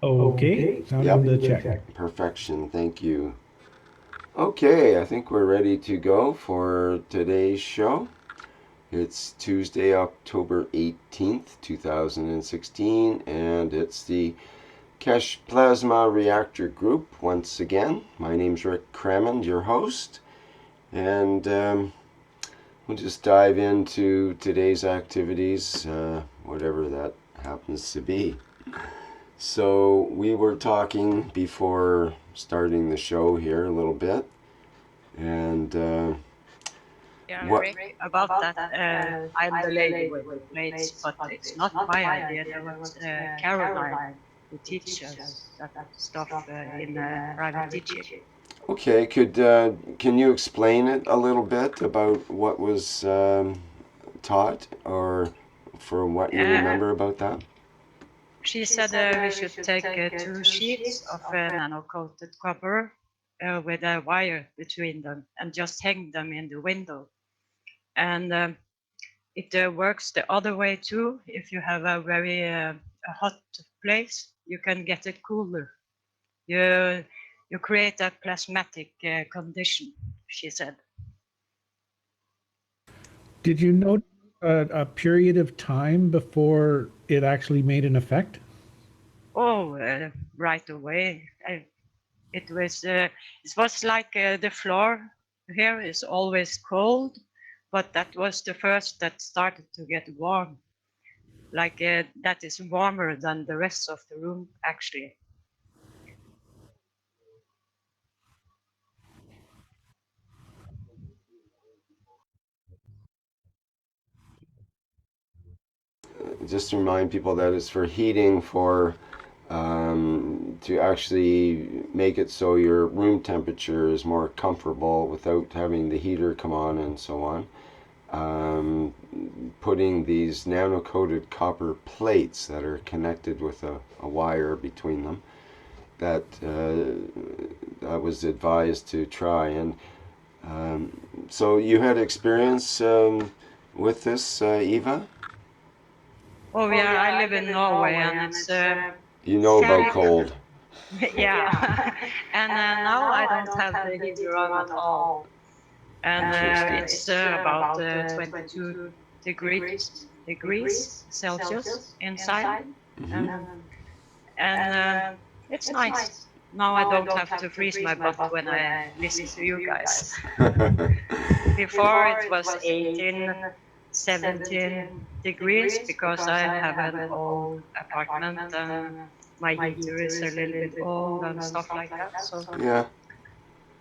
Okay, Yep. sounding the check. Perfection. Thank you. Okay, I think we're ready to go for today's show. It's Tuesday, October 18th, 2016, and it's the Keshe Plasma Reactor Group once again. My name's Rick Crammond, your host, and we'll just dive into today's activities, whatever that happens to be. So, we were talking before starting the show here a little bit, and Yeah, what? Rick, about that, I'm the lady with the plates, but it's not my idea. There was Caroline who teaches that stuff in private teaching. Okay, can you explain it a little bit about what was taught, or from what you Uh, remember about that? she said we should take two sheets of nano-coated copper with a wire between them and just hang them in the window. And it works the other way too. If you have a very a hot place, you can get it cooler. You you create a plasmatic condition, she said. Did you note a period of time before it actually made an effect? Oh, right away. It was like the floor here is always cold, but that was the first that started to get warm. Like that is warmer than the rest of the room, actually. Just to remind people that it's for heating, for to actually make it so your room temperature is more comfortable without having the heater come on and so on. Um, Putting these nano coated copper plates that are connected with a wire between them that I was advised to try. And so you had experience with this, Eva? Oh yeah, I live in Norway and it's You know about fairly cold. yeah. And now I don't have the heater on at all. And Interesting. it's about 22 degrees Celsius inside. Mm-hmm. And and it's nice. Now I don't have to freeze my butt when I listen to you guys. Before it was 18, 17 degrees because I have an old apartment and my heater is a little bit old and stuff like that. So Yeah.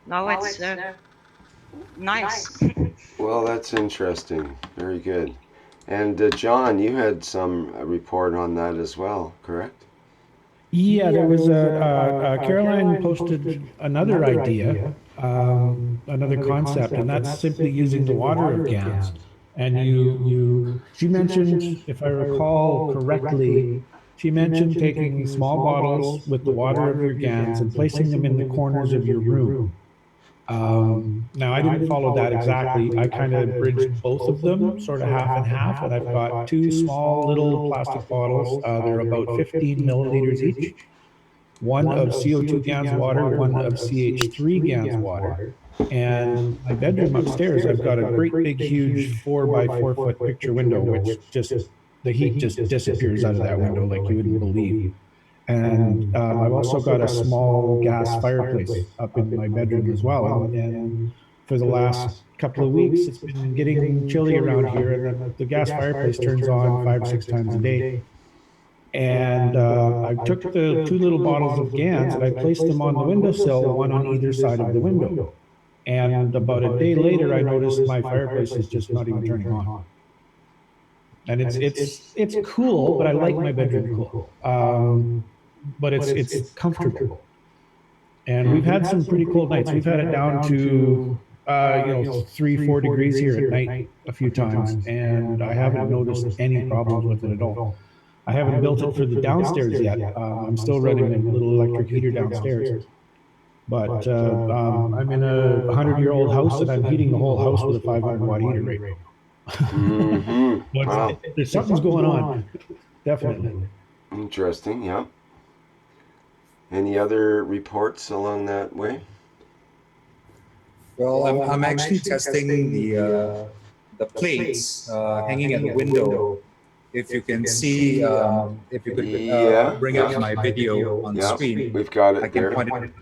now it's nice. Well, that's interesting. Very good. And John, you had some report on that as well, correct? Yeah, there was Caroline posted another idea, another concept, and that's simply using the water of GANs. And she mentioned, if I recall correctly, she mentioned taking small bottles with the water of your GANs and placing them in the corners of your room. Now, I didn't follow that exactly. I kind of bridged both of them, sort of half and half, and I've got two small little plastic bottles. They're about 15 milliliters each, one of CO2 GANs water, one of CH3 GANs water. And my bedroom upstairs, I've got a great big, huge 4 by 4 foot picture window, which just the heat just disappears out of that window like you wouldn't believe. And I've also got a small gas fireplace up in my bedroom as well. And for the last couple of weeks, it's been getting chilly around here, and the gas fireplace turns on 5, 6 times a day. And I took the two little bottles of GANs and I placed them on the windowsill, one on either side of the window. And about a day later, I noticed my fireplace is just not even turning on. And it's cool, but I like my bedroom cool. But it's comfortable. And we've had some pretty cold nights. We've had it down to 3, 4 degrees here at night a few times, and I haven't noticed any problems with it at all. I haven't built it for the downstairs yet. I'm still running a little electric heater downstairs. But I'm in a 100-year-old house, and I'm heating the whole house with a 500-watt heater right now. Mm-hmm. Well, Wow. there's something's going on, definitely. Interesting. Yeah. Any other reports along that way? Well, I'm actually testing the plates hanging at the window. If you can see, if you could Yeah, bring up yeah, my video on yeah. screen, We've got I it can there. point it.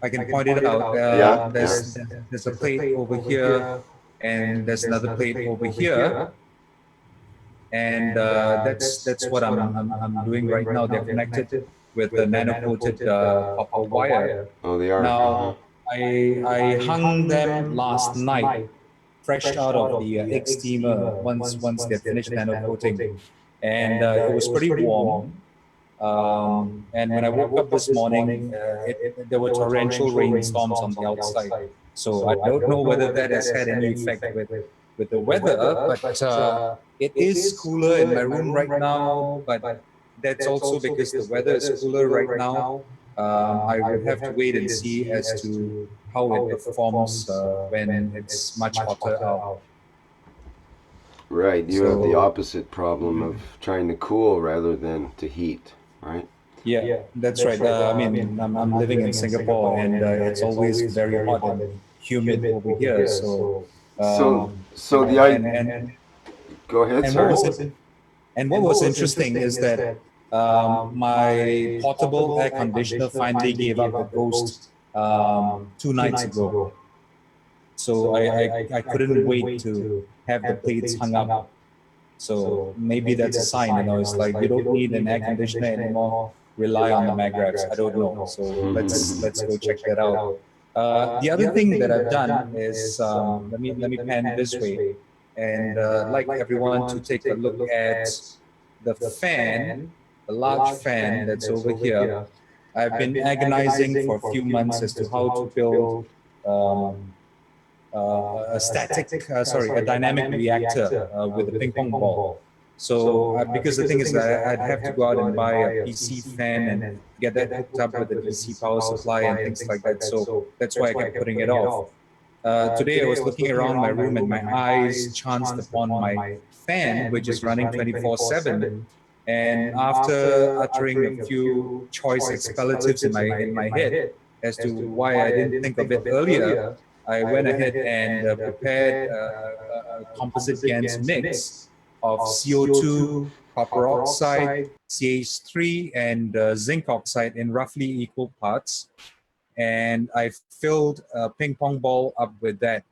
I can point it out. Yeah, yeah. There's a plate over here, and there's another plate over here, and that's what I'm doing right now. They're connected with the nano-coated copper wire. Oh, they are. Now, I hung them last night, fresh out of the egg steamer once they're finished nano coating, and it was pretty warm. And when I woke up this morning, there were torrential rainstorms on the outside. So I don't know whether that has had any effect with the weather, but it is cooler in my room right now. But that's also because the weather is cooler right now. I would have to wait and see as to how it performs when it's much hotter out. Right, you have the So opposite problem of trying to cool rather than to heat, right? yeah, that's right. I mean, I'm living in Singapore, and it's always very hot and humid over here. So So, um, so the I go ahead, and what sorry. was it? And what was interesting is that my portable air conditioner finally gave up the ghost 2 nights ago. So I couldn't wait to have the plates hung up. So maybe that's a sign, it's like you don't need an air conditioner anymore. Rely on the magraves. I don't know. So let's go check that out. The other thing that I've done is let me pan this way, and like everyone to take a look at the fan, the large fan that's over here. I've been agonizing for a few months as to how to build um, a dynamic reactor with a ping pong ball. So because the thing is that I'd have to go out and buy a PC fan and get that hooked up with a DC power supply and things like that. So that's why I kept putting it off. Today I was looking around my room and my eyes chanced upon my fan, which is running 24/7. And after uttering a few choice expellatives in my head as to why I didn't think of it earlier, I went ahead and prepared a composite GANS mix of CO2, copper oxide, CH3, and zinc oxide in roughly equal parts. And I filled a ping pong ball up with that.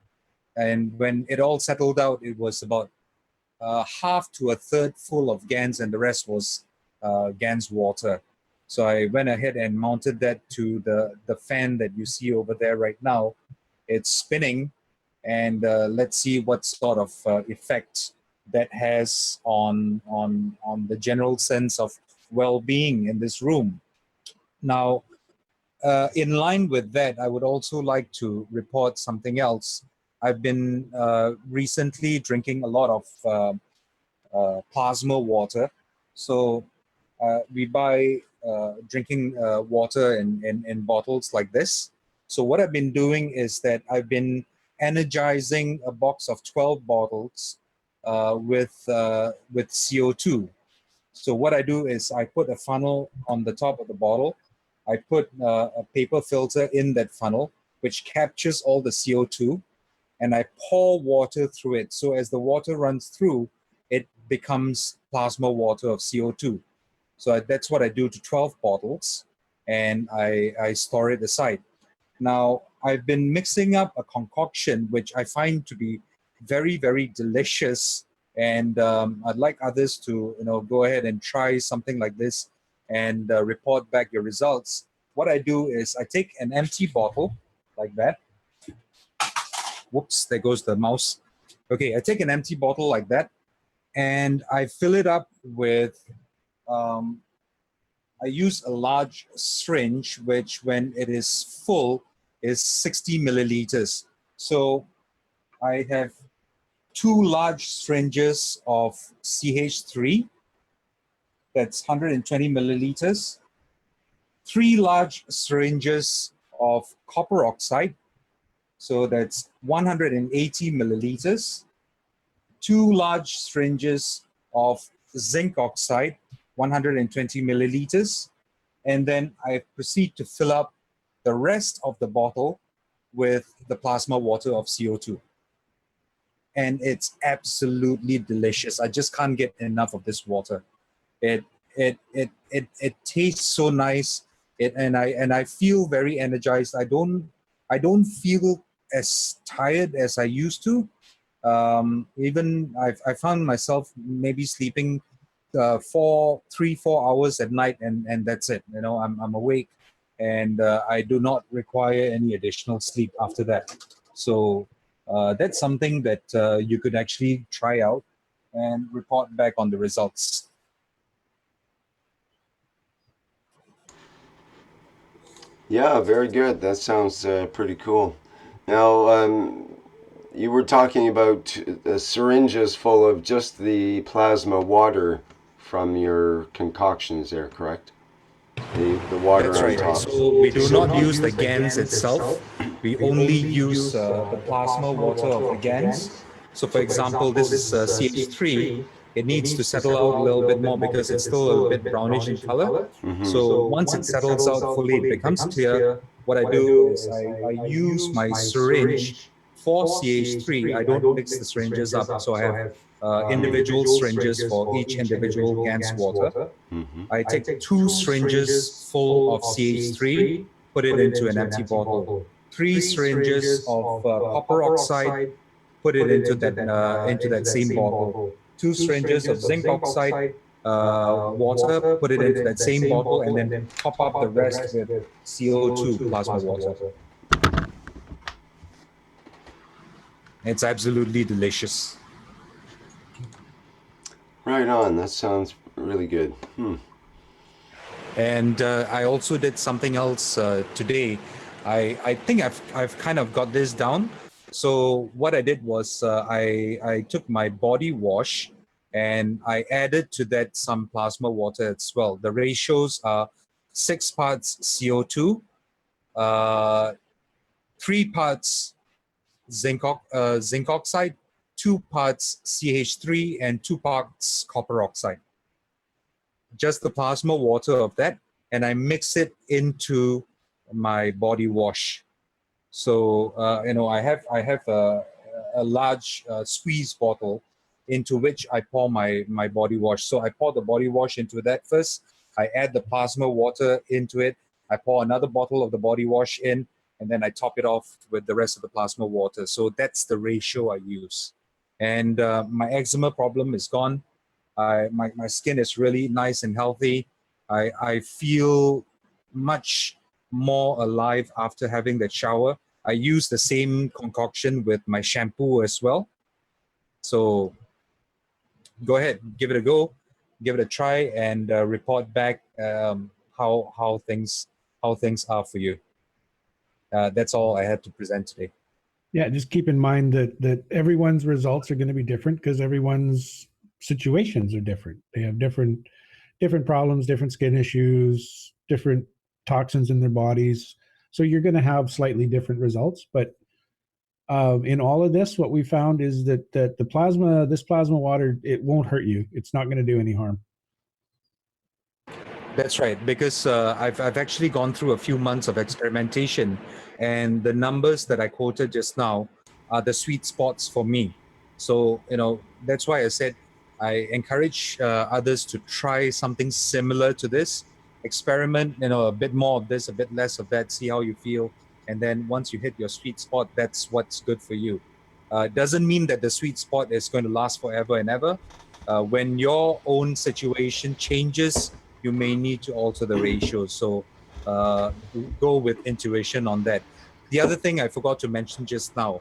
And when it all settled out, it was about half to a third full of GANS, and the rest was GANS water. So I went ahead and mounted that to the fan that you see over there right now. It's spinning, and let's see what sort of effect that has on the general sense of well-being in this room. Now, in line with that, I would also like to report something else. I've been recently drinking a lot of plasma water. So we buy drinking water in bottles like this. So what I've been doing is that I've been energizing a box of 12 bottles with CO2. So what I do is I put a funnel on the top of the bottle. I put a paper filter in that funnel, which captures all the CO2, and I pour water through it. So as the water runs through, it becomes plasma water of CO2. So that's what I do to 12 bottles, and I store it aside. Now, I've been mixing up a concoction, which I find to be very, very delicious. And I'd like others to, go ahead and try something like this and report back your results. What I do is I take an empty bottle like that. Whoops, there goes the mouse. Okay, I take an empty bottle like that, and I fill it up with, I use a large syringe, which when it is full is 60 milliliters. So I have 2 large syringes of CH3, that's 120 milliliters, 3 large syringes of copper oxide, so that's 180 milliliters, 2 large syringes of zinc oxide, 120 milliliters, and then I proceed to fill up the rest of the bottle with the plasma water of CO2. And it's absolutely delicious. I just can't get enough of this water. It tastes so nice. And I feel very energized. I don't feel as tired as I used to. Even I found myself maybe sleeping 3-4 hours at night, and that's it. You know, I'm awake, and I do not require any additional sleep after that. So that's something that you could actually try out and report back on the results. Yeah, very good. That sounds pretty cool. Now, you were talking about syringes full of just the plasma water from your concoctions there, correct? The water That's on right. top. So we do not use the GANs itself. We only use the plasma water of the GANs. So for example, this is CH3. It needs to settle out a little bit more because it's still a bit brownish in color. So once it settles out fully, it becomes clear. What I do is I use my syringe for CH3. I don't mix the syringes up. So I have individual syringes for each individual GANs water. Mm-hmm. I take 2 syringes full of CH3, put it into an empty bottle. 3 syringes of copper oxide, put it into that same bottle. 2 syringes of zinc oxide water, put it into that same bottle, and then top up the rest with CO2 plasma water. It's absolutely delicious. Right on. That sounds really good. And I also did something else today. I think I've kind of got this down. So what I did was I took my body wash and I added to that some plasma water as well. The ratios are 6 parts CO2, 3 parts zinc oxide, 2 parts CH3, and 2 parts copper oxide. Just the plasma water of that, and I mix it into my body wash. So I have a large squeeze bottle into which I pour my body wash. So I pour the body wash into that first. I add the plasma water into it. I pour another bottle of the body wash in, and then I top it off with the rest of the plasma water. So that's the ratio I use. And my eczema problem is gone. My skin is really nice and healthy. I feel much more alive after having that shower. I use the same concoction with my shampoo as well. So go ahead, give it a go, give it a try, and report back how things are for you. That's all I had to present today. Yeah, just keep in mind that everyone's results are going to be different because everyone's situations are different. They have different problems, different skin issues, different toxins in their bodies. So you're going to have slightly different results. But in all of this, what we found is that this plasma water, it won't hurt you. It's not going to do any harm. That's right, because I've actually gone through a few months of experimentation, and the numbers that I quoted just now are the sweet spots for me. So that's why I said I encourage others to try something similar to this. Experiment, a bit more of this, a bit less of that, see how you feel, and then once you hit your sweet spot, that's what's good for you. Doesn't mean that the sweet spot is going to last forever and ever. When your own situation changes, you may need to alter the ratio. So go with intuition on that. The other thing I forgot to mention just now,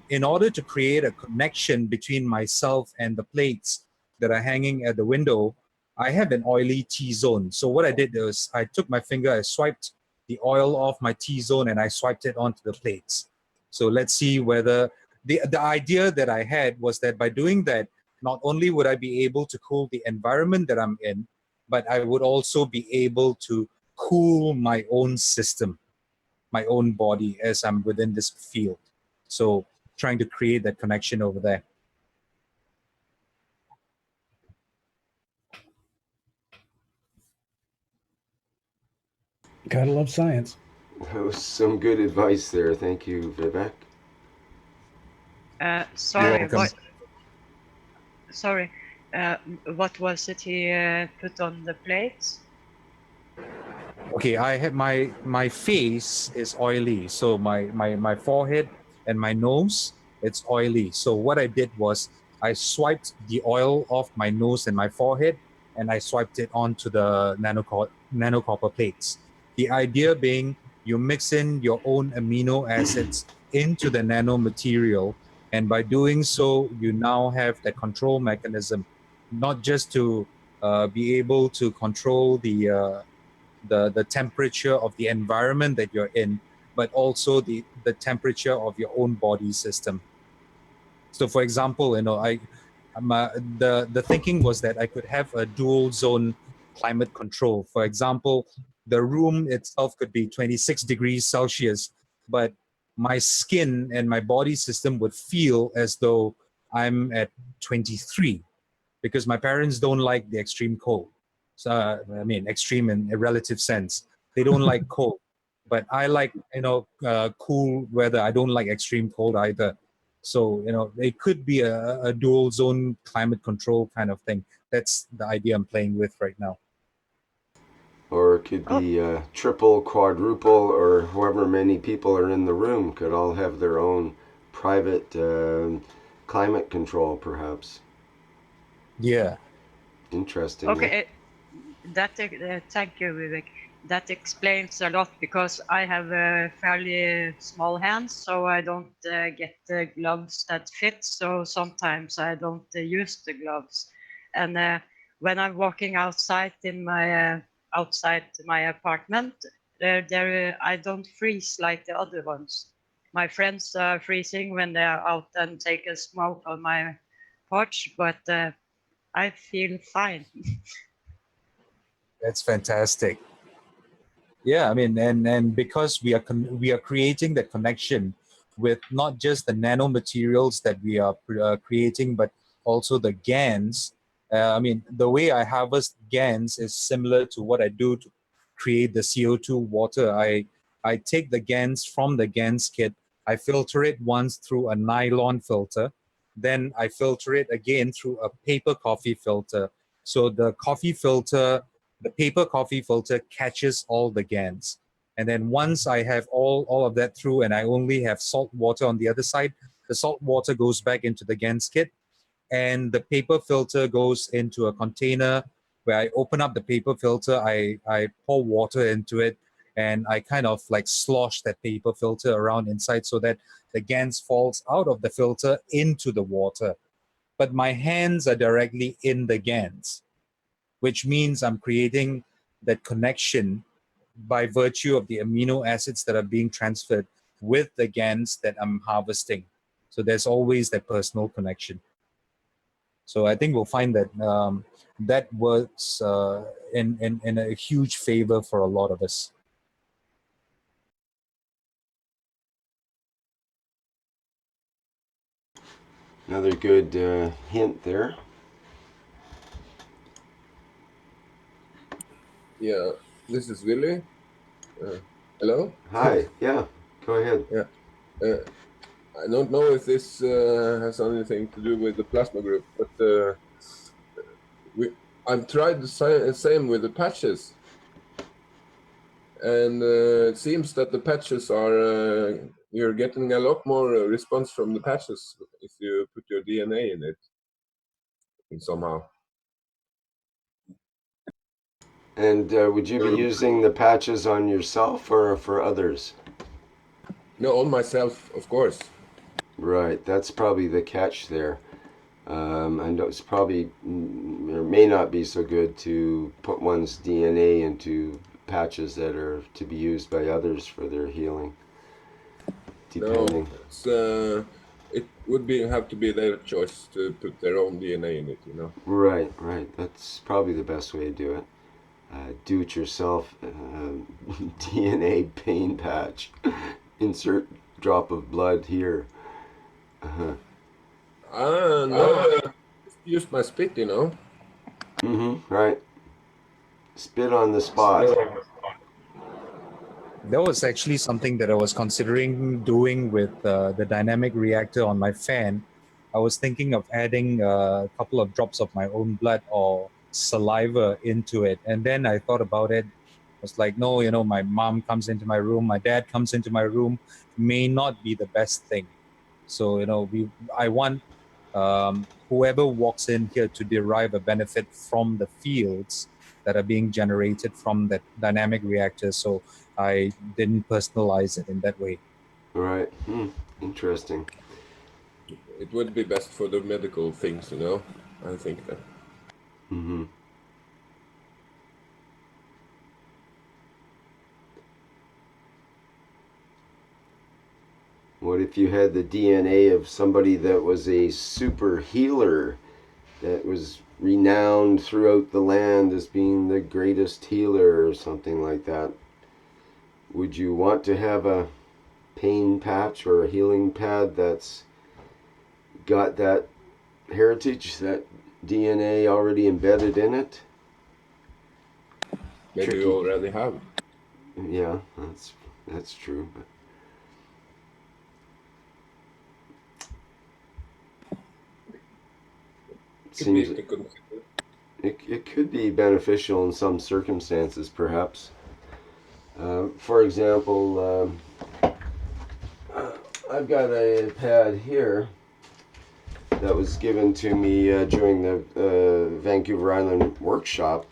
in order to create a connection between myself and the plates that are hanging at the window, I have an oily T-zone. So what I did was I took my finger, I swiped the oil off my T-zone, and I swiped it onto the plates. So let's see whether the idea that I had was that by doing that, not only would I be able to cool the environment that I'm in, but I would also be able to cool my own system, my own body as I'm within this field. So trying to create that connection over there. Gotta love science. That was some good advice there. Thank you, Vivek. You're Sorry, welcome. sorry, what was it he put on the plates? Okay, I have my face is oily, so my forehead and my nose, it's oily. So what I did was I swiped the oil off my nose and my forehead, and I swiped it onto the nano copper plates. The idea being you mix in your own amino acids into the nano material, and by doing so, you now have the control mechanism, not just to be able to control the temperature of the environment that you're in, but also the temperature of your own body system. So, for example, the thinking was that I could have a dual zone climate control. For example, the room itself could be 26 degrees Celsius, but my skin and my body system would feel as though I'm at 23, because my parents don't like the extreme cold. So I mean, extreme in a relative sense. They don't like cold, but I like cool weather. I don't like extreme cold either. So it could be a dual zone climate control kind of thing. That's the idea I'm playing with right now. Or it could Oh, be triple, quadruple, or however many people are in the room could all have their own private climate control, perhaps. Yeah, Interesting. Eh? okay. Thank you, Vivek. That explains a lot because I have fairly small hands, so I don't get the gloves that fit. So sometimes I don't use the gloves. And when I'm walking outside my apartment, I don't freeze like the other ones. My friends are freezing when they are out and take a smoke on my porch, but I feel fine. that's fantastic. Yeah, I mean, and because we are creating that connection with not just the nanomaterials that we are creating, but also the GANs. I mean, the way I harvest GANs is similar to what I do to create the CO2 water. I take the GANs from the GANs kit. I filter it once through a nylon filter, then I filter it again through a paper coffee filter. So the paper coffee filter catches all the GANs. And then once I have all of that through and I only have salt water on the other side, the salt water goes back into the GANs kit, and the paper filter goes into a container where I open up the paper filter, I pour water into it, and I kind of like slosh that paper filter around inside so that the GANs falls out of the filter into the water. But my hands are directly in the GANs, which means I'm creating that connection by virtue of the amino acids that are being transferred with the GANs that I'm harvesting. So there's always that personal connection. So I think we'll find that that works in a huge favor for a lot of us. Another good hint there. Yeah, this is Willie. Hello? Hi. Yeah. Go ahead. Yeah. I don't know if this has anything to do with the plasma group, but I've tried the same with the patches. And it seems that the patches are, you're getting a lot more response from the patches if you put your DNA in it somehow. And would you be using the patches on yourself or for others? No, on myself, of course. Right. That's probably the catch there. I know it's probably or may not be so good to put one's DNA into patches that are to be used by others for their healing. Depending. No, it would have to be their choice to put their own DNA in it, you know. Right, right. That's probably the best way to do it. Do it yourself DNA pain patch. Insert drop of blood here. Uh-huh. No, used my spit, you know. Mm-hmm. Right. Spit on the spot. That was actually something that I was considering doing with the dynamic reactor on my fan. I was thinking of adding a couple of drops of my own blood or saliva into it. And then I thought about it. I was like, no, my mom comes into my room, my dad comes into my room, may not be the best thing. So, I want whoever walks in here to derive a benefit from the fields that are being generated from that dynamic reactor. So I didn't personalize it in that way. Right. Interesting. It would be best for the medical things, I think that. Mm-hmm. What if you had the DNA of somebody that was a super healer, that was renowned throughout the land as being the greatest healer or something like that? Would you want to have a pain patch or a healing pad that's got that heritage, that DNA already embedded in it? Maybe Tricky. you already have. Yeah, that's true. But Could be seems to consider. it could be beneficial in some circumstances, perhaps. For example, I've got a pad here that was given to me during the Vancouver Island workshop,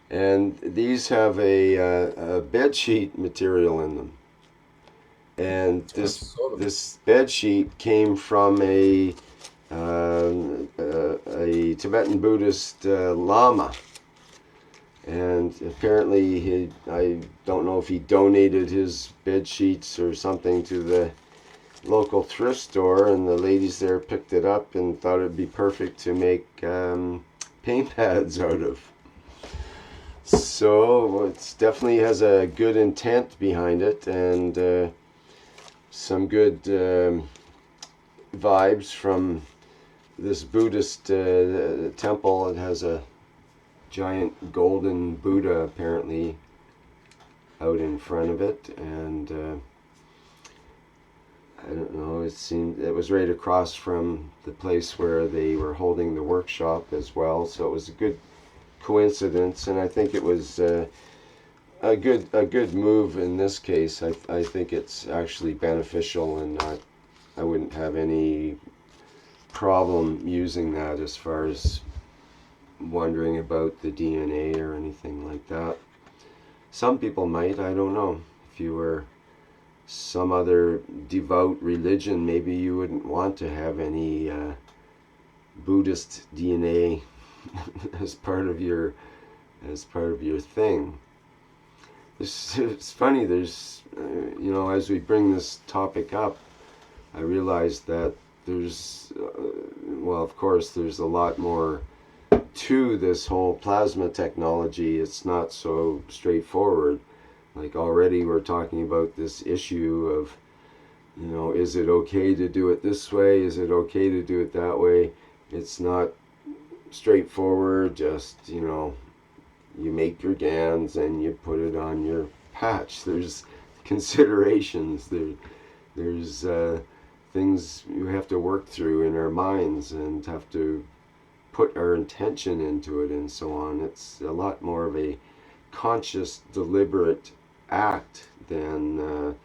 and these have a bed sheet material in them. And this bed sheet came from a Tibetan Buddhist lama, and apparently I don't know if he donated his bed sheets or something to the local thrift store, and the ladies there picked it up and thought it'd be perfect to make paint pads out of. So it definitely has a good intent behind it, and some good vibes from this Buddhist temple. It has a giant golden Buddha apparently out in front of it, and I don't know, it was right across from the place where they were holding the workshop as well, so it was a good coincidence, and I think it was a good move in this case. I think it's actually beneficial, and I wouldn't have any problem using that as far as wondering about the DNA or anything like that. Some people might, I don't know. If you were some other devout religion, maybe you wouldn't want to have any Buddhist DNA as part of your thing. It's funny. There's as we bring this topic up, I realize that there's well, of course, there's a lot more to this whole plasma technology. It's not so straightforward. Like already we're talking about this issue of, is it okay to do it this way? Is it okay to do it that way? It's not straightforward. Just, you make your GANs and you put it on your patch. There's considerations. There's things you have to work through in our minds and have to put our intention into it and so on. It's a lot more of a conscious, deliberate act than,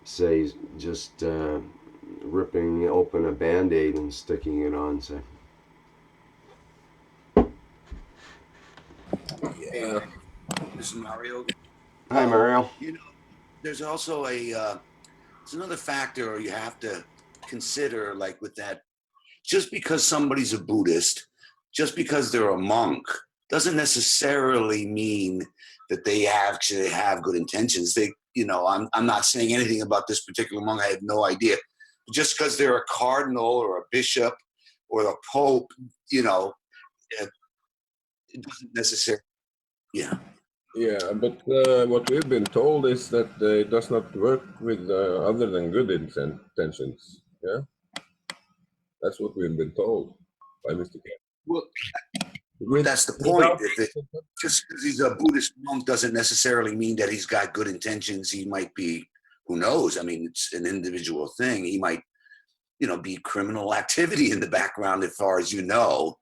say, just ripping open a Band-Aid and sticking it on, say. Yeah. This is Mario. Hi, Mario. There's also it's another factor you have to consider, like with that. Just because somebody's a Buddhist, just because they're a monk, doesn't necessarily mean that they actually have good intentions. I'm not saying anything about this particular monk. I have no idea. Just because they're a cardinal or a bishop or the pope, it doesn't necessarily. Yeah. Yeah, but what we've been told is that it does not work with other than good intentions. Yeah, that's what we've been told by Mr. K. Well, That's the point. If it, just because he's a Buddhist monk doesn't necessarily mean that he's got good intentions. He might be, who knows? I mean, it's an individual thing. He might, be criminal activity in the background as far as you know.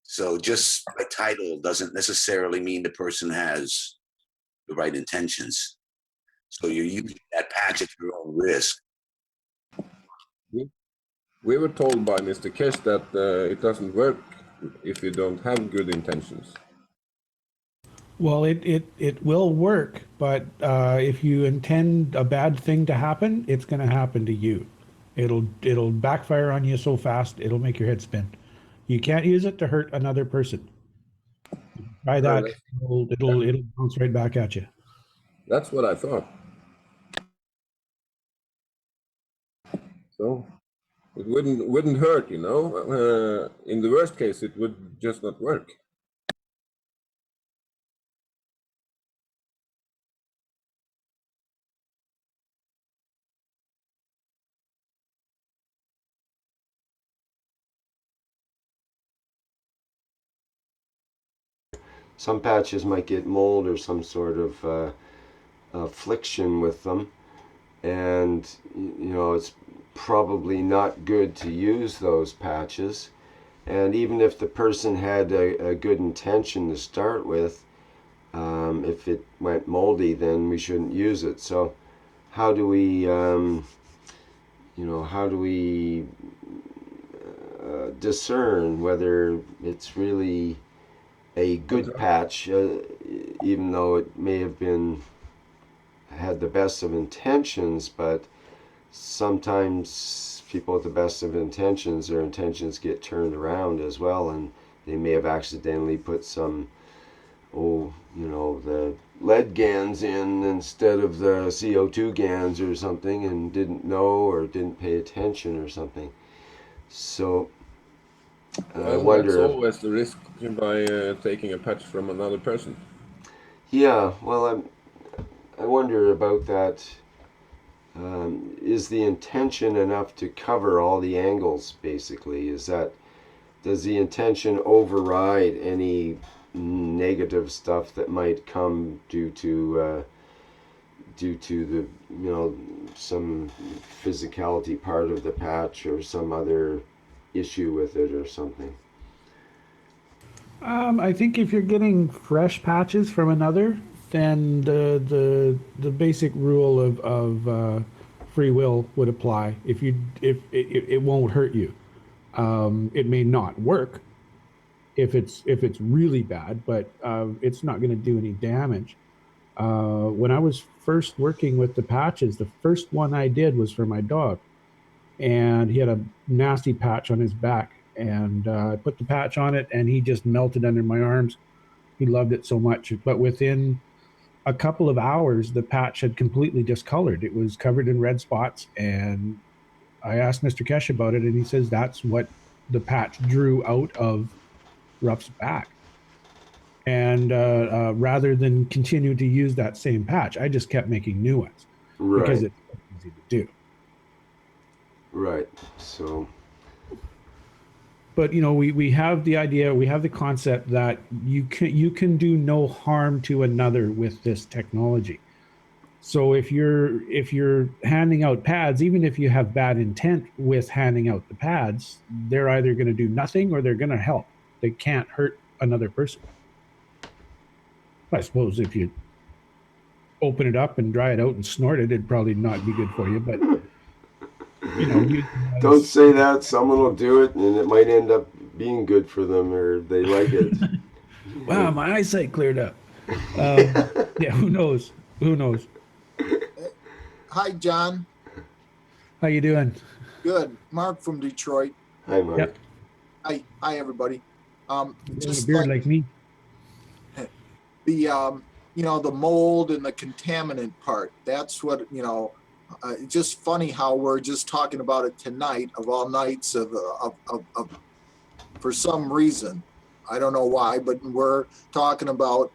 So just by title doesn't necessarily mean the person has the right intentions. So you're using that patch at your own risk. We were told by Mr. Keshe that it doesn't work if you don't have good intentions. Well, it will work, but if you intend a bad thing to happen, it's going to happen to you. It'll backfire on you so fast, it'll make your head spin. You can't use it to hurt another person. Try that, it'll bounce right back at you. That's what I thought. So it wouldn't hurt, in the worst case, it would just not work. Some patches might get mold or some sort of affliction with them, and it's probably not good to use those patches. And even if the person had a good intention to start with, if it went moldy, then we shouldn't use it. So how do we discern whether it's really a good patch, even though it may have had the best of intentions, but sometimes people with the best of intentions, their intentions get turned around as well, and they may have accidentally put some the lead GANs in instead of the CO2 GANs or something, and didn't know or didn't pay attention or something. So I wonder. That's always the risk by taking a patch from another person. Yeah, well, I wonder about that. Is the intention enough to cover all the angles? Basically, does the intention override any negative stuff that might come due to the some physicality part of the patch or some other issue with it or something? I think if you're getting fresh patches from another, then the basic rule of free will would apply. If it won't hurt you, it may not work if it's really bad, but it's not going to do any damage. When I was first working with the patches, the first one I did was for my dog, and he had a nasty patch on his back. And I put the patch on it, and he just melted under my arms. He loved it so much. But within a couple of hours, the patch had completely discolored. It was covered in red spots. And I asked Mr. Keshe about it, and he says that's what the patch drew out of Ruff's back. And rather than continue to use that same patch, I just kept making new ones because it's easy to do. Right. So. But we have the idea, we have the concept that you can do no harm to another with this technology. So if you're handing out pads, even if you have bad intent with handing out the pads, they're either going to do nothing or they're going to help. They can't hurt another person. I suppose if you open it up and dry it out and snort it, it'd probably not be good for you. But don't say that. Someone will do it, and it might end up being good for them, or they like it. Wow, my eyesight cleared up. Yeah, who knows? Who knows? Hi, John. How you doing? Good. Mark from Detroit. Hi, Mark. Yep. Hi, everybody. Just a beard like me. The mold and the contaminant part. That's what just funny how we're just talking about it tonight of all nights of for some reason. I don't know why, but we're talking about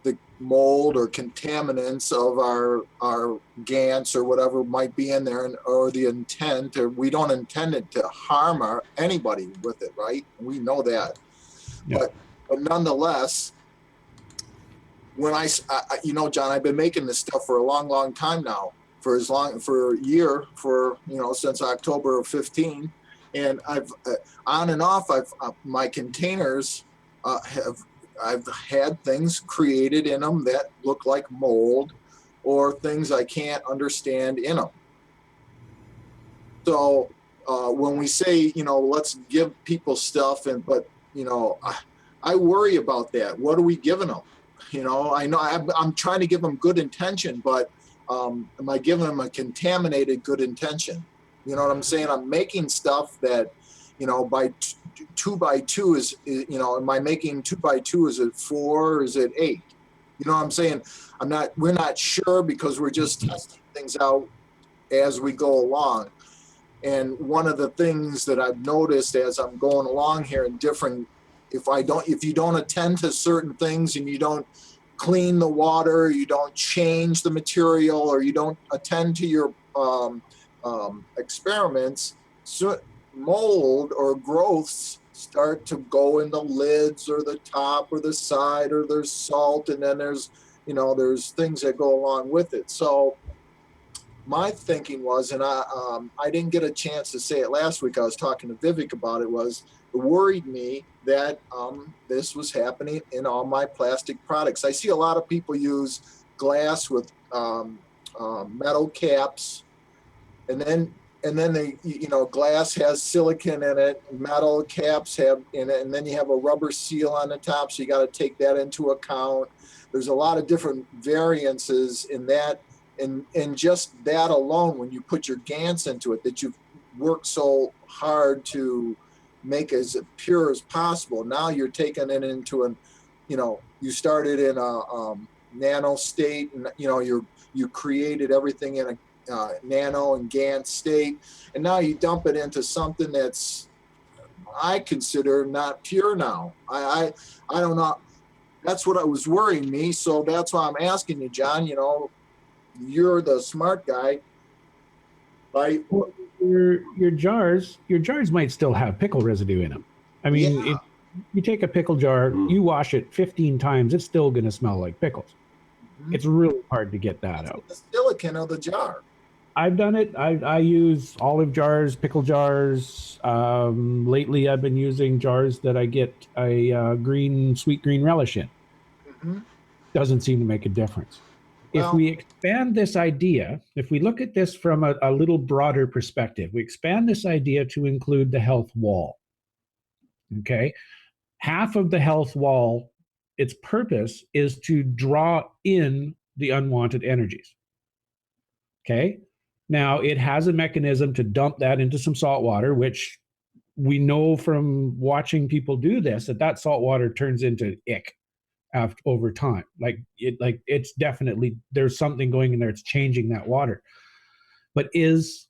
the mold or contaminants of our GANs or whatever might be in there, or the intent, or we don't intend it to harm anybody with it, right? We know that. Yeah. But But nonetheless, when you know, John, I've been making this stuff for a long, long time now, for a year, you know, since October of 15. And I've on and off, my containers I've had things created in them that look like mold or things I can't understand in them. So when we say, you know, let's give people stuff, but you know, I worry about that. What are we giving them? You know, I know I'm trying to give them good intention, but am I giving them a contaminated good intention? You know what I'm saying? I'm making stuff that, you know, by 2 by 2 is, you know, am I making 2 by 2? Is it 4? Or is it 8? You know what I'm saying? We're not sure because we're just testing things out as we go along. And one of the things that I've noticed as I'm going along here in different, if you don't attend to certain things and you don't clean the water, you don't change the material, or you don't attend to your experiments, so mold or growths start to go in the lids or the top or the side, or there's salt, and then there's, you know, there's things that go along with it. So my thinking was, and I didn't get a chance to say it last week, I was talking to Vivek about it, was it worried me that this was happening in all my plastic products. I see a lot of people use glass with metal caps, and then they, you know, glass has silicon in it, metal caps have in it, and then you have a rubber seal on the top, so you got to take that into account. There's a lot of different variances in that. And just that alone, when you put your GANs into it, that you've worked so hard to make as pure as possible, now you're taking it into an, you know, you started in a nano state, and you know, you created everything in a nano and GAN state, and now you dump it into something that's, I consider, not pure now. I don't know. That's what was worrying me. So that's why I'm asking you, John, you know, you're the smart guy. Right? Well, your jars might still have pickle residue in them. I mean, Yeah. if you take a pickle jar, you wash it 15 times, it's still going to smell like pickles. It's really hard to get that out. The silicon of the jar. I've done it. I use olive jars, pickle jars. Lately, I've been using jars that I get a sweet green relish in. Doesn't seem to make a difference. If we expand this idea, if we look at this from a little broader perspective, we expand this idea to include the health wall. Okay. Half of the health wall, its purpose is to draw in the unwanted energies. Okay. Now, it has a mechanism to dump that into some salt water, which we know from watching people do this, that salt water turns into ick over time. Like it's definitely, there's something going in there, it's changing that water. But is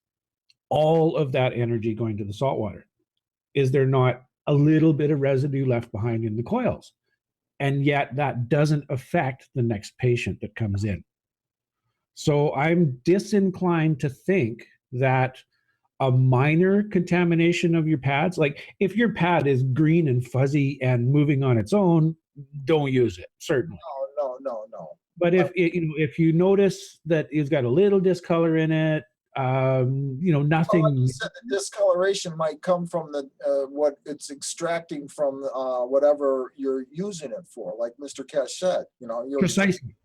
all of that energy going to the salt water? Is there not a little bit of residue left behind in the coils? And yet that doesn't affect the next patient that comes in. So I'm disinclined to think that a minor contamination of your pads, like if your pad is green and fuzzy and moving on its own, don't use it, certainly. No. But if you notice that it's got a little discolor in it, nothing. Like you said, the discoloration might come from the what it's extracting from whatever you're using it for, like Mr. Keshe said. Precisely.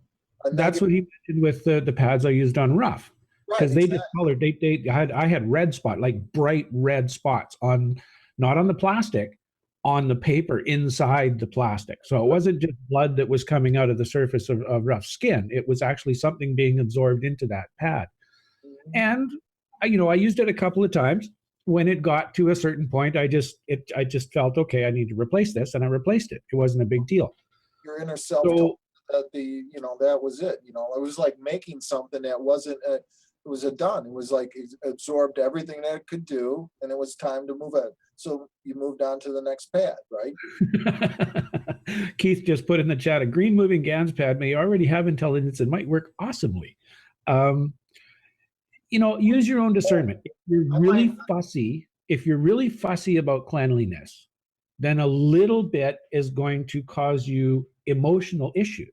That's what he mentioned with the pads I used on rough, because they discolored. I had red spot, like bright red spots on, not on the plastic, on the paper inside the plastic. So it wasn't just blood that was coming out of the surface of rough skin. It was actually something being absorbed into that pad. And I used it a couple of times. When it got to a certain point, I just felt, okay, I need to replace this, and I replaced it. It wasn't a big deal. Your inner self told that that was it. It was like making something that wasn't. It was done. It was like it absorbed everything that it could do, and it was time to move on. So you moved on to the next pad, right? Keith just put in the chat, a green moving GANs pad may already have intelligence and might work awesomely. Use your own discernment. If you're really fussy about cleanliness, then a little bit is going to cause you emotional issues.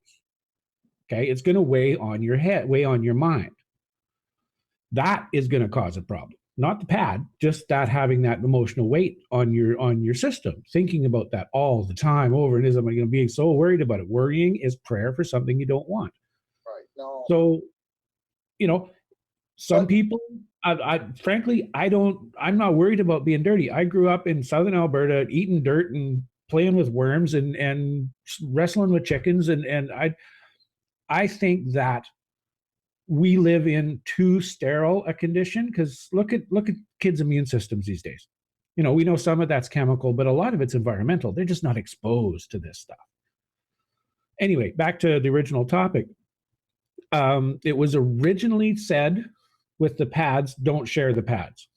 Okay, it's going to weigh on your head, weigh on your mind. That is going to cause a problem. Not the pad, just that having that emotional weight on your system, thinking about that all the time, over and is, I'm going to be so worried about it. Worrying is prayer for something you don't want. Right. No. So, some people, frankly, I'm not worried about being dirty. I grew up in Southern Alberta, eating dirt and playing with worms and wrestling with chickens. And I think that we live in too sterile a condition, because look at kids' immune systems these days. We know some of that's chemical, but a lot of it's environmental. They're just not exposed to this stuff. Anyway, back to the original topic. It was originally said with the pads, don't share the pads,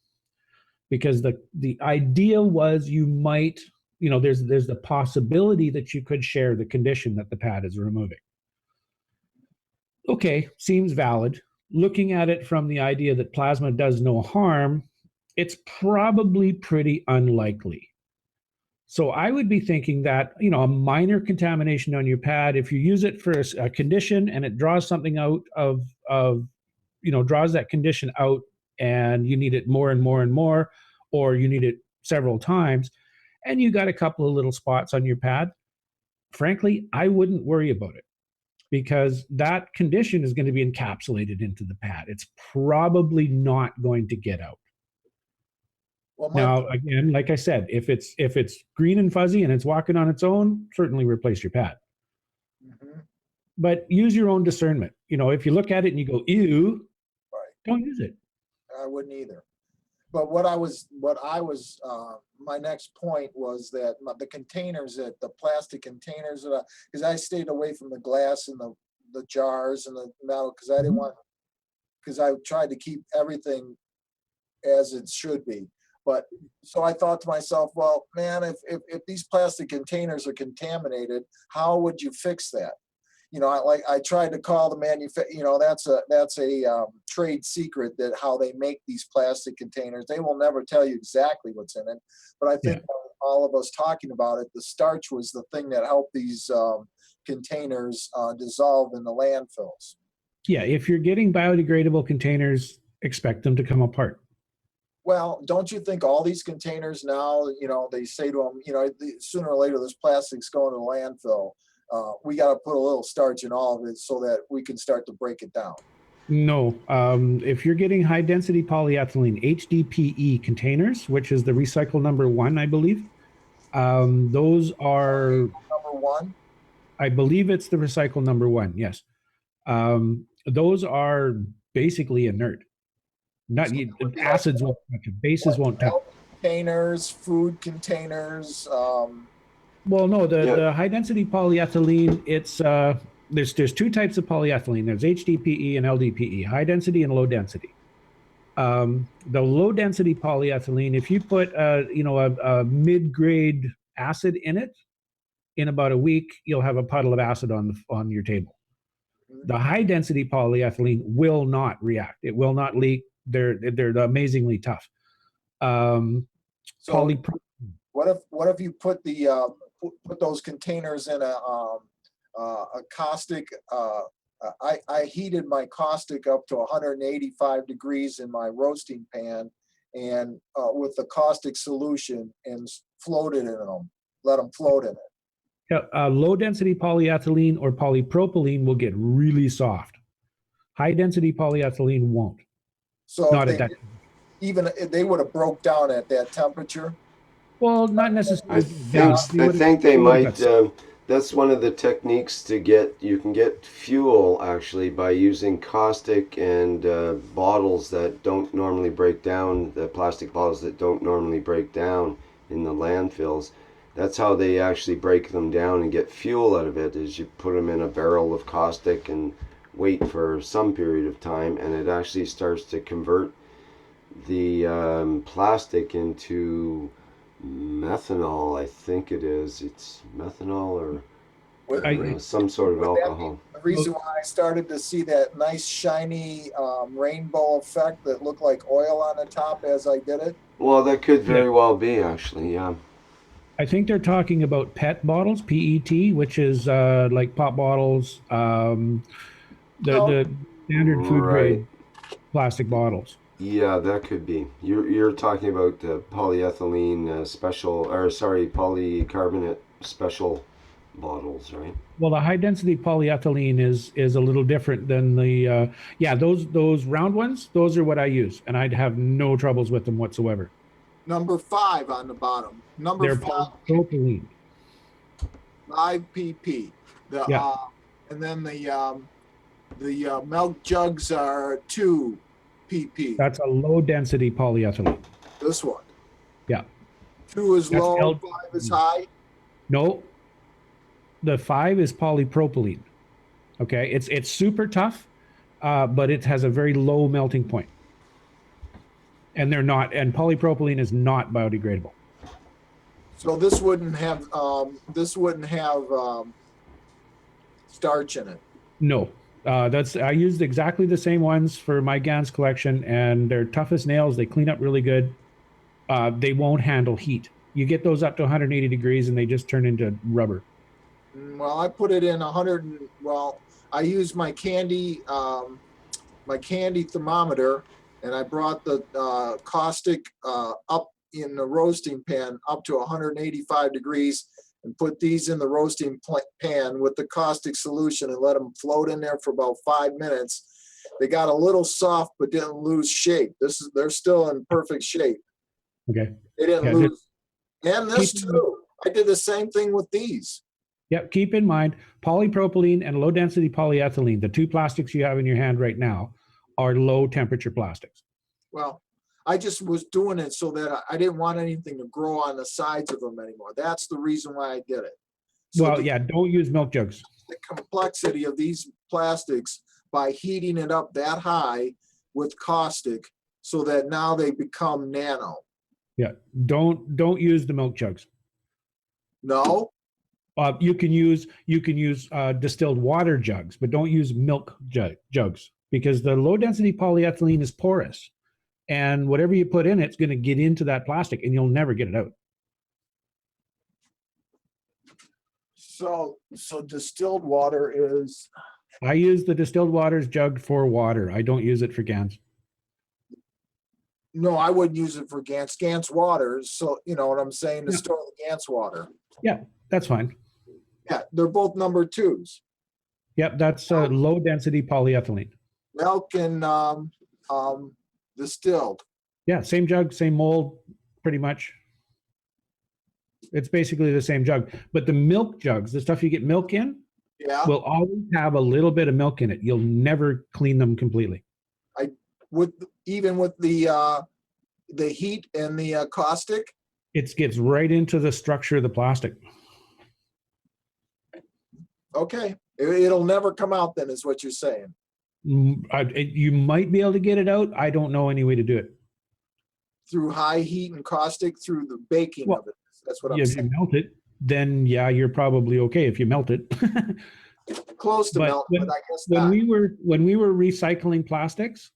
because the idea was you might, there's the possibility that you could share the condition that the pad is removing. Okay, seems valid. Looking at it from the idea that plasma does no harm, it's probably pretty unlikely. So I would be thinking that, a minor contamination on your pad, if you use it for a condition and it draws something out of draws that condition out, and you need it more and more and more, or you need it several times, and you got a couple of little spots on your pad, frankly, I wouldn't worry about it, because that condition is going to be encapsulated into the pad. It's probably not going to get out. Well, now, again, like I said, if it's green and fuzzy and it's walking on its own, certainly replace your pad. Mm-hmm. But use your own discernment. If you look at it and you go, ew, right, don't use it. I wouldn't either. But my next point was that the containers, the plastic containers, because I stayed away from the glass and the jars and the metal, because I didn't want, because I tried to keep everything as it should be. But so I thought to myself, well, man, if these plastic containers are contaminated, how would you fix that? I tried to call the manufacturer. That's a trade secret, that how they make these plastic containers. They will never tell you exactly what's in it. But I think all of us talking about it, the starch was the thing that helped these containers dissolve in the landfills. Yeah, if you're getting biodegradable containers, expect them to come apart. Well, don't you think all these containers now, they say to them, sooner or later this plastic's going to the landfill. We got to put a little starch in all of it so that we can start to break it down. No, if you're getting high density polyethylene, HDPE containers, which is the recycle number 1, I believe, those are number 1. I believe it's the recycle number 1. Yes, those are basically inert. Acids won't touch them, bases won't touch them. Containers, food containers. Well, no, the high density polyethylene, it's there's 2 types of polyethylene. There's HDPE and LDPE, high density and low density. The low density polyethylene, if you put a mid-grade acid in it, in about a week, you'll have a puddle of acid on your table. The high density polyethylene will not react. It will not leak. They're amazingly tough. So what if you put put those containers in a caustic? I heated my caustic up to 185 degrees in my roasting pan, and with the caustic solution, and floated in them. Let them float in it. Yeah, low density polyethylene or polypropylene will get really soft. High density polyethylene won't. So not at that. Even they would have broke down at that temperature. Well, not necessarily. I think they might. That's one of the techniques to you can get fuel actually by using caustic and bottles that don't normally break down, the plastic bottles that don't normally break down in the landfills. That's how they actually break them down and get fuel out of it, is you put them in a barrel of caustic and wait for some period of time, and it actually starts to convert the plastic into methanol. I think it is. It's methanol or some sort of alcohol. The reason why I started to see that nice shiny rainbow effect that looked like oil on the top as I did it. Well, that could very well be, actually, yeah. I think they're talking about PET bottles, PET, which is like pop bottles, the standard food Right. grade plastic bottles. Yeah, that could be. You're talking about the polyethylene special, or sorry, polycarbonate special bottles, right? Well, the high density polyethylene is a little different than the yeah, those round ones, those are what I use, and I'd have no troubles with them whatsoever. Number 5 on the bottom. Number They're 5, polypropylene. 5 pp. The Yeah. and then the milk jugs are 2 pp. That's a low density polyethylene. This one. Yeah. 2 is That's low, L- 5 is high. No, the 5 is polypropylene. Okay, it's super tough, but it has a very low melting point. And they're not, and polypropylene is not biodegradable. So this wouldn't have starch in it. No, I used exactly the same ones for my GANS collection, and they're tough as nails. They clean up really good. They won't handle heat. You get those up to 180 degrees, and they just turn into rubber. Well, I put it in 100. I use my candy thermometer, and I brought the caustic up in the roasting pan up to 185 degrees, and put these in the roasting pan with the caustic solution and let them float in there for about 5 minutes. They got a little soft, but didn't lose shape. They're still in perfect shape. Okay. They didn't Yeah, lose. And this too. I did the same thing with these. Yep. Keep in mind, polypropylene and low density polyethylene, the two plastics you have in your hand right now, are low temperature plastics. Well, I just was doing it so that I didn't want anything to grow on the sides of them anymore. That's the reason why I did it. So Well, yeah, don't use milk jugs. the complexity of these plastics by heating it up that high with caustic, so that now they become nano. Yeah, don't use the milk jugs. No, You can use distilled water jugs, but don't use milk jugs, because the low density polyethylene is porous, and whatever you put in it's going to get into that plastic, and you'll never get it out. so distilled water is. I use the distilled waters jug for water. I don't use it for GANs. No, I wouldn't use it for Gans water. So you know what I'm saying, to Yeah. store the Gans water. Yeah, that's fine. Yeah, they're both number 2s. Yep, that's low density polyethylene. Milk and distilled. Yeah, same jug, same mold, pretty much. It's basically the same jug. But the milk jugs, the stuff you get milk in, Yeah. will always have a little bit of milk in it. You'll never clean them completely. Even with the heat and the caustic. It gets right into the structure of the plastic. Okay, it'll never come out then, is what you're saying. You might be able to get it out. I don't know any way to do it. Through high heat and caustic, through the baking of it. That's what I'm If you saying. melt it, then yeah, you're probably okay if you melt it. Close to But melt, when- but I guess when not. we were recycling plastics,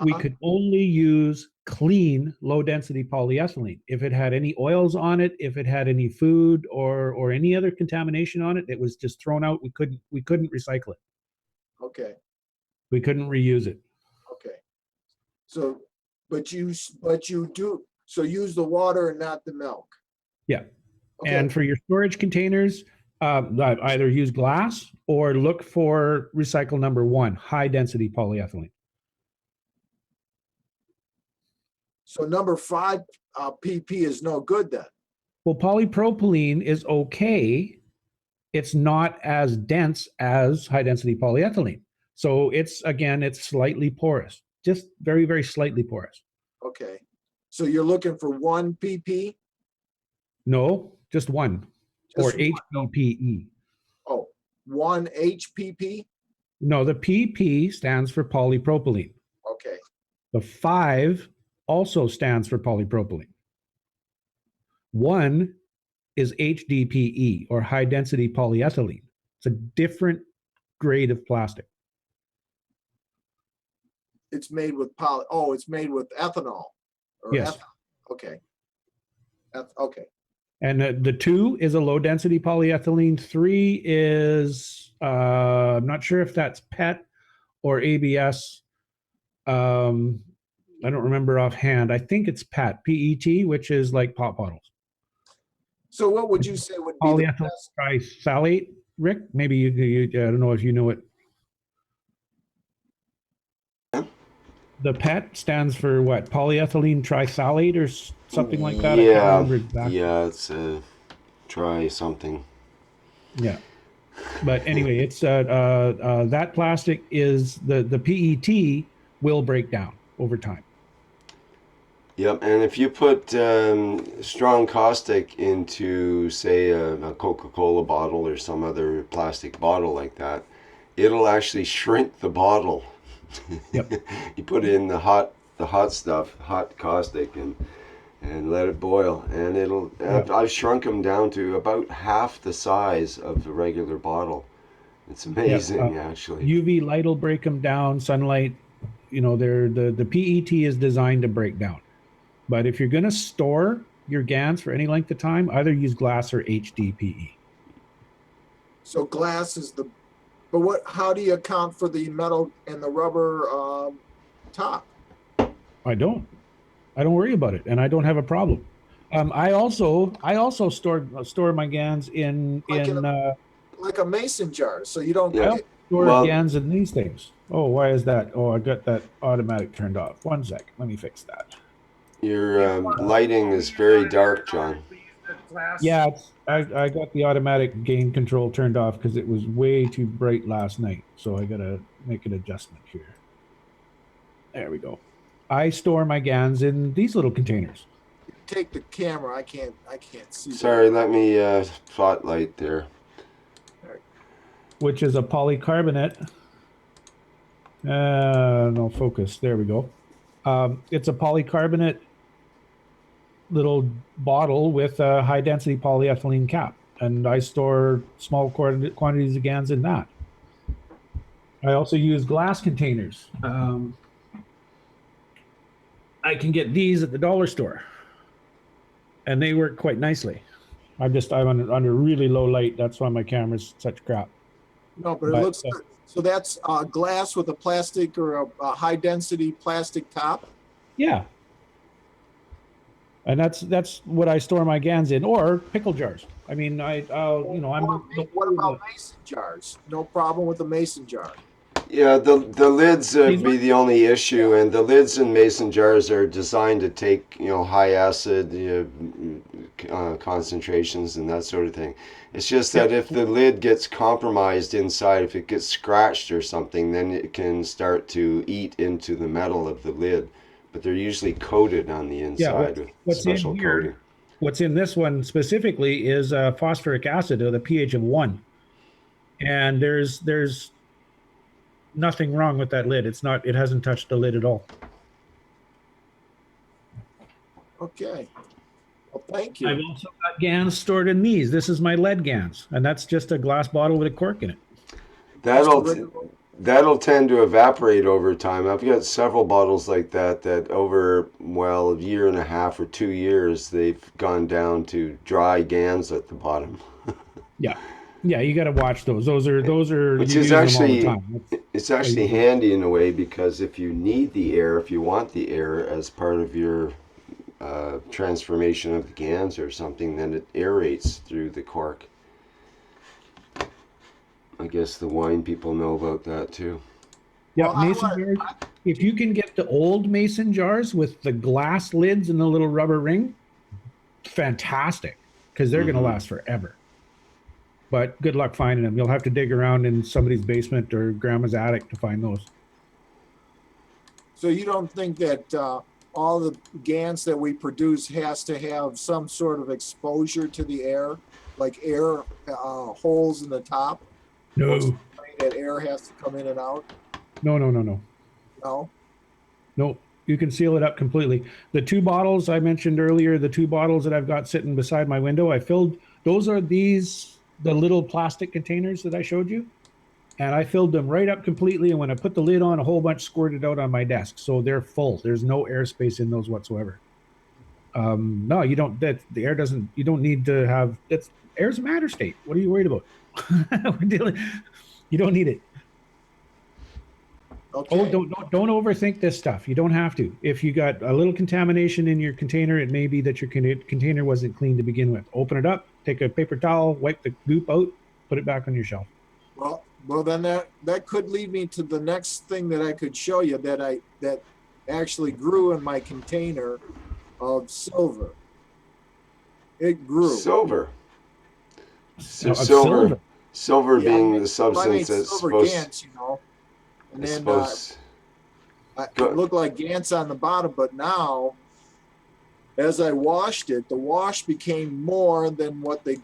we Uh-huh. could only use clean low density polyethylene. If it had any oils on it, if it had any food or any other contamination on it, it was just thrown out. We couldn't recycle it. Okay, We couldn't reuse it. okay. So, but you do, so use the water and not the milk. Yeah. Okay. And for your storage containers, either use glass or look for recycle number 1, high density polyethylene. So number 5 pp is no good then. Well, polypropylene is okay. It's not as dense as high density polyethylene. So it's slightly porous, just very, very slightly porous. Okay, so you're looking for 1 pp. No, just one, or Just one. HPPE. Oh, 1 HPP. No, the PP stands for polypropylene. Okay, The 5 also stands for polypropylene. 1 is HDPE, or high density polyethylene. It's a different grade of plastic. it's made with it's made with ethanol. Or Yes. Okay. Okay. And the 2 is a low density polyethylene. 3 is, I'm not sure if that's PET or ABS. I don't remember offhand. I think it's PET, PET, which is like pop bottles. So what would you say would be the Polyethylene best? trisalate, Rick? Maybe you I don't know if you know it. The PET stands for what? Polyethylene trisalate or something like that. I can't remember exactly. Yeah, it's try something. Yeah. But anyway, it's that plastic is the PET will break down over time. Yep, and if you put strong caustic into, say, a Coca-Cola bottle or some other plastic bottle like that, it'll actually shrink the bottle. Yep. You put in the hot stuff, hot caustic, and let it boil, and it'll. I've shrunk them down to about half the size of the regular bottle. It's amazing, actually. UV light will break them down. Sunlight, the PET is designed to break down. But if you're going to store your GANs for any length of time, either use glass or HDPE. So glass is the, but how do you account for the metal and the rubber top? I don't worry about it, and I don't have a problem. I also store my GANs in like a mason jar, so you don't. Yeah. store GANs in these things. Oh, why is that? Oh, I got that automatic turned off. 1 sec, let me fix that. Your lighting is very dark, John. Yeah, I got the automatic gain control turned off because it was way too bright last night. So I gotta make an adjustment here. There we go. I store my GANs in these little containers. Take the camera. I can't see. Sorry, let me spotlight there. Which is a polycarbonate. No focus. There we go. It's a polycarbonate little bottle with a high density polyethylene cap, and I store small quantities of GANs in that. I also use glass containers. I can get these at the dollar store, and they work quite nicely. I'm under really low light. That's why my camera's such crap. No, but it looks good. So that's glass with a plastic or a high density plastic top. Yeah. And that's what I store my GANs in, or pickle jars. I mean, what about mason jars? No problem with the mason jar. Yeah, the lids be the only issue, and the lids in mason jars are designed to take high acid concentrations and that sort of thing. It's just that if the lid gets compromised inside, if it gets scratched or something, then it can start to eat into the metal of the lid. But they're usually coated on the inside with special coating. What's in this one specifically is phosphoric acid with a pH of 1, and there's nothing wrong with that lid. It hasn't touched the lid at all. Okay. Well, thank you. I've also got GANs stored in these. This is my lead GANs, and that's just a glass bottle with a cork in it. That'll tend to evaporate over time. I've got several bottles like that over, a year and a half or 2 years, they've gone down to dry GANs at the bottom. Yeah, you got to watch those. Those are. Which is actually, it's actually handy in a way, because if you need the air, if you want the air as part of your transformation of the GANs or something, then it aerates through the cork. I guess the wine people know about that too. Yeah, mason jars. If you can get the old mason jars with the glass lids and the little rubber ring, fantastic, because they're going to last forever. But good luck finding them. You'll have to dig around in somebody's basement or grandma's attic to find those. So you don't think that all the GANs that we produce has to have some sort of exposure to the air, like air holes in the top? No. That air has to come in and out? No. No? No, you can seal it up completely. The 2 bottles I mentioned earlier, the 2 bottles that I've got sitting beside my window, I filled, those are the little plastic containers that I showed you. And I filled them right up completely. And when I put the lid on, a whole bunch squirted out on my desk. So they're full. There's no airspace in those whatsoever. No, you don't. That the air doesn't. You don't need to have. That's air's a matter state. What are you worried about? We're dealing. You don't need it. Okay. Oh, don't overthink this stuff. You don't have to. If you got a little contamination in your container, it may be that your container wasn't clean to begin with. Open it up, take a paper towel, wipe the goop out, put it back on your shelf. Well, then that could lead me to the next thing that I could show you that actually grew in my container of silver. It grew. Silver. So Of silver Yeah, being the I made substance that's silver supposed. gants, and It's then supposed. it looked like gants on the bottom, but now, as I washed it, the wash became more than what the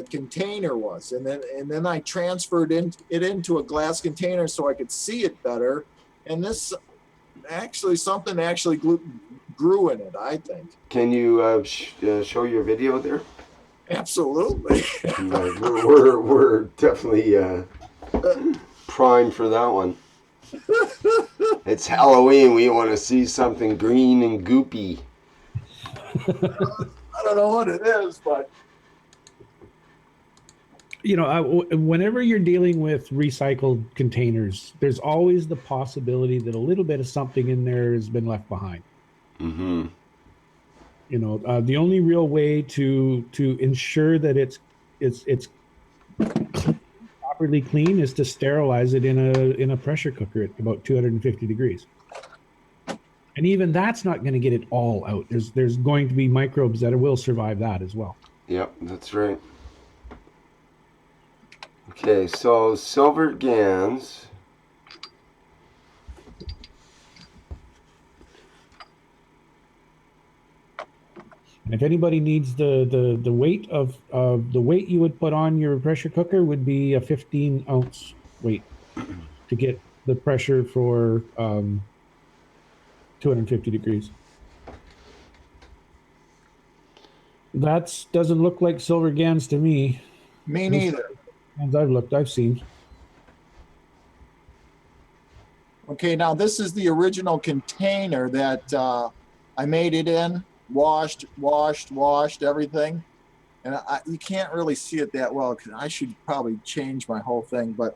container was, and then I transferred it into a glass container so I could see it better, and this something actually grew in it, I think. Can you show your video there? Absolutely. Right. We're definitely primed for that one. It's Halloween. We want to see something green and goopy. I don't know what it is, but whenever you're dealing with recycled containers, there's always the possibility that a little bit of something in there has been left behind. Mm-hmm. The only real way to ensure that it's properly clean is to sterilize it in a pressure cooker at about 250 degrees. And even that's not going to get it all out. There's going to be microbes that will survive that as well. Yep, that's right. Okay, so silver GANs. And if anybody needs the weight of the weight you would put on your pressure cooker would be a 15-ounce weight to get the pressure for 250 degrees. That doesn't look like silver GANs to me. me neither. Ones I've seen. Okay, now this is the original container that I made it in, washed everything. And you can't really see it that well because I should probably change my whole thing. But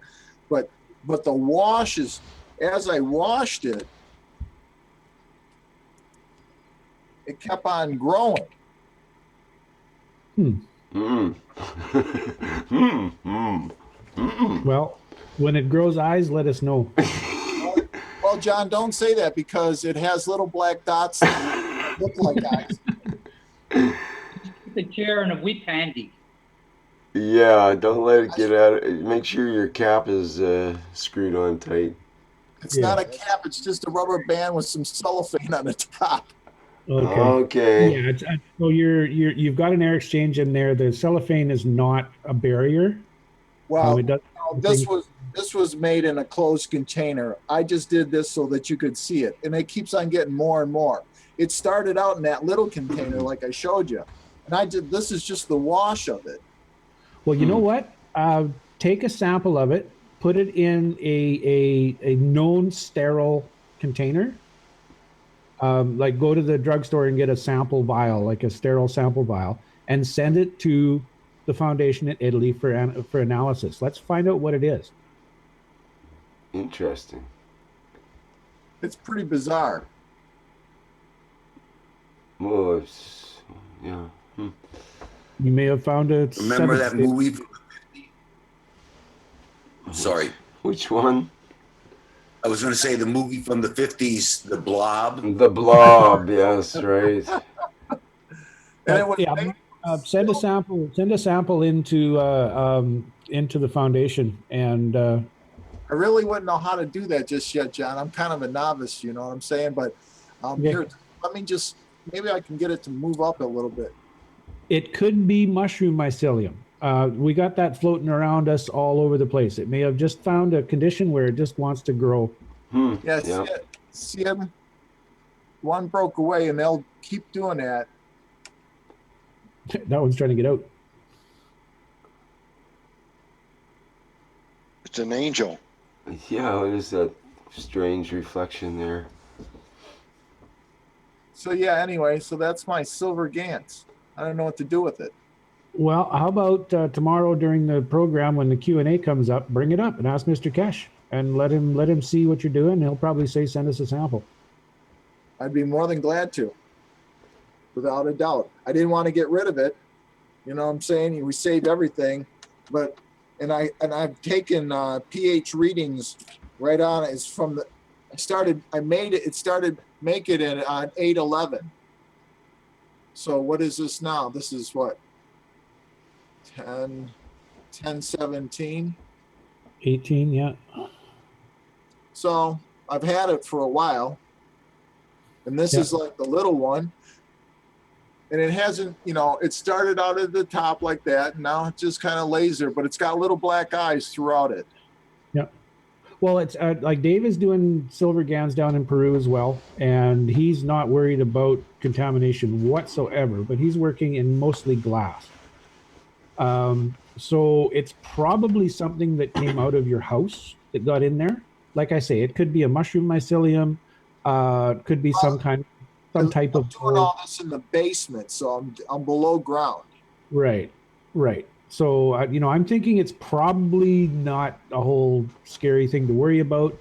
the wash is, as I washed it, it kept on growing. Well, when it grows eyes, let us know. Well, John, don't say that because it has little black dots that look like eyes. Keep the chair and a whip handy. Yeah, don't let it get out. Make sure your cap is screwed on tight. It's not a cap, it's just a rubber band with some cellophane on the top. Okay. Yeah. So you've got an air exchange in there. The cellophane is not a barrier. Well, this was made in a closed container. I just did this so that you could see it, and it keeps on getting more and more. It started out in that little container, like I showed you, and this is just the wash of it. Well, you know what? Take a sample of it, put it in a known sterile container. Like go to the drugstore and get a sample vial, like a sterile sample vial, and send it to the foundation in Italy for analysis. Let's find out what it is. Interesting. It's pretty bizarre. Well, yeah. You may have found a. Remember that movie? Sorry. Which one? I was going to say the movie from the 50s, The Blob. The Blob, yes, right. Send a sample. Send a sample into the foundation, and I really wouldn't know how to do that just yet, John. I'm kind of a novice, you know what I'm saying? But here, let me just, maybe I can get it to move up a little bit. It could be mushroom mycelium. We got that floating around us all over the place. It may have just found a condition where it just wants to grow. Yes, yeah. See them? One broke away, and they'll keep doing that. That one's trying to get out. It's an angel. Yeah, what is that strange reflection there? So yeah, anyway, so that's my silver Gans. I don't know what to do with it. Well, how about tomorrow during the program when the Q&A comes up, bring it up and ask Mr. Keshe and let him see what you're doing. He'll probably say, send us a sample. I'd be more than glad to, without a doubt. I didn't want to get rid of it. You know what I'm saying? We saved everything, but I've taken pH readings right on it. It's from the it started making it on 811. So what is this now? This is what 1017. 18, yeah. So I've had it for a while, and this is like the little one, and it hasn't, you know, it started out at the top like that, and now it just kind of lays there, but it's got little black eyes throughout it. Yeah. Well, it's like Dave is doing silver Gans down in Peru as well, and he's not worried about contamination whatsoever, but he's working in mostly glass. So it's probably something that came out of your house that got in there. Like I say, it could be a mushroom mycelium, could be some type I'm of doing all this in the basement, so I'm below ground. Right. So you know, I'm thinking it's probably not a whole scary thing to worry about.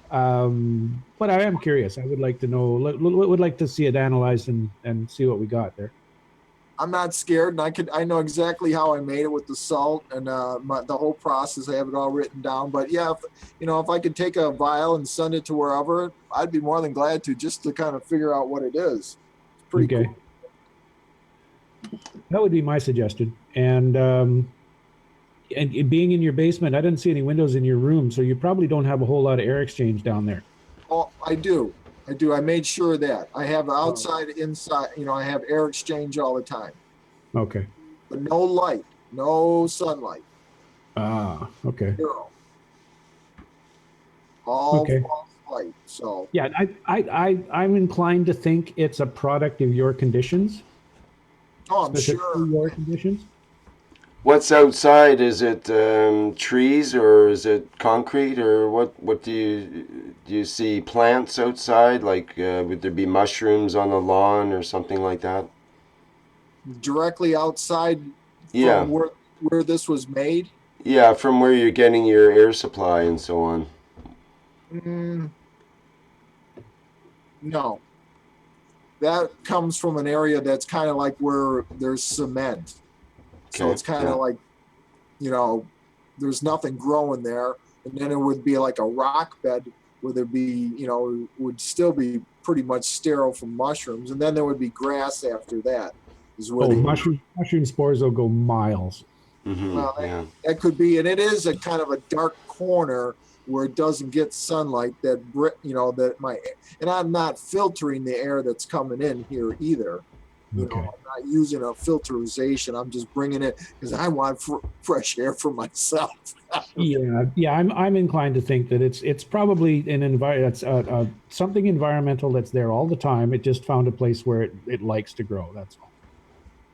But I am curious. I would like to know. Would like to see it analyzed and see what we got there. I'm not scared, and I know exactly how I made it with the salt and the whole process. I have it all written down. But yeah, if I could take a vial and send it to wherever, I'd be more than glad to, just to kind of figure out what it is. It's pretty cool. That would be my suggestion. And being in your basement, I didn't see any windows in your room, so you probably don't have a whole lot of air exchange down there. Oh, I do. I made sure of that. I have outside, inside, I have air exchange all the time. Okay. But no light, no sunlight. Ah, okay. Zero. All false light. So yeah, I'm inclined to think it's a product of your conditions. Oh, I'm sure. Your conditions. What's outside? Is it trees or is it concrete or what do you see plants outside? Like would there be mushrooms on the lawn or something like that? Directly outside from where this was made? Yeah, from where you're getting your air supply and so on. No. That comes from an area that's kind of like where there's cement. So it's kind of like, there's nothing growing there. And then it would be like a rock bed where there'd be, would still be pretty much sterile from mushrooms. And then there would be grass after that. Mushroom spores will go miles. Mm-hmm. Well, that could be, and it is a kind of a dark corner where it doesn't get sunlight that might, and I'm not filtering the air that's coming in here either. I'm not using a filterization. I'm just bringing it because I want fresh air for myself. I'm inclined to think that it's probably something environmental that's there all the time. It just found a place where it likes to grow. That's all.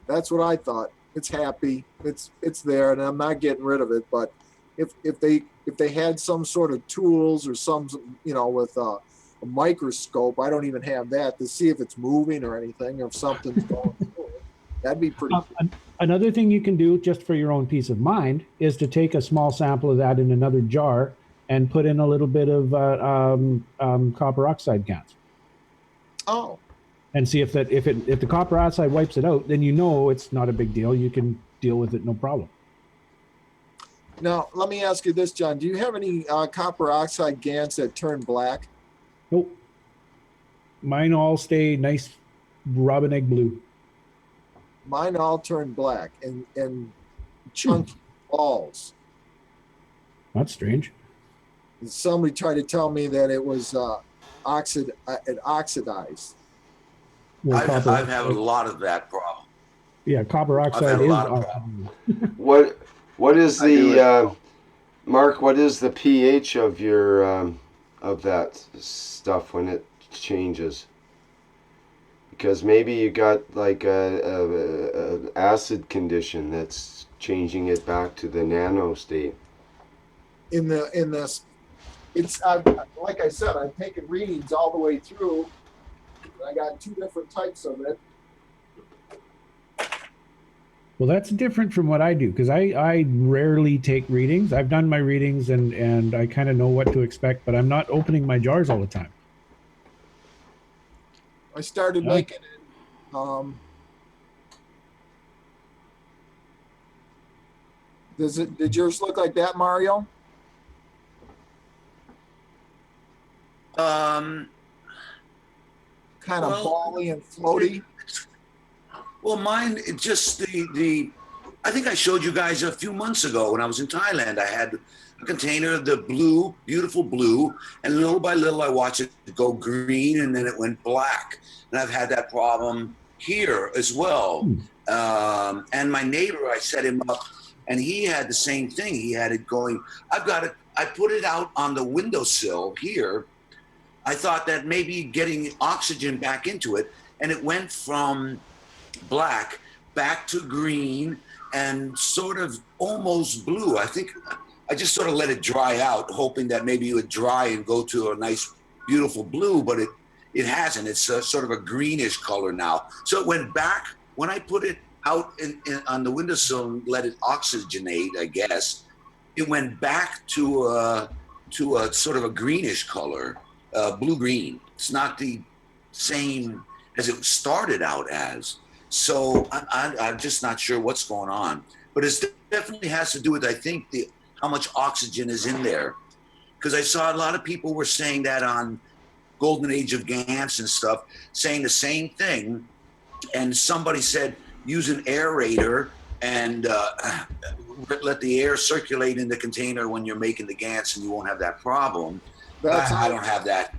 That's what I thought. It's happy. It's there, and I'm not getting rid of it. But if they had some sort of tools or some with a microscope, I don't even have that, to see if it's moving or anything, or if something's going through it. That'd be pretty cool. Another thing you can do, just for your own peace of mind, is to take a small sample of that in another jar and put in a little bit of copper oxide gas. Oh. And see if the copper oxide wipes it out, then it's not a big deal. You can deal with it, no problem. Now, let me ask you this, John. Do you have any copper oxide GANs that turn black? Nope. Mine all stay nice robin egg blue. Mine all turn black and chunky balls. That's strange. And somebody tried to tell me that it was it oxidized. Well, I've had a lot of that problem. Yeah, copper oxide is oxide. What is the Mark? What is the pH of your of that stuff when it changes? Because maybe you got like a acid condition that's changing it back to the nano state. In this, it's like I said, I've taken readings all the way through, I got 2 different types of it. Well, that's different from what I do because I rarely take readings. I've done my readings and I kind of know what to expect, but I'm not opening my jars all the time. I started I like- making it. Did yours look like that, Mario? Um, Kind of Well, bally and floaty. well, mine it just the. I think I showed you guys a few months ago when I was in Thailand. I had a container of the blue, beautiful blue, and little by little I watched it go green, and then it went black. And I've had that problem here as well. And my neighbor, I set him up, and he had the same thing. He had it going. I've got it. I put it out on the windowsill here. I thought that maybe getting oxygen back into it, and it went from black back to green and sort of almost blue. I think I just sort of let it dry out, hoping that maybe it would dry and go to a nice, beautiful blue, but it hasn't. It's sort of a greenish color now. So it went back when I put it out on the windowsill and let it oxygenate, I guess. It went back to a sort of a greenish color, blue green. It's not the same as it started out as. So I'm just not sure what's going on. But it definitely has to do with, I think, how much oxygen is in there. Because I saw a lot of people were saying that on Golden Age of Gans and stuff, saying the same thing. And somebody said use an aerator and let the air circulate in the container when you're making the Gans, and you won't have that problem. I don't have that.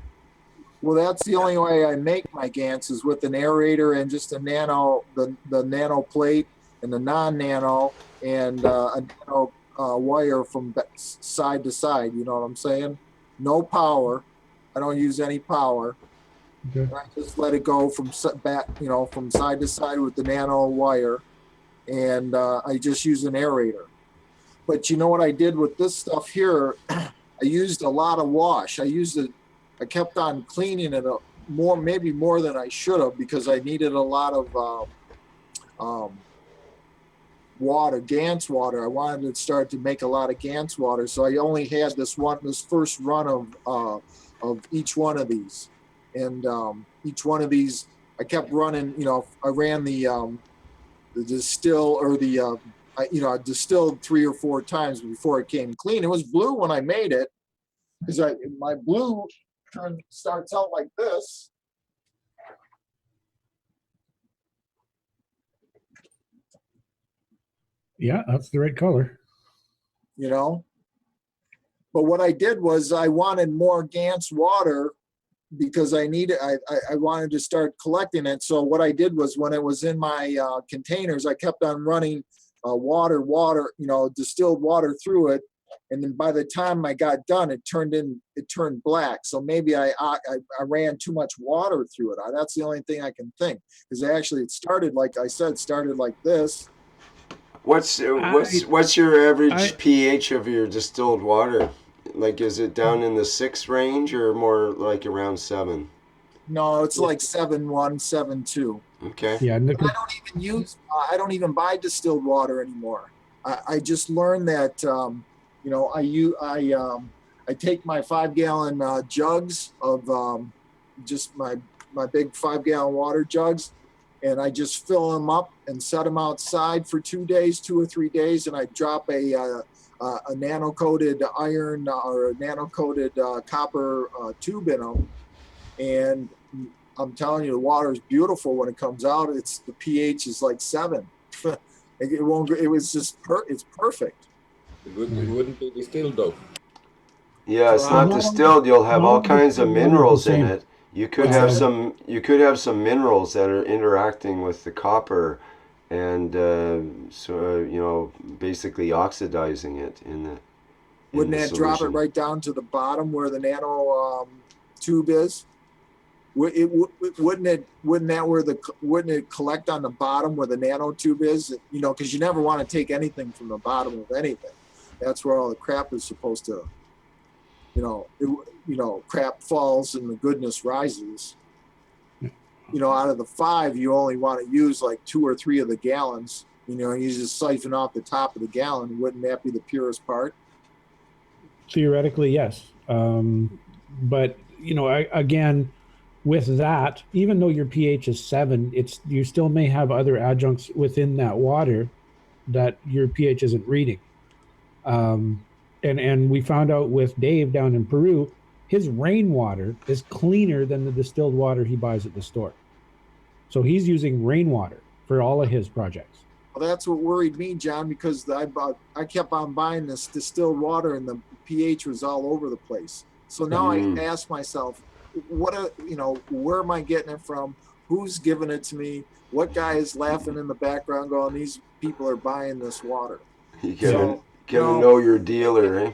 Well, that's the only way I make my Gans is with an aerator and just a nano, the nano plate and the non-nano and a nano wire from side to side. You know what I'm saying? No power. I don't use any power. Okay. I just let it go from back, from side to side with the nano wire, and I just use an aerator. But you know what I did with this stuff here? I used a lot of wash. I kept on cleaning it maybe more than I should have, because I needed a lot of water, Gans water. I wanted to start to make a lot of Gans water, so I only had this first run of each one of these, and each one of these I kept running. I ran the distill or I distilled 3 or 4 times before it came clean. It was blue when I made it, because my blue starts out like this. Yeah, that's the right color. But what I did was I wanted more Gans water because I wanted to start collecting it. So what I did was, when it was in my containers, I kept on running water, distilled water through it. And then by the time I got done, it turned black. So maybe I ran too much water through it. That's the only thing I can think, because actually it started, like I said, like this. What's your average pH of your distilled water? Like, is it down in the 6 range or more like around 7? No, it's like 7.1, 7.2. Okay. Yeah, I don't even buy distilled water anymore. I just learned that I take my 5-gallon jugs of just my big 5-gallon water jugs, and I just fill them up and set them outside for 2 or 3 days, and I drop a nano-coated iron or a nano-coated copper tube in them, and I'm telling you, the water is beautiful when it comes out. The pH is like 7. It won't. It was just it's perfect. It wouldn't be distilled though. Yeah, it's not distilled. You'll have all kinds of minerals in it. You could have some minerals that are interacting with the copper, and basically oxidizing it in the. Wouldn't that drop it right down to the bottom where the nano tube is? Wouldn't it collect on the bottom where the nanotube is? Because you never want to take anything from the bottom of anything. That's where all the crap is supposed to. Crap falls and the goodness rises. out of the 5, you only want to use like 2 or 3 of the gallons, you just siphon off the top of the gallon. Wouldn't that be the purest part? Theoretically, yes. But, again, with that, even though your pH is 7, you still may have other adjuncts within that water that your pH isn't reading. And we found out with Dave down in Peru, his rainwater is cleaner than the distilled water he buys at the store. So he's using rainwater for all of his projects. Well, that's what worried me, John, because I kept on buying this distilled water and the pH was all over the place. So now I ask myself, where am I getting it from? Who's giving it to me? What guy is laughing in the background going, these people are buying this water? You gotta know your dealer, eh?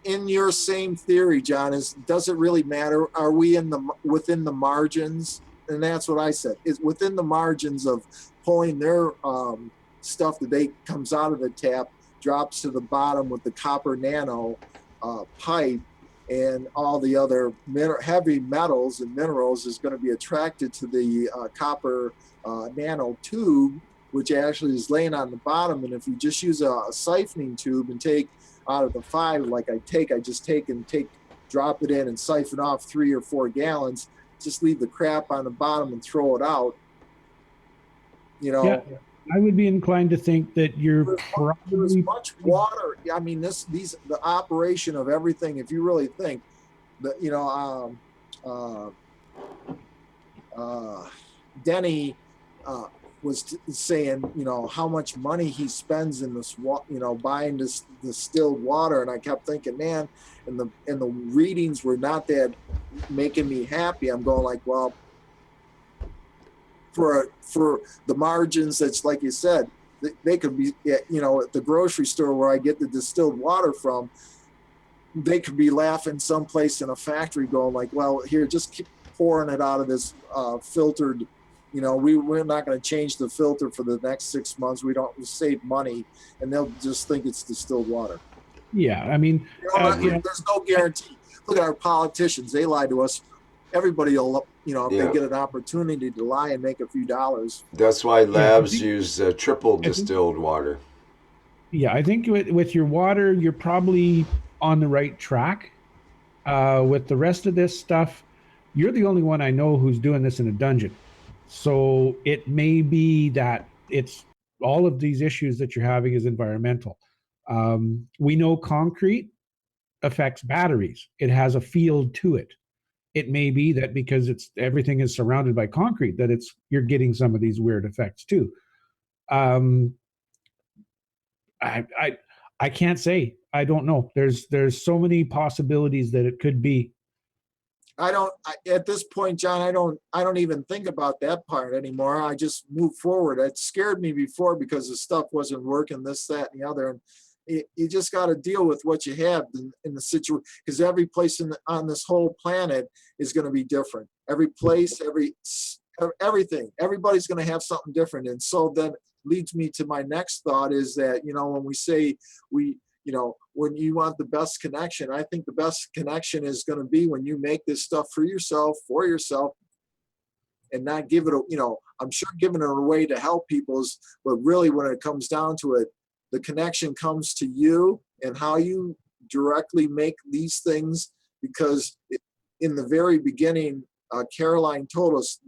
In your same theory, John, does it really matter? Are we within the margins? And that's what I said. Is within the margins of pulling their stuff that comes out of the tap, drops to the bottom with the copper nano pipe, and all the other heavy metals and minerals is going to be attracted to the copper nano tube, which actually is laying on the bottom. And if you just use a siphoning tube and take out of the 5, like I just drop it in and siphon off 3 or 4 gallons, just leave the crap on the bottom and throw it out. Yeah, I would be inclined to think that there's much water. I mean, the operation of everything, if you really think that, Denny was saying, how much money he spends in this, buying this distilled water. And I kept thinking, man, and the readings were not that making me happy. I'm going like, well, for the margins, that's like you said, they could be, at the grocery store where I get the distilled water from, they could be laughing someplace in a factory going like, well, here, just keep pouring it out of this filtered, we're not going to change the filter for the next 6 months. We save money, and they'll just think it's distilled water. Yeah, I mean, there's no guarantee. Look at our politicians; they lie to us. Everybody will, if they get an opportunity to lie and make a few dollars. That's why labs use triple distilled water. Yeah, I think with your water, you're probably on the right track. With the rest of this stuff, you're the only one I know who's doing this in a dungeon. So it may be that it's all of these issues that you're having is environmental. We know concrete affects batteries. It has a field to it. It may be that because everything is surrounded by concrete that you're getting some of these weird effects too. I can't say. I don't know. There's so many possibilities that it could be. At this point, John, I don't even think about that part anymore. I just move forward. It scared me before because the stuff wasn't working, this, that, and the other. And you just got to deal with what you have in the situation, because every place on this whole planet is going to be different. Every place, everything, everybody's going to have something different. And so that leads me to my next thought is that, when we say when you want the best connection, I think the best connection is going to be when you make this stuff for yourself, and not give it, I'm sure giving it away to help people is, but really when it comes down to it, the connection comes to you and how you directly make these things, because in the very beginning, Caroline told us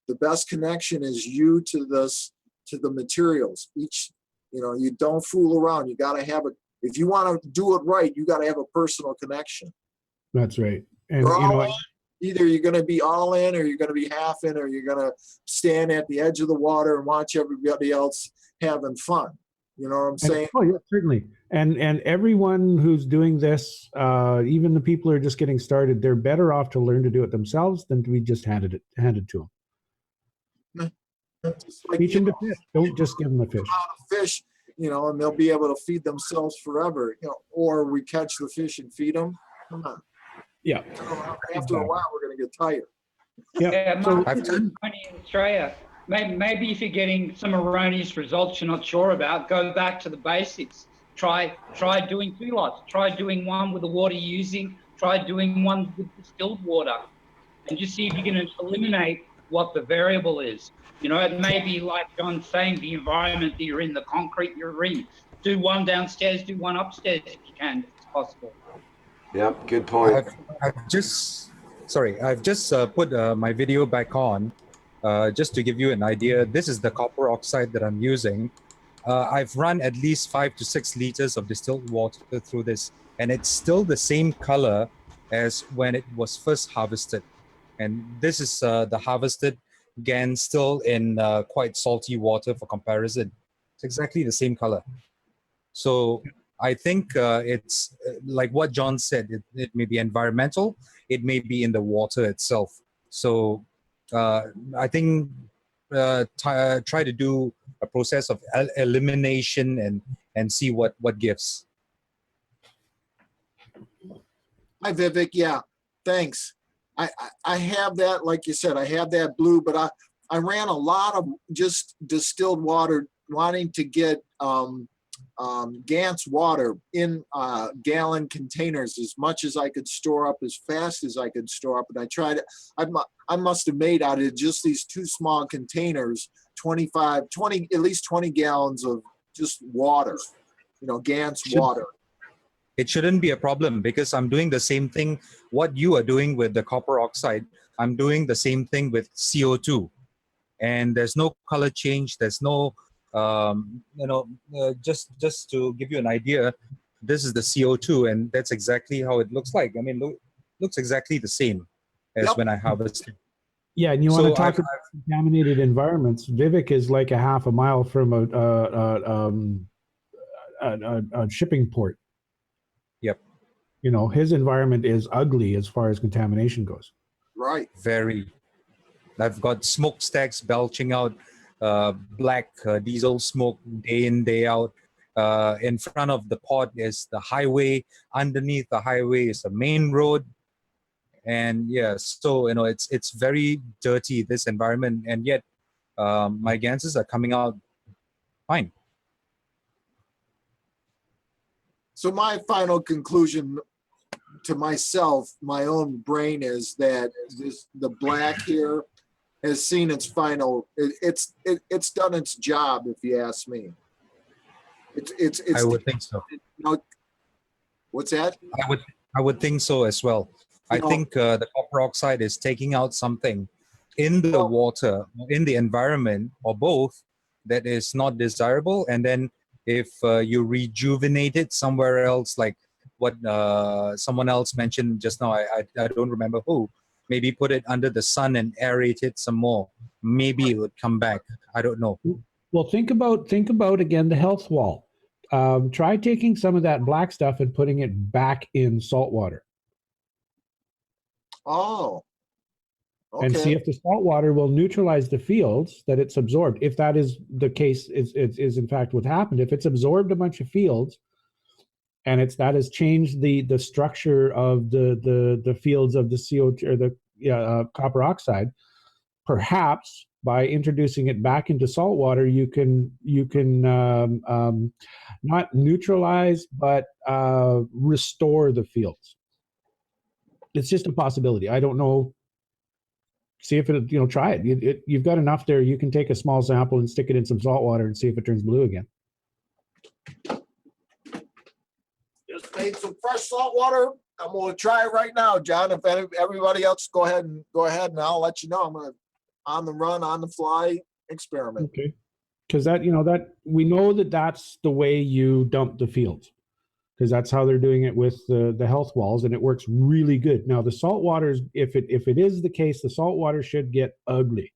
the best connection is you to the materials. You don't fool around. You got to have if you want to do it right, you got to have a personal connection. That's right. And either you're going to be all in, or you're going to be half in, or you're going to stand at the edge of the water and watch everybody else having fun. You know what I'm saying? Oh yeah, certainly. And everyone who's doing this, even the people who are just getting started, they're better off to learn to do it themselves than to be just handed to them. Teach them to fish. Don't just give them a fish. Fish, and they'll be able to feed themselves forever. Or we catch the fish and feed them. Come on. Yeah. After a while, we're going to get tired. Yeah, in Australia, maybe if you're getting some erroneous results you're not sure about, go back to the basics. Try doing 2 lots. Try doing one with the water you're using. Try doing one with distilled water, and just see if you can eliminate what the variable is. You know, it may be like John's saying, the environment that you're in, the concrete you're in. Do one downstairs, do one upstairs if you can, if it's possible. Yep, good point. I've just put my video back on just to give you an idea. This is the copper oxide that I'm using. I've run at least 5 to 6 liters of distilled water through this, and it's still the same color as when it was first harvested. And this is the harvested GAN still in quite salty water for comparison. It's exactly the same color. So I think it's like what John said, it may be environmental, it may be in the water itself. So I think try to do a process of elimination and see what gives. Hi, Vivek. Yeah, thanks. I have that, like you said, I have that blue, but I ran a lot of just distilled water, wanting to get Gant's water in gallon containers as much as I could store up, as fast as I could store up. And I tried it. I must have made out of just these 2 small containers, 20, at least 20 gallons of just water, you know, Gant's water. It shouldn't be a problem because I'm doing the same thing. What you are doing with the copper oxide, I'm doing the same thing with CO2. And there's no color change. There's no, just to give you an idea, this is the CO2 and that's exactly how it looks like. I mean, looks exactly the same as when I harvested. Yeah, and you want to talk about contaminated environments. Vivek is like a half a mile from a shipping port. Yep. You know, his environment is ugly as far as contamination goes. Right. Very. I've got smokestacks belching out black diesel smoke day in, day out. In front of the port is the highway. Underneath the highway is a main road. And yeah, so, you know, it's very dirty, this environment. And yet my ganses are coming out fine. So my final conclusion to myself, my own brain, is that the black here has seen its final. It's done its job, if you ask me. It's I would think so. You know, what's that? I would think so as well. I think the copper oxide is taking out something in the water, in the environment, or both, that is not desirable. And then if you rejuvenate it somewhere else, like what someone else mentioned just now, I don't remember who, maybe put it under the sun and aerate it some more. Maybe it would come back. I don't know. Well, think about again the health wall. Try taking some of that black stuff and putting it back in salt water. Oh. Okay. And see if the salt water will neutralize the fields that it's absorbed. If that is the case, is in fact what happened. If it's absorbed a bunch of fields, and that has changed the structure of the fields of the CO2 or the copper oxide, perhaps by introducing it back into salt water, you can not neutralize but restore the fields. It's just a possibility. I don't know. See if it, try it. You've got enough there. You can take a small sample and stick it in some salt water and see if it turns blue again. Just made some fresh salt water. I'm going to try it right now, John. If everybody else, go ahead, and I'll let you know. I'm going to on the run, on the fly experiment. Okay, because that we know that's the way you dump the fields, because that's how they're doing it with the health walls, and it works really good. Now the salt waters, if it is the case, the salt water should get ugly,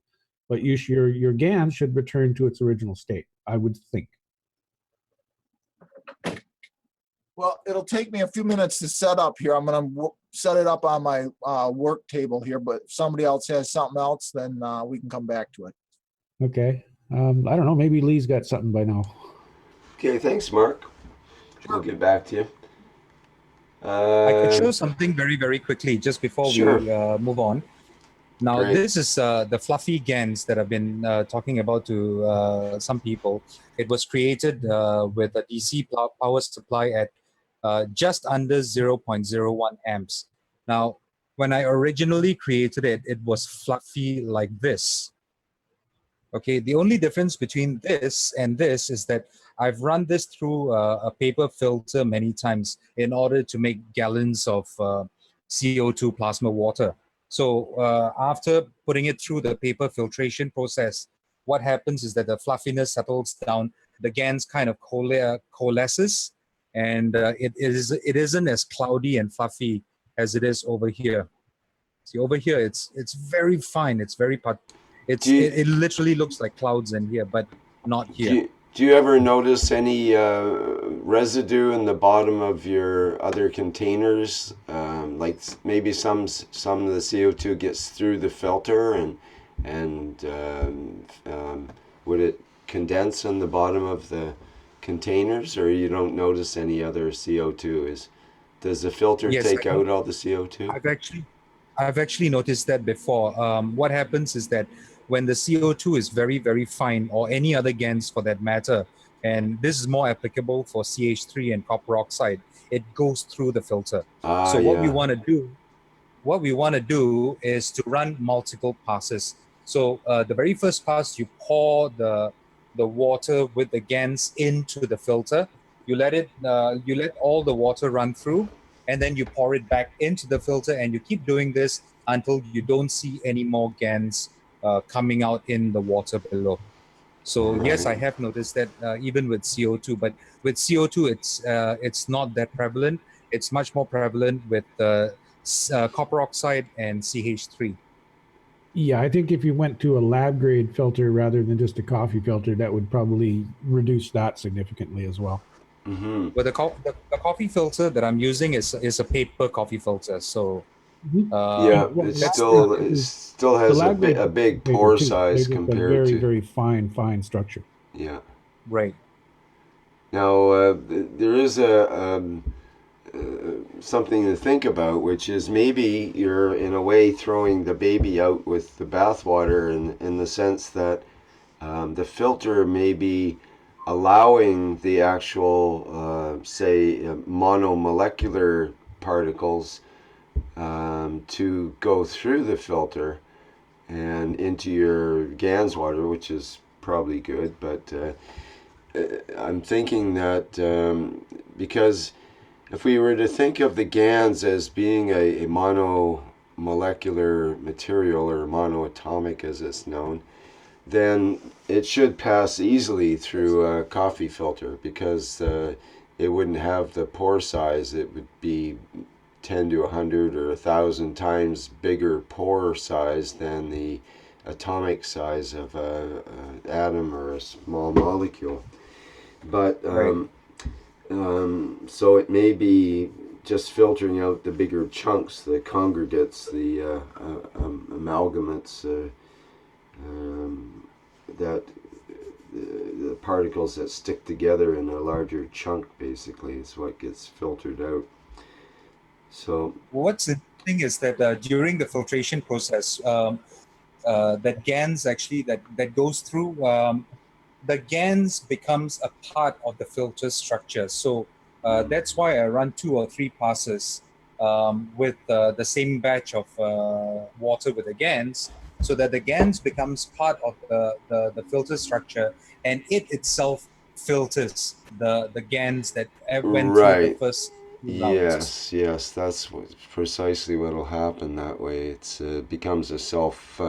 but your GAN should return to its original state, I would think. Well, it'll take me a few minutes to set up here. I'm going to set it up on my work table here, but if somebody else has something else, then we can come back to it. Okay. I don't know. Maybe Lee's got something by now. Okay, thanks, Mark. Sure. We'll get back to you. I could show something very, very quickly just before we move on. Now, this is the fluffy GANs that I've been talking about to some people. It was created with a DC power supply at just under 0.01 amps. Now, when I originally created it, it was fluffy like this. Okay, the only difference between this and this is that I've run this through a paper filter many times in order to make gallons of CO2 plasma water. So after putting it through the paper filtration process, what happens is that the fluffiness settles down, the GANs kind of coalesces, and it isn't as cloudy and fluffy as it is over here. See, over here, it's very fine. It's very it literally looks like clouds in here, but not here. Do you ever notice any residue in the bottom of your other containers? Like maybe some of the CO2 gets through the filter, and would it condense in the bottom of the containers, or you don't notice any other CO2? Does the filter take out all the CO2? I've actually noticed that before. What happens is that when the CO2 is very, very fine, or any other GANs for that matter, and this is more applicable for CH3 and copper oxide, it goes through the filter. So what we want to do is to run multiple passes. So the very first pass, you pour the water with the GANs into the filter. You let all the water run through, and then you pour it back into the filter, and you keep doing this until you don't see any more GANs coming out in the water below. So yes, I have noticed that even with CO2, but with CO2, it's not that prevalent. It's much more prevalent with copper oxide and CH3. Yeah, I think if you went to a lab grade filter rather than just a coffee filter, that would probably reduce that significantly as well. Mm-hmm. But the coffee filter that I'm using is a paper coffee filter, so it still has a big pore size compared to very fine structure. Yeah. Right. Now there is something to think about, which is maybe you're in a way throwing the baby out with the bathwater, in the sense that the filter may be allowing the actual, say, monomolecular particles to go through the filter and into your GANs water, which is probably good. But I'm thinking that because if we were to think of the GANs as being a monomolecular material, or monoatomic as it's known, then it should pass easily through a coffee filter, because it wouldn't have the pore size. It would be 10 to 100 or 1,000 times bigger pore size than the atomic size of an atom or a small molecule. But so it may be just filtering out the bigger chunks, the congregates, the amalgamates, that the particles that stick together in a larger chunk, basically, is what gets filtered out. So what's the thing is that during the filtration process, that GANs actually that goes through, the GANs becomes a part of the filter structure. So that's why I run 2 or 3 passes with the same batch of water with the GANs, so that the GANs becomes part of the filter structure, and it itself filters the GANs that went through the first rounds. Yes, that's precisely what will happen that way. It becomes a self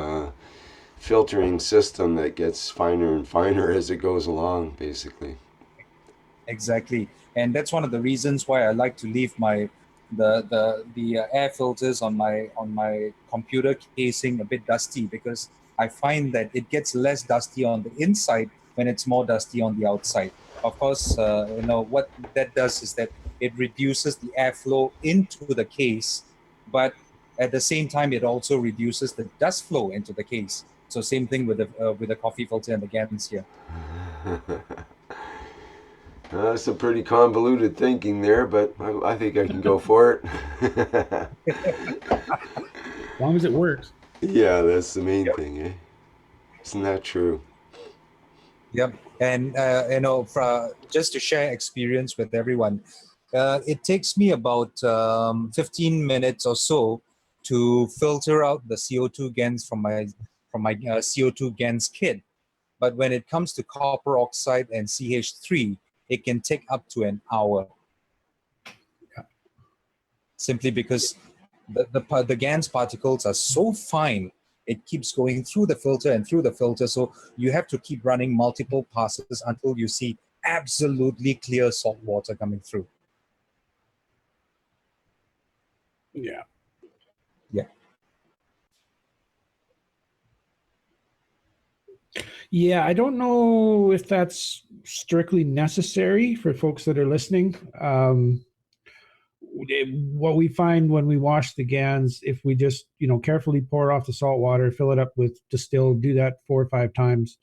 filtering system that gets finer and finer as it goes along, basically. Exactly, and that's one of the reasons why I like to leave the air filters on my computer casing a bit dusty, because I find that it gets less dusty on the inside when it's more dusty on the outside. Of course, what that does is that it reduces the airflow into the case, but at the same time, it also reduces the dust flow into the case. So same thing with the coffee filter and the GANs here. That's some pretty convoluted thinking there, but I think I can go for it. As long as it works. Yeah, that's the main thing, eh? Isn't that true? Yep. And, just to share experience with everyone, it takes me about 15 minutes or so to filter out the CO2 GANs from my CO2 GANs kit. But when it comes to copper oxide and CH3, it can take up to an hour. Simply because the GANs particles are so fine, it keeps going through the filter and through the filter. So you have to keep running multiple passes until you see absolutely clear salt water coming through. Yeah. Yeah. Yeah, I don't know if that's strictly necessary for folks that are listening. What we find when we wash the GANs, if we just, carefully pour off the salt water, fill it up with distilled, do that 4 or 5 times,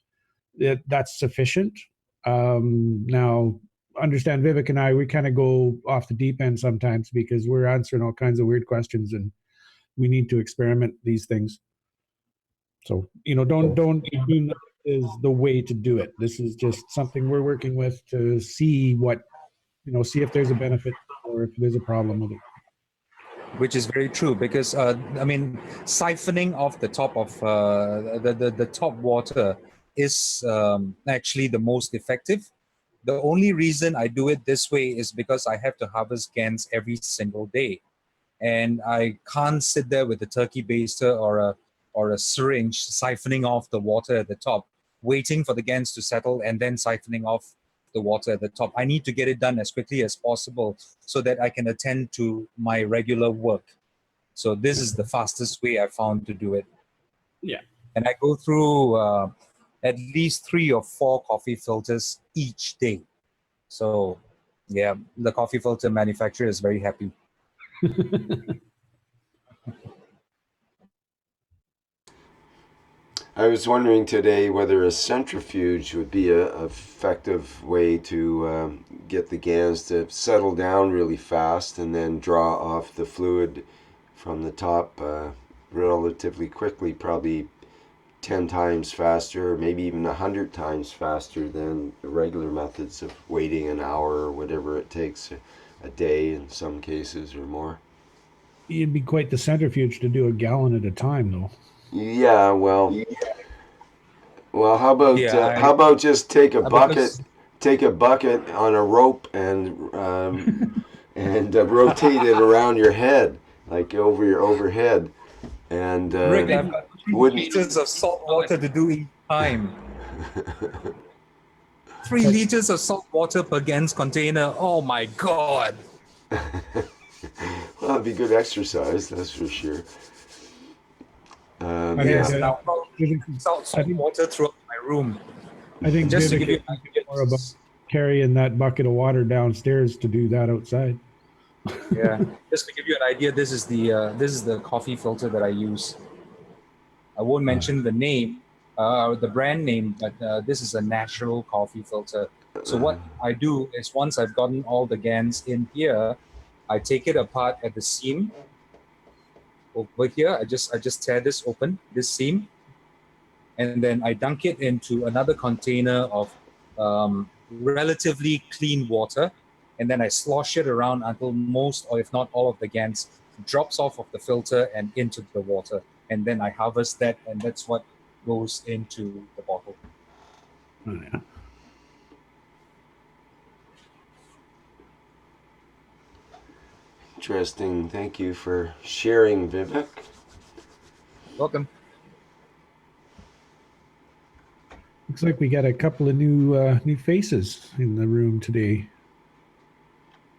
that's sufficient. Now, understand Vivek and I, we kind of go off the deep end sometimes because we're answering all kinds of weird questions and we need to experiment these things. So, don't assume that is the way to do it. This is just something we're working with to see see if there's a benefit or if there's a problem with it. Which is very true because siphoning off the top of the top water is actually the most effective. The only reason I do it this way is because I have to harvest GANs every single day, and I can't sit there with a turkey baster or a syringe siphoning off the water at the top, waiting for the GANs to settle and then siphoning off the water at the top. I need to get it done as quickly as possible so that I can attend to my regular work. So this is the fastest way I found to do it. Yeah. And I go through at least 3 or 4 coffee filters each day. So yeah, the coffee filter manufacturer is very happy. I was wondering today whether a centrifuge would be an effective way to get the GANs to settle down really fast and then draw off the fluid from the top relatively quickly, probably 10 times faster, or maybe even 100 times faster than the regular methods of waiting an hour or whatever it takes, a day in some cases or more. It'd be quite the centrifuge to do a gallon at a time, though. Yeah, well, how about just take a bucket on a rope and rotate it around your head, like over your overhead, and Rick, I've got 3 liters of salt water to do each time. 3 liters of salt water per GANs container. Oh my God. Well, it'd be good exercise, that's for sure. Yes, now salt water throughout my room. I think just to Vivek give you an idea, more about carrying that bucket of water downstairs to do that outside. Yeah, just to give you an idea, this is the coffee filter that I use. I won't mention the name, the brand name, but this is a natural coffee filter. So what I do is once I've gotten all the GANs in here, I take it apart at the seam. Over here, I just tear this open, this seam, and then I dunk it into another container of relatively clean water, and then I slosh it around until most, or if not all, of the GANs drops off of the filter and into the water, and then I harvest that, and that's what goes into the bottle. Oh, yeah. Interesting. Thank you for sharing, Vivek. Welcome. Looks like we got a couple of new faces in the room today.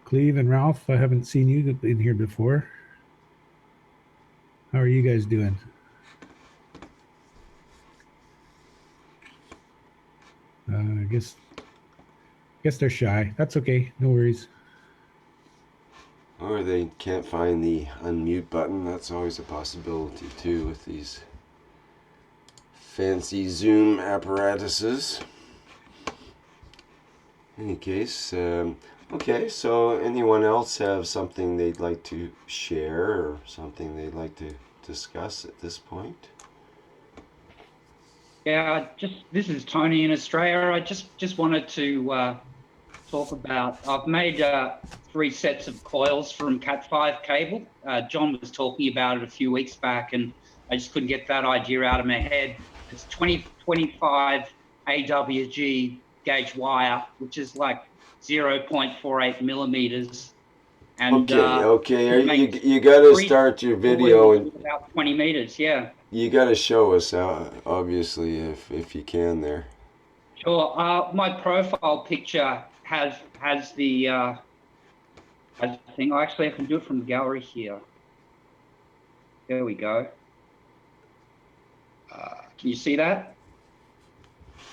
Cleve and Ralph, I haven't seen you in here before. How are you guys doing? I guess they're shy. That's okay. No worries. Or they can't find the unmute button. That's always a possibility too with these fancy Zoom apparatuses. In any case, okay, so anyone else have something they'd like to share or something they'd like to discuss at this point? Yeah, this is Tony in Australia. I just wanted to talk about. I've made 3 sets of coils from Cat5 cable. John was talking about it a few weeks back, and I just couldn't get that idea out of my head. It's 25 AWG gauge wire, which is like 0.48 millimeters. And You got to start your video and about 20 meters. Yeah. You got to show us, obviously, if you can there. Sure. My profile picture has the thing. Actually, I can do it from the gallery here. There we go. Can you see that?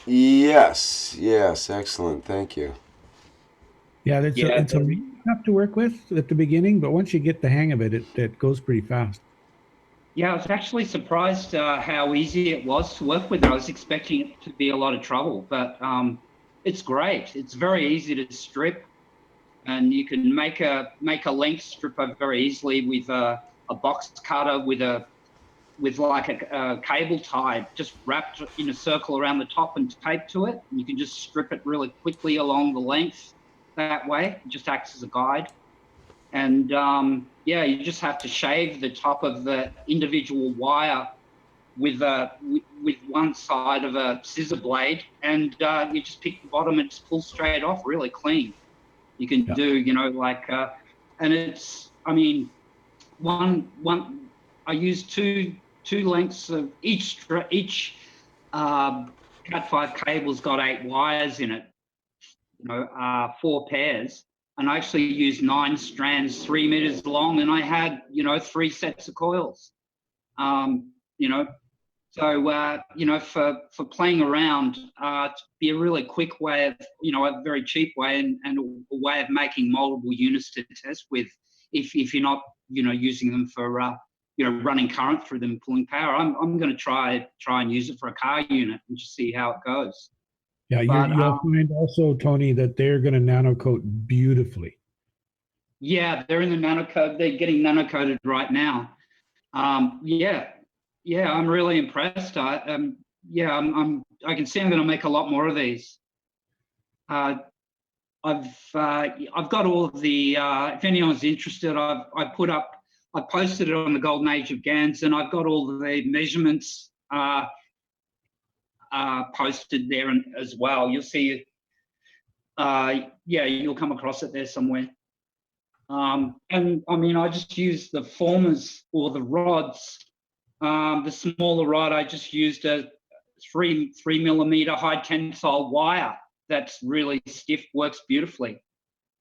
Yes, excellent. Thank you. Yeah, it's a tough to work with at the beginning, but once you get the hang of it, it goes pretty fast. Yeah, I was actually surprised how easy it was to work with. I was expecting it to be a lot of trouble, but it's great. It's very easy to strip, and you can make a length stripper very easily with a box cutter with like a cable tie just wrapped in a circle around the top and taped to it. And you can just strip it really quickly along the length that way. It just acts as a guide. And yeah, you just have to shave the top of the individual wire with one side of a scissor blade, and you just pick the bottom and just pull straight off, really clean. You can do, you know, like, and it's, I mean, I use two lengths of each Cat5 cable's got 8 wires in it, you know, 4 pairs. And I actually used 9 strands, 3 meters long, and I had, you know, 3 sets of coils. You know, so you know, for playing around, to be a really quick way of, you know, a very cheap way and a way of making moldable units to test with, if you're not, you know, using them for you know, running current through them, pulling power. I'm going to try and use it for a car unit and just see how it goes. Yeah, you'll find also, Tony, that they're going to nano coat beautifully. Yeah, they're in the nano coat. They're getting nano coated right now. Yeah, I'm really impressed. I can see I'm going to make a lot more of these. I've got all of the. If anyone's interested, I posted it on the Golden Age of GANs, and I've got all the measurements posted there as well. You'll see. Yeah, you'll come across it there somewhere. And I mean, I just used the formers or the rods. The smaller rod, I just used a 3 millimeter high tensile wire that's really stiff, works beautifully.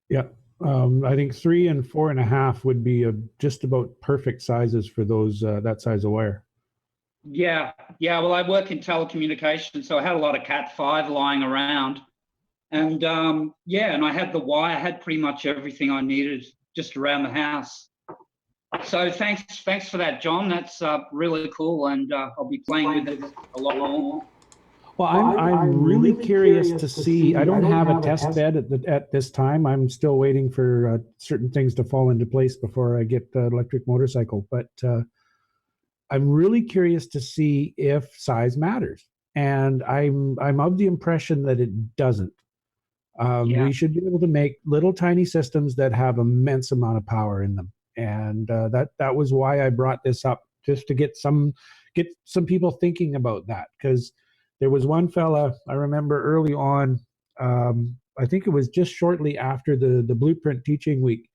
Yeah, I think 3 and 4.5 would be just about perfect sizes for those that size of wire. Yeah. Well, I work in telecommunications, so I had a lot of Cat5 lying around, and yeah, and I had the wire, I had pretty much everything I needed just around the house. So thanks for that, John. That's really cool, and I'll be playing with it a lot more. Well, I'm really curious to see. I don't have a test bed at this time. I'm still waiting for certain things to fall into place before I get the electric motorcycle. But I'm really curious to see if size matters, and I'm of the impression that it doesn't. We should be able to make little tiny systems that have immense amount of power in them. And that was why I brought this up, just to get some people thinking about that. Because there was one fella I remember early on, I think it was just shortly after the Blueprint Teaching Week,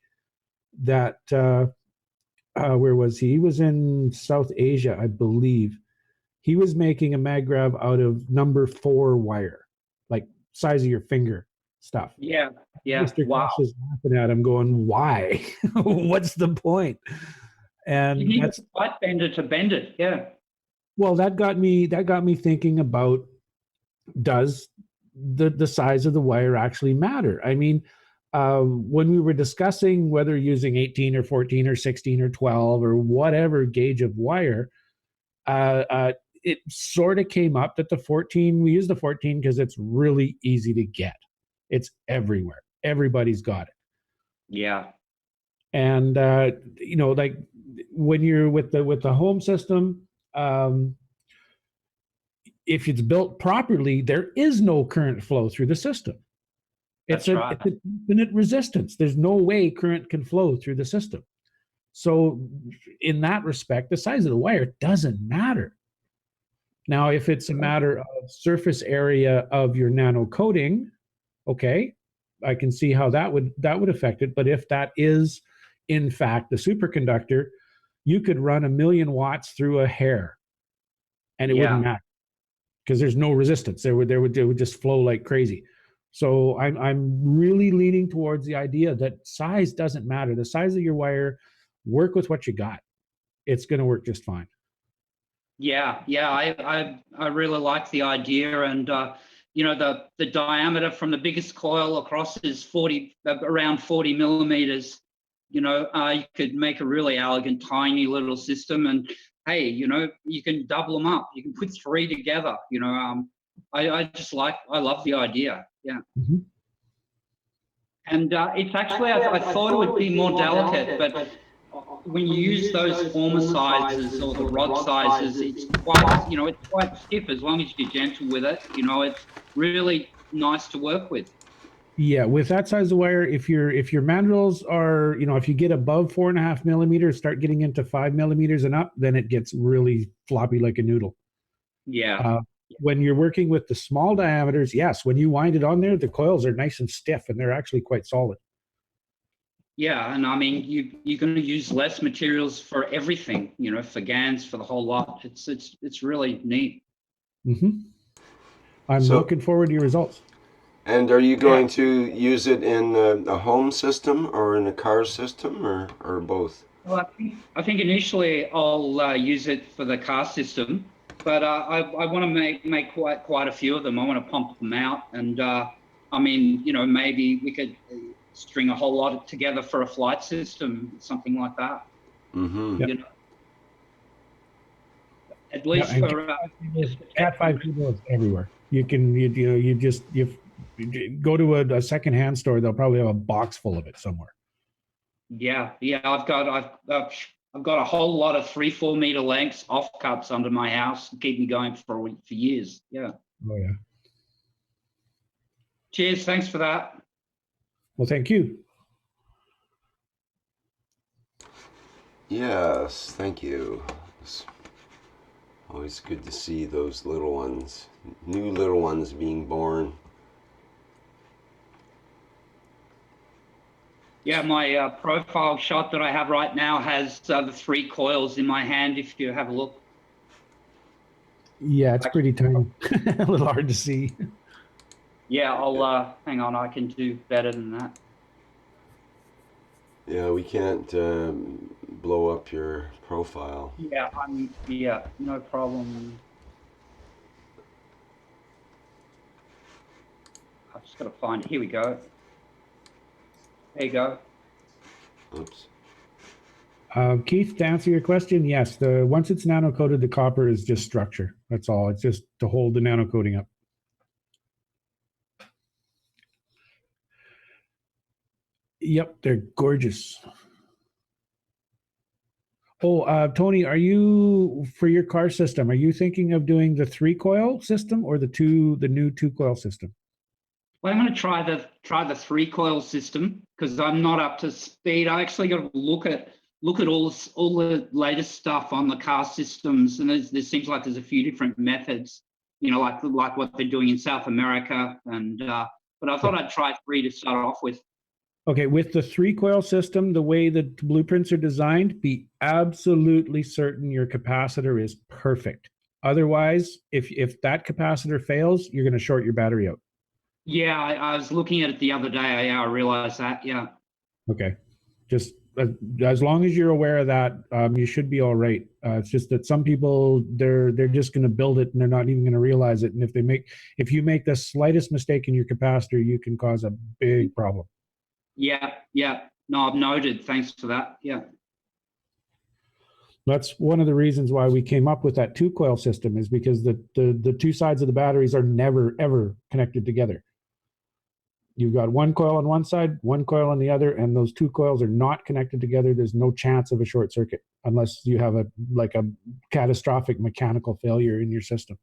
that where was he? He was in South Asia, I believe. He was making a maggrav out of number 4 wire, like size of your finger stuff. Yeah. Mr. Wow. Keshe is laughing at him, going, "Why? What's the point?" And that's light bender to bend it. Yeah. Well, that got me thinking about, does the size of the wire actually matter? I mean, when we were discussing whether using 18 or 14 or 16 or 12 or whatever gauge of wire, it sort of came up that the 14, we use the 14 because it's really easy to get. It's everywhere. Everybody's got it. Yeah. And you know, like when you're with the home system, if it's built properly, there is no current flow through the system. It's That's right. it's an infinite resistance. There's no way current can flow through the system. So in that respect, the size of the wire doesn't matter. Now, if it's a matter of surface area of your nano coating, okay, I can see how that would affect it. But if that is in fact the superconductor, you could run 1,000,000 watts through a hair and it wouldn't matter because there's no resistance. It would just flow like crazy. So I'm really leaning towards the idea that size doesn't matter. The size of your wire, work with what you got. It's going to work just fine. Yeah, I really like the idea, and you know, the diameter from the biggest coil across is around 40 millimeters. You know, you could make a really elegant, tiny little system, and hey, you know, you can double them up. You can put 3 together. You know, I love the idea. Yeah. Mm-hmm. And it's actually, I thought it would be more delicate, but when you use those former sizes or the rod sizes, it's quite, you know, it's quite stiff as long as you're gentle with it. You know, it's really nice to work with. Yeah, with that size of wire, if your mandrels are, you know, if you get above 4.5 millimeters, start getting into 5 millimeters and up, then it gets really floppy like a noodle. Yeah. When you're working with the small diameters, yes, when you wind it on there, the coils are nice and stiff and they're actually quite solid. Yeah, and I mean, you're going to use less materials for everything, you know, for GANs, for the whole lot. It's really neat. Mm-hmm. I'm looking forward to your results. And are you going to use it in a home system or in a car system or both? Well, I think initially I'll use it for the car system, but I want to make quite a few of them. I want to pump them out, and I mean, you know, maybe we could string a whole lot together for a flight system, something like that. Mm-hmm. You know, at least for Cat 5 cables everywhere. You can you go to a secondhand store. They'll probably have a box full of it somewhere. Yeah, I've got a whole lot of 3-4 meter lengths offcuts under my house to keep me going for years. Yeah. Oh yeah. Cheers. Thanks for that. Well, thank you. Yes, thank you. It's always good to see those little ones, new little ones being born. Yeah, my profile shot that I have right now has the 3 coils in my hand, if you have a look. Yeah, it's pretty tiny. A little hard to see. Yeah, I'll hang on, I can do better than that. Yeah, we can't blow up your profile. Yeah, no problem. I've just got to find it. Here we go. There you go. Oops. Keith, to answer your question, yes. Once it's nano coated, the copper is just structure. That's all. It's just to hold the nano coating up. Yep, they're gorgeous. Oh, Tony, are you, for your car system, are you thinking of doing the 3-coil system or the new 2-coil system? Well, I'm going to try the 3-coil system because I'm not up to speed. I actually got to look at all the latest stuff on the car systems, and there seems like there's a few different methods, you know, like what they're doing in South America, and but I thought I'd try 3 to start off with. Okay, with the 3-coil system, the way the blueprints are designed, be absolutely certain your capacitor is perfect. Otherwise, if that capacitor fails, you're going to short your battery out. Yeah, I was looking at it the other day. I realized that. Yeah. Okay, just as long as you're aware of that, you should be all right. It's just that some people they're just going to build it and they're not even going to realize it. And if you make the slightest mistake in your capacitor, you can cause a big problem. Yeah. No, I've noted. Thanks for that. Yeah. That's one of the reasons why we came up with that 2-coil system, is because the 2 sides of the batteries are never, ever connected together. You've got 1 coil on one side, 1 coil on the other, and those 2 coils are not connected together. There's no chance of a short circuit unless you have a catastrophic mechanical failure in your system.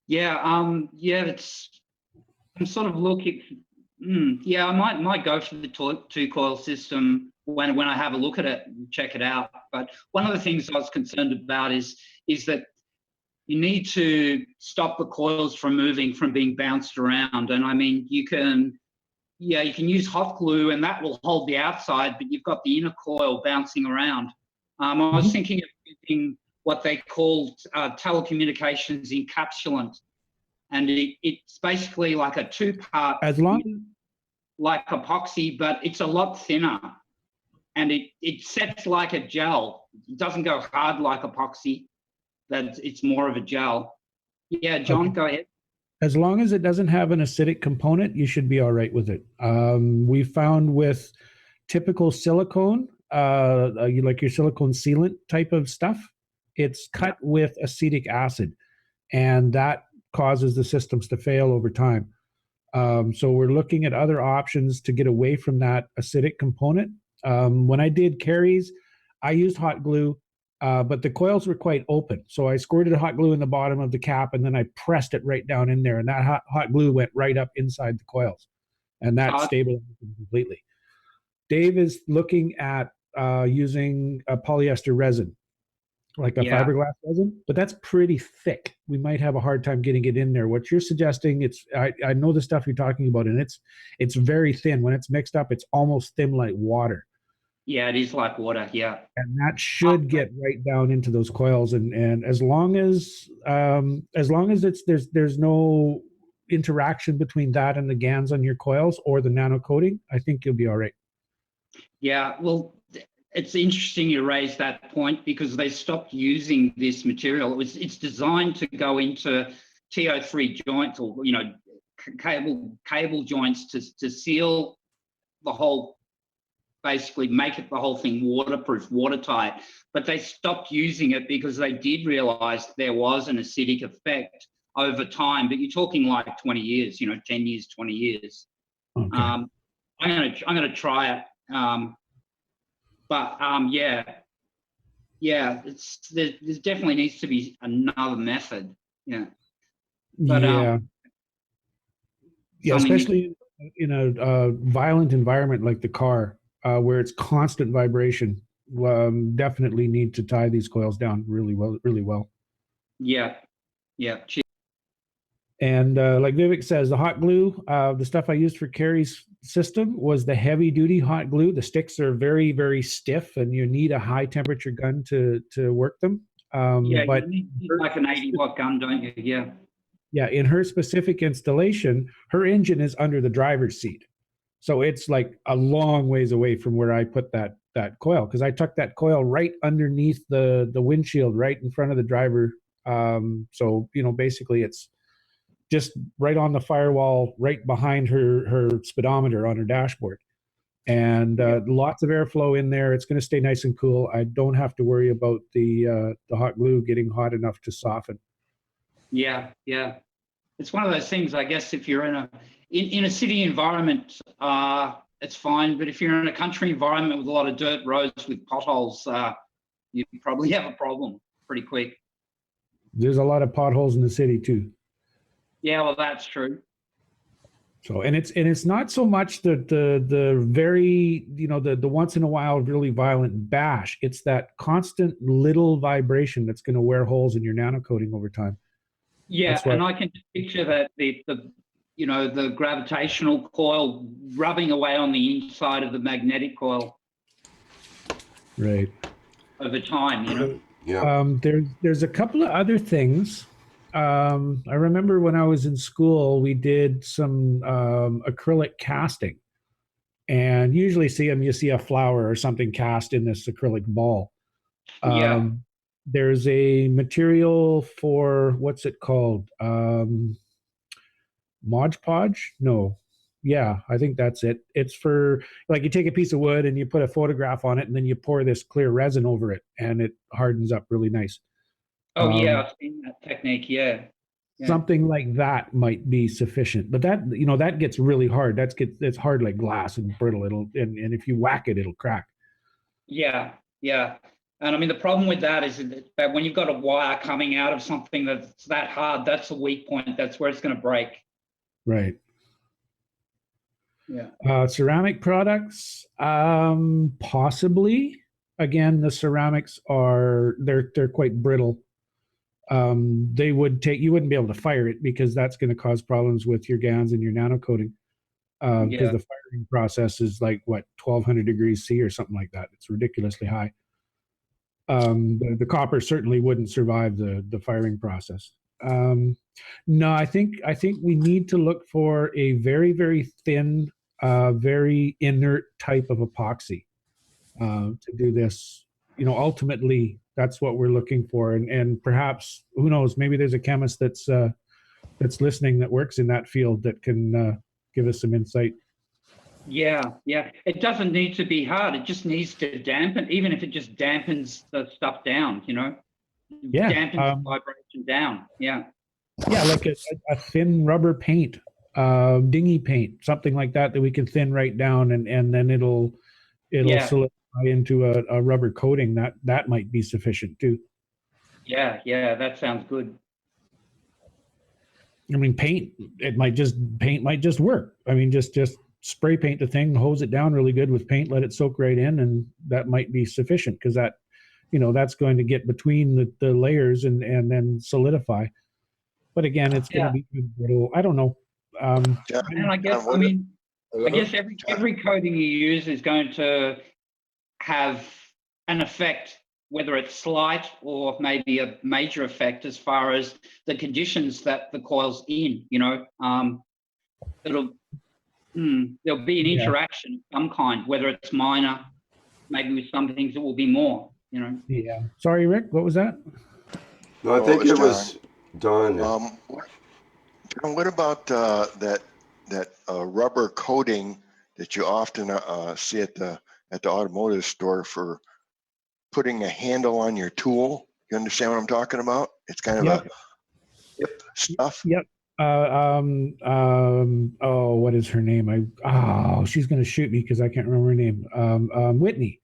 Yeah. I'm sort of looking. Yeah, I might go for the two-coil system when I have a look at it and check it out. But one of the things I was concerned about is that you need to stop the coils from moving, from being bounced around. And I mean, you can use hot glue and that will hold the outside, but you've got the inner coil bouncing around. I was thinking of using what they call telecommunications encapsulant. And it's basically like a two-part, like epoxy, but it's a lot thinner. And it sets like a gel. It doesn't go hard like epoxy. It's more of a gel. Yeah, John, go ahead. As long as it doesn't have an acidic component, you should be all right with it. We found with typical silicone, like your silicone sealant type of stuff, it's cut with acetic acid, and that causes the systems to fail over time. So we're looking at other options to get away from that acidic component. When I did carries, I used hot glue, but the coils were quite open. So I squirted hot glue in the bottom of the cap, and then I pressed it right down in there, and that hot glue went right up inside the coils, and that stabilized them completely. Dave is looking at using a polyester resin, like a fiberglass resin, but that's pretty thick. We might have a hard time getting it in there. What you're suggesting, I know the stuff you're talking about, and it's very thin. When it's mixed up, it's almost thin like water. Yeah, it is like water. Yeah, and that should get right down into those coils. And as long as there's no interaction between that and the GANs on your coils or the nano coating, I think you'll be all right. Yeah, well, it's interesting you raise that point because they stopped using this material. It's designed to go into TO3 joints, or cable joints to seal the whole, basically make it the whole thing waterproof, watertight. But they stopped using it because they did realize there was an acidic effect over time. But you're talking like 20 years, 10 years, 20 years. Okay. I'm gonna try it. There definitely needs to be another method. Yeah. But, especially in a violent environment like the car, where it's constant vibration. Definitely need to tie these coils down really well. Yeah. And like Vivek says, the hot glue, the stuff I used for Carrie's system was the heavy duty hot glue. The sticks are very, very stiff, and you need a high temperature gun to work them. But you need like an 80-watt gun, don't you? Yeah. Yeah, in her specific installation, her engine is under the driver's seat. So it's like a long ways away from where I put that coil, because I tucked that coil right underneath the windshield, right in front of the driver. So, basically it's just right on the firewall, right behind her speedometer on her dashboard. And lots of airflow in there. It's going to stay nice and cool. I don't have to worry about the hot glue getting hot enough to soften. Yeah. It's one of those things, I guess, if you're in a city environment, it's fine. But if you're in a country environment with a lot of dirt roads with potholes, you probably have a problem pretty quick. There's a lot of potholes in the city too. Yeah, well, that's true. So, and it's not so much the very, the once in a while really violent bash. It's that constant little vibration that's going to wear holes in your nano coating over time. Yeah, and I can just picture that the gravitational coil rubbing away on the inside of the magnetic coil. Right. Over time, Yeah. There's a couple of other things. I remember when I was in school, we did some acrylic casting, and usually you see a flower or something cast in this acrylic ball. There's a material for, what's it called? Mod Podge? No. Yeah, I think that's it. It's for, like, you take a piece of wood and you put a photograph on it, and then you pour this clear resin over it, and it hardens up really nice. Oh, yeah, I've seen that technique, yeah. Something like that might be sufficient, but that gets really hard. It's hard like glass and brittle. And if you whack it, it'll crack. Yeah. And I mean, the problem with that is that when you've got a wire coming out of something that's that hard, that's a weak point. That's where it's going to break. Right. Yeah. Ceramic products, possibly. Again, the ceramics they're quite brittle. They would take you wouldn't be able to fire it because that's going to cause problems with your GANs and your nano coating. Because the firing process is like what 1200 degrees C or something like that. It's ridiculously high. The copper certainly wouldn't survive the firing process. No, I think we need to look for a very, very thin, very inert type of epoxy to do this. Ultimately, that's what we're looking for, and perhaps who knows? Maybe there's a chemist that's listening that works in that field that can give us some insight. Yeah. It doesn't need to be hard. It just needs to dampen, even if it just dampens the stuff down. Yeah, dampens vibration down. Yeah. Yeah, like a thin rubber paint, dinghy paint, something like that we can thin right down, and then it'll solidify into a rubber coating. That might be sufficient too. Yeah, that sounds good. I mean, paint might just work. I mean, just spray paint the thing, hose it down really good with paint, let it soak right in, and that might be sufficient because that's going to get between the layers and then solidify. But again, it's going to be brittle. I don't know. And I guess every coating you use is going to have an effect, whether it's slight or maybe a major effect as far as the conditions that the coil's in. There'll be an interaction of some kind, whether it's minor, maybe with some things it will be more. Yeah. Sorry, Rick. What was that? No, I think it was Don. John, what about that rubber coating that you often see at the automotive store for putting a handle on your tool? You understand what I'm talking about? It's kind of a hip stuff. Yep. What is her name? She's going to shoot me because I can't remember her name. Whitney.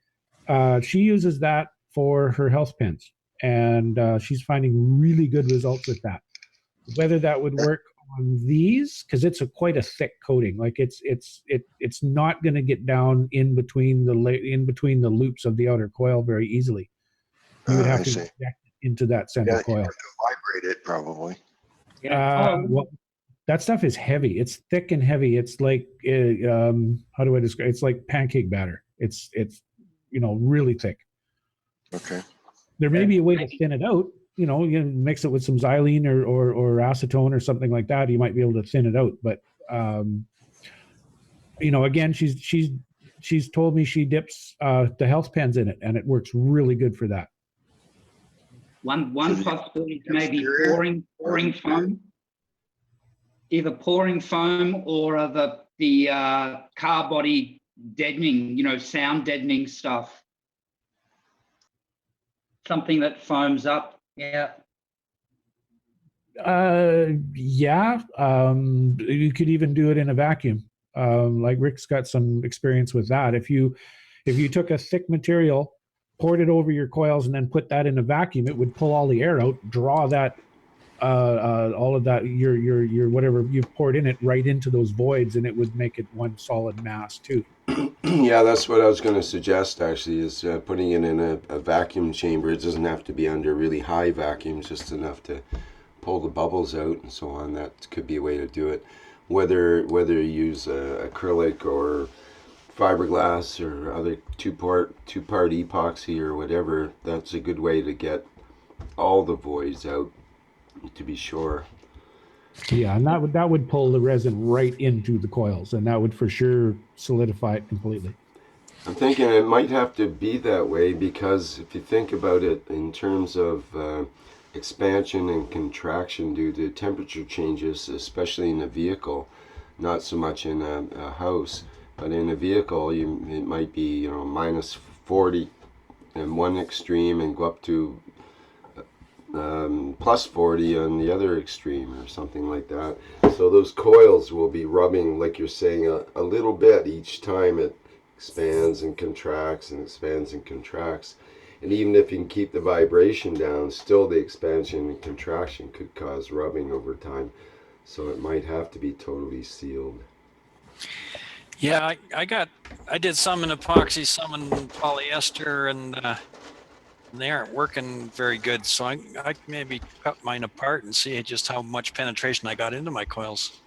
She uses that for her health pins, and she's finding really good results with that. Whether that would work on these, because it's quite a thick coating, like it's not going to get down in between the loops of the outer coil very easily. You would have to inject it into that center coil. You have to vibrate it probably. Well, that stuff is heavy. It's thick and heavy. It's like how do I describe? It's like pancake batter. It's really thick. Okay. There may be a way to thin it out. You mix it with some xylene or acetone or something like that. You might be able to thin it out. But again, she's told me she dips the health pens in it, and it works really good for that. One possibility is maybe pouring foam, either pouring foam or the car body deadening, sound deadening stuff. Something that foams up. Yeah. Yeah. You could even do it in a vacuum. Like Rick's got some experience with that. If you took a thick material, poured it over your coils, and then put that in a vacuum, it would pull all the air out, draw that all of that your whatever you've poured in it right into those voids, and it would make it one solid mass too. Yeah, that's what I was going to suggest actually, is putting it in a vacuum chamber. It doesn't have to be under really high vacuums, just enough to pull the bubbles out and so on. That could be a way to do it. Whether you use acrylic or fiberglass or other two-part epoxy or whatever, that's a good way to get all the voids out, to be sure. Yeah, and that would pull the resin right into the coils, and that would for sure solidify it completely. I'm thinking it might have to be that way because if you think about it in terms of expansion and contraction due to temperature changes, especially in a vehicle, not so much in a house, but in a vehicle, it might be minus 40 in one extreme and go up to plus 40 on the other extreme or something like that. So those coils will be rubbing, like you're saying, a little bit each time it expands and contracts and expands and contracts. And even if you can keep the vibration down, still the expansion and contraction could cause rubbing over time. So it might have to be totally sealed. Yeah, I did some in epoxy, some in polyester, and they aren't working very good. So I maybe cut mine apart and see just how much penetration I got into my coils.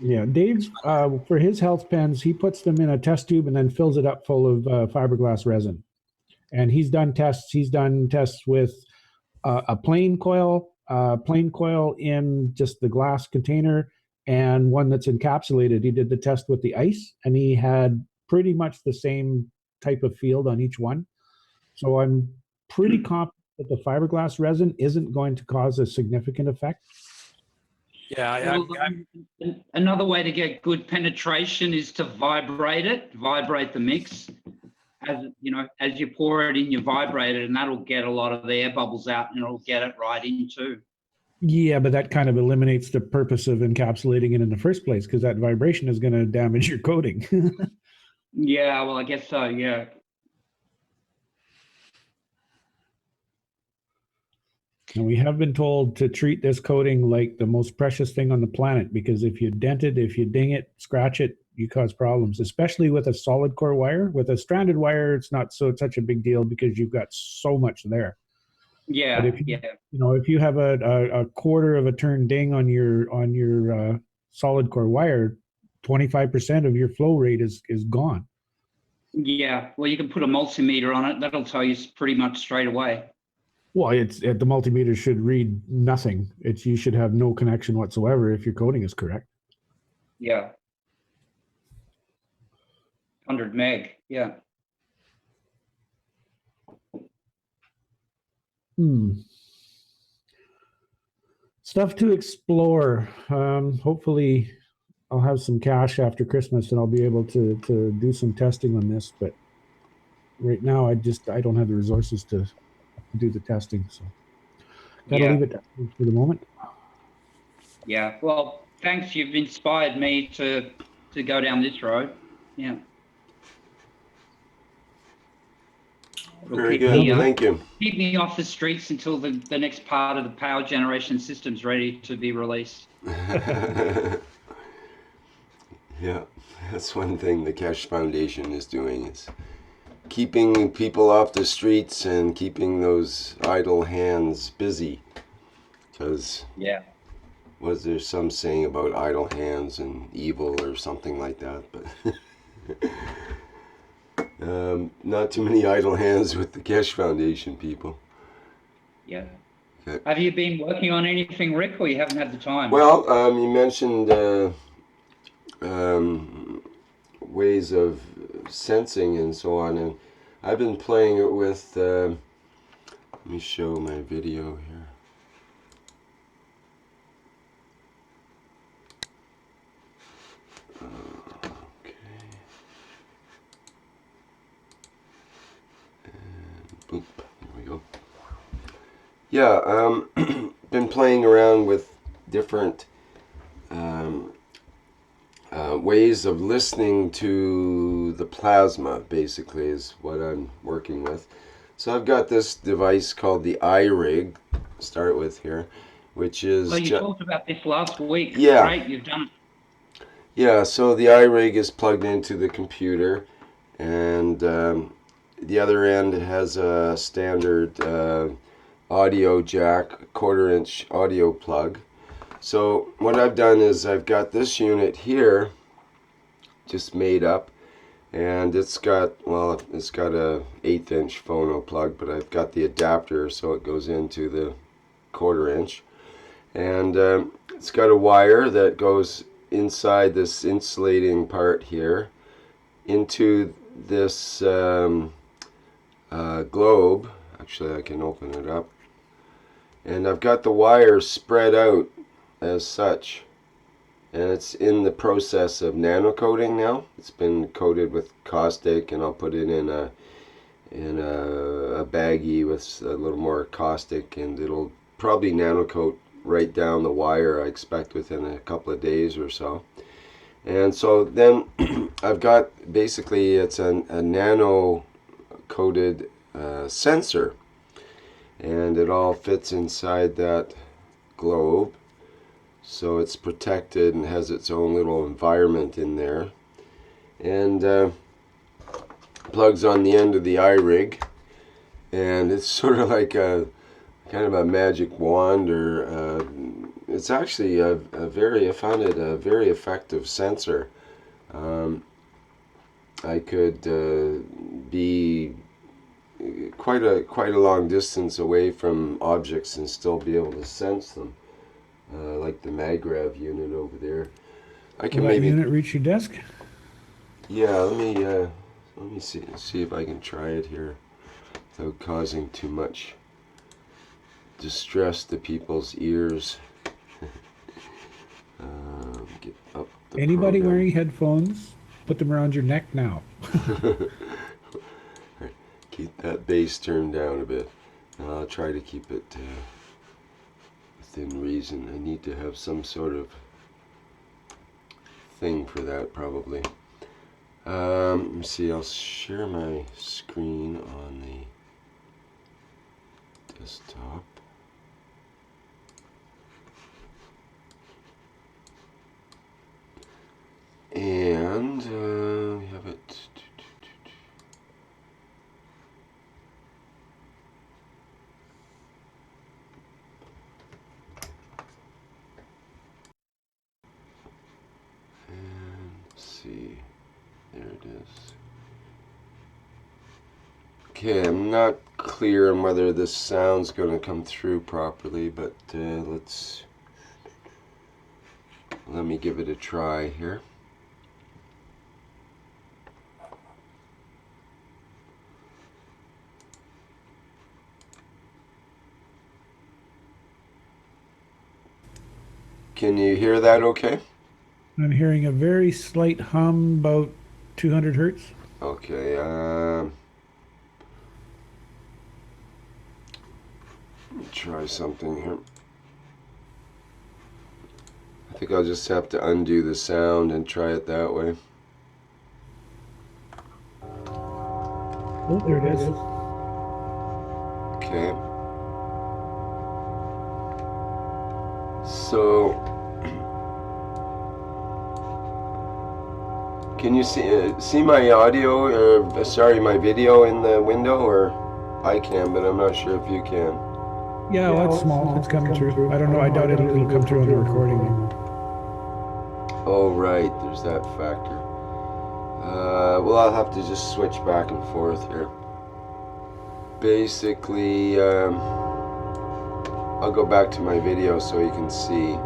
Yeah, Dave, for his health pens, he puts them in a test tube and then fills it up full of fiberglass resin. And he's done tests. He's done tests with a plain coil in just the glass container, and one that's encapsulated. He did the test with the ice, and he had pretty much the same type of field on each one. So I'm pretty confident that the fiberglass resin isn't going to cause a significant effect. Yeah, Another way to get good penetration is to vibrate the mix. As you know, as you pour it in, you vibrate it, and that'll get a lot of the air bubbles out, and it'll get it right in too. Yeah, but that kind of eliminates the purpose of encapsulating it in the first place, because that vibration is going to damage your coating. Yeah, well, I guess so. Yeah. And we have been told to treat this coating like the most precious thing on the planet, because if you dent it, if you ding it, scratch it, you cause problems, especially with a solid core wire. With a stranded wire, it's not such a big deal because you've got so much there. Yeah, But if you, yeah. you know, if you have a quarter of a turn ding on your solid core wire, 25% of your flow rate is gone. Yeah, well, you can put a multimeter on it. That'll tell you pretty much straight away. Well, the multimeter should read nothing. You should have no connection whatsoever if your coding is correct. Yeah. 100 meg, yeah. Stuff to explore. Hopefully I'll have some cash after Christmas and I'll be able to do some testing on this. But right now, I don't have the resources to do the testing. So gotta leave it for the moment. Yeah, well, thanks. You've inspired me to go down this road. Yeah. Very good. Thank you. Keep me off the streets until the next part of the power generation system's ready to be released. Yeah, that's one thing the Keshe Foundation is doing, is keeping people off the streets and keeping those idle hands busy. Because was there some saying about idle hands and evil or something like that? But not too many idle hands with the Keshe Foundation people. Yeah. Okay. Have you been working on anything, Rick, or you haven't had the time? Well, you mentioned ways of sensing and so on, and I've been playing it with, let me show my video here. Okay. And boop, there we go. Yeah, been playing around with different ways of listening to the plasma, basically, is what I'm working with. So I've got this device called the iRig, start with here, which is... Well, you talked about this last week. Yeah. Great, you've done it. Yeah, so the iRig is plugged into the computer, and the other end has a standard audio jack, 1/4 inch audio plug. So what I've done is I've got this unit here just made up, and it's got a 1/8 inch phono plug, but I've got the adapter so it goes into the 1/4 inch, and it's got a wire that goes inside this insulating part here into this globe. Actually, I can open it up, and I've got the wire spread out as such, and it's in the process of nano coating now. It's been coated with caustic, and I'll put it in a baggie with a little more caustic, and it'll probably nano coat right down the wire, I expect, within a couple of days or so. And so then I've got, basically, it's a nano coated sensor, and it all fits inside that globe, so it's protected and has its own little environment in there. and plugs on the end of the iRig, and it's sort of like a kind of a magic wand, or it's actually a very, I found it a very effective sensor. I could be quite a long distance away from objects and still be able to sense them, like the MagRav unit over there. I can Will that maybe unit reach your desk? Yeah, let me see if I can try it here without causing too much distress to people's ears. Get up the Anybody program. wearing headphones, put them around your neck now. Keep that bass turned down a bit. I'll try to keep it within reason. I need to have some sort of thing for that, probably. Let me see, I'll share my screen on the desktop. And we have it. And let's see. There it is. Okay, I'm not clear on whether this sound's going to come through properly, but let me give it a try here. Can you hear that okay? I'm hearing a very slight hum, about 200 hertz. Okay, let me try something here. I think I'll just have to undo the sound and try it that way. Oh, there it is. Okay. So, can you see my audio, or sorry, my video in the window, or I can, but I'm not sure if you can. Yeah, well, it's small. It's coming through. I don't know. I doubt it'll come through on the recording. Oh, right. There's that factor. Well, I'll have to just switch back and forth here. Basically, I'll go back to my video so you can see.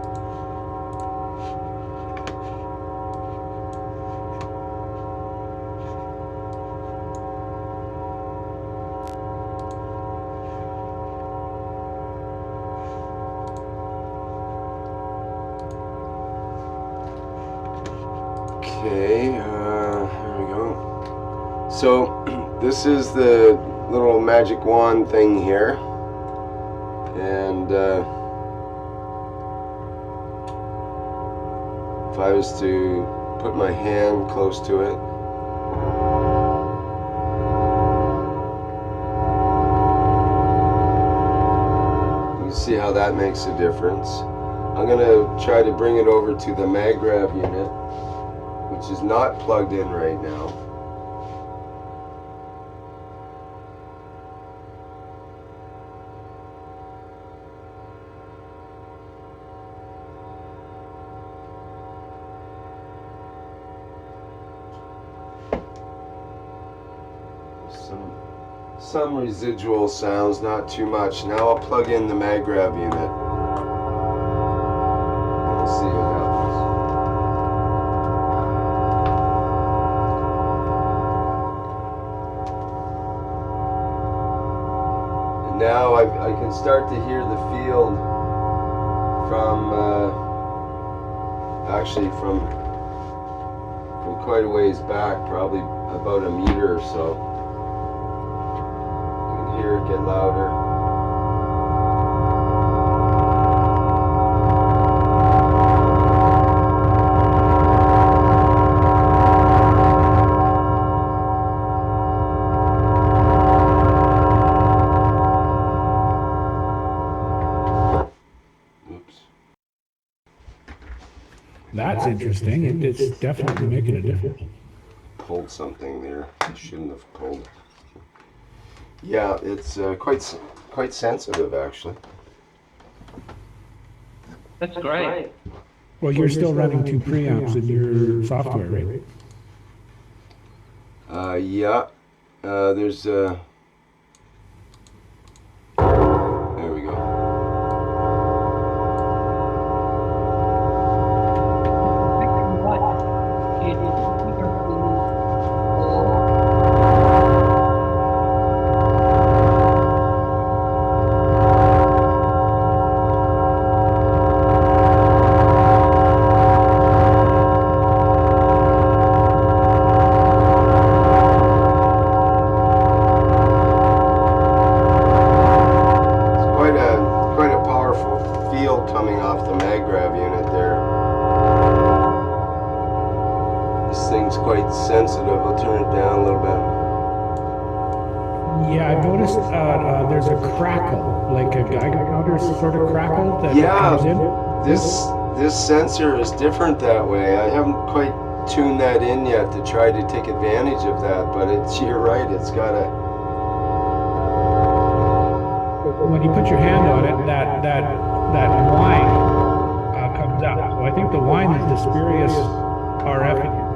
Okay, here we go. So, this is the little magic wand thing here. And if I was to put my hand close to it, you see how that makes a difference. I'm going to try to bring it over to the MagRav unit, which is not plugged in right now. Some residual sounds, not too much. Now I'll plug in the MagRav unit. And we'll see what happens. And now I can start to hear the field from actually from quite a ways back, probably about a meter or so. Hear it get louder. Oops. That's interesting. It's definitely making a difference. pulled something there. I shouldn't have pulled. Yeah, it's quite sensitive actually. That's great. Well, you're still running 2 preamps in your software, right? Yeah. There's there we go. Quite a powerful field coming off the maggrav unit there. This thing's quite sensitive. I'll turn it down a little bit. Yeah, I've noticed there's a crackle, like a Geiger counter sort of crackle that comes in. This sensor is different that way. I haven't quite tuned that in yet to try to take advantage of that, but you're right, it's got a... When you put your hand on it, that whine comes up. So I think the whine is the spurious RF.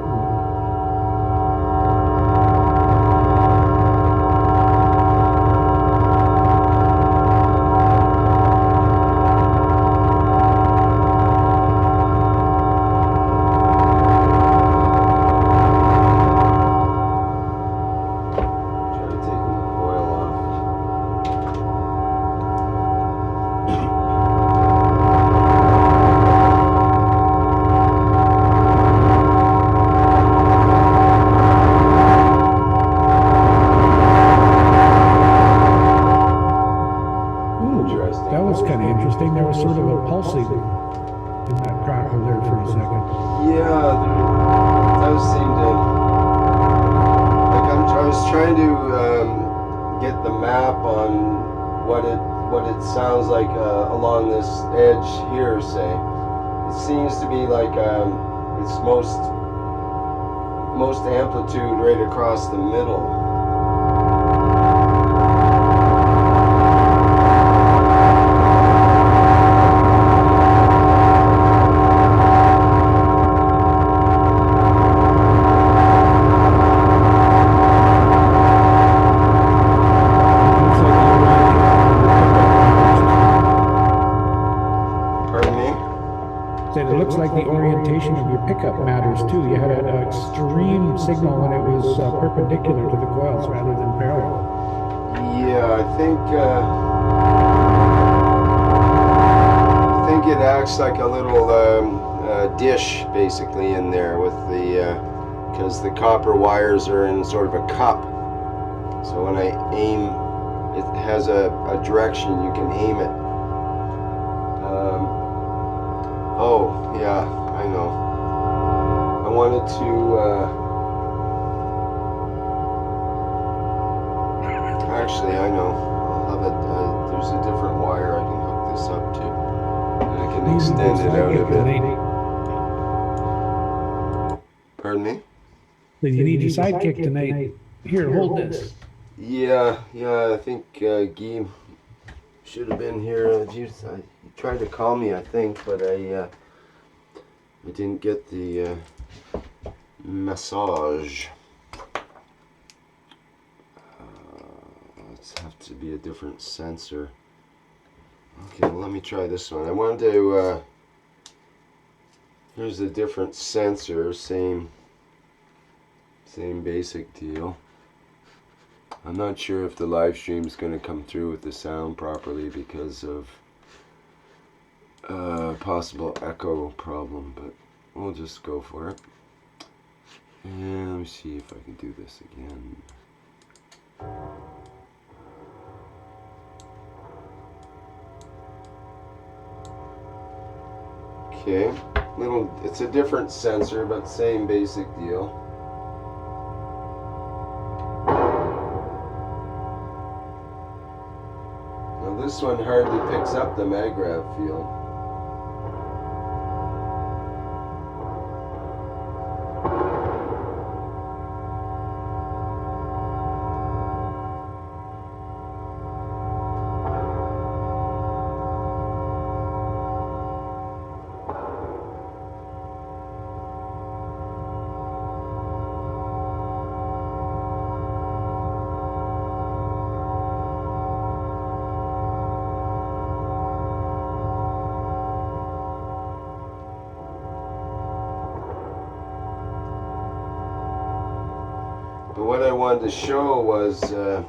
There was sort of a pulsing in that crackle there for a second. Yeah, it does seem to. Like I was trying to get the map on what it sounds like along this edge here. Say, it seems to be like it's most amplitude right across the middle. It looks like the orientation of your pickup matters too. You had an extreme signal when it was perpendicular to the coils rather than parallel. Yeah, I think it acts like a little dish basically in there with the because the copper wires are in sort of a cup. So when I aim, it has a direction you can aim it. Oh, yeah, I know. I wanted to, actually, I know. I'll have it, there's a different wire I can hook this up to. And I can extend it out a bit. Pardon me? So you need your sidekick tonight. Here, hold this. Yeah, I think Guy should have been here. He tried to call me, I think, but I didn't get the message. Let's have to be a different sensor. Okay, well, let me try this one. I wanted to. Here's a different sensor, same basic deal. I'm not sure if the live stream is going to come through with the sound properly because of possible echo problem, but we'll just go for it. And let me see if I can do this again. Okay, it's a different sensor, but same basic deal. Now this one hardly picks up the maggrav field. But what I wanted to show was I'm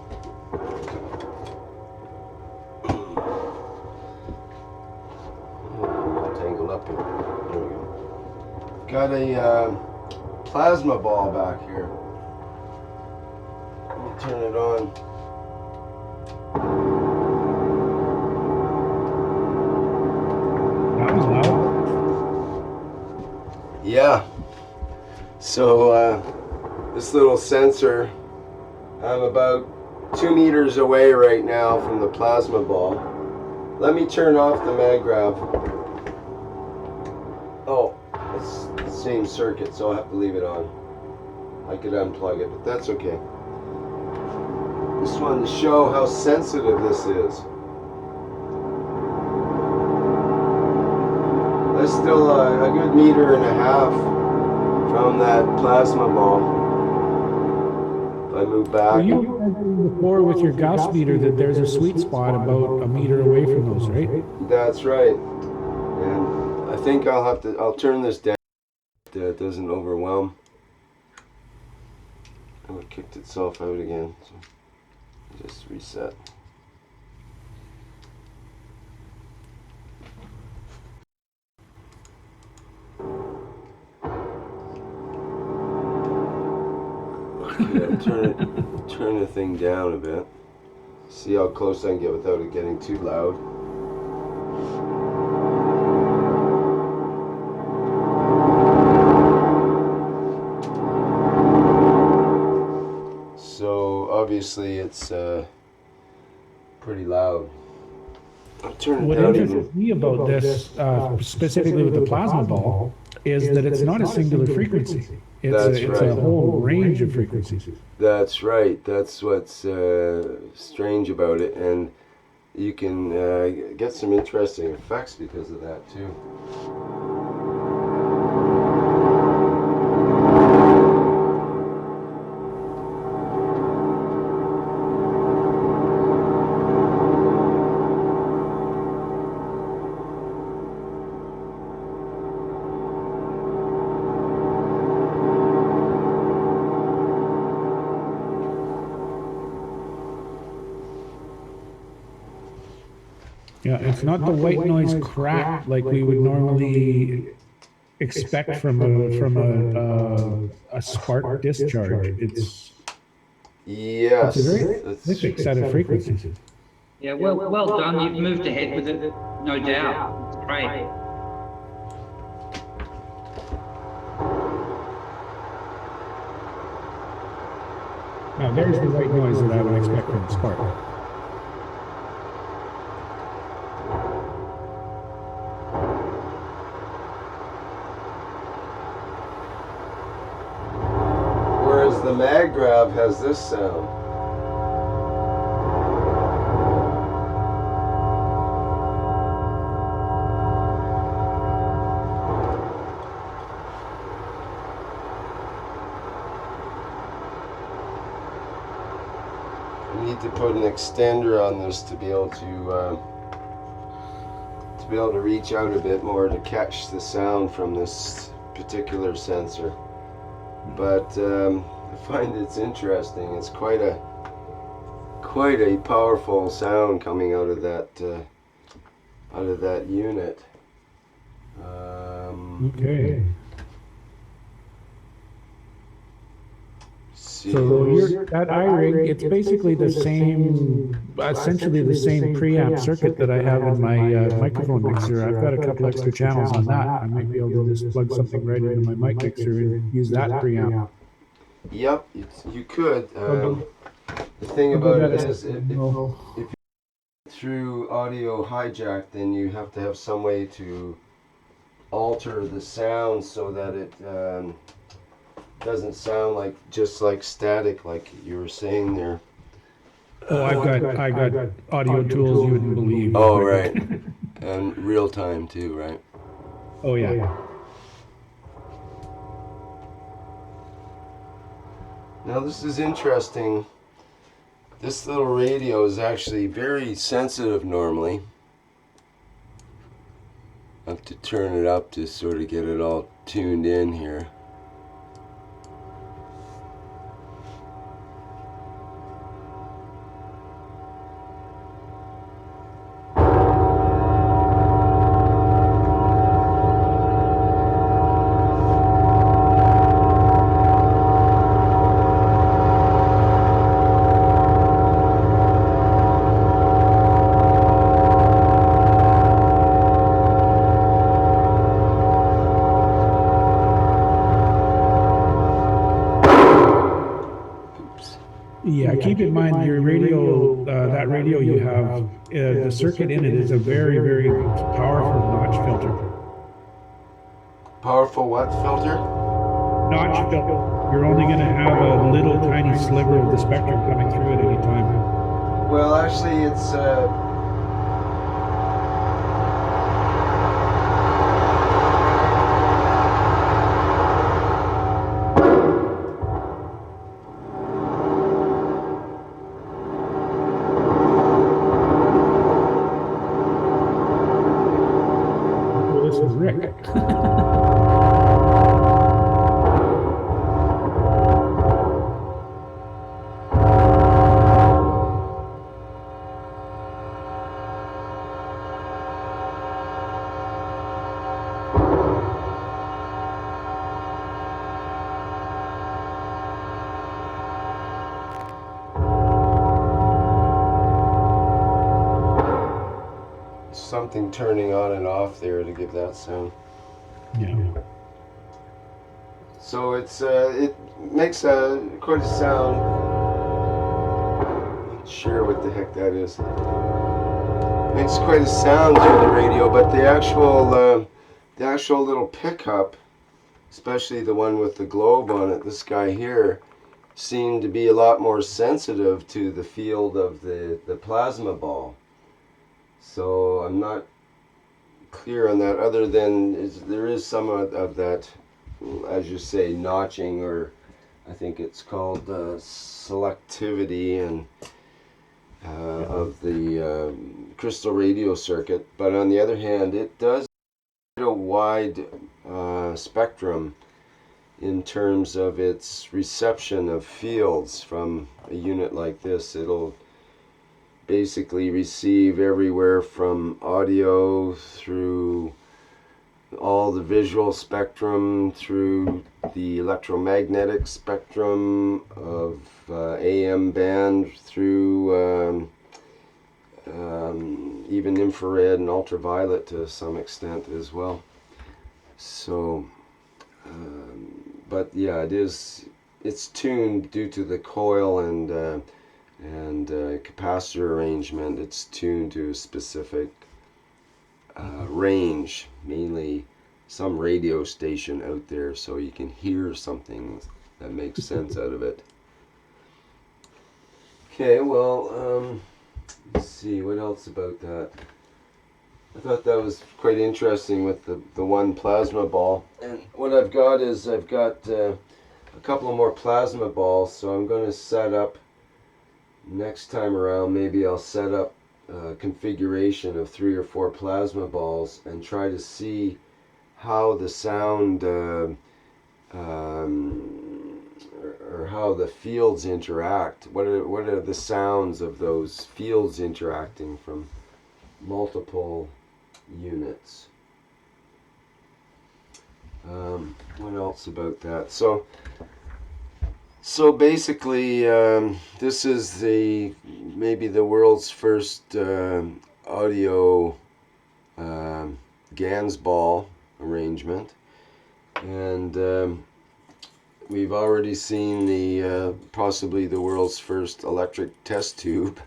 all tangled up here. There we go. Got a plasma ball back here. Let me turn it on. That was loud. Yeah. So this little sensor, I'm about 2 meters away right now from the plasma ball. Let me turn off the mag grav. Oh, it's the same circuit, so I'll have to leave it on. I could unplug it, but that's okay. Just wanted to show how sensitive this is. That's still a good meter and a half from that plasma ball. If I move back. Well, you mentioned before with your Gauss meter that there's a sweet spot about a meter away from those, right? That's right. And I think I'll turn this down so it doesn't overwhelm. Oh, it kicked itself out again. So just reset. Okay, turn the thing down a bit. See how close I can get without it getting too loud. So obviously it's pretty loud. I'll turn it What down interests me about this, specifically with the plasma ball, is that it's not a singular frequency. It's a whole range of frequencies. That's right. That's what's strange about it, and you can get some interesting effects because of that too. Yeah, it's not the white noise crack like we would normally expect from a spark discharge. Yes, It's a very specific set of frequencies. Yeah, well done. You've moved ahead with it, no doubt. It's great. Now there's the white noise that I would expect from a spark. Whereas the mag grav has this sound. I need to put an extender on this to be able to reach out a bit more to catch the sound from this particular sensor. But I find it's interesting. It's quite a powerful sound coming out of that unit. Okay. See. So that iRig, it's basically the same, essentially the same preamp circuit that I have in my microphone mixer. I've got a couple extra channels on that. I might be able to just plug something right into my mic mixer and use that preamp. Yep, you could. The thing about it is, if through audio hijack, then you have to have some way to alter the sound so that it doesn't sound like just like static, like you were saying there. Oh, I got audio tools you wouldn't believe. Oh, right. And real time too, right? Oh yeah. Now this is interesting. This little radio is actually very sensitive normally. I have to turn it up to sort of get it all tuned in here. keep in mind your radio, that radio you have, the circuit in it is a very, very powerful notch filter. Powerful what filter? Notch filter. You're only going to have a little tiny sliver of the spectrum coming through at any time. Well, actually, it's Listen to Rick. something turning on and off there to give that sound. Yeah. So it's it makes quite a sound. Not sure what the heck that is. Makes quite a sound through the radio, but the actual little pickup, especially the one with the globe on it, this guy here, seemed to be a lot more sensitive to the field of the plasma ball. So I'm not clear on that, other than there is some of that, as you say, notching, or I think it's called selectivity, and of the crystal radio circuit. But on the other hand, it does a wide spectrum in terms of its reception of fields from a unit like this. It'll basically receive everywhere from audio through all the visual spectrum, through the electromagnetic spectrum of AM band, through even infrared and ultraviolet to some extent as well. So but yeah, it's tuned due to the coil and capacitor arrangement. It's tuned to a specific range, mainly some radio station out there, so you can hear something that makes sense out of it. Okay, well, let's see, what else about that? I thought that was quite interesting with the one plasma ball. And what I've got is a couple of more plasma balls, so I'm going to set up, next time around, maybe I'll set up a configuration of 3 or 4 plasma balls and try to see how the sound or how the fields interact. What are the sounds of those fields interacting from multiple units? What else about that? So basically, this is maybe the world's first audio GANs ball arrangement, and we've already seen the possibly the world's first electric test tube.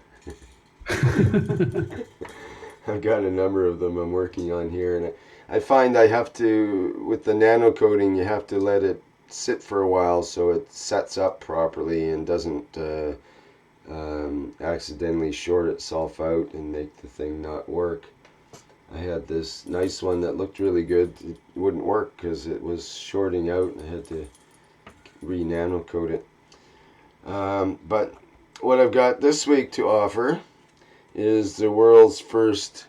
I've got a number of them I'm working on here, and I find I have to, with the nano coating, you have to let it sit for a while so it sets up properly and doesn't accidentally short itself out and make the thing not work. I had this nice one that looked really good. It wouldn't work because it was shorting out, and I had to re-nano coat it. But what I've got this week to offer is the world's first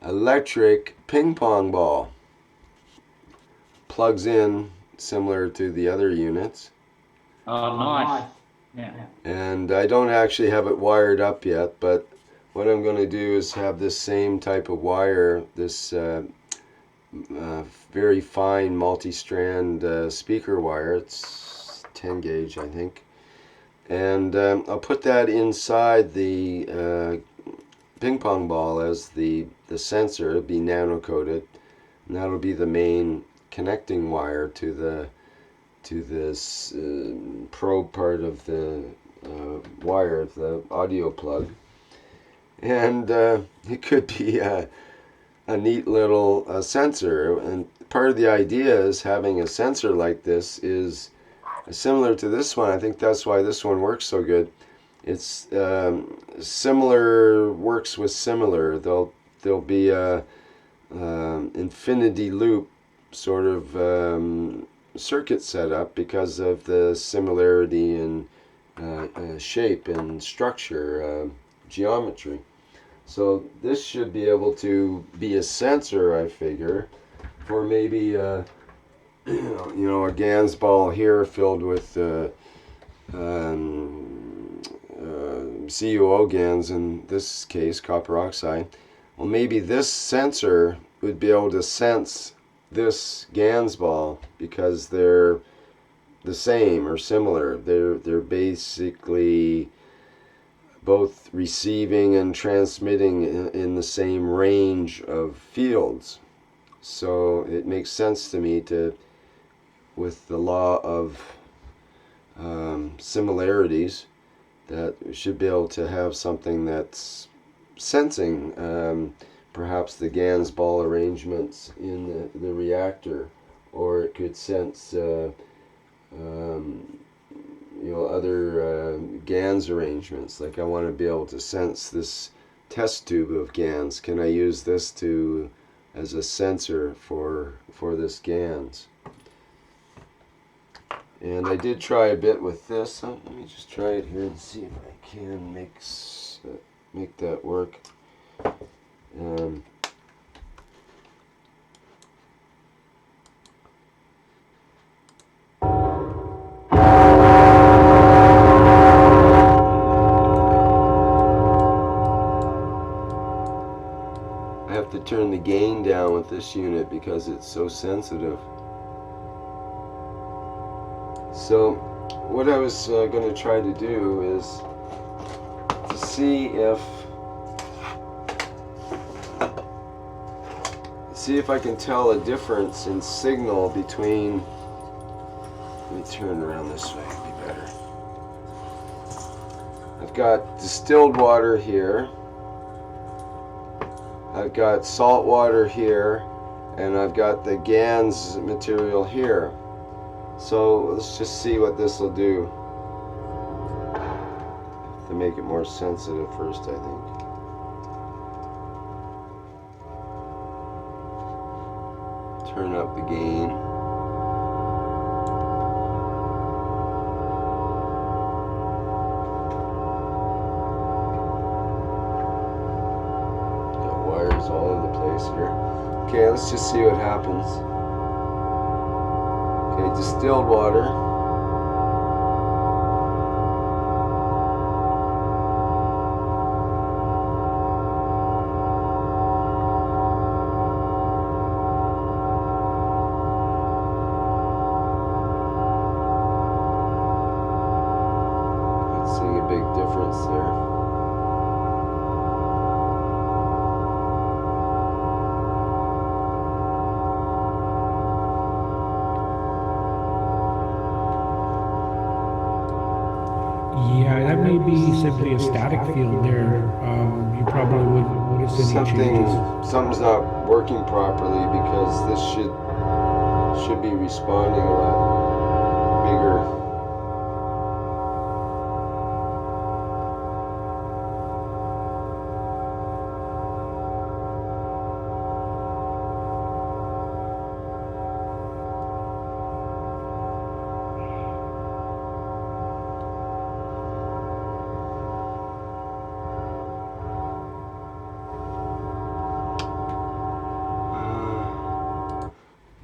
electric ping pong ball. Plugs in similar to the other units. Oh, nice. Yeah. And I don't actually have it wired up yet, but what I'm going to do is have this same type of wire, this very fine multi-strand speaker wire. It's 10 gauge, I think. And I'll put that inside the ping pong ball as the sensor. It'll be nano coated, and that'll be the main connecting wire to this probe part of the wire, the audio plug. And it could be a neat little sensor. And part of the idea is having a sensor like this is similar to this one. I think that's why this one works so good. It's similar, works with similar. There'll be a infinity loop sort of circuit setup because of the similarity in shape and structure, geometry. So this should be able to be a sensor, I figure, for maybe a GANS ball here filled with CuO GANs, in this case copper oxide. Well, maybe this sensor would be able to sense this GANS ball because they're the same or similar. They're basically both receiving and transmitting in the same range of fields. So it makes sense to me to, with the law of similarities, that we should be able to have something that's sensing perhaps the GANS ball arrangements in the reactor, or it could sense other GANS arrangements. Like I want to be able to sense this test tube of GANS. Can I use this as a sensor for this GANS? And I did try a bit with this. Let me just try it here and see if I can make that work. I have to turn the gain down with this unit because it's so sensitive. So what I was going to try to do is to see if I can tell a difference in signal between. Let me turn around this way, it'll be better. I've got distilled water here, I've got salt water here, and I've got the GANS material here. So let's just see what this will do. To make it more sensitive first, I think. Turn up the gain. Got wires all over the place here. Okay, let's just see what happens. Okay, distilled water. Seeing a big difference there. Yeah, that may be simply a static field there. You probably wouldn't notice any changes. Something's not working properly because this should be responding a lot bigger.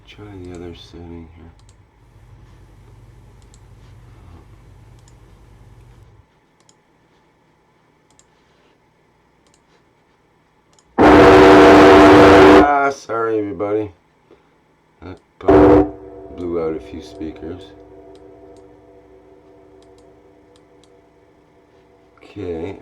Try the other setting here. Sorry everybody. That probably blew out a few speakers. Okay,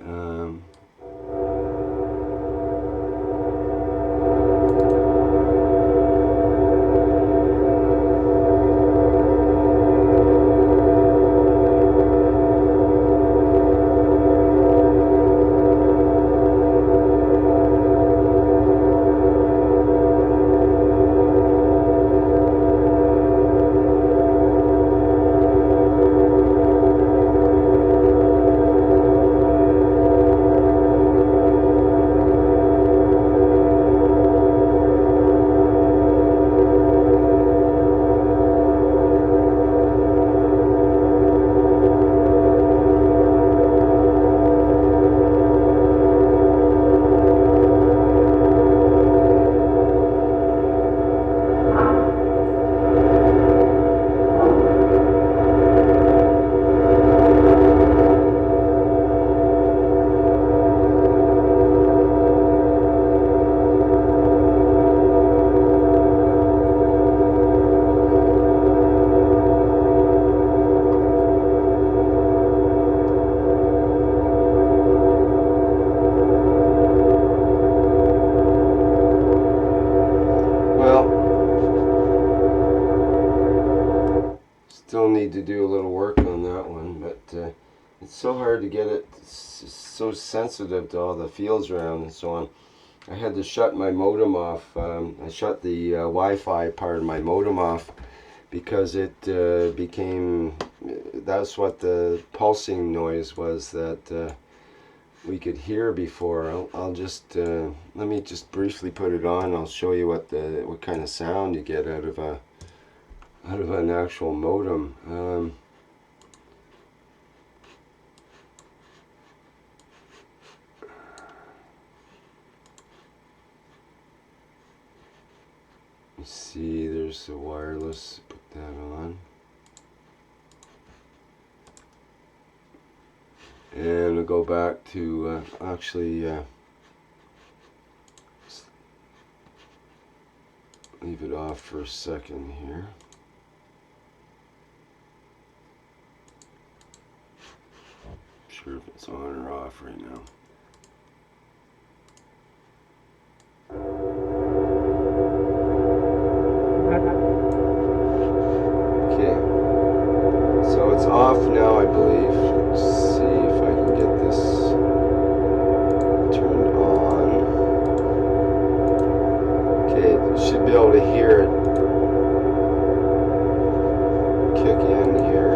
need to do a little work on that one, but it's so hard to get it. It's so sensitive to all the fields around and so on. I had to shut my modem off. I shut the Wi-Fi part of my modem off because it became, that's what the pulsing noise was that we could hear before. I'll just, let me just briefly put it on. I'll show you what kind of sound you get out of an actual modem. You see, there's the wireless. Put that on. And we'll go back to leave it off for a second here. Not sure if it's on or off right now. Okay, so it's off now, I believe. Let's see if I can get this turned on. Okay, you should be able to hear it kick in here.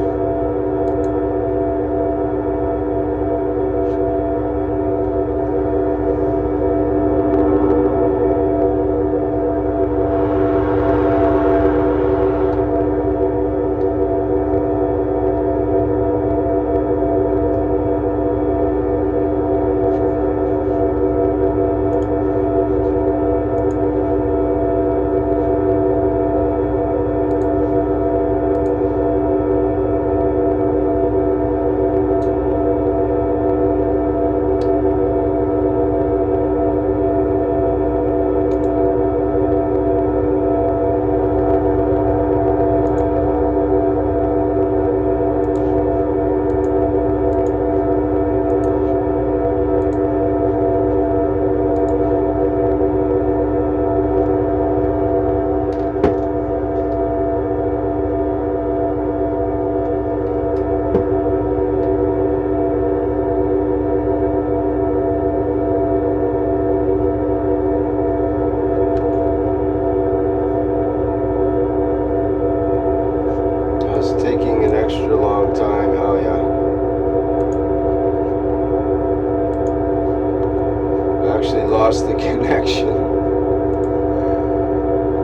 Lost the connection.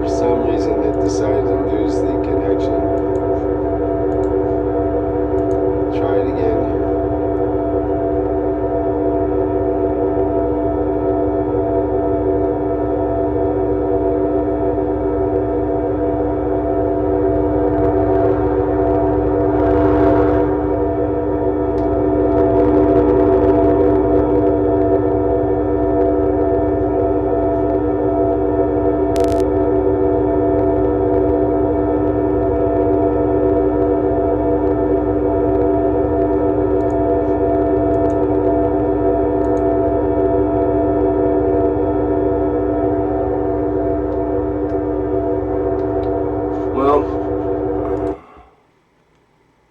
For some reason it decided to lose the connection. Try it again here.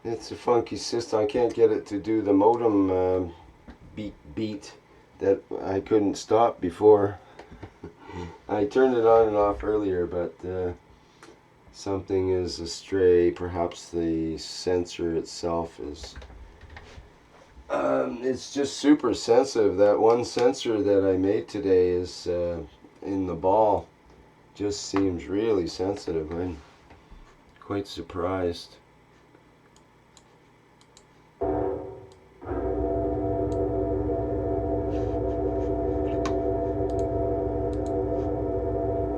It's a funky system. I can't get it to do the modem beat that I couldn't stop before. I turned it on and off earlier, but something is astray. Perhaps the sensor itself is. It's just super sensitive. That one sensor that I made today is in the ball. Just seems really sensitive. I'm quite surprised.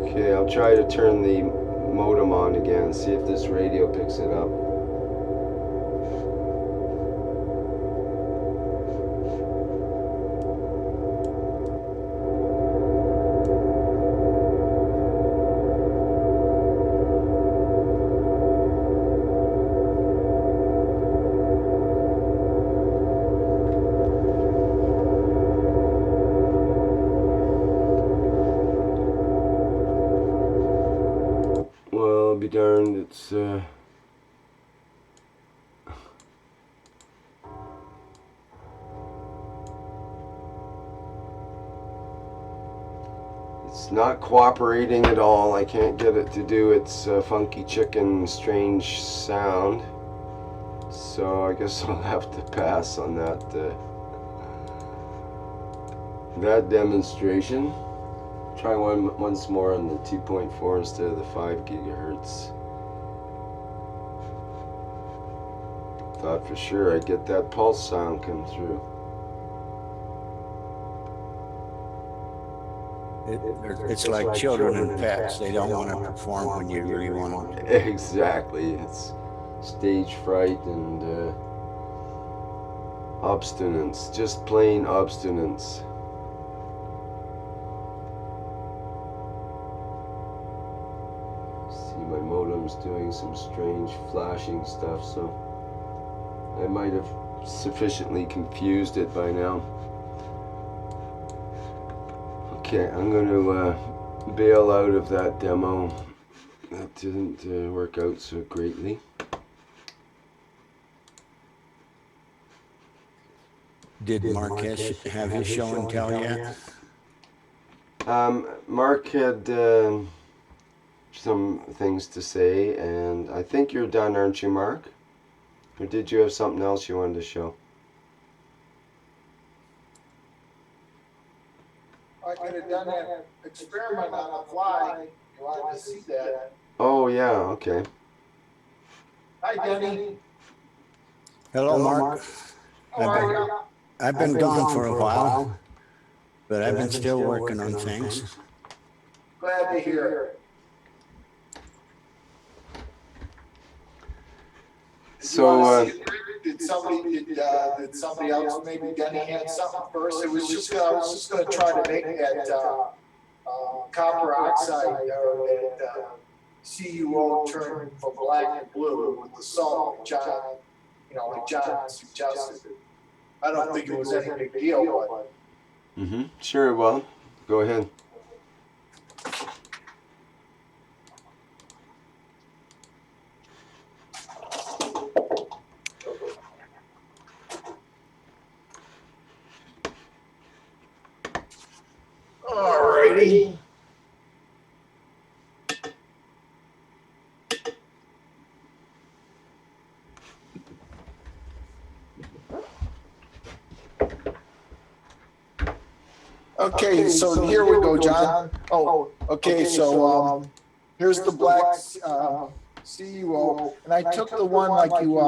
Okay, I'll try to turn the modem on again, see if this radio picks it up. Well, I'll be darned, it's It's not cooperating at all. I can't get it to do its funky chicken strange sound. So I guess I'll have to pass on that demonstration. Try once more on the 2.4 instead of the 5 gigahertz. Thought for sure I'd get that pulse sound come through. It's like children and pets. They don't want to perform when you really want them to. Exactly. It's stage fright and obstinance. Just plain obstinance. See, my modem's doing some strange flashing stuff, so I might have sufficiently confused it by now. Okay, I'm going to bail out of that demo. That didn't work out so greatly. Did Mark Keshe have his show and tell yet? Mark had some things to say, and I think you're done, aren't you, Mark? Or did you have something else you wanted to show? I could have done that experiment on the fly. You wanted to see that. Oh, yeah, okay. Hi, Denny. Hello, Mark. How are you? I've been gone for a while, but I've been still working on things. Glad to hear it. So, did somebody else, maybe Denny had something first? I was just gonna try to make that copper oxide or that CuO turn from black to blue with the salt, like John, like John suggested. I don't think it was any big deal, but. Sure, well, go ahead. Alrighty. Okay, so here we go, John. Oh, okay, so here's the black CuO, and I took the one like you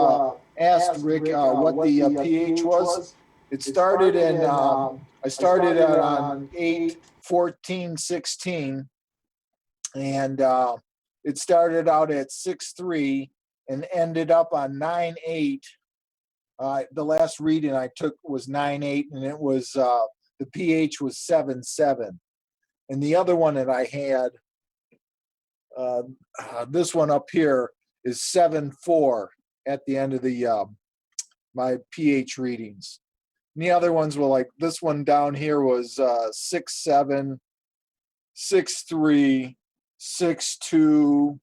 asked, Rick, what the pH was. It started in, I started out on 8, 14, 16, and it started out at 6.3 and ended up on 9.8. The last reading I took was 9.8, and it was the pH was 7.7. And the other one that I had, this one up here, is 7.4 at the end of the my pH readings. And the other ones were like, this one down here was 6.7, 6.3, 6.2,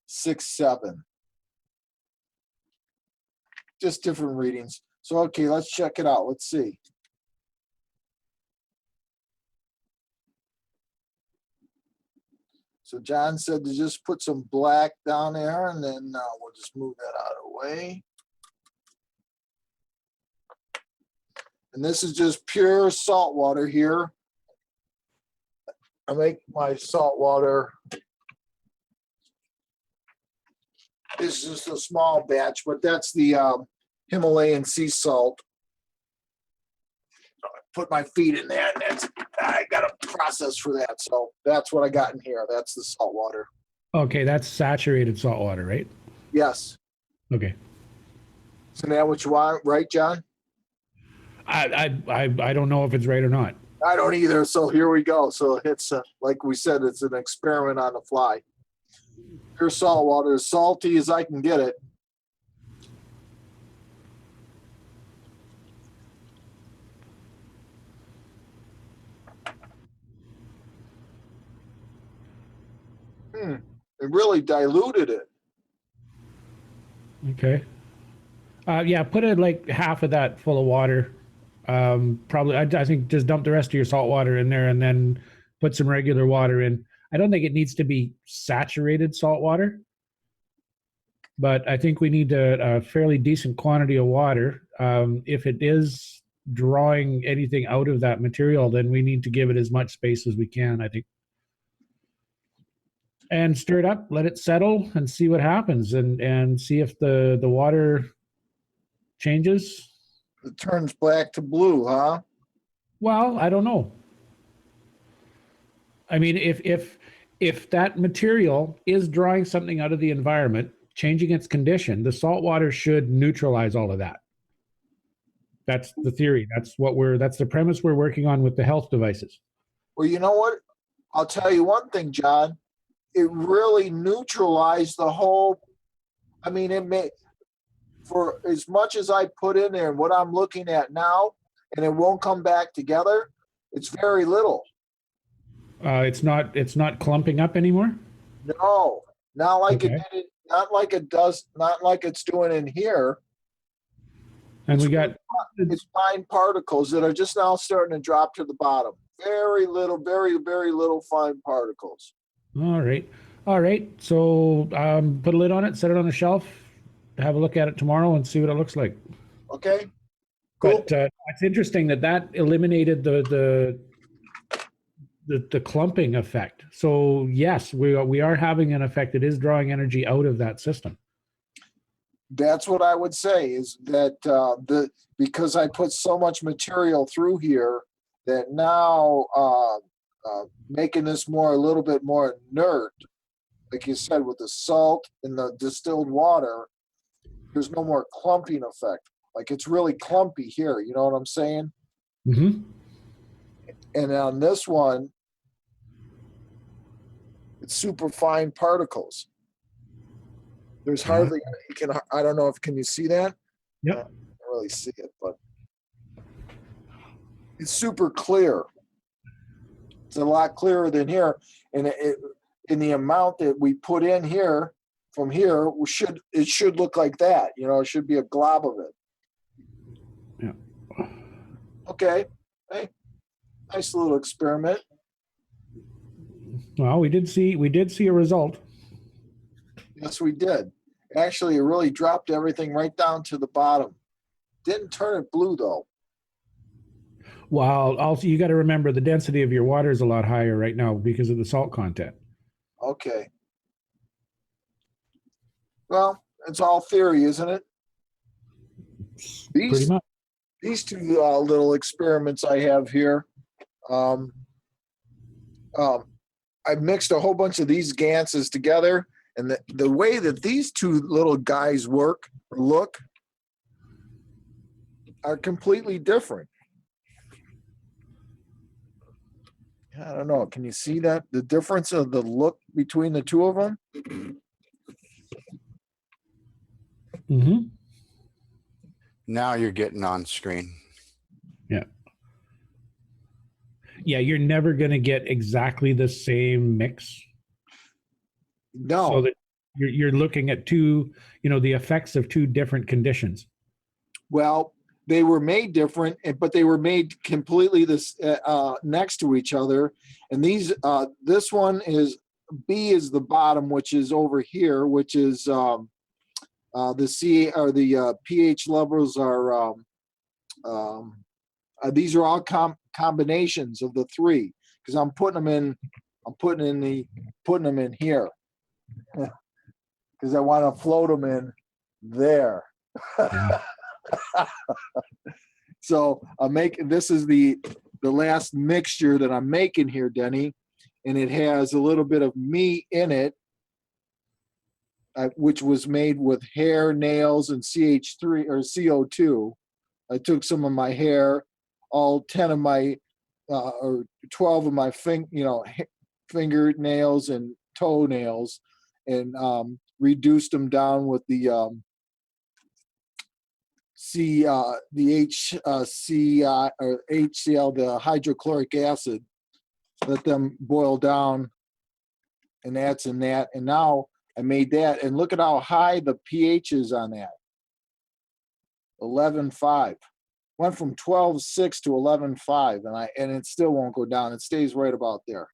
6.7. Just different readings. So, okay, let's check it out. Let's see. So John said to just put some black down there, and then we'll just move that out of the way. And this is just pure salt water here. I make my salt water. This is just a small batch, but that's the Himalayan sea salt. Put my feet in that, and that's, I got a process for that. So that's what I got in here. That's the salt water. Okay, that's saturated salt water, right? Yes. Okay. Isn't that what you want, right, John? I don't know if it's right or not. I don't either. So here we go. So it's like we said, it's an experiment on the fly. Pure salt water, as salty as I can get it. It really diluted it. Okay. Yeah, put it like half of that full of water. Probably, I think just dump the rest of your salt water in there and then put some regular water in. I don't think it needs to be saturated salt water, but I think we need a fairly decent quantity of water. If it is drawing anything out of that material, then we need to give it as much space as we can, I think. And stir it up, let it settle, and see what happens, and see if the water changes. It turns black to blue, huh? Well, I don't know. I mean, if that material is drawing something out of the environment, changing its condition, the salt water should neutralize all of that. That's the theory. That's the premise we're working on with the health devices. Well, you know what? I'll tell you one thing, John. It really neutralized the whole. I mean, it may, for as much as I put in there and what I'm looking at now, and it won't come back together. It's very little. It's not clumping up anymore. No, not like Okay. it did. Not like it does. Not like it's doing in here. And we got It's fine particles that are just now starting to drop to the bottom. Very little, very, very little fine particles. all right. So put a lid on it, set it on a shelf, have a look at it tomorrow, and see what it looks like. Okay. Cool. But it's interesting that eliminated the clumping effect. So yes, we are having an effect. It is drawing energy out of that system. That's what I would say is that because I put so much material through here that now making this a little bit more inert, like you said, with the salt and the distilled water, there's no more clumping effect. Like it's really clumpy here. You know what I'm saying? Mm-hmm. And on this one, it's super fine particles. There's hardly, I don't know if, can you see that? Yep. I can't really see it, but it's super clear. It's a lot clearer than here. And in the amount that we put in here, from here, it should look like that. You know, it should be a glob of it. Yeah. Okay. Hey, nice little experiment. Well, we did see a result. Yes, we did. Actually, it really dropped everything right down to the bottom. Didn't turn it blue though. Well, also you got to remember the density of your water is a lot higher right now because of the salt content. Okay. Well, it's all theory, isn't it? Pretty much. These two little experiments I have here. I mixed a whole bunch of these ganses together, and the way that these two little guys look are completely different. I don't know. Can you see that? The difference of the look between the two of them? Mm-hmm. Now you're getting on screen. Yeah. Yeah, you're never going to get exactly the same mix. No. So that you're looking at two, the effects of two different conditions. Well, they were made different, but they were made completely next to each other. And this one is B is the bottom, which is over here, which is the pH levels are these are all combinations of the three because I'm putting them in here because I want to float them in there. So this is the last mixture that I'm making here, Denny, and it has a little bit of me in it, which was made with hair, nails, and CH3 or CO2. I took some of my hair, all 10 of my or 12 of my fingernails and toenails, and reduced them down with the HCl, the hydrochloric acid. Let them boil down, and that's in that. And now I made that, and look at how high the pH is on that. 11.5. went from 12.6 to 11.5, and it still won't go down. It stays right about there.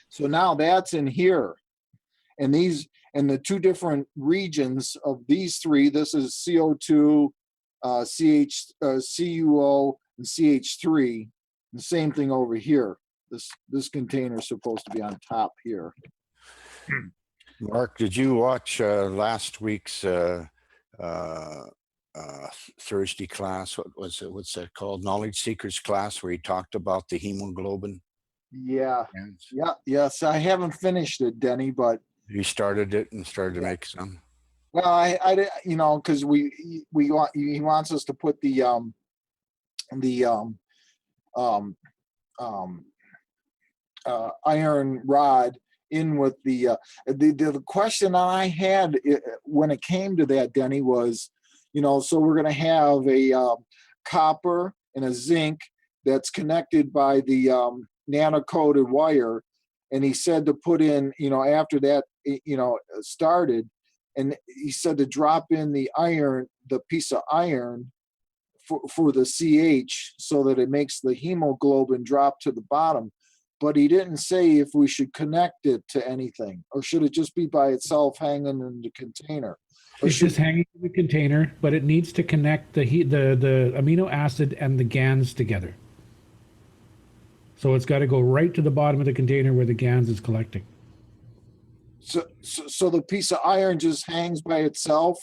So now that's in here, and the two different regions of these three. This is CO2, CuO, and CH3. The same thing over here. This container is supposed to be on top here. Mark, did you watch last week's Thursday class? What was it? What's that called? Knowledge Seekers class, where he talked about the hemoglobin. Yeah. Yes. I haven't finished it, Denny, but You started it and started to make some. well, I you know, because he wants us to put the iron rod in with the question I had when it came to that, Denny, was, you know, so we're going to have a copper and a zinc that's connected by the nano-coated wire, and he said to put in, you know, after that, you know, started, and he said to drop in the iron, the piece of iron for the CH, so that it makes the hemoglobin drop to the bottom. But he didn't say if we should connect it to anything, or should it just be by itself hanging in the container? It's just hanging in the container, but it needs to connect the amino acid and the GANs together. So it's got to go right to the bottom of the container where the GANs is collecting. So the piece of iron just hangs by itself,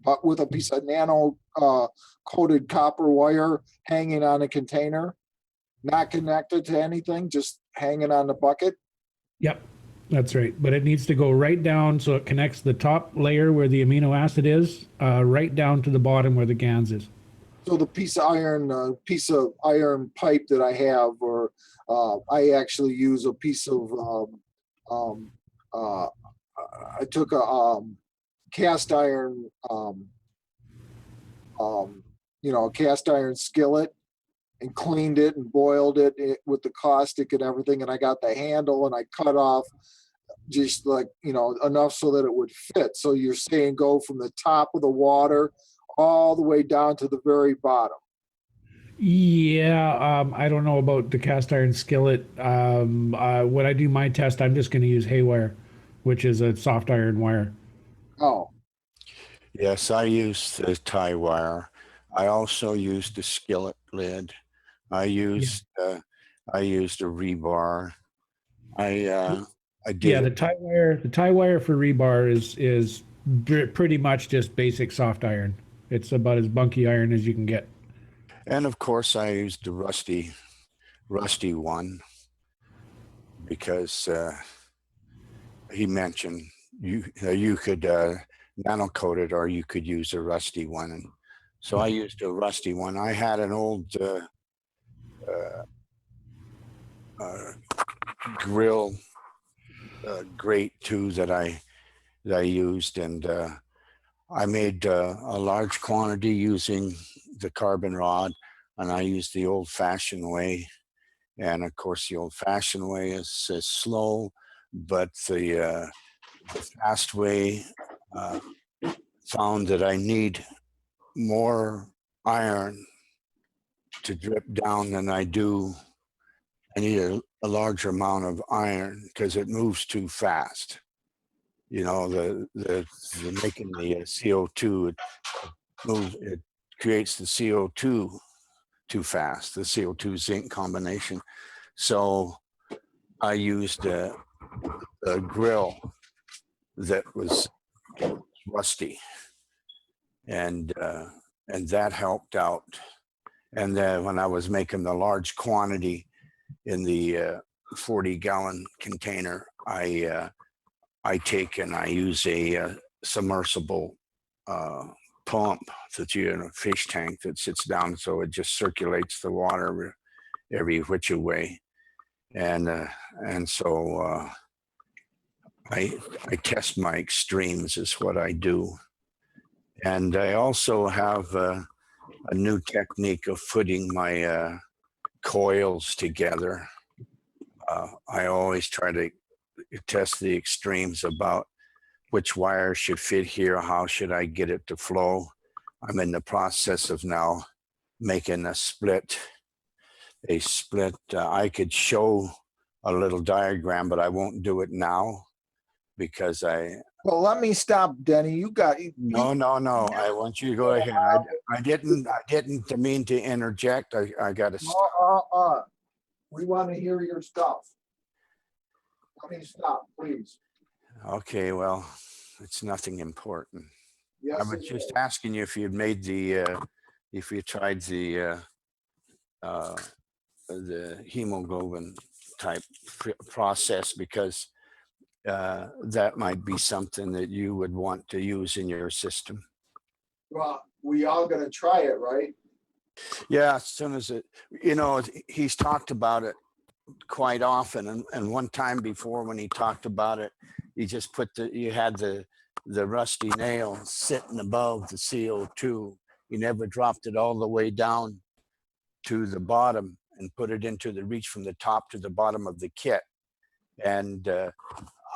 but with a piece of nano coated copper wire hanging on a container, not connected to anything, just hanging on the bucket. Yep, that's right. But it needs to go right down, so it connects the top layer where the amino acid is, right down to the bottom where the GANs is. So the piece of iron pipe that I have, or I actually use a piece of I took a cast iron you know, a cast iron skillet, and cleaned it and boiled it with the caustic and everything, and I got the handle and I cut off just like, you know, enough so that it would fit. So you're saying go from the top of the water all the way down to the very bottom. Yeah, I don't know about the cast iron skillet. When I do my test, I'm just going to use haywire, which is a soft iron wire. Oh. Yes, I used the tie wire. I also used the skillet lid. I used a rebar. I did. Yeah, the tie wire for rebar is pretty much just basic soft iron. It's about as bunky iron as you can get. And of course, I used the rusty one, because he mentioned you could nano coat it, or you could use a rusty one. And so I used a rusty one. I had an old grill grate too that I used, and I made a large quantity using the carbon rod, and I used the old-fashioned way. And of course, the old-fashioned way is slow, but the fast way found that I need more iron to drip down than I do. I need a larger amount of iron because it moves too fast. You know, the making the CO2, it creates the CO2 too fast, the CO2 zinc combination. So I used a grill that was rusty, and that helped out. And then when I was making the large quantity in the 40-gallon container, I take and I use a submersible pump that's in a fish tank that sits down, so it just circulates the water every which way. And so I test my extremes is what I do. And I also have a new technique of footing my coils together. I always try to test the extremes about which wire should fit here, how should I get it to flow. I'm in the process of now making a split. I could show a little diagram, but I won't do it now because Well, let me stop, Denny. no. I want you to go ahead. I didn't mean to interject. I got to. We want to hear your stuff. Let me stop, please. Okay, well, it's nothing important. Yes, I was just asking you if you'd made if you tried the hemoglobin type process, because that might be something that you would want to use in your system. Well, we all gonna try it, right? Yeah, as soon as he's talked about it quite often, and one time before when he talked about it, he just you had the rusty nail sitting above the CO2. You never dropped it all the way down to the bottom and put it into the reach from the top to the bottom of the kit. And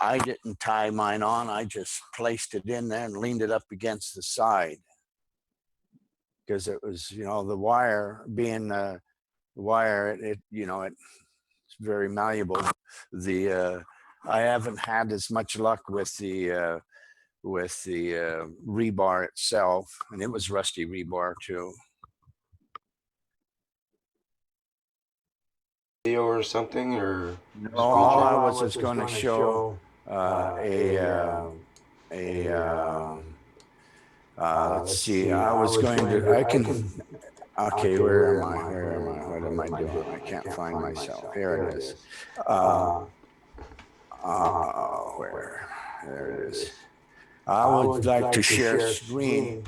I didn't tie mine on. I just placed it in there and leaned it up against the side, because it was, the wire being the wire, it's very malleable. I haven't had as much luck with the rebar itself, and it was rusty rebar too. Video or something, or no, all I was just going to show let's see. I can. Okay, where am I? What am I doing? I can't find myself. Here it is. Where? There it is. I would like to share screen,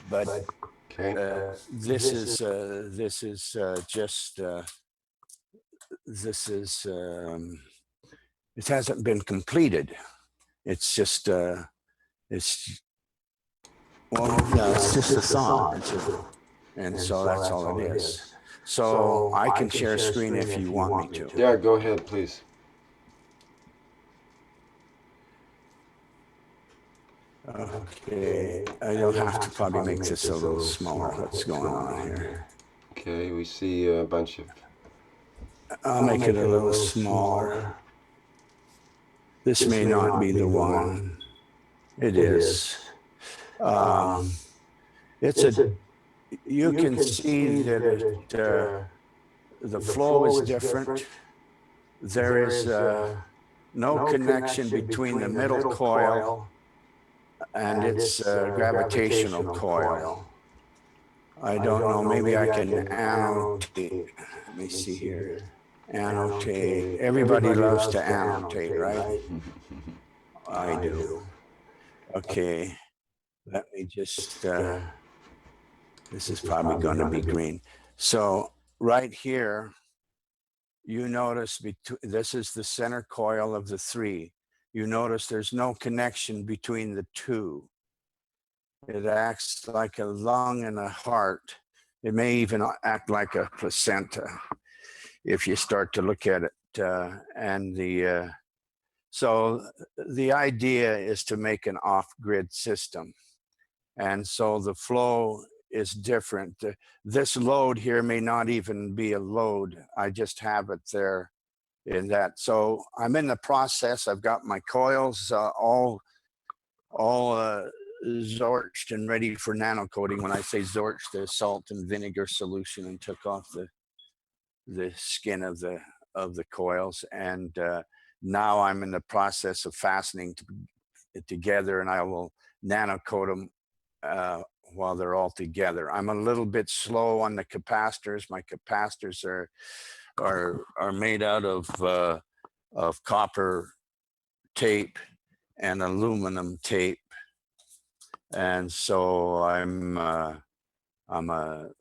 but this is just it hasn't been completed. It's just it's just a song, and so that's all it is. So I can share screen if you want me to. Yeah, go ahead, please. Okay, I'll have to probably make this a little smaller. What's going on here? Okay, we see a bunch of. I'll make it a little smaller. This may not be the one. It is. You can see that the flow is different. There is no connection between the middle coil and its gravitational coil. I don't know, maybe I can annotate. Let me see here. Annotate. Everybody loves to annotate, right? I do. Okay, let me just, this is probably going to be green. So right here, you notice this is the center coil of the three. You notice there's no connection between the two. It acts like a lung and a heart. It may even act like a placenta if you start to look at it. So the idea is to make an off-grid system. And so the flow is different. This load here may not even be a load. I just have it there in that. So I'm in the process. I've got my coils all zorched and ready for nano coating. When I say zorched, the salt and vinegar solution, and took off the skin of the coils. And now I'm in the process of fastening it together, and I will nano coat them while they're all together. I'm a little bit slow on the capacitors. My capacitors are made out of copper tape and aluminum tape, and so I'm a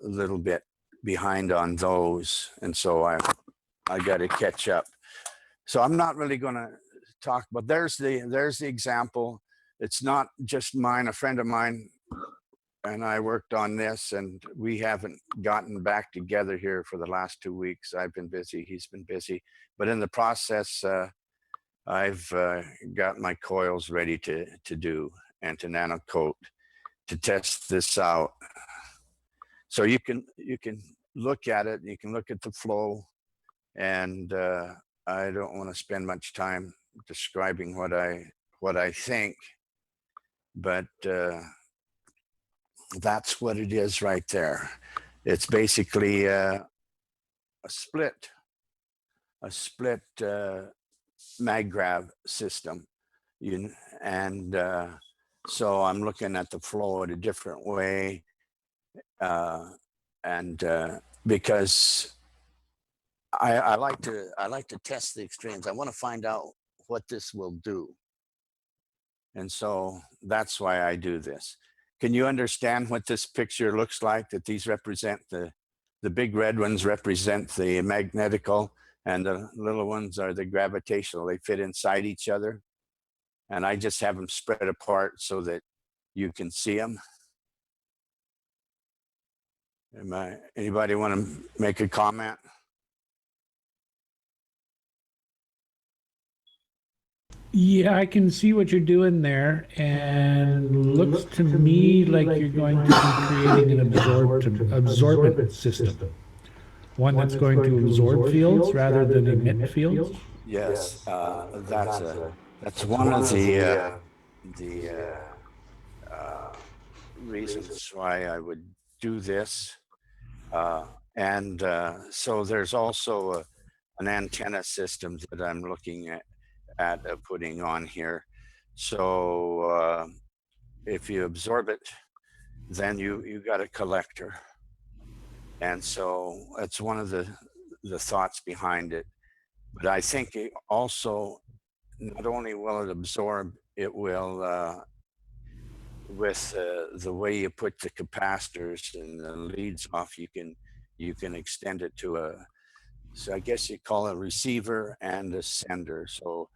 little bit behind on those, and so I got to catch up. So I'm not really going to talk, but there's the example. It's not just mine. A friend of mine and I worked on this, and we haven't gotten back together here for the last 2 weeks. I've been busy, he's been busy, but in the process, I've got my coils ready to do and to nano coat to test this out. So you can look at it, you can look at the flow, and I don't want to spend much time describing what I think, but that's what it is right there. It's basically a split maggrav system. So I'm looking at the flow in a different way, because I like to test the extremes. I want to find out what this will do, and so that's why I do this. Can you understand what this picture looks like? That these represent the big red ones represent the magnetical, and the little ones are the gravitational. They fit inside each other, and I just have them spread apart so that you can see them. Anybody want to make a comment? Yeah, I can see what you're doing there, and looks to me like you're going to be creating an absorbent system. One that's going to absorb fields rather than emit fields. Yes, that's one of the reasons why I would do this. So there's also an antenna system that I'm looking at putting on here. So if you absorb it, then you got a collector. And so that's one of the thoughts behind it. But I think it also, not only will it absorb, it will, with the way you put the capacitors and the leads off, you can extend it to so I guess you call it a receiver and a sender. So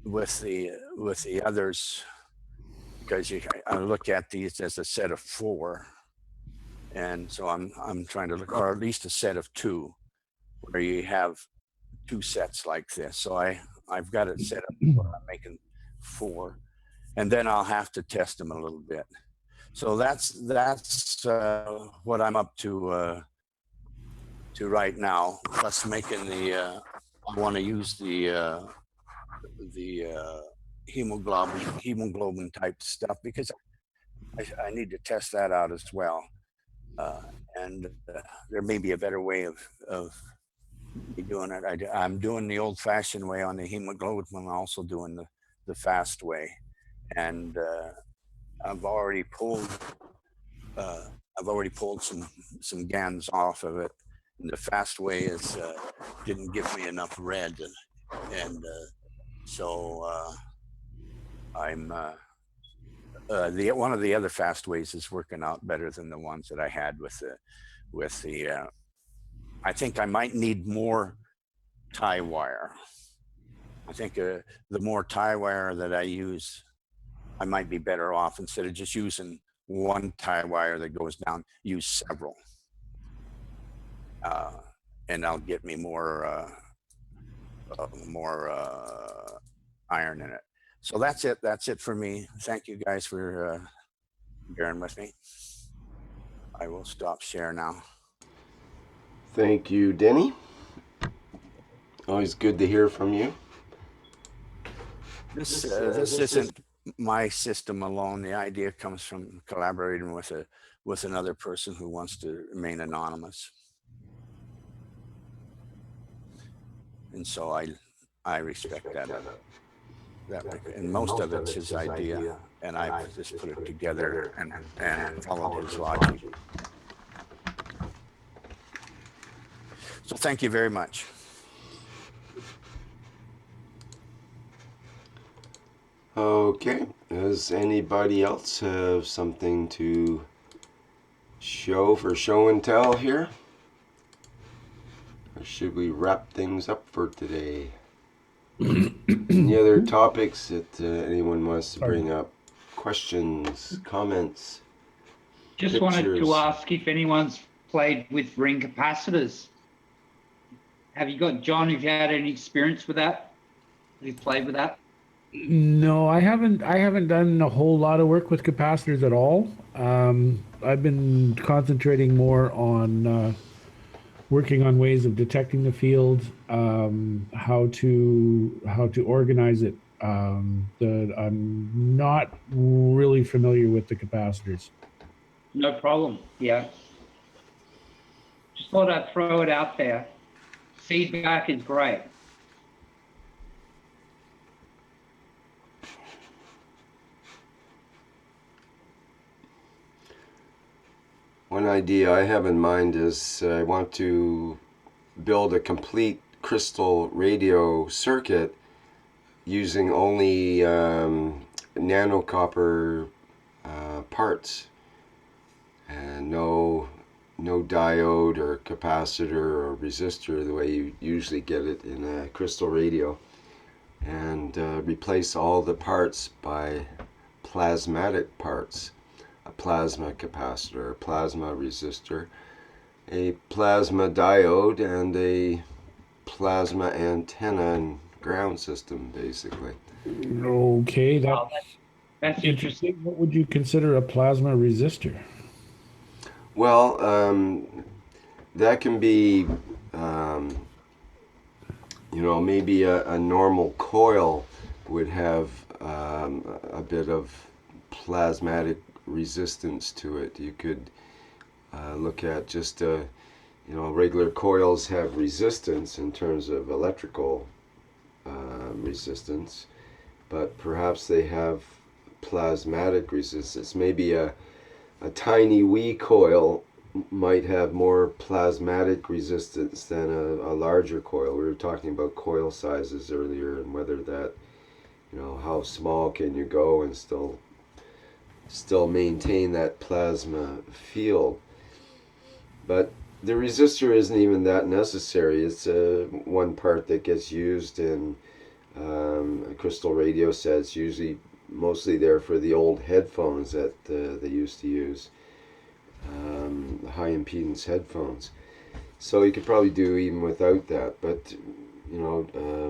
with the others, because I look at these as a set of 4, and so I'm trying to look, or at least a set of 2, where you have 2 sets like this. So I've got it set up where I'm making 4, and then I'll have to test them a little bit. So that's what I'm up to right now. Plus making I want to use the hemoglobin type stuff, because I need to test that out as well. And there may be a better way of doing it. I'm doing the old-fashioned way on the hemoglobin. I'm also doing the fast way, and I've already pulled some GANs off of it. And the fast way didn't give me enough red, and so I'm one of the other fast ways is working out better than the ones that I had with the. I think I might need more tie wire. I think the more tie wire that I use, I might be better off. Instead of just using one tie wire that goes down, use several, and that'll get me more iron in it. So that's it for me. Thank you guys for bearing with me. I will stop share now. Thank you, Denny. Always good to hear from you. This isn't my system alone. The idea comes from collaborating with another person who wants to remain anonymous, and so I respect that. And most of it's his idea, and I've just put it together and followed his logic. So thank you very much. Okay, does anybody else have something to show for show and tell here? Or should we wrap things up for today? Any other topics that anyone wants to bring up? Questions, comments? Just pictures? wanted to ask if anyone's played with ring capacitors. Have you got, John, have you had any experience with that? Have you played with that? No, I haven't done a whole lot of work with capacitors at all. I've been concentrating more on working on ways of detecting the field, how to organize it. I'm not really familiar with the capacitors. No problem. Yeah. Just thought I'd throw it out there. Feedback is great. One idea I have in mind is I want to build a complete crystal radio circuit using only nano copper parts, and no diode or capacitor or resistor the way you usually get it in a crystal radio, and replace all the parts by plasmatic parts: a plasma capacitor, a plasma resistor, a plasma diode, and a plasma antenna and ground system, basically. Okay, Wow, that's that's interesting. What would you consider a plasma resistor? Well, that can be, um, maybe a normal coil would have a bit of plasmatic resistance to it. You could look at just regular coils have resistance in terms of electrical resistance, but perhaps they have plasmatic resistance. Maybe a tiny wee coil might have more plasmatic resistance than a larger coil. We were talking about coil sizes earlier, and whether that, how small can you go and still maintain that plasma field. But the resistor isn't even that necessary. It's one part that gets used in a crystal radio set's, usually mostly there for the old headphones that they used to use, the high impedance headphones. So you could probably do even without that, but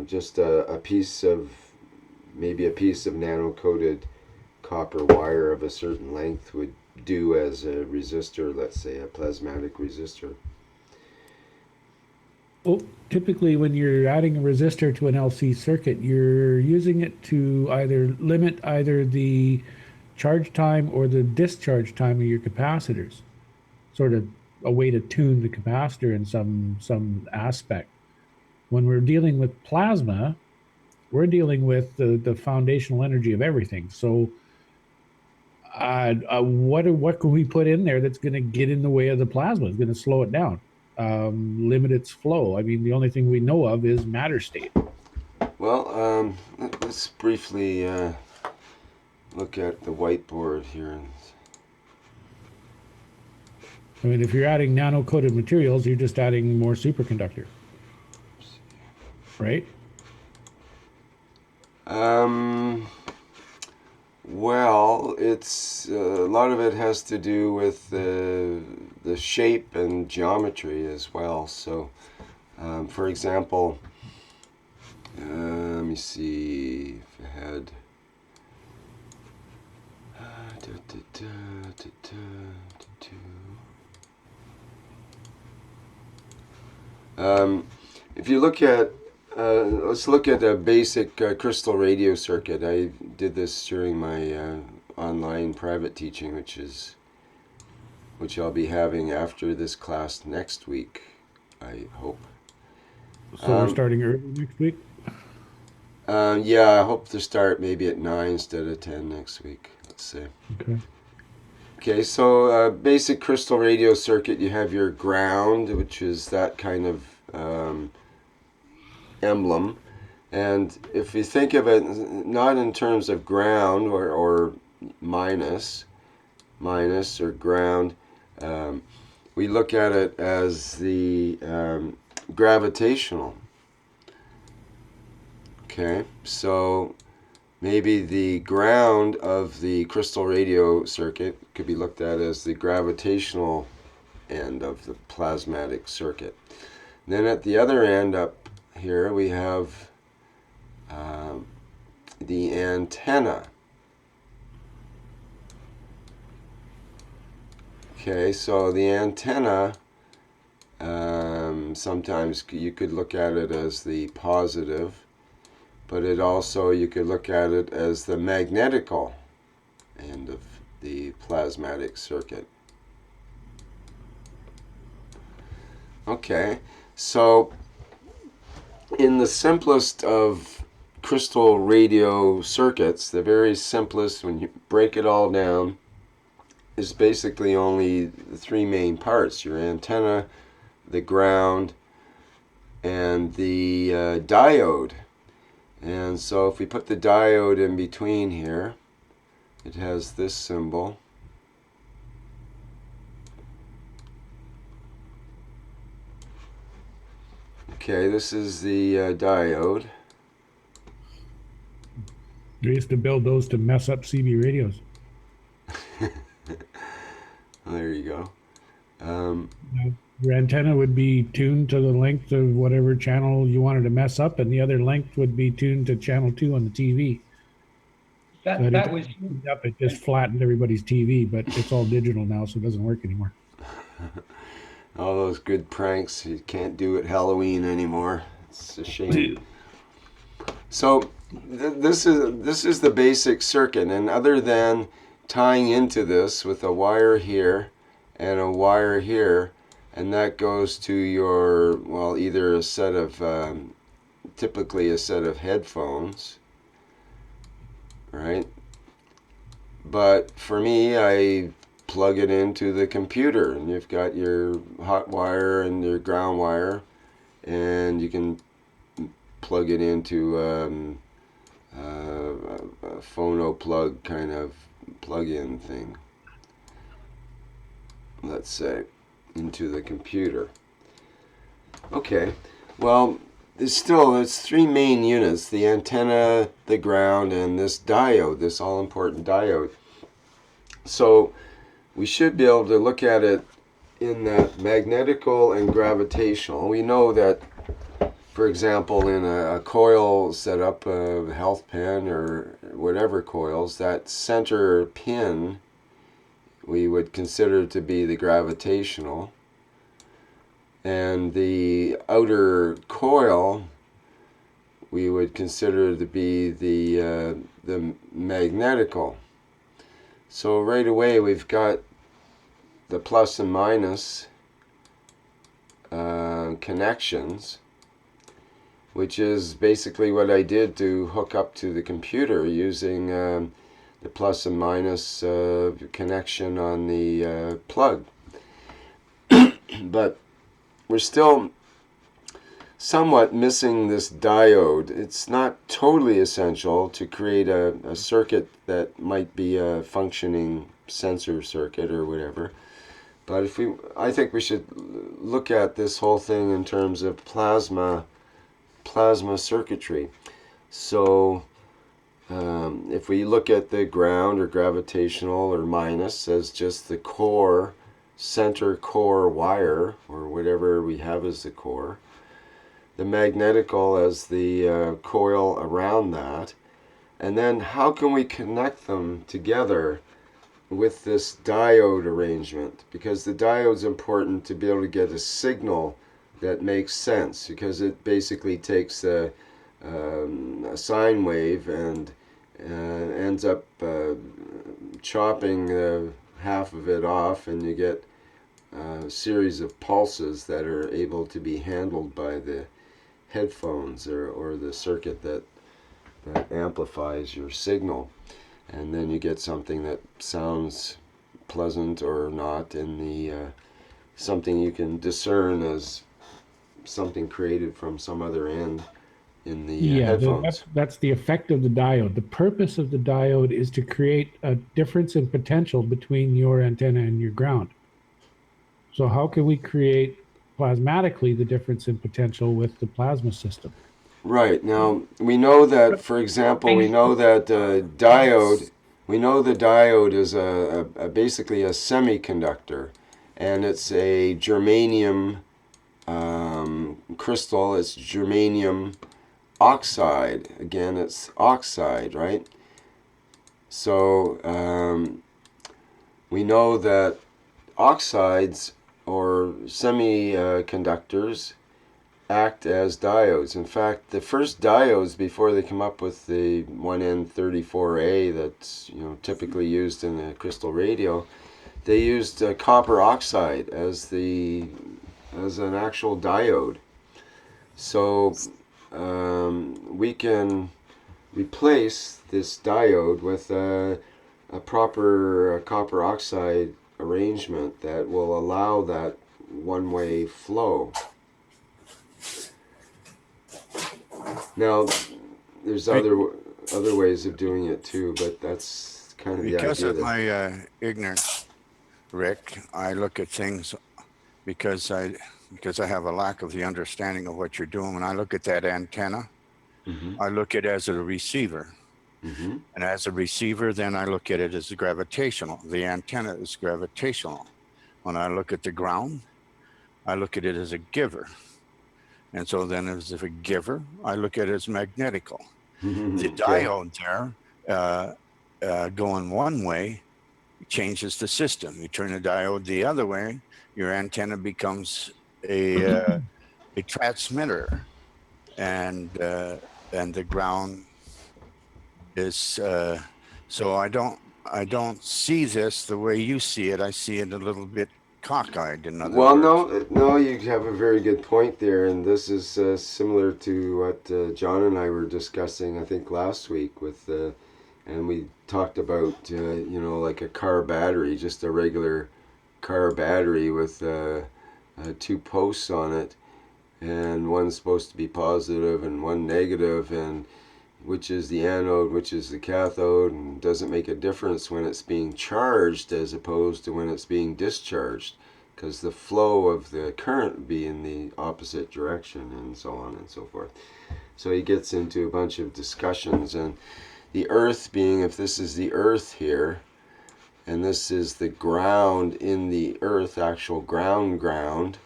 just a piece of, maybe a piece of nano-coated copper wire of a certain length would do as a resistor, let's say a plasmatic resistor. Well, typically when you're adding a resistor to an LC circuit, you're using it to either limit either the charge time or the discharge time of your capacitors. Sort of a way to tune the capacitor in some aspect. When we're dealing with plasma, we're dealing with the foundational energy of everything. So what can we put in there that's going to get in the way of the plasma? It's going to slow it down, limit its flow. I mean, the only thing we know of is matter state. Well, let's briefly look at the whiteboard here. I mean, if you're adding nano-coated materials, you're just adding more superconductor, right? Well, it's a lot of it has to do with the shape and geometry as well. So, for example, let me see if I had. If you look at, let's look at a basic crystal radio circuit. I did this during my online private teaching, which I'll be having after this class next week, I hope. So we're starting early next week? Yeah, I hope to start maybe at 9 instead of 10 next week. Let's see. Okay. Okay, so basic crystal radio circuit, you have your ground, which is that kind of emblem. And if you think of it not in terms of ground or minus or ground, we look at it as the gravitational. Okay, so maybe the ground of the crystal radio circuit could be looked at as the gravitational end of the plasmatic circuit. Then at the other end up here we have the antenna. Okay, so the antenna, sometimes you could look at it as the positive, but it also, you could look at it as the magnetical end of the plasmatic circuit. Okay, so in the simplest of crystal radio circuits, the very simplest, when you break it all down, is basically only the three main parts: your antenna, the ground, and the diode. And so if we put the diode in between here, it has this symbol. Okay, this is the diode. We used to build those to mess up CB radios. There you go. Your antenna would be tuned to the length of whatever channel you wanted to mess up, and the other length would be tuned to channel 2 on the TV. So That was it just flattened everybody's TV, but it's all digital now, so it doesn't work anymore. All those good pranks you can't do at Halloween anymore. It's a shame. So this is the basic circuit, and other than tying into this with a wire here and a wire here, and that goes to your, well, either a set of typically a set of headphones, right? But for me, I plug it into the computer, and you've got your hot wire and your ground wire, and you can plug it into a phono plug kind of plug-in thing, let's say, into the computer. Okay, well, it's three main units: the antenna, the ground, and this diode, this all-important diode. So we should be able to look at it in that magnetical and gravitational. We know that, for example, in a coil setup, a health pin or whatever coils, that center pin we would consider to be the gravitational, and the outer coil we would consider to be the magnetical. So right away we've got the plus and minus connections, which is basically what I did to hook up to the computer using the plus and minus connection on the plug. But we're still somewhat missing this diode. It's not totally essential to create a circuit that might be a functioning sensor circuit or whatever. But I think we should look at this whole thing in terms of plasma circuitry. So if we look at the ground or gravitational or minus as just the core, center core wire, or whatever we have as the core, the magnetical as the coil around that, and then how can we connect them together with this diode arrangement? Because the diode's important to be able to get a signal that makes sense, because it basically takes a sine wave and ends up chopping half of it off, and you get a series of pulses that are able to be handled by the headphones or the circuit that amplifies your signal. And then you get something that sounds pleasant or not in the something you can discern as something created from some other end in the headphones. That's the effect of the diode. The purpose of the diode is to create a difference in potential between your antenna and your ground. So how can we create plasmatically the difference in potential with the plasma system? Right. Now, we know that, for example, we know that diode, we know the diode is basically a semiconductor, and it's a germanium crystal. It's germanium oxide. Again, it's oxide, right? So we know that oxides or semiconductors act as diodes. In fact, the first diodes, before they come up with the 1N34A that's typically used in a crystal radio, they used copper oxide as an actual diode. So we can replace this diode with a proper copper oxide arrangement that will allow that one-way flow. Now, there's other ways of doing it too, but that's kind of the idea. Because of my ignorance, Rick, I look at things because I have a lack of the understanding of what you're doing. When I look at that antenna, I look at it as a receiver. And as a receiver, then I look at it as gravitational. The antenna is gravitational. When I look at the ground, I look at it as a giver. And so then as a giver, I look at it as magnetical. The diode there going one way changes the system. You turn the diode the other way, your antenna becomes a transmitter, and the ground is so I don't see this the way you see it. I see it a little bit cockeyed, in other words. No, you have a very good point there, and this is similar to what John and I were discussing, I think, last week and we talked about like a car battery, just a regular car battery with two posts on it, and one's supposed to be positive and one negative, and which is the anode, which is the cathode, and doesn't make a difference when it's being charged as opposed to when it's being discharged, because the flow of the current would be in the opposite direction, and so on and so forth. So he gets into a bunch of discussions, and the earth being, if this is the earth here, and this is the ground in the earth, actual ground,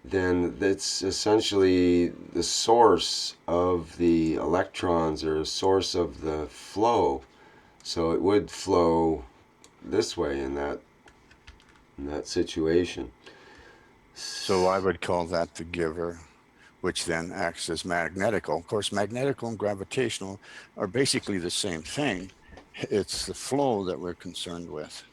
then that's essentially the source of the electrons, or a source of the flow. So it would flow this way in that situation. So I would call that the giver, which then acts as magnetical. Of course, magnetical and gravitational are basically the same thing. It's the flow that we're concerned with.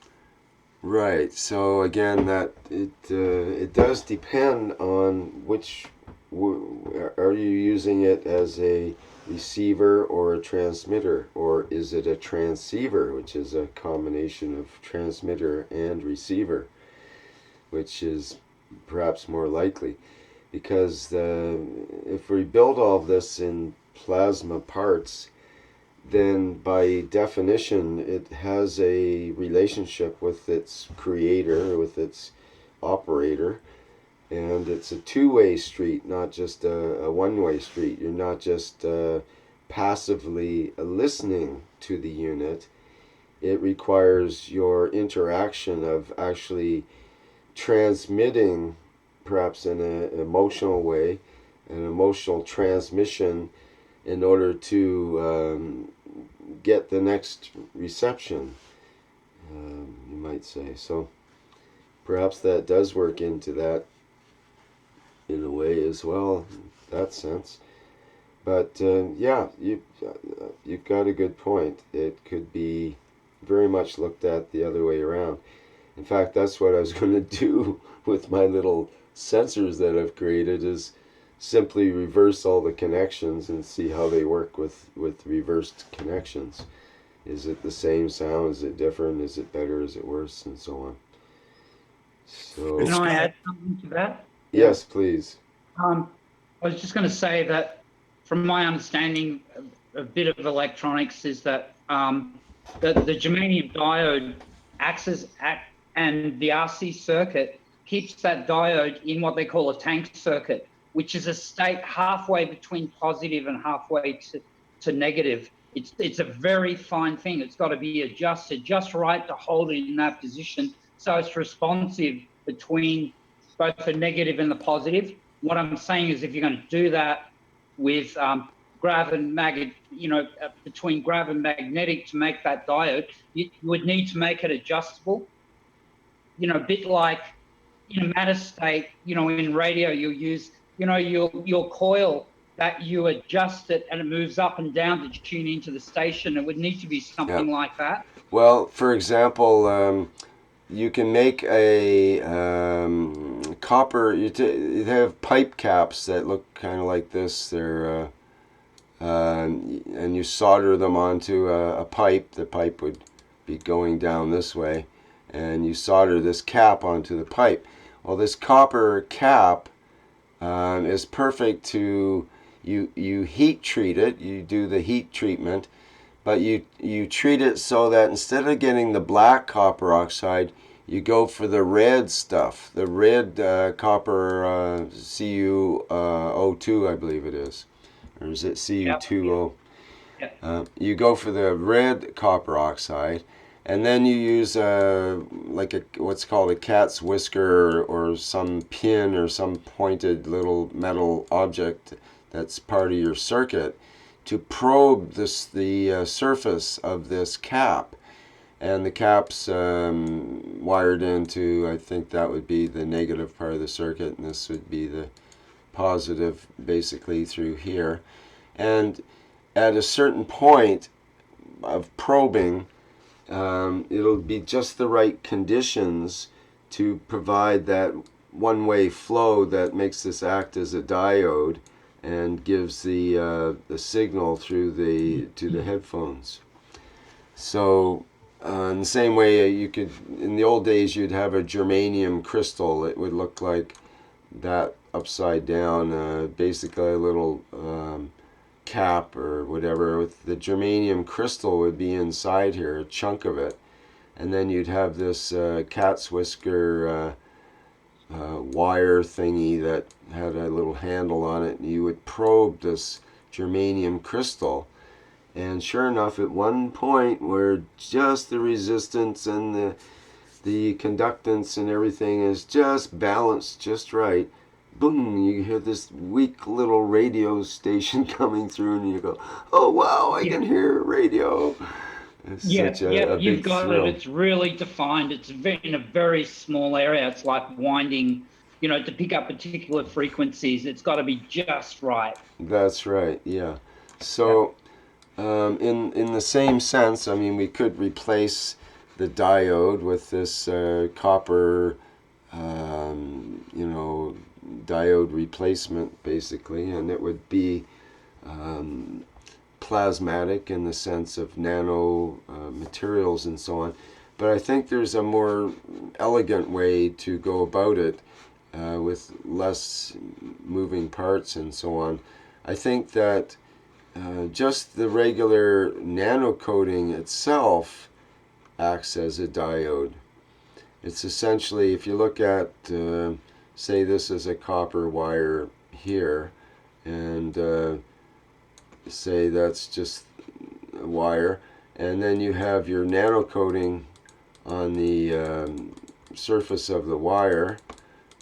Right. So again, that it does depend on which are you using it as a receiver or a transmitter, or is it a transceiver, which is a combination of transmitter and receiver, which is perhaps more likely, because if we build all of this in plasma parts, then by definition it has a relationship with its creator, with its operator, and it's a two-way street, not just a one-way street. You're not just passively listening to the unit. It requires your interaction of actually transmitting, perhaps in an emotional way, an emotional transmission, in order to get the next reception, you might say. So perhaps that does work into that in a way as well, in that sense. But yeah, you've got a good point. It could be very much looked at the other way around. In fact, that's what I was going to do with my little sensors that I've created, is simply reverse all the connections and see how they work with reversed connections. Is it the same sound? Is it different? Is it better? Is it worse? And so on. So, Can I add something to that? Yes, please. I was just going to say that, from my understanding, a bit of electronics is that the germanium diode and the RC circuit keeps that diode in what they call a tank circuit, which is a state halfway between positive and halfway to negative. It's a very fine thing. It's got to be adjusted just right to hold it in that position, so it's responsive between both the negative and the positive. What I'm saying is, if you're going to do that with grav and magnet, between grav and magnetic to make that diode, you would need to make it adjustable. a bit like in a matter state, in radio, you'll use, your coil that you adjust it and it moves up and down to tune into the station. It would need to be something like that. Well, for example, you can make a copper. You have pipe caps that look kind of like this. They're and you solder them onto a pipe. The pipe would be going down this way, and you solder this cap onto the pipe. Well, this copper cap is perfect to you heat treat it. You do the heat treatment, but you treat it so that instead of getting the black copper oxide, you go for the red stuff, the red copper CuO2, I believe it is, or is it Cu2O? Yep. You go for the red copper oxide, and then you use what's called a cat's whisker or some pin or some pointed little metal object that's part of your circuit to probe the surface of this cap. And the cap's wired into, I think that would be the negative part of the circuit, and this would be the positive, basically through here. And at a certain point of probing, it'll be just the right conditions to provide that one-way flow that makes this act as a diode and gives the signal through to the headphones. So in the same way, you could, in the old days, you'd have a germanium crystal. It would look like that upside down, basically a little cap or whatever. With the germanium crystal would be inside here, a chunk of it, and then you'd have this cat's whisker wire thingy that had a little handle on it, and you would probe this germanium crystal. And sure enough, at one point where just the resistance and the conductance and everything is just balanced just right, boom, you hear this weak little radio station coming through, and you go, oh wow, I can hear radio. It's such a you've big got thrill. it. It's really defined. It's in a very small area. It's like winding, to pick up particular frequencies. It's got to be just right. That's right, yeah. So in the same sense, I mean, we could replace the diode with this copper, diode replacement, basically, and it would be plasmatic in the sense of nano materials and so on. But I think there's a more elegant way to go about it with less moving parts and so on. I think that just the regular nano coating itself acts as a diode. It's essentially, if you look at, say this is a copper wire here, and say that's just a wire, and then you have your nano coating on the surface of the wire,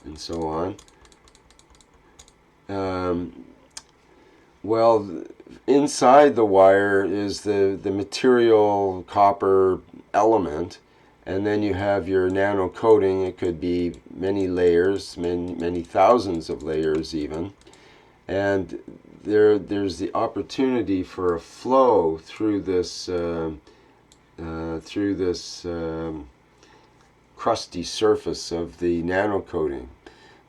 and so on. Well, inside the wire is the material copper element, and then you have your nano coating. It could be many layers, many thousands of layers even, and there's the opportunity for a flow through this crusty surface of the nano coating.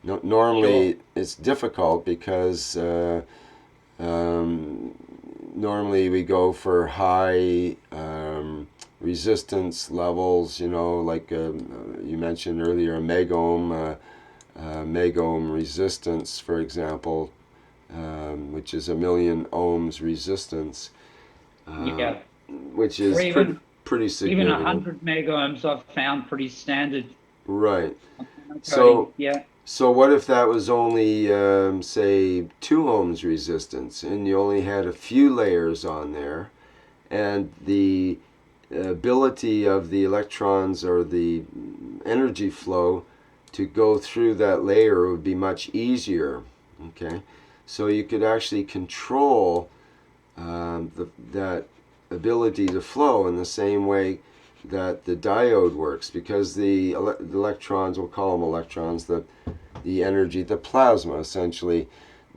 Normally it's difficult because normally we go for high resistance levels, like you mentioned earlier, a megohm resistance, for example, which is 1,000,000 ohms resistance, which is pretty significant. Even 100 megohms I've found pretty standard. Right. So what if that was only, say, 2 ohms resistance, and you only had a few layers on there, and the ability of the electrons or the energy flow to go through that layer would be much easier, okay? So you could actually control that ability to flow in the same way that the diode works, because the electrons, we'll call them electrons, the energy, the plasma essentially,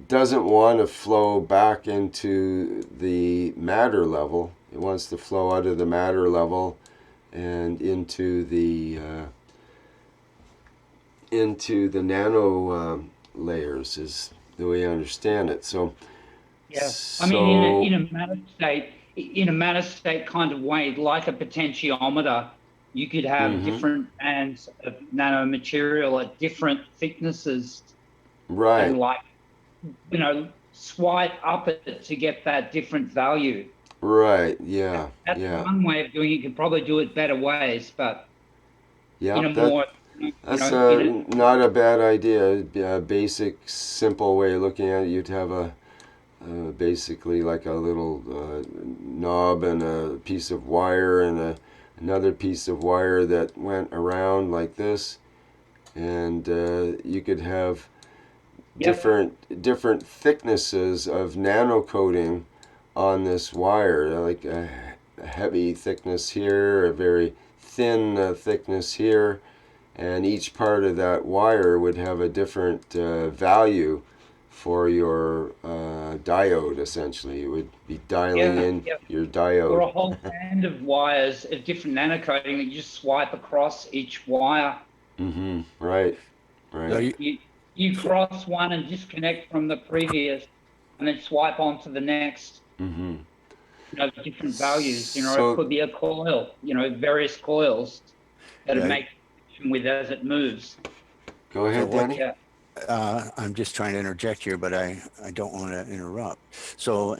doesn't want to flow back into the matter level. It wants to flow out of the matter level and into the nano layers, is the way I understand it. So, Yeah, I mean, in a matter state kind of way, like a potentiometer, you could have different bands of nanomaterial at different thicknesses, right, and like, swipe up it to get that different value. right, yeah, That's yeah, one way of doing it. You could probably do it better ways, but yeah. in a more, That's in a, not a bad idea. A basic, simple way of looking at it. You'd have basically like a little knob and a piece of wire and another piece of wire that went around like this, and you could have different thicknesses of nano coating on this wire, like a heavy thickness here, a very thin thickness here, and each part of that wire would have a different value for your diode. Essentially, it would be dialing in your diode. or a whole band of wires of different nanocoating that you just swipe across each wire. Right. So You cross one and disconnect from the previous, and then swipe onto the next. Different values. It could be a coil. Various coils that it makes with as it moves. Go ahead, Danny. Yeah. I'm just trying to interject here, but I don't want to interrupt. So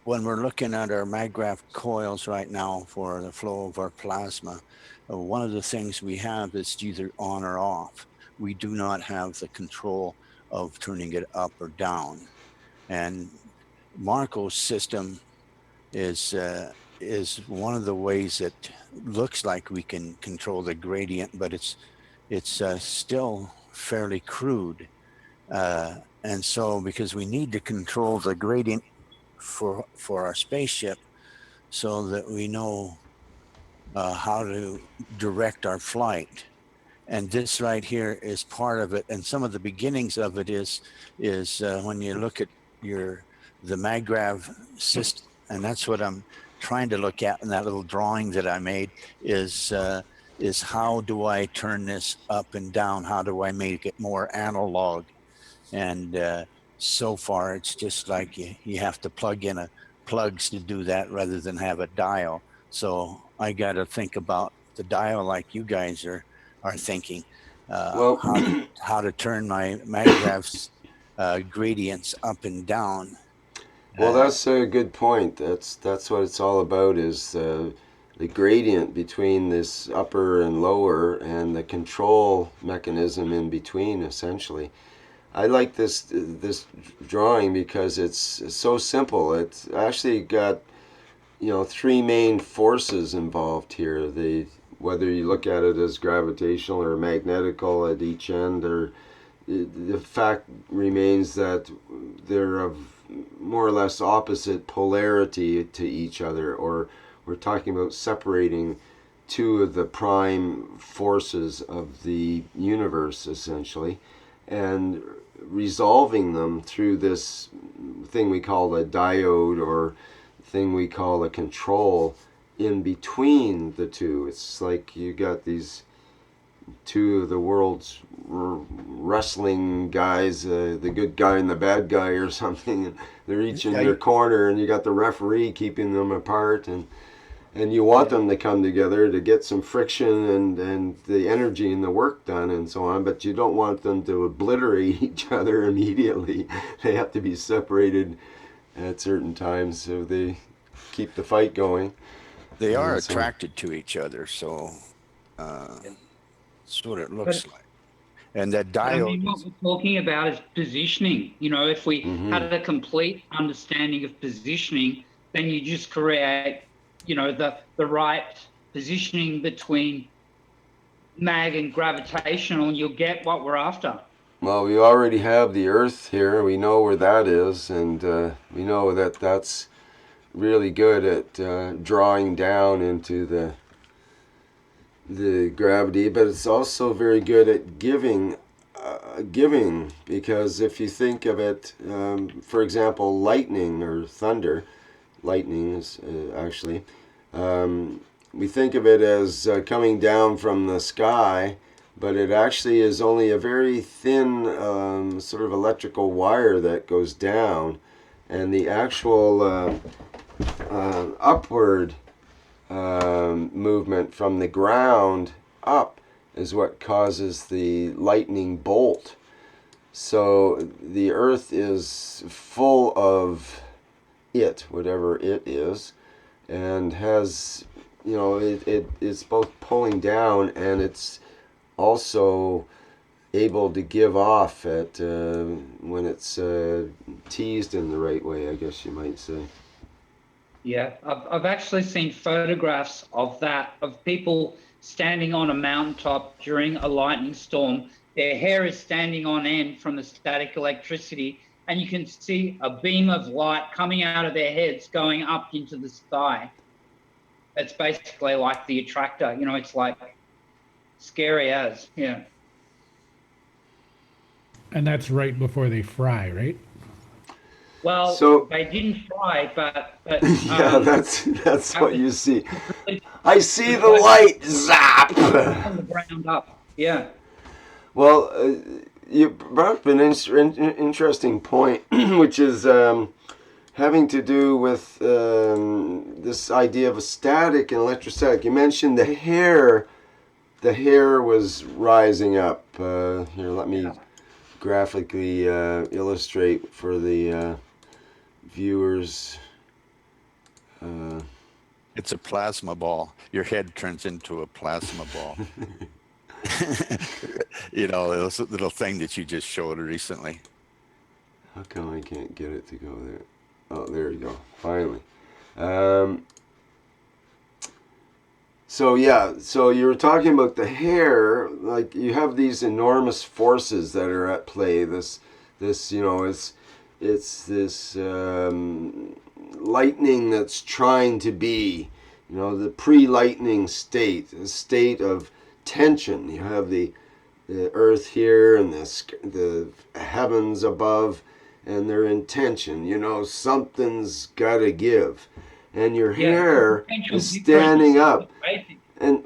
when we're looking at our maggraph coils right now for the flow of our plasma, one of the things we have is either on or off. We do not have the control of turning it up or down. And Marco's system is one of the ways that looks like we can control the gradient, but it's still fairly crude. And so because we need to control the gradient for our spaceship so that we know how to direct our flight. And this right here is part of it. And some of the beginnings of it is when you look at the maggrav system, and that's what I'm trying to look at in that little drawing that I made, is how do I turn this up and down? How do I make it more analog? And so far, it's just like you have to plug in plugs to do that rather than have a dial. So I got to think about the dial like you guys are thinking. How to turn my magrav's gradients up and down. Well, that's a good point. That's what it's all about, is the gradient between this upper and lower, and the control mechanism in between, essentially. I like this drawing because it's so simple. It's actually got three main forces involved here. Whether you look at it as gravitational or magnetical at each end, or the fact remains that they're of more or less opposite polarity to each other, or we're talking about separating two of the prime forces of the universe, essentially, and resolving them through this thing we call a diode, or thing we call a control in between the two. It's like you got these two of the world's wrestling guys, the good guy and the bad guy or something, and they're each in their corner, and you got the referee keeping them apart, and you want them to come together to get some friction and the energy and the work done and so on, but you don't want them to obliterate each other immediately. They have to be separated at certain times so they keep the fight going. They are attracted to each other, so that's what it looks like. And that diode. What we're talking about is positioning. If we had a complete understanding of positioning, then you just create, the right positioning between mag and gravitational, and you'll get what we're after. Well, we already have the Earth here. We know where that is, and we know that that's really good at drawing down into the gravity, but it's also very good at giving, because if you think of it, for example, lightning or thunder, lightning is actually, we think of it as coming down from the sky, but it actually is only a very thin sort of electrical wire that goes down, and the actual upward movement from the ground up is what causes the lightning bolt. So the earth is full of it, whatever it is, and has, it's both pulling down, and it's also able to give off at when it's teased in the right way, I guess you might say. Yeah, I've actually seen photographs of that, of people standing on a mountaintop during a lightning storm. Their hair is standing on end from the static electricity, and you can see a beam of light coming out of their heads going up into the sky. It's basically like the attractor, it's like scary as, yeah. And that's right before they fry, right? Well, So they didn't fry, but yeah, that's what you see. Really, I see the light, zap. from the ground up. Yeah. Well, you brought up an interesting point, which is having to do with this idea of a static and electrostatic. You mentioned the hair. The hair was rising up. Here, let me graphically illustrate for the viewers. It's a plasma ball. Your head turns into a plasma ball. This little thing that you just showed recently. How come I can't get it to go there? Oh, there you go. Finally. So you were talking about the hair. Like, you have these enormous forces that are at play. It's this lightning that's trying to be, the pre-lightning state, a state of tension. You have the earth here and the heavens above, and they're in tension. Something's got to give. And your hair is standing up. And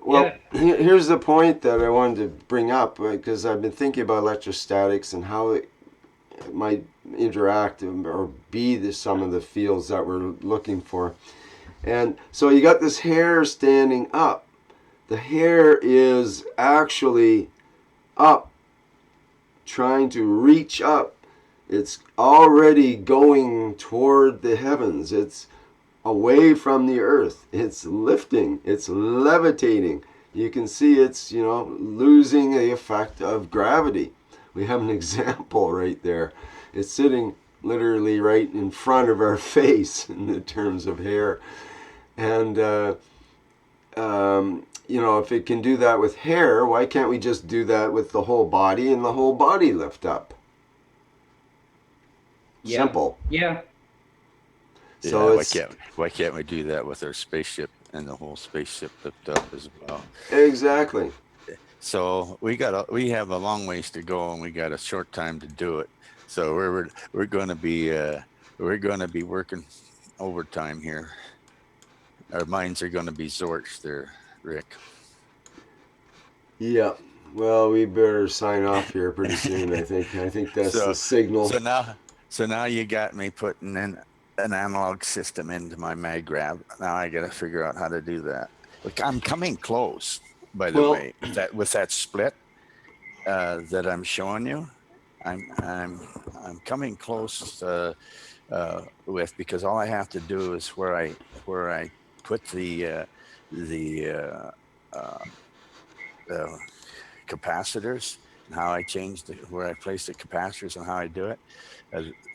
here's the point that I wanted to bring up, because I've been thinking about electrostatics and how it might interact or be some of the fields that we're looking for. And so you got this hair standing up. The hair is actually up, trying to reach up. It's already going toward the heavens. It's away from the earth. It's lifting. It's levitating. You can see it's, losing the effect of gravity. We have an example right there. It's sitting literally right in front of our face in the terms of hair. And, if it can do that with hair, why can't we just do that with the whole body and the whole body lift up? Yeah. Simple. Yeah. So why can't we do that with our spaceship and the whole spaceship lift up as well? Exactly. So we have a long ways to go, and we got a short time to do it. So we're going to be working overtime here. Our minds are going to be zorched there, Rick. Yeah. Well, we better sign off here pretty soon. I think that's the signal. So now you got me putting in an analog system into my MagGrav. Now I got to figure out how to do that. Look, I'm coming close, by the way, with that split that I'm showing you. I'm coming close with, because all I have to do is where I put the capacitors, and how I change where I place the capacitors and how I do it.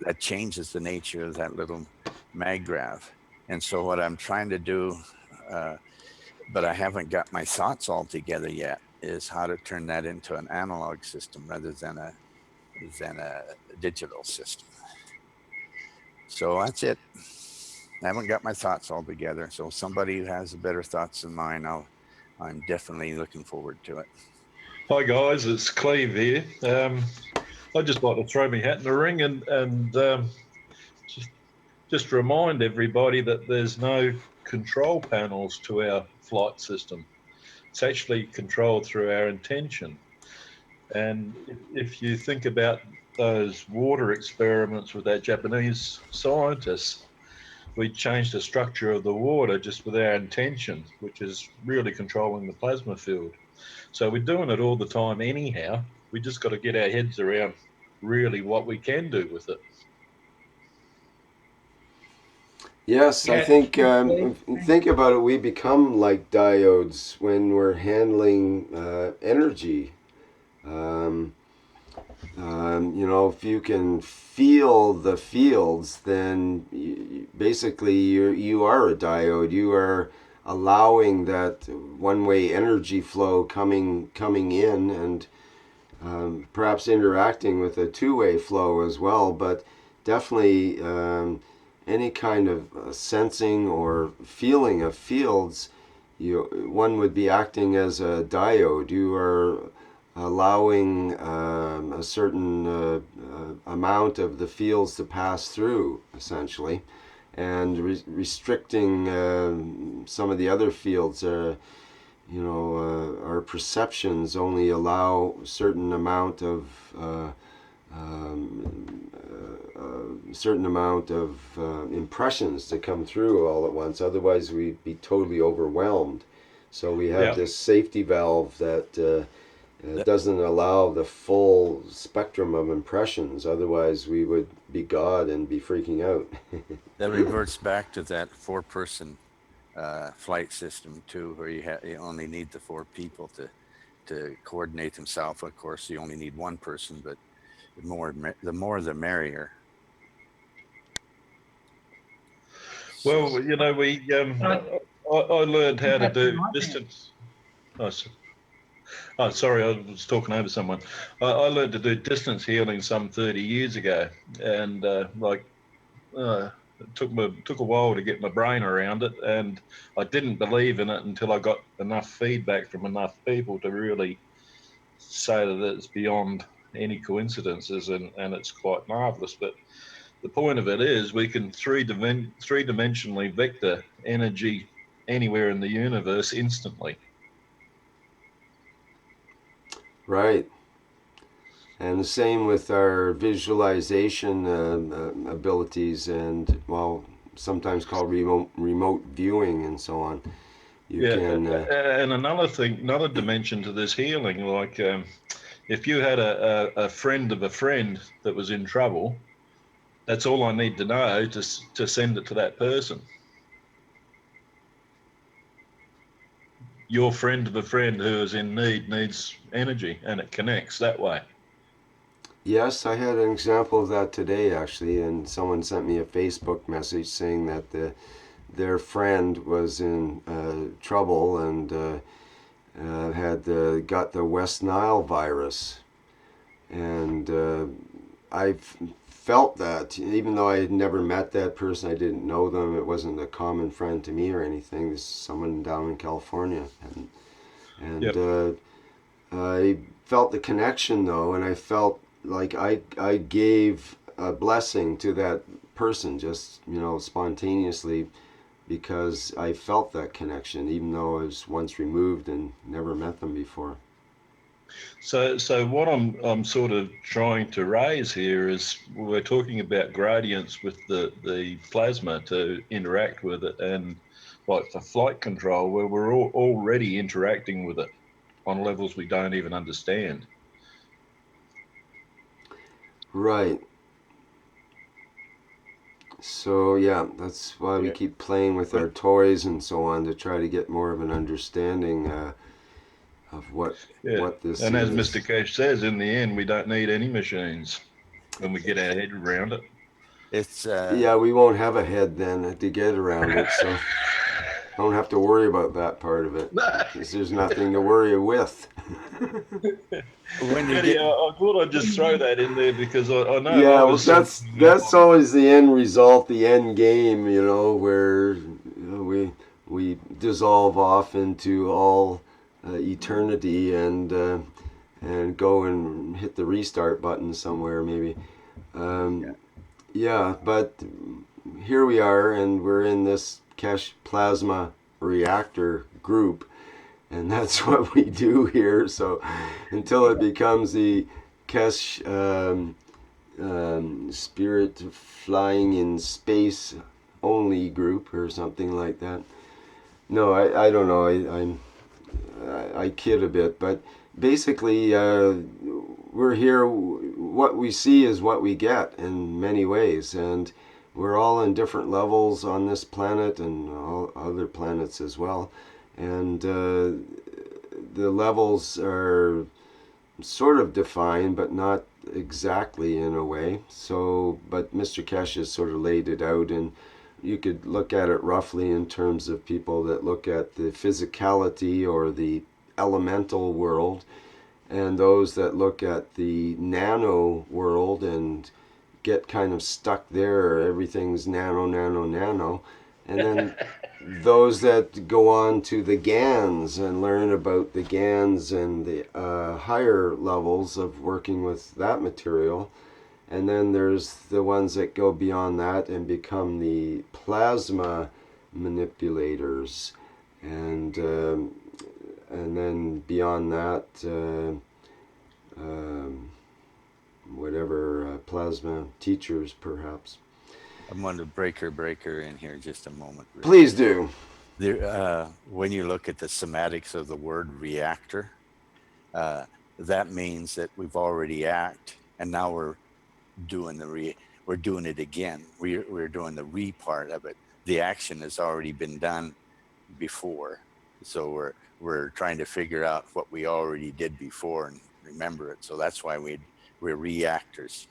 That changes the nature of that little MagGrav. And so what I'm trying to do, but I haven't got my thoughts all together yet, is how to turn that into an analog system rather than a digital system. So that's it. I haven't got my thoughts all together. So somebody who has better thoughts than mine, I'm definitely looking forward to it. Hi guys, it's Cleve here. I'd just like to throw my hat in the ring and just remind everybody that there's no control panels to our flight system. It's actually controlled through our intention. And if you think about those water experiments with our Japanese scientists, we changed the structure of the water just with our intention, which is really controlling the plasma field. So we're doing it all the time anyhow. We just got to get our heads around really what we can do with it. Yes, I think think about it. We become like diodes when we're handling energy. Um, if you can feel the fields, then basically you are a diode. You are allowing that one-way energy flow coming in, and perhaps interacting with a two-way flow as well. But definitely any kind of sensing or feeling of fields, one would be acting as a diode. You are allowing a certain amount of the fields to pass through, essentially, and restricting some of the other fields. Our perceptions only allow a certain amount of impressions to come through all at once. Otherwise, we'd be totally overwhelmed. So we have this safety valve that doesn't allow the full spectrum of impressions. Otherwise, we would be God and be freaking out. That reverts back to that four-person flight system too, where you only need the four people to coordinate themselves. Of course, you only need one person, but the more the merrier. Well, I learned how to do distance. Oh, sorry, I was talking over someone. I learned to do distance healing some 30 years ago, and it took a while to get my brain around it, and I didn't believe in it until I got enough feedback from enough people to really say that it's beyond any coincidences, and it's quite marvelous. But the point of it is we can three-dimensionally vector energy anywhere in the universe instantly. Right. And the same with our visualization abilities, and sometimes called remote viewing and so on. And another dimension to this healing, like if you had a friend of a friend that was in trouble, that's all I need to know to send it to that person. Your friend of a friend who is in need needs energy, and it connects that way. Yes, I had an example of that today, actually, and someone sent me a Facebook message saying that their friend was in trouble and had got the West Nile virus. And I felt that, even though I had never met that person, I didn't know them, it wasn't a common friend to me or anything. This is someone down in California. And I felt the connection, though, and I felt like I gave a blessing to that person just, spontaneously, because I felt that connection, even though I was once removed and never met them before. So what I'm sort of trying to raise here is we're talking about gradients with the plasma to interact with it, and like for flight control, where we're already interacting with it on levels we don't even understand. Right. So yeah, that's why we keep playing with our toys and so on, to try to get more of an understanding of what this and is. as Mr. Keshe says, in the end, we don't need any machines when we get our head around it. It's we won't have a head then to get around it. So Don't have to worry about that part of it. 'Cause there's nothing to worry with. When you Eddie, get I thought I'd just throw that in there because I know Yeah, I well, was that's always the end result, the end game, you know, where we dissolve off into all eternity and go and hit the restart button somewhere, maybe. Yeah, but here we are, and we're in this Keshe plasma reactor group, and that's what we do here. So until it becomes the Keshe spirit flying in space only group or something like that. No, I don't know. I kid a bit, but basically we're here. What we see is what we get in many ways, and we're all in different levels on this planet and all other planets as well. And the levels are sort of defined, but not exactly in a way. So, but Mr. Keshe has sort of laid it out, and you could look at it roughly in terms of people that look at the physicality or the elemental world, and those that look at the nano world and get kind of stuck there. Everything's nano, nano, nano. And then those that go on to the GANs and learn about the GANs and the higher levels of working with that material. And then there's the ones that go beyond that and become the plasma manipulators. And then beyond that, whatever, plasma teachers, perhaps. I'm going to breaker in here just a moment. Rick. Please do. There, when you look at the semantics of the word reactor, that means that we've already act, and now we're doing we're doing it again. We're doing the re part of it. The action has already been done before, so we're trying to figure out what we already did before and remember it. So that's why we're reactors.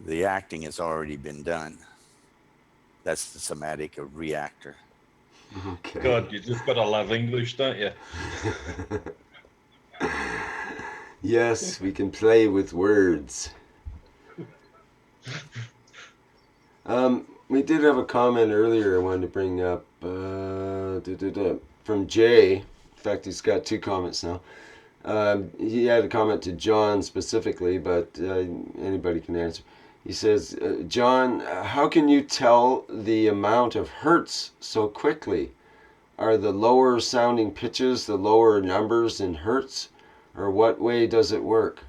The acting has already been done. That's the semantic of reactor. Okay. God, you just got to love English, don't you? Yes, we can play with words. We did have a comment earlier I wanted to bring up from Jay. In fact, he's got two comments now. He had a comment to John specifically, but anybody can answer. He says, John, how can you tell the amount of hertz so quickly? Are the lower sounding pitches the lower numbers in hertz? Or what way does it work?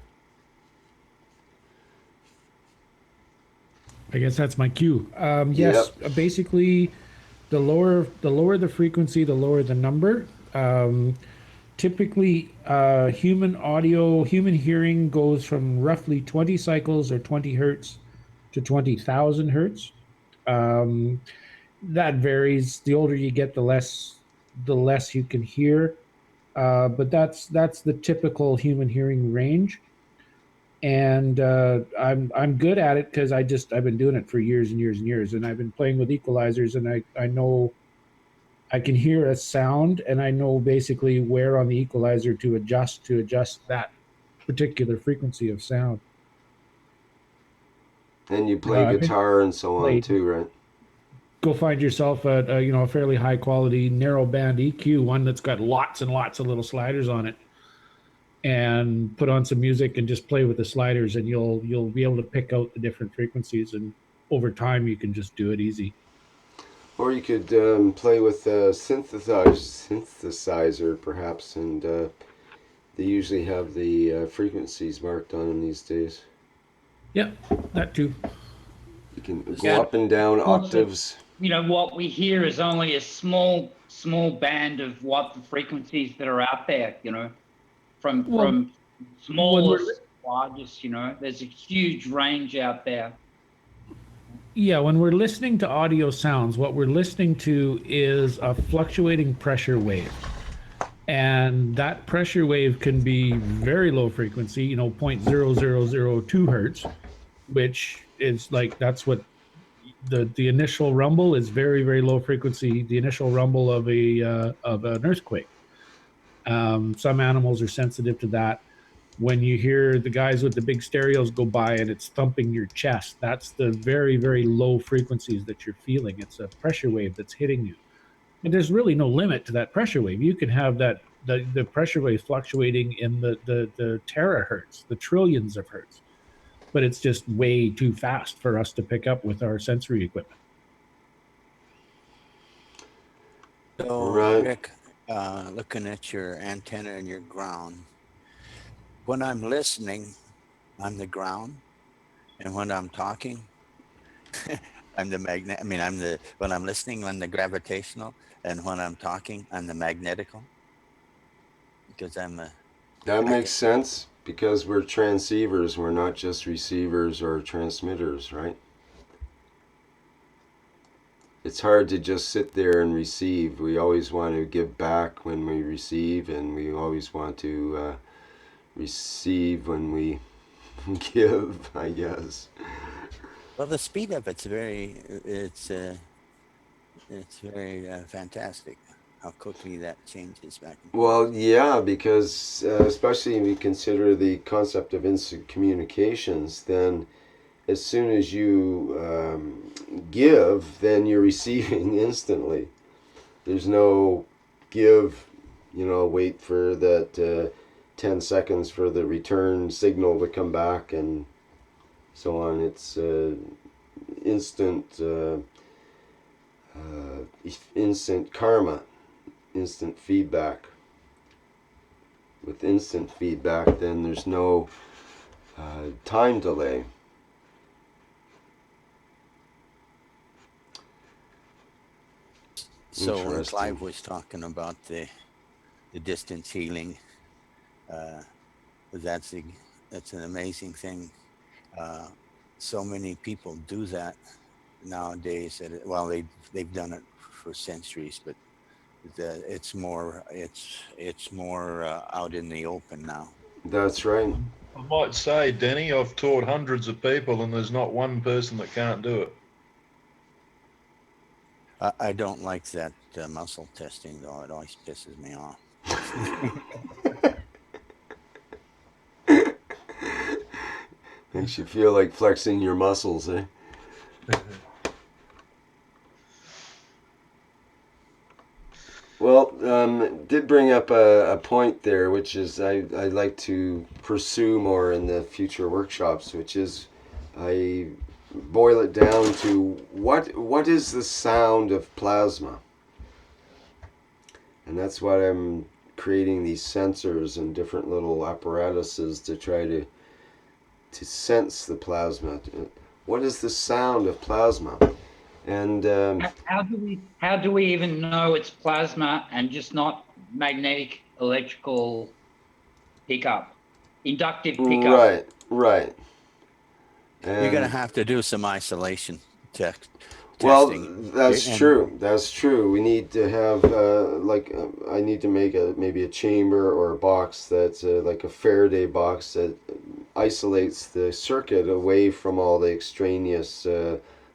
I guess that's my cue. Yes, basically, the lower the frequency, the lower the number. Typically, human hearing goes from roughly 20 cycles or 20 hertz to 20,000 hertz. That varies. The older you get, the less you can hear. But that's the typical human hearing range. And I'm good at it because I've been doing it for years and years and years, and I've been playing with equalizers, and I know I can hear a sound, and I know basically where on the equalizer to adjust that particular frequency of sound. And you play guitar and so on too, right? Go find yourself a fairly high quality narrow band EQ, one that's got lots and lots of little sliders on it, and put on some music and just play with the sliders, and you'll be able to pick out the different frequencies, and over time you can just do it easy. Or you could play with a synthesizer perhaps, and they usually have the frequencies marked on them these days. Yeah, that too. You can go up and down octaves. You know, what we hear is only a small band of what the frequencies that are out there, you know, from smallest to largest, you know, there's a huge range out there. Yeah, when we're listening to audio sounds, what we're listening to is a fluctuating pressure wave. And that pressure wave can be very low frequency, 0.0002 hertz, which is like, that's what the initial rumble is very, very low frequency. The initial rumble of an earthquake. Some animals are sensitive to that. When you hear the guys with the big stereos go by and it's thumping your chest, that's the very, very low frequencies that you're feeling. It's a pressure wave that's hitting you. And there's really no limit to that pressure wave. You can have the pressure wave fluctuating in the terahertz, the trillions of hertz, but it's just way too fast for us to pick up with our sensory equipment. So, Right. Rick, looking at your antenna and your ground, when I'm listening, I'm the ground, and when I'm talking, I'm the magnet. I mean, when I'm listening, I'm the gravitational, and when I'm talking, I'm the magnetical, because That makes sense because we're transceivers. We're not just receivers or transmitters, right? It's hard to just sit there and receive. We always want to give back when we receive, and we always want to receive when we give, I guess. Well, the speed of it's very fantastic. How quickly that changes back and forth. Well, yeah, because especially when we consider the concept of instant communications, then as soon as you give, then you're receiving instantly. There's no give, wait for that 10 seconds for the return signal to come back and so on. It's instant instant karma, instant feedback. With instant feedback, then there's no time delay. So when Clive was talking about the distance healing, that's an amazing thing. So many people do that nowadays. Well, they've done it for centuries, but it's more out in the open now. That's right. I might say, Denny, I've taught hundreds of people, and there's not one person that can't do it. I don't like that muscle testing, though. It always pisses me off. Makes you feel like flexing your muscles, eh? Well, did bring up a point there, which is I'd like to pursue more in the future workshops, which is I boil it down to what is the sound of plasma? And that's what I'm creating these sensors and different little apparatuses to try to sense the plasma. What is the sound of plasma? And how do we even know it's plasma and just not magnetic electrical pickup, inductive pickup? Right. And you're going to have to do some isolation testing. Well, that's true. We need to have I need to make maybe a chamber or a box that's like a Faraday box that isolates the circuit away from all the extraneous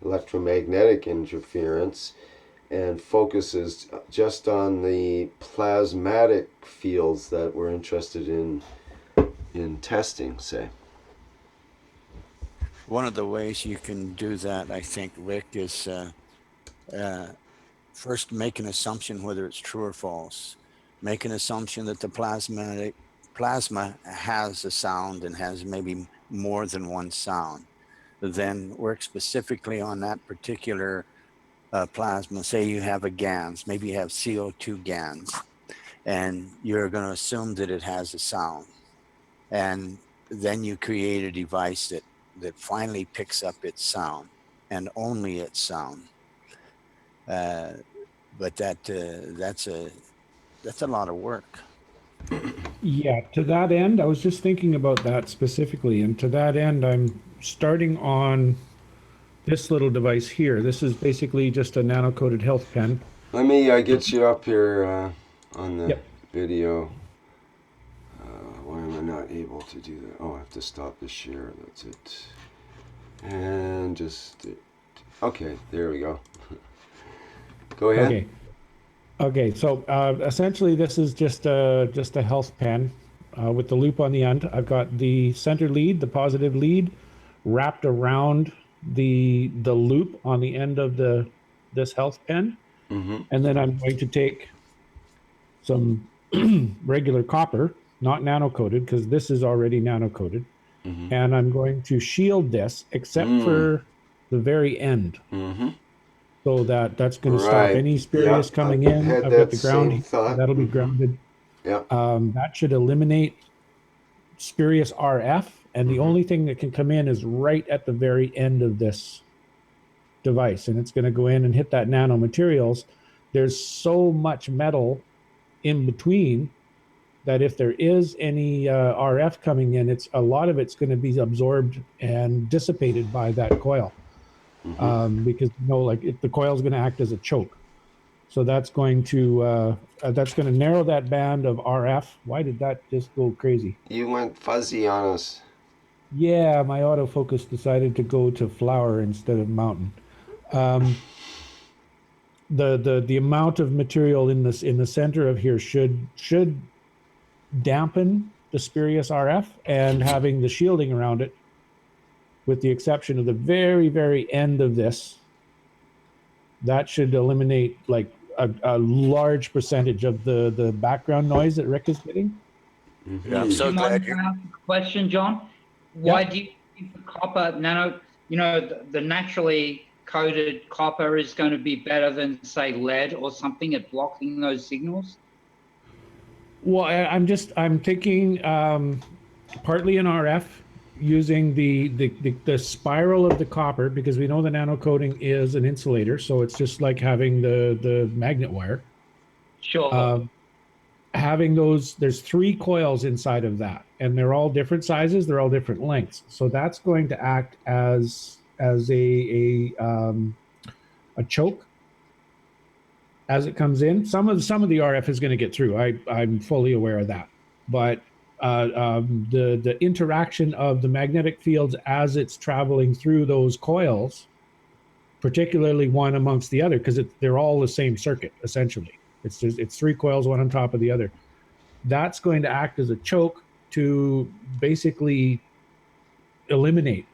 electromagnetic interference and focuses just on the plasmatic fields that we're interested in testing, say. One of the ways you can do that, I think, Rick, is first make an assumption whether it's true or false. Make an assumption that the plasma has a sound and has maybe more than one sound. Then work specifically on that particular plasma. Say you have a GANs, maybe you have CO2 GANs, and you're going to assume that it has a sound. And then you create a device that finally picks up its sound and only its sound. But that's a lot of work. Yeah, to that end, I was just thinking about that specifically. And to that end, I'm starting on this little device here. This is basically just a nano-coated health pen. Let me get you up here on the video. Why am I not able to do that? Oh, I have to stop the share. That's it. And just Okay, there we go. Go ahead. Okay. Okay, so essentially this is just a health pen with the loop on the end. I've got the center lead, the positive lead, wrapped around the loop on the end of this health pen, Mm-hmm. and then I'm going to take some regular copper, not nano coated, because this is already nano coated, Mm-hmm. and I'm going to shield this except for the very end. Mm-hmm. So that's going to stop Right. any Yeah, spurious coming I in. had I've got that the ground same here, so thought. that'll be Mm-hmm. grounded. Yeah. That should eliminate spurious RF, and the Mm-hmm. only thing that can come in is right at the very end of this device, and it's going to go in and hit that nanomaterials. There's so much metal in between that if there is any RF coming in, it's a lot of it's going to be absorbed and dissipated by that coil, Mm-hmm. because like the coil is going to act as a choke. So that's going to narrow that band of RF. Why did that just go crazy? You went fuzzy on us. Yeah, my autofocus decided to go to flower instead of mountain. Um, the amount of material in the center of here should dampen the spurious RF, and having the shielding around it, with the exception of the very very end of this, that should eliminate like a large percentage of the background noise that Rick is getting. Yeah, I'm Mm-hmm. Do so you mind glad if you're. I ask a question, John? Why Yep. do you think the copper nano, the naturally coated copper is going to be better than, say, lead or something at blocking those signals? Well, I'm thinking partly in RF, using the spiral of the copper, because we know the nano coating is an insulator, so it's just like having the magnet wire. Sure. Having those, there's 3 coils inside of that, and they're all different sizes, they're all different lengths. So that's going to act as a choke as it comes in. Some of the RF is going to get through. I'm fully aware of that, but the interaction of the magnetic fields as it's traveling through those coils, particularly one amongst the other, because they're all the same circuit essentially. It's 3 coils, one on top of the other. That's going to act as a choke to basically eliminate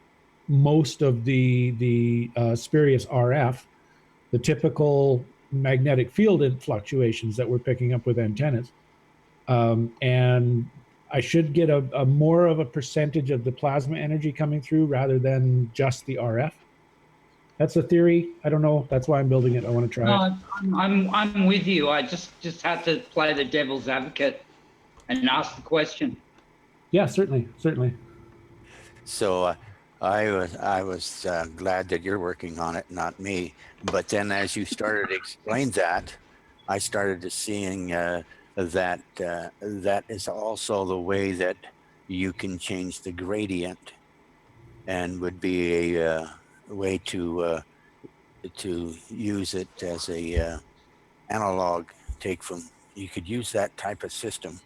most of the spurious RF, the typical magnetic field fluctuations that we're picking up with antennas. And I should get a more of a percentage of the plasma energy coming through rather than just the RF. That's a theory. I don't know. That's why I'm building it. I want to try it. No, I'm with you. I just had to play the devil's advocate and ask the question. Yeah, certainly, certainly. So I was glad that you're working on it, not me. But then as you started to explain that, I started to seeing that that is also the way that you can change the gradient, and would be a way to use it as a analog take from. You could use that type of system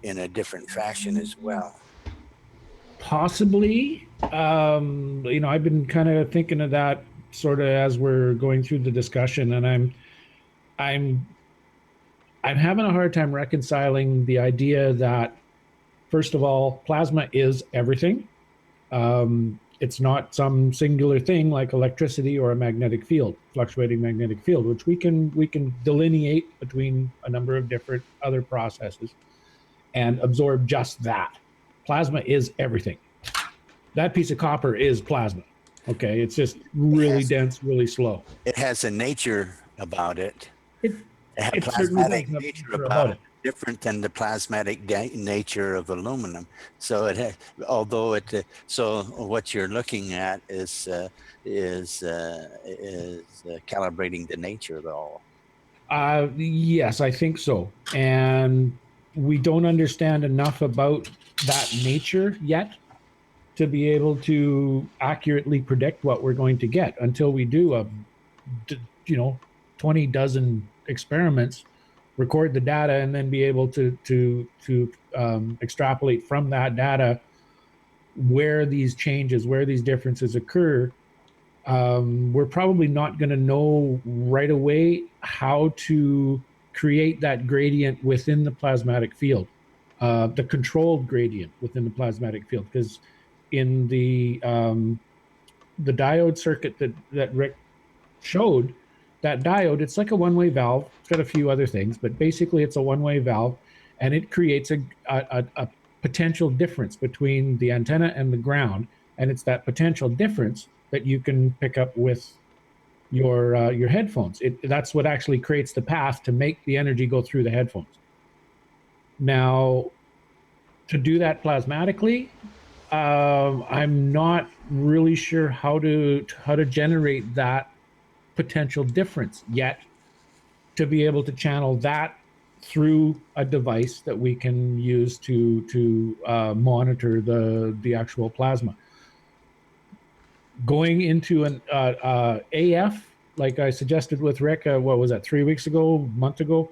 in a different fashion as well. Possibly. I've been kind of thinking of that sort of as we're going through the discussion, and I'm I'm having a hard time reconciling the idea that, first of all, plasma is everything. It's not some singular thing like electricity or a magnetic field, fluctuating magnetic field, which we can delineate between a number of different other processes and absorb just that. Plasma is everything. That piece of copper is plasma. Okay, it's just really dense, really slow. It has a nature about it. It A it certainly does plasmatic have nature nature about about it, it. different than the plasmatic nature of aluminum. So it has, although it, so what you're looking at is calibrating the nature of it all. Yes, I think so. And we don't understand enough about that nature yet to be able to accurately predict what we're going to get until we do d- you know 20 dozen experiments, record the data, and then be able to extrapolate from that data where these changes, where these differences occur, we're probably not going to know right away how to create that gradient within the plasmatic field, the controlled gradient within the plasmatic field, because in the diode circuit that Rick showed, that diode, it's like a one-way valve. It's got a few other things, but basically it's a one-way valve, and it creates a potential difference between the antenna and the ground, and it's that potential difference that you can pick up with your headphones. That's what actually creates the path to make the energy go through the headphones. Now, to do that plasmatically, I'm not really sure how to generate that potential difference yet, to be able to channel that through a device that we can use to monitor the actual plasma. Going into an AF, like I suggested with Rick, what was that, 3 weeks ago, a month ago?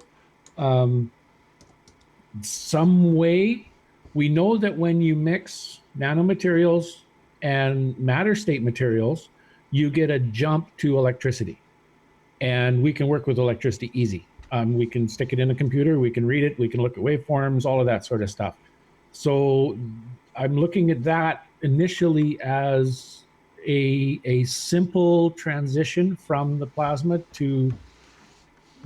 Some way, we know that when you mix nanomaterials and matter state materials, you get a jump to electricity. And we can work with electricity easy. We can stick it in a computer, we can read it, we can look at waveforms, all of that sort of stuff. So I'm looking at that initially as a simple transition from the plasma to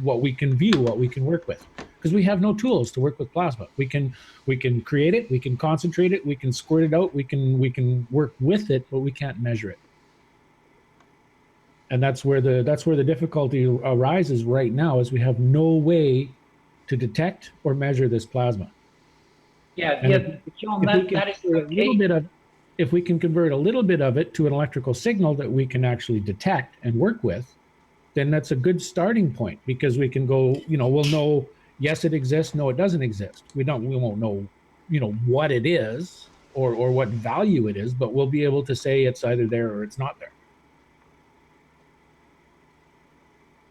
what we can view, what we can work with, because we have no tools to work with plasma. We can create it, we can concentrate it, we can squirt it out, we can work with it, but we can't measure it. And that's where the difficulty arises right now, is we have no way to detect or measure this plasma. Yeah, And yeah, John, that is the key. If we can convert a little bit of it to an electrical signal that we can actually detect and work with, then that's a good starting point, because we can go, we'll know, yes, it exists, no, it doesn't exist. We won't know, what it is or what value it is, but we'll be able to say it's either there or it's not there.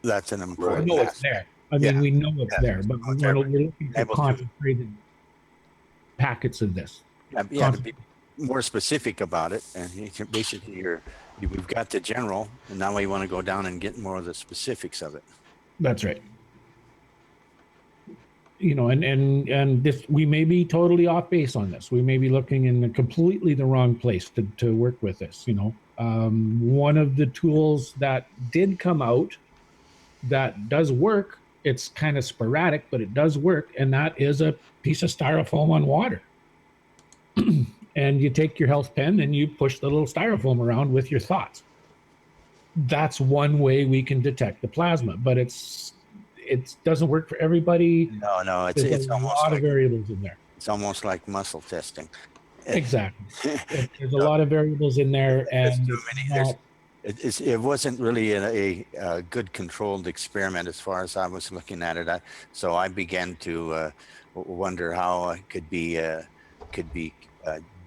That's an important. We know it's there. I mean, we know it's there, but we're looking for concentrated packets of this. Yeah, to be more specific about it, and you can basically we've got the general, and now we want to go down and get more of the specifics of it. That's right. And this, we may be totally off base on this. We may be looking in completely the wrong place to work with this. One of the tools that did come out that does work, it's kind of sporadic, but it does work, and that is a piece of styrofoam on water. And you take your health pen and you push the little styrofoam around with your thoughts. That's one way we can detect the plasma, but it doesn't work for everybody. No, it's a lot of variables in there. It's almost like muscle testing. Exactly. There's a lot of variables in there, and it wasn't really a good controlled experiment as far as I was looking at it. So I began to wonder how it could be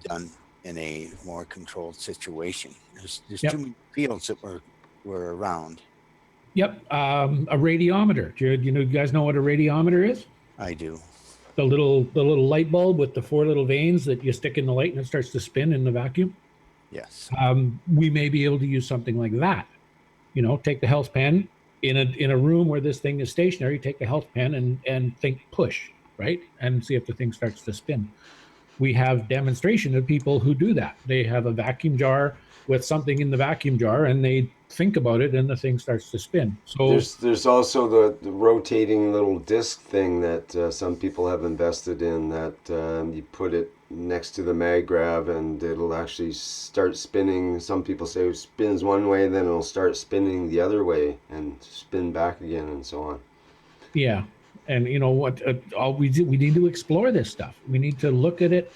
done in a more controlled situation. There's too many fields that were around. Yep. A radiometer. Do you guys know what a radiometer is? I do. The little light bulb with the 4 little vanes that you stick in the light and it starts to spin in the vacuum. Yes. We may be able to use something like that. Take the health pen in a room where this thing is stationary. Take the health pen and think push, right, and see if the thing starts to spin. We have demonstration of people who do that. They have a vacuum jar with something in the vacuum jar, and they think about it, and the thing starts to spin. So there's also the rotating little disc thing that some people have invested in, that you put it next to the maggrav and it'll actually start spinning. Some people say it spins one way, then it'll start spinning the other way and spin back again, and so on. Yeah. And what? We need to explore this stuff. We need to look at it,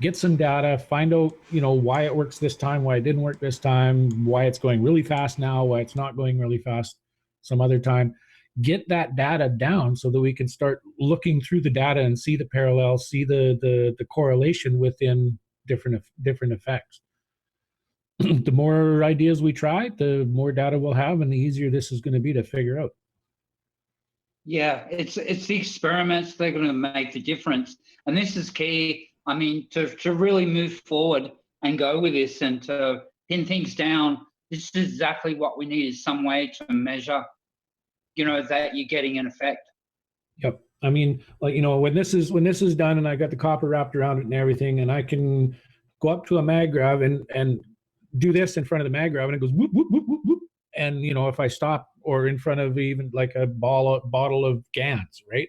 get some data, find out, why it works this time, why it didn't work this time, why it's going really fast now, why it's not going really fast some other time. Get that data down so that we can start looking through the data and see the parallels, see the correlation within different effects. The more ideas we try, the more data we'll have, and the easier this is going to be to figure out. Yeah, it's the experiments that are going to make the difference, and this is key. I mean, to really move forward and go with this and to pin things down this is exactly what we need, is some way to measure, you know, that you're getting an effect. Yep. I mean, like, you know, when this is done and I got the copper wrapped around it and everything, and I can go up to a maggrav and do this in front of the maggrav, and it goes whoop, whoop, whoop, whoop, whoop. And, you know, if I stop, or in front of even like a bottle of GANs, right?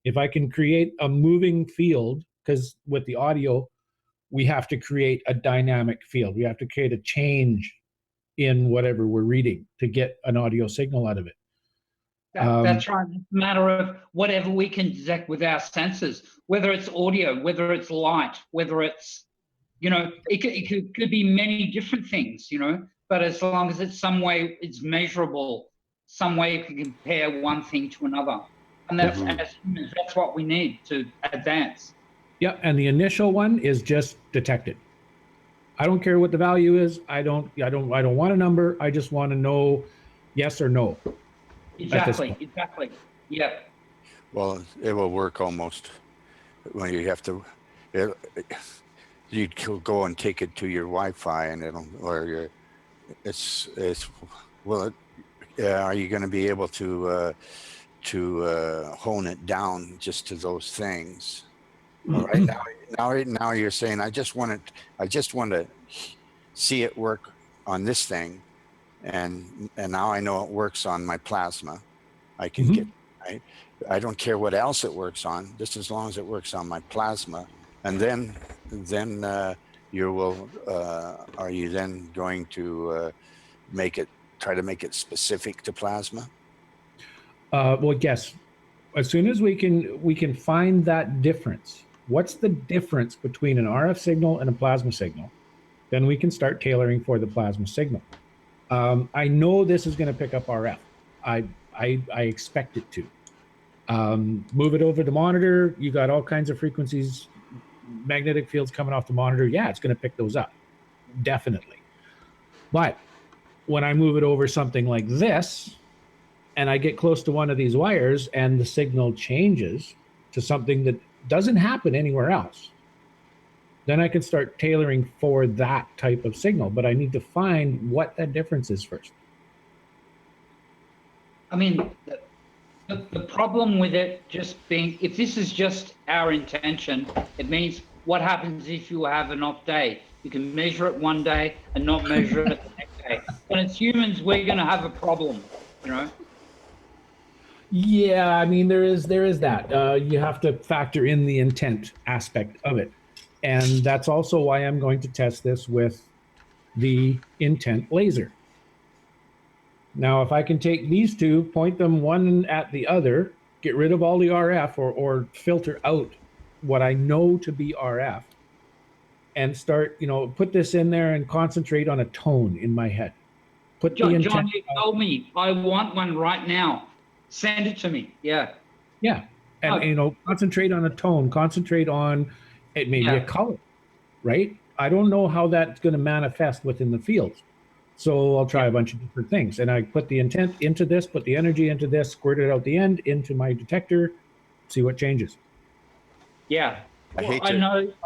If I can create a moving field, because with the audio, we have to create a dynamic field. We have to create a change in whatever we're reading to get an audio signal out of it. That's right. It's a matter of whatever we can detect with our senses, whether it's audio, whether it's light, whether it's, you know, it could be many different things, you know, but as long as it's some way it's measurable, some way you can compare one thing to another. And that's, as humans, that's what we need to advance. Yeah, and the initial one is just detected. I don't care what the value is. I don't want a number. I just want to know yes or no. Exactly. Yeah. Well, it will work almost when you have to. You'd go and take it to your Wi-Fi, and it'll, or your. It's well. Are you going to be able to hone it down just to those things? Right now you're saying I just want to see it work on this thing, and now I know it works on my plasma. I can get, right? I don't care what else it works on, just as long as it works on my plasma. And then you will. Are you then going to try to make it specific to plasma? Well, yes. As soon as we can find that difference, what's the difference between an RF signal and a plasma signal, then we can start tailoring for the plasma signal. I know this is going to pick up RF. I expect it to. Move it over the monitor. You got all kinds of frequencies, magnetic fields coming off the monitor. Yeah, it's going to pick those up, definitely. But when I move it over something like this, and I get close to one of these wires and the signal changes to something that doesn't happen anywhere else, then I can start tailoring for that type of signal. But I need to find what that difference is first. I mean, the problem with it just being, if this is just our intention, it means what happens if you have an off day? You can measure it one day and not measure it the next day. And as humans, we're going to have a problem, you know? Yeah, I mean, there is that. You have to factor in the intent aspect of it. And that's also why I'm going to test this with the intent laser. Now, if I can take these two, point them one at the other, get rid of all the RF or filter out what I know to be RF, and start, you know, put this in there and concentrate on a tone in my head. Put the intent. John, you told me I want one right now. Send it to me. Yeah. Yeah. And, you know, concentrate on a tone, concentrate on it, maybe a color, right? I don't know how that's going to manifest within the fields. So I'll try a bunch of different things. And I put the intent into this, put the energy into this, squirt it out the end into my detector, see what changes. Yeah. I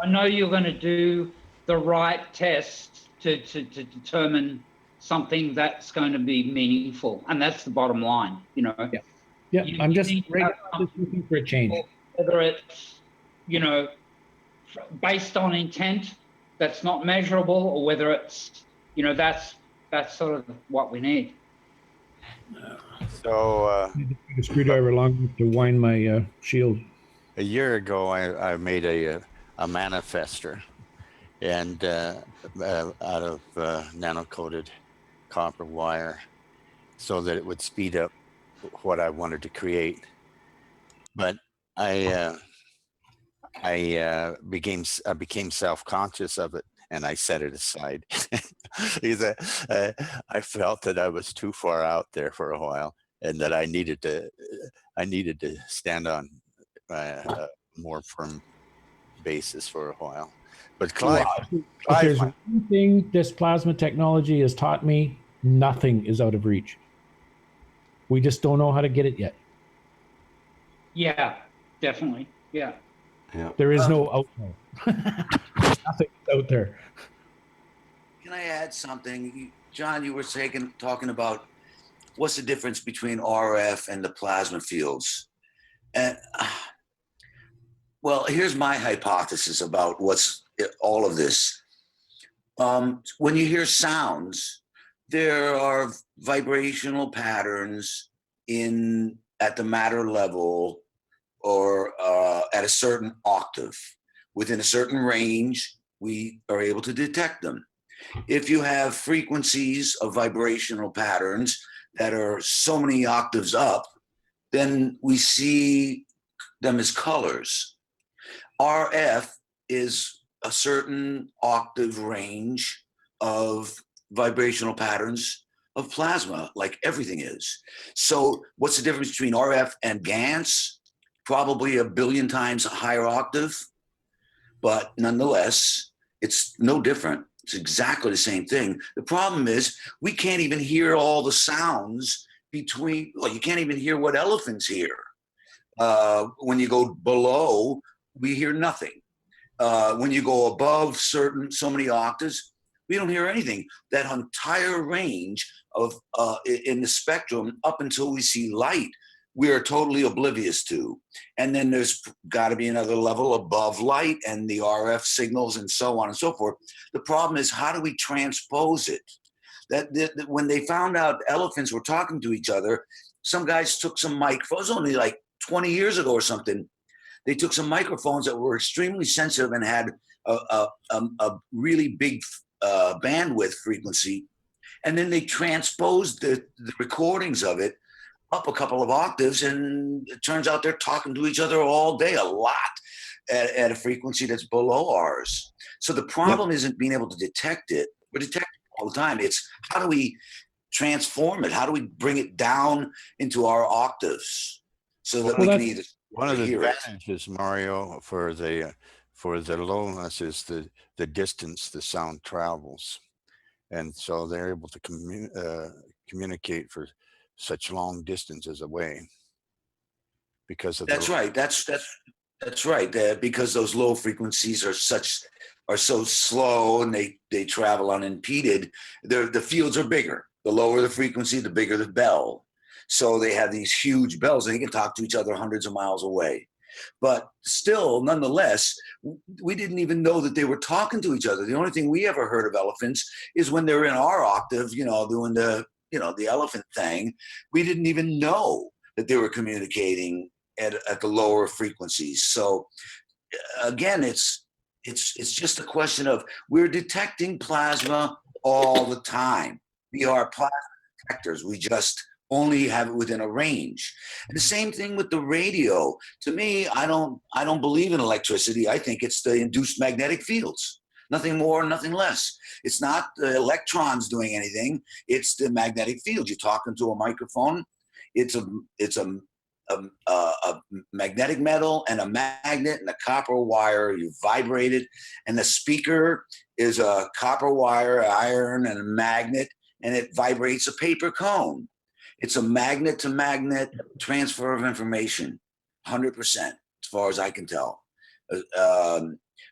know you're going to do the right test to determine something that's going to be meaningful. And that's the bottom line, you know? Yeah. I'm just looking for a change. Whether it's, you know, based on intent that's not measurable, or whether it's, you know, that's sort of what we need. So a screwdriver long enough to wind my shield. A year ago, I made a manifester, and out of nano-coated copper wire, so that it would speed up what I wanted to create. But I became self-conscious of it, and I set it aside. I felt that I was too far out there for a while, and that I needed to stand on a more firm basis for a while. But Clive, if there's one thing this plasma technology has taught me, nothing is out of reach. We just don't know how to get it yet. Yeah, definitely. Yeah. There is no out there. Nothing out there. Can I add something? John, you were talking about what's the difference between RF and the plasma fields. And well, here's my hypothesis about what's all of this. When you hear sounds, there are vibrational patterns at the matter level or at a certain octave. Within a certain range, we are able to detect them. If you have frequencies of vibrational patterns that are so many octaves up, then we see them as colors. RF is a certain octave range of vibrational patterns of plasma, like everything is. So what's the difference between RF and GaNs? Probably a billion times higher octave, but nonetheless, it's no different. It's exactly the same thing. The problem is we can't even hear all the sounds between, well, you can't even hear what elephants hear. When you go below, we hear nothing. When you go above so many octaves, we don't hear anything. That entire range of in the spectrum up until we see light, we are totally oblivious to. And then there's got to be another level above light and the RF signals and so on and so forth. The problem is, how do we transpose it? That when they found out elephants were talking to each other, some guys took some microphones, only like 20 years ago or something. They took some microphones that were extremely sensitive and had a really big bandwidth frequency. And then they transposed the recordings of it up a couple of octaves, and it turns out they're talking to each other all day, a lot, at a frequency that's below ours. So the problem isn't being able to detect it. We're detecting it all the time. It's how do we transform it? How do we bring it down into our octaves so that we can either one of the hear it? advantages, Mario, for the lowness is the distance the sound travels, and so they're able to communicate for such long distances away because of That's right. That's right. Because those low frequencies are so slow and they travel unimpeded. The fields are bigger. The lower the frequency, the bigger the bell. So they have these huge bells, and they can talk to each other hundreds of miles away. But still, nonetheless, we didn't even know that they were talking to each other. The only thing we ever heard of elephants is when they're in our octave, doing the elephant thing. We didn't even know that they were communicating at the lower frequencies. So again, it's just a question of we're detecting plasma all the time. We are plasma detectors. We just only have it within a range. And the same thing with the radio. To me, I don't believe in electricity. I think it's the induced magnetic fields. Nothing more, nothing less. It's not the electrons doing anything. It's the magnetic field. You're talking to a microphone. It's a magnetic metal and a magnet and a copper wire. You vibrate it, and the speaker is a copper wire, iron, and a magnet, and it vibrates a paper cone. It's a magnet to magnet transfer of information, 100%, as far as I can tell.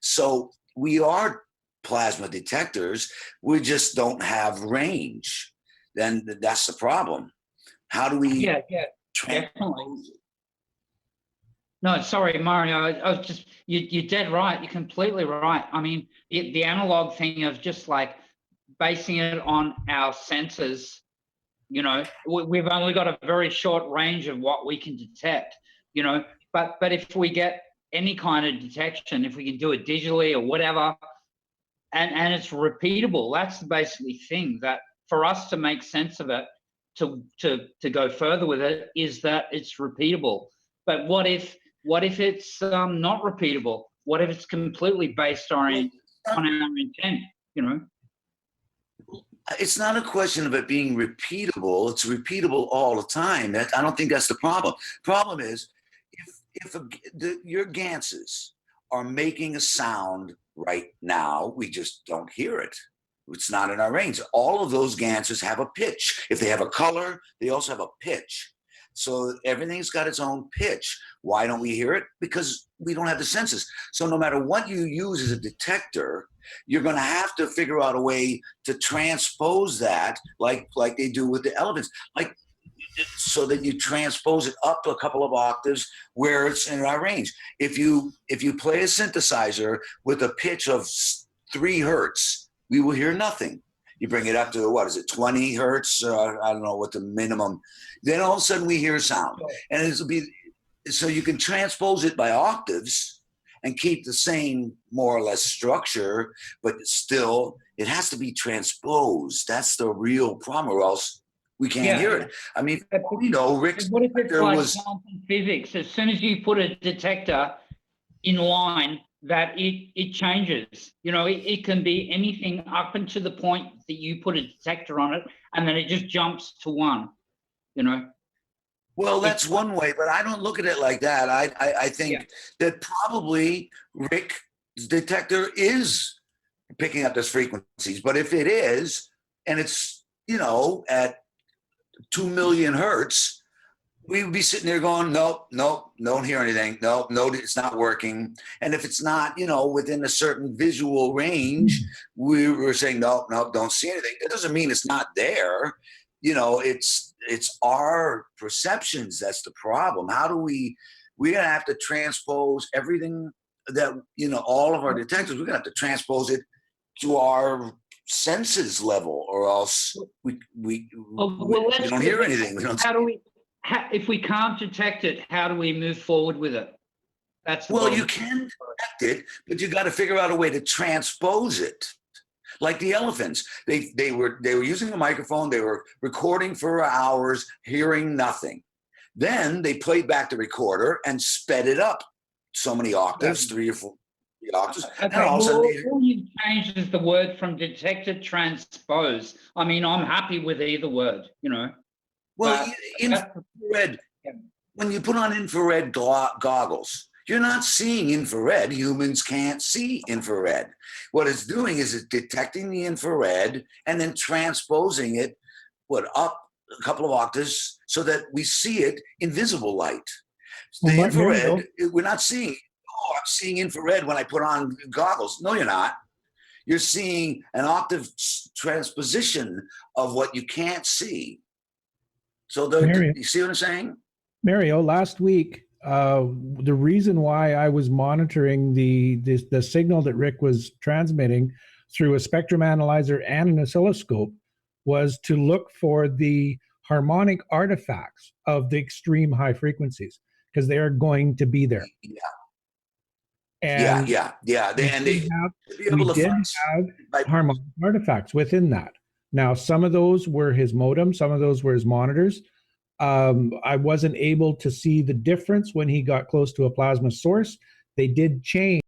So we are plasma detectors. We just don't have range. Then that's the problem. How do we? Yeah, definitely. No, sorry, Mario. I was just you're dead right. You're completely right. I mean, the analog thing of just like basing it on our senses. We've only got a very short range of what we can detect. But if we get any kind of detection, if we can do it digitally or whatever, and it's repeatable, that's the basically thing that for us to make sense of it, to go further with it, is that it's repeatable. But what if it's not repeatable? What if it's completely based on our intent? It's not a question of it being repeatable. It's repeatable all the time. I don't think that's the problem. Problem is, if your ganses are making a sound right now, we just don't hear it. It's not in our range. All of those ganses have a pitch. If they have a color, they also have a pitch. So everything's got its own pitch. Why don't we hear it? Because we don't have the senses. So no matter what you use as a detector, you're going to have to figure out a way to transpose that, like they do with the elephants, like so that you transpose it up a couple of octaves where it's in our range. If you play a synthesizer with a pitch of 3 hertz, we will hear nothing. You bring it up to, what is it, 20 hertz? I don't know what the minimum. Then all of a sudden we hear sound. And it'll be, so you can transpose it by octaves and keep the same more or less structure, but still it has to be transposed. That's the real problem, or else we can't hear it. I mean, you know, Rick, what if it's like was quantum physics? As soon as you put a detector in line, that it changes. You know, it can be anything up until the point that you put a detector on it, and then it just jumps to 1. You know. Well, that's one way, but I don't look at it like that. I think that probably Rick's detector is picking up those frequencies. But if it is, and it's, you know, at 2 million hertz, we would be sitting there going, nope, don't hear anything. No, it's not working. And if it's not, you know, within a certain visual range, we were saying, no, don't see anything. It doesn't mean it's not there. You know, it's our perceptions that's the problem. How do we're gonna have to transpose everything that, you know, all of our detectors, we're gonna have to transpose it to our senses level, or else we don't hear anything. We don't. How do we? If we can't detect it, how do we move forward with it? That's well, you can detect it, but you got to figure out a way to transpose it. Like the elephants, they were using a microphone. They were recording for hours, hearing nothing. Then they played back the recorder and sped it up so many octaves, 3 or 4 octaves. Okay, and all of a sudden, all you've changed is the word from detect to transpose. I mean, I'm happy with either word, you know. Well, infrared, when you put on infrared goggles, you're not seeing infrared. Humans can't see infrared. What it's doing is it's detecting the infrared and then transposing it, up a couple of octaves so that we see it in visible light. The infrared, we're not seeing, oh, I'm seeing infrared when I put on goggles. No, you're not. You're seeing an octave transposition of what you can't see. So you see what I'm saying? Mario, last week, the reason why I was monitoring the signal that Rick was transmitting through a spectrum analyzer and an oscilloscope was to look for the harmonic artifacts of the extreme high frequencies, because they are going to be there. Yeah. And we did have harmonic artifacts within that. Now, some of those were his modem, some of those were his monitors. I wasn't able to see the difference when he got close to a plasma source. They did change.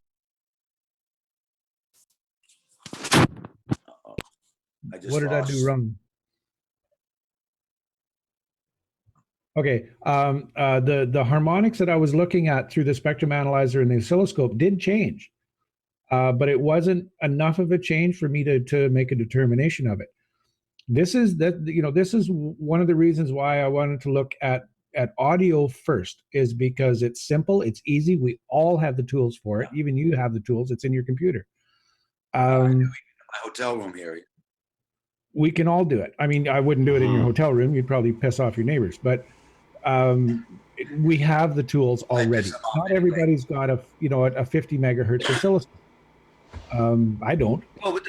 What did I do wrong? Okay, the harmonics that I was looking at through the spectrum analyzer and the oscilloscope did change, but it wasn't enough of a change for me to make a determination of it. This is this is one of the reasons why I wanted to look at audio first, is because it's simple, it's easy. We all have the tools for it. Even you have the tools. It's in your computer. My hotel room here. We can all do it. I mean, I wouldn't do it in your hotel room. You'd probably piss off your neighbors. But we have the tools already. Not everybody's got a 50 megahertz oscilloscope. I don't. Well,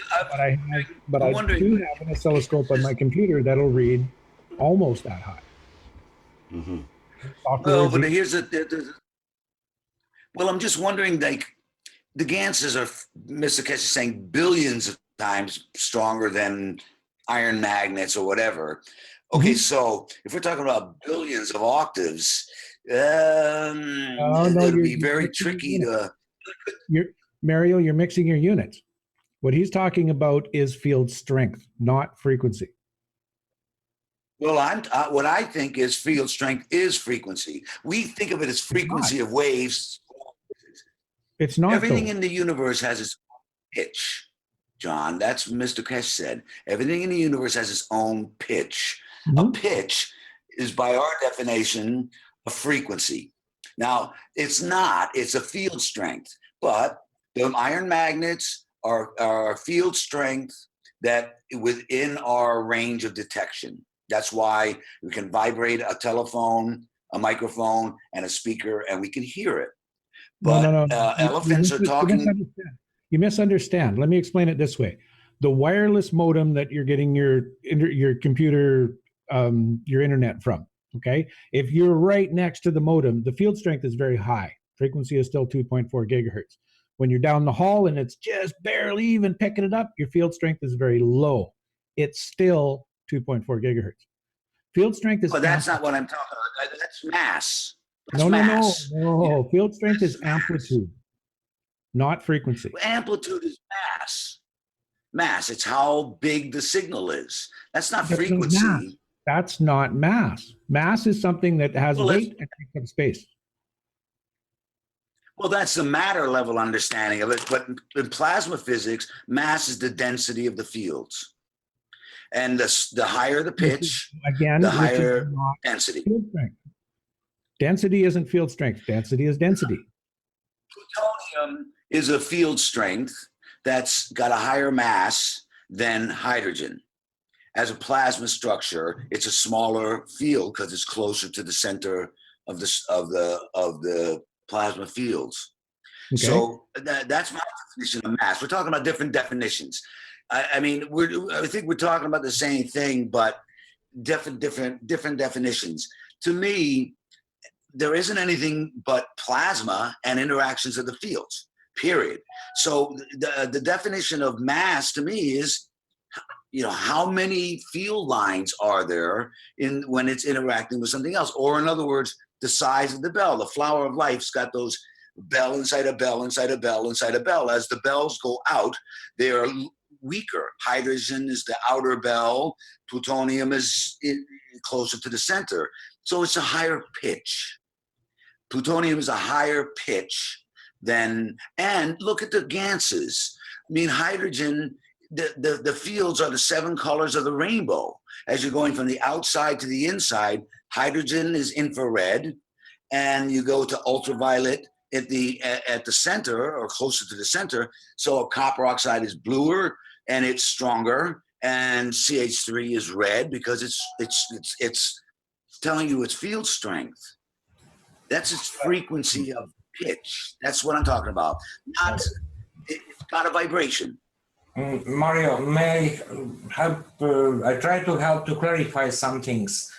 but I do have an oscilloscope on my computer that'll read almost that high. Mm-hmm. Well, but here's well, I'm just wondering, like, the Ganses are, Mr. Keshe is saying, billions of times stronger than iron magnets or whatever. Okay, so if we're talking about billions of octaves, it'll be very tricky to. Mario, you're mixing your units. What he's talking about is field strength, not frequency. Well, what I think is field strength is frequency. We think of it as frequency of waves. It's not. Everything in the universe has its own pitch, John. That's what Mr. Keshe said. Everything in the universe has its own pitch. A pitch is by our definition a frequency. Now, it's not, it's a field strength, but the iron magnets are field strength that within our range of detection. That's why we can vibrate a telephone, a microphone, and a speaker, and we can hear it. But No. elephants are talking. You misunderstand. Let me explain it this way. The wireless modem that you're getting your computer, your internet from, okay? If you're right next to the modem, the field strength is very high. Frequency is still 2.4 gigahertz. When you're down the hall and it's just barely even picking it up, your field strength is very low. It's still 2.4 gigahertz. Field strength is. But that's not what I'm talking about. That's mass. That's No. mass. Field strength is amplitude, not frequency. Amplitude is mass. Mass. It's how big the signal is. That's not frequency. That's not mass. Mass is something that has weight and takes up space. Well, that's the matter level understanding of it. But in plasma physics, mass is the density of the fields. And the higher the pitch, the higher density. Field strength. Density isn't field strength. Density is density. Plutonium is a field strength that's got a higher mass than hydrogen. As a plasma structure, it's a smaller field because it's closer to the center of the plasma fields. Okay. So that's my definition of mass. We're talking about different definitions. I mean, I think we're talking about the same thing, but different definitions. To me, there isn't anything but plasma and interactions of the fields, period. So the definition of mass to me is, how many field lines are there when it's interacting with something else? Or in other words, the size of the bell. The flower of life's got those bell inside a bell, inside a bell, inside a bell. As the bells go out, they are weaker. Hydrogen is the outer bell. Plutonium is closer to the center. So it's a higher pitch. Plutonium is a higher pitch than, and look at the ganses. I mean, hydrogen, the fields are the 7 colors of the rainbow. As you're going from the outside to the inside, hydrogen is infrared, and you go to ultraviolet at the center or closer to the center. So copper oxide is bluer and it's stronger, and CH3 is red because it's telling you its field strength. That's its frequency of pitch. That's what I'm talking about. It's got a vibration. Mario, may I help? I try to help to clarify some things.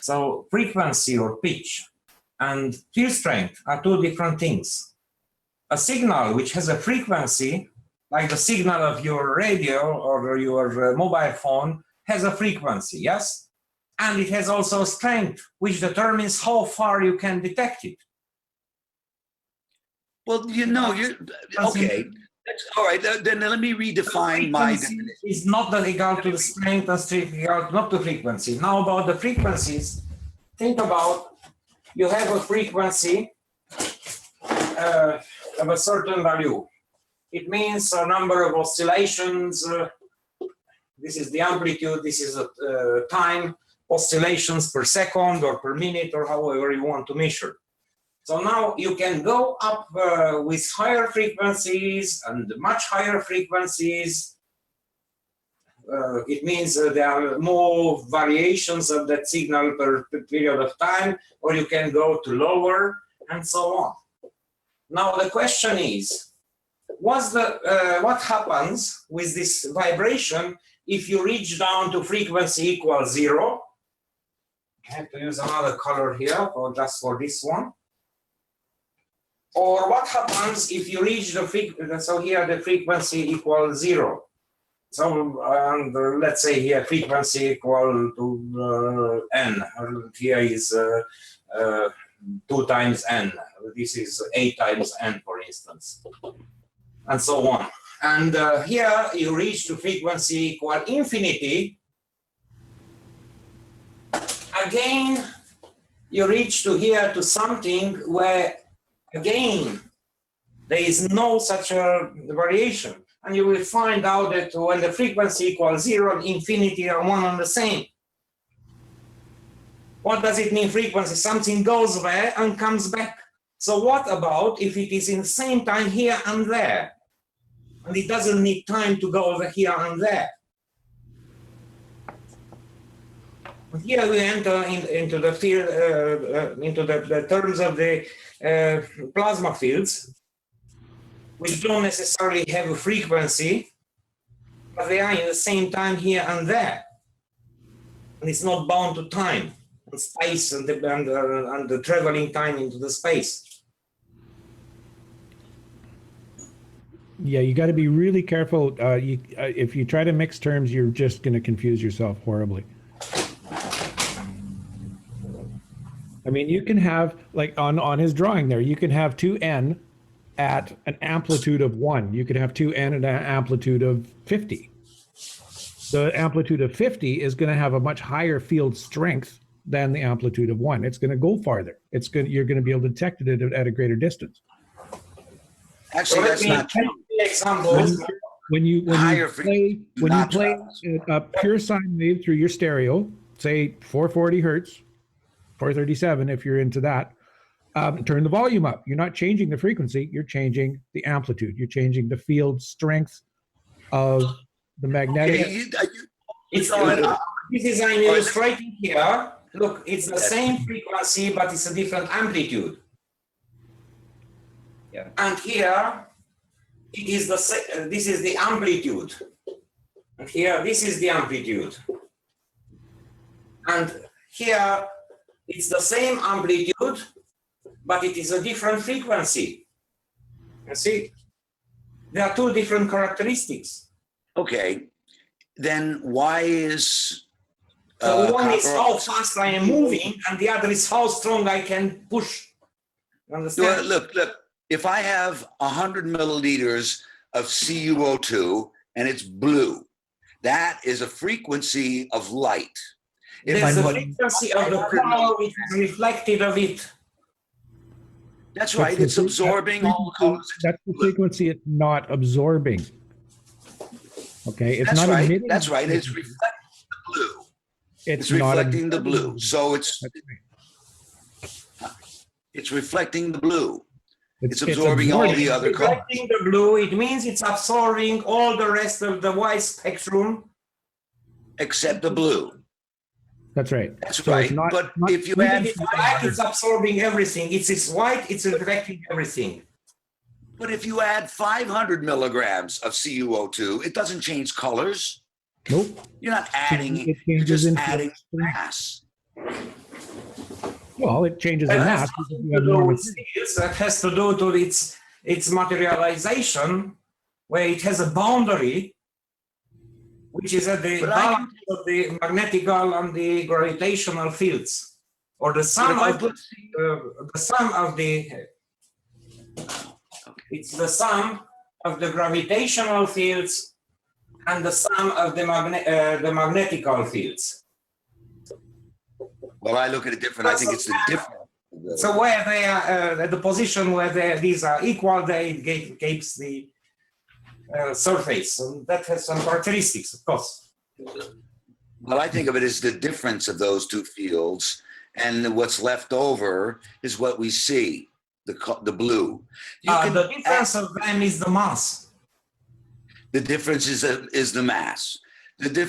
So frequency or pitch and field strength are two different things. A signal which has a frequency, like the signal of your radio or your mobile phone, has a frequency, yes? And it has also strength, which determines how far you can detect it. Well, you're okay. That's, all right, then let me redefine my definition. It's not equal to the strength and strength equal not to frequency. Now about the frequencies, think about you have a frequency of a certain value. It means a number of oscillations. This is the amplitude, this is a time, oscillations per second or per minute or however you want to measure. So now you can go up with higher frequencies and much higher frequencies. It means there are more variations of that signal per period of time, or you can go to lower and so on. Now the question is, what happens with this vibration if you reach down to frequency equals 0? I have to use another color here just for this one. Or what happens if you reach the frequency, so here the frequency equals 0. So let's say here frequency equal to n. Here is 2 times n. This is 8 times n, for instance, and so on. And here you reach to frequency equal infinity. Again, you reach to here to something where, again, there is no such a variation. And you will find out that when the frequency equals 0 and infinity are one and the same. What does it mean frequency? Something goes there and comes back. So what about if it is in the same time here and there? And it doesn't need time to go over here and there. Here we enter into the field, into the terms of the plasma fields, which don't necessarily have a frequency, but they are in the same time here and there. And it's not bound to time, and space, and the traveling time into the space. Yeah, you got to be really careful. If you try to mix terms, you're just going to confuse yourself horribly. I mean, you can have, like on his drawing there, you can have 2n at an amplitude of 1. You could have 2n at an amplitude of 50. The amplitude of 50 is going to have a much higher field strength than the amplitude of 1. It's going to go farther. You're going to be able to detect it at a greater distance. Actually, that's not true. When you play a pure sine wave through your stereo, say 440 hertz, 437 if you're into that, turn the volume up. You're not changing the frequency, you're changing the amplitude. You're changing the field strength of the magnetic. This is I'm illustrating here. Look, it's the same frequency, but it's a different amplitude. Yeah. And here, it is this is the amplitude. And here, this is the amplitude. And here, it's the same amplitude, but it is a different frequency. You see? There are two different characteristics. Okay. Then why is... So one is how fast I am moving, and the other is how strong I can push. You understand? Look. If I have 100 milliliters of CuO2 and it's blue, that is a frequency of light. There's a frequency of the color which is reflected of it. That's right. It's absorbing all colors. That's the frequency it's not absorbing. Okay, it's That's not right. emitting. That's right. It's reflecting the blue. It's reflecting the blue. So it's reflecting the blue. It's absorbing all the other colors. Reflecting the blue, it means it's absorbing all the rest of the white spectrum. Except the blue. That's right. That's right. But if you add... Black, it's absorbing everything. It's white, it's reflecting everything. But if you add 500 milligrams of CuO2, it doesn't change colors. Nope. You're not adding, you're just adding mass. Well, it changes the mass. That has to do to its materialization, where it has a boundary, which is at the balance of the magnetical and the gravitational fields, or the sum of it's the sum of the gravitational fields and the sum of the magnetical fields. Well, I look at it different. I think it's the difference. So where they are at the position where these are equal, they gives the surface, and that has some characteristics, of course. Well, I think of it as the difference of those two fields, and what's left over is what we see, the blue. The difference of them is the mass. The difference is the mass.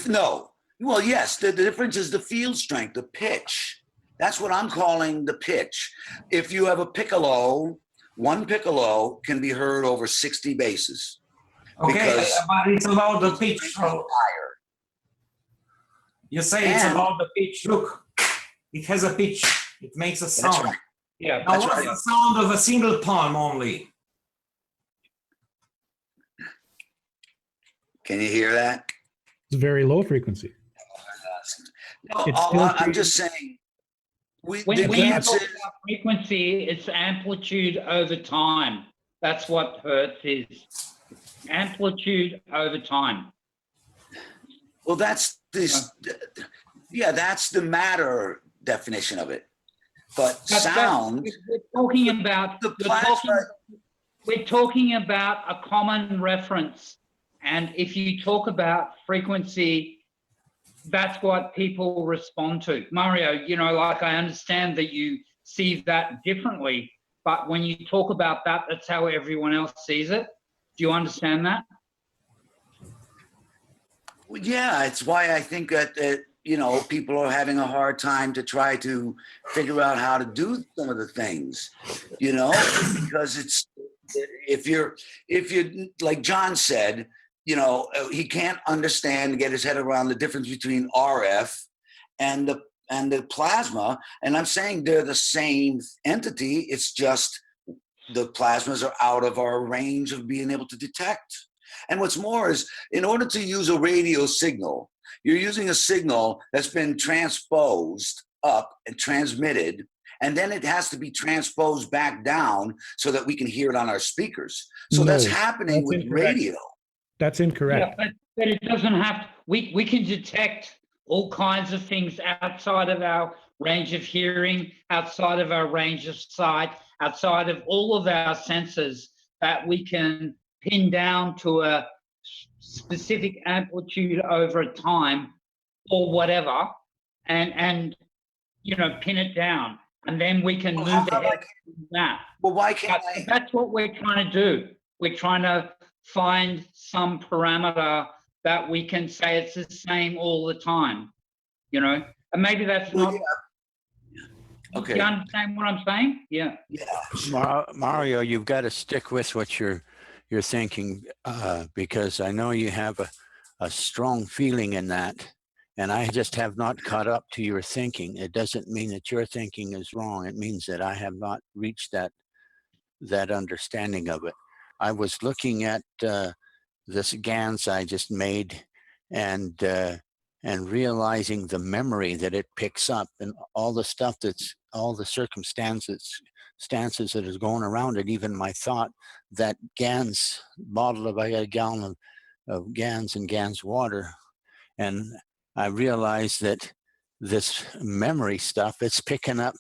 No. Well, yes, the difference is the field strength, the pitch. That's what I'm calling the pitch. If you have a piccolo, one piccolo can be heard over 60 bases. Okay, but it's about the pitch. You say it's about the pitch. Look, it has a pitch. It makes a sound. Right. Yeah, now what's the sound of a single palm only? Can you hear that? It's a very low frequency. No, I'm just saying. When you talk about frequency, it's amplitude over time. That's what Hertz is. Amplitude over time. Well, that's this. Yeah, that's the matter definition of it. But sound. We're talking about we're talking about a common reference, and if you talk about frequency, that's what people respond to. Mario, you know, like I understand that you see that differently, but when you talk about that, that's how everyone else sees it. Do you understand that? Well, yeah, it's why I think that you know, people are having a hard time to try to figure out how to do some of the things, you know, because it's if you're like John said, you know, he can't understand and get his head around the difference between RF and the plasma. And I'm saying they're the same entity. It's just the plasmas are out of our range of being able to detect. And what's more is, in order to use a radio signal, you're using a signal that's been transposed up and transmitted, and then it has to be transposed back down so that we can hear it on our speakers. So that's happening with radio. That's incorrect. Yeah, but it doesn't have to, we can detect all kinds of things outside of our range of hearing, outside of our range of sight, outside of all of our senses that we can pin down to a specific amplitude over a time or whatever, and you know, pin it down, and then we can move ahead from that. Well, why can't That's what we're trying to do. We're trying to find some parameter that we can say it's the same all the time, you know, and maybe that's not. Okay. You understand what I'm saying? Yeah. Yeah. Mario, you've got to stick with what you're thinking, because I know you have a strong feeling in that, and I just have not caught up to your thinking. It doesn't mean that your thinking is wrong. It means that I have not reached that understanding of it. I was looking at this GANs I just made, and realizing the memory that it picks up, and all the stuff all the circumstances that is going around it, even my thought that GANs bottle of, I got a gallon of GANs and GANs water, and I realized that this memory stuff, it's picking up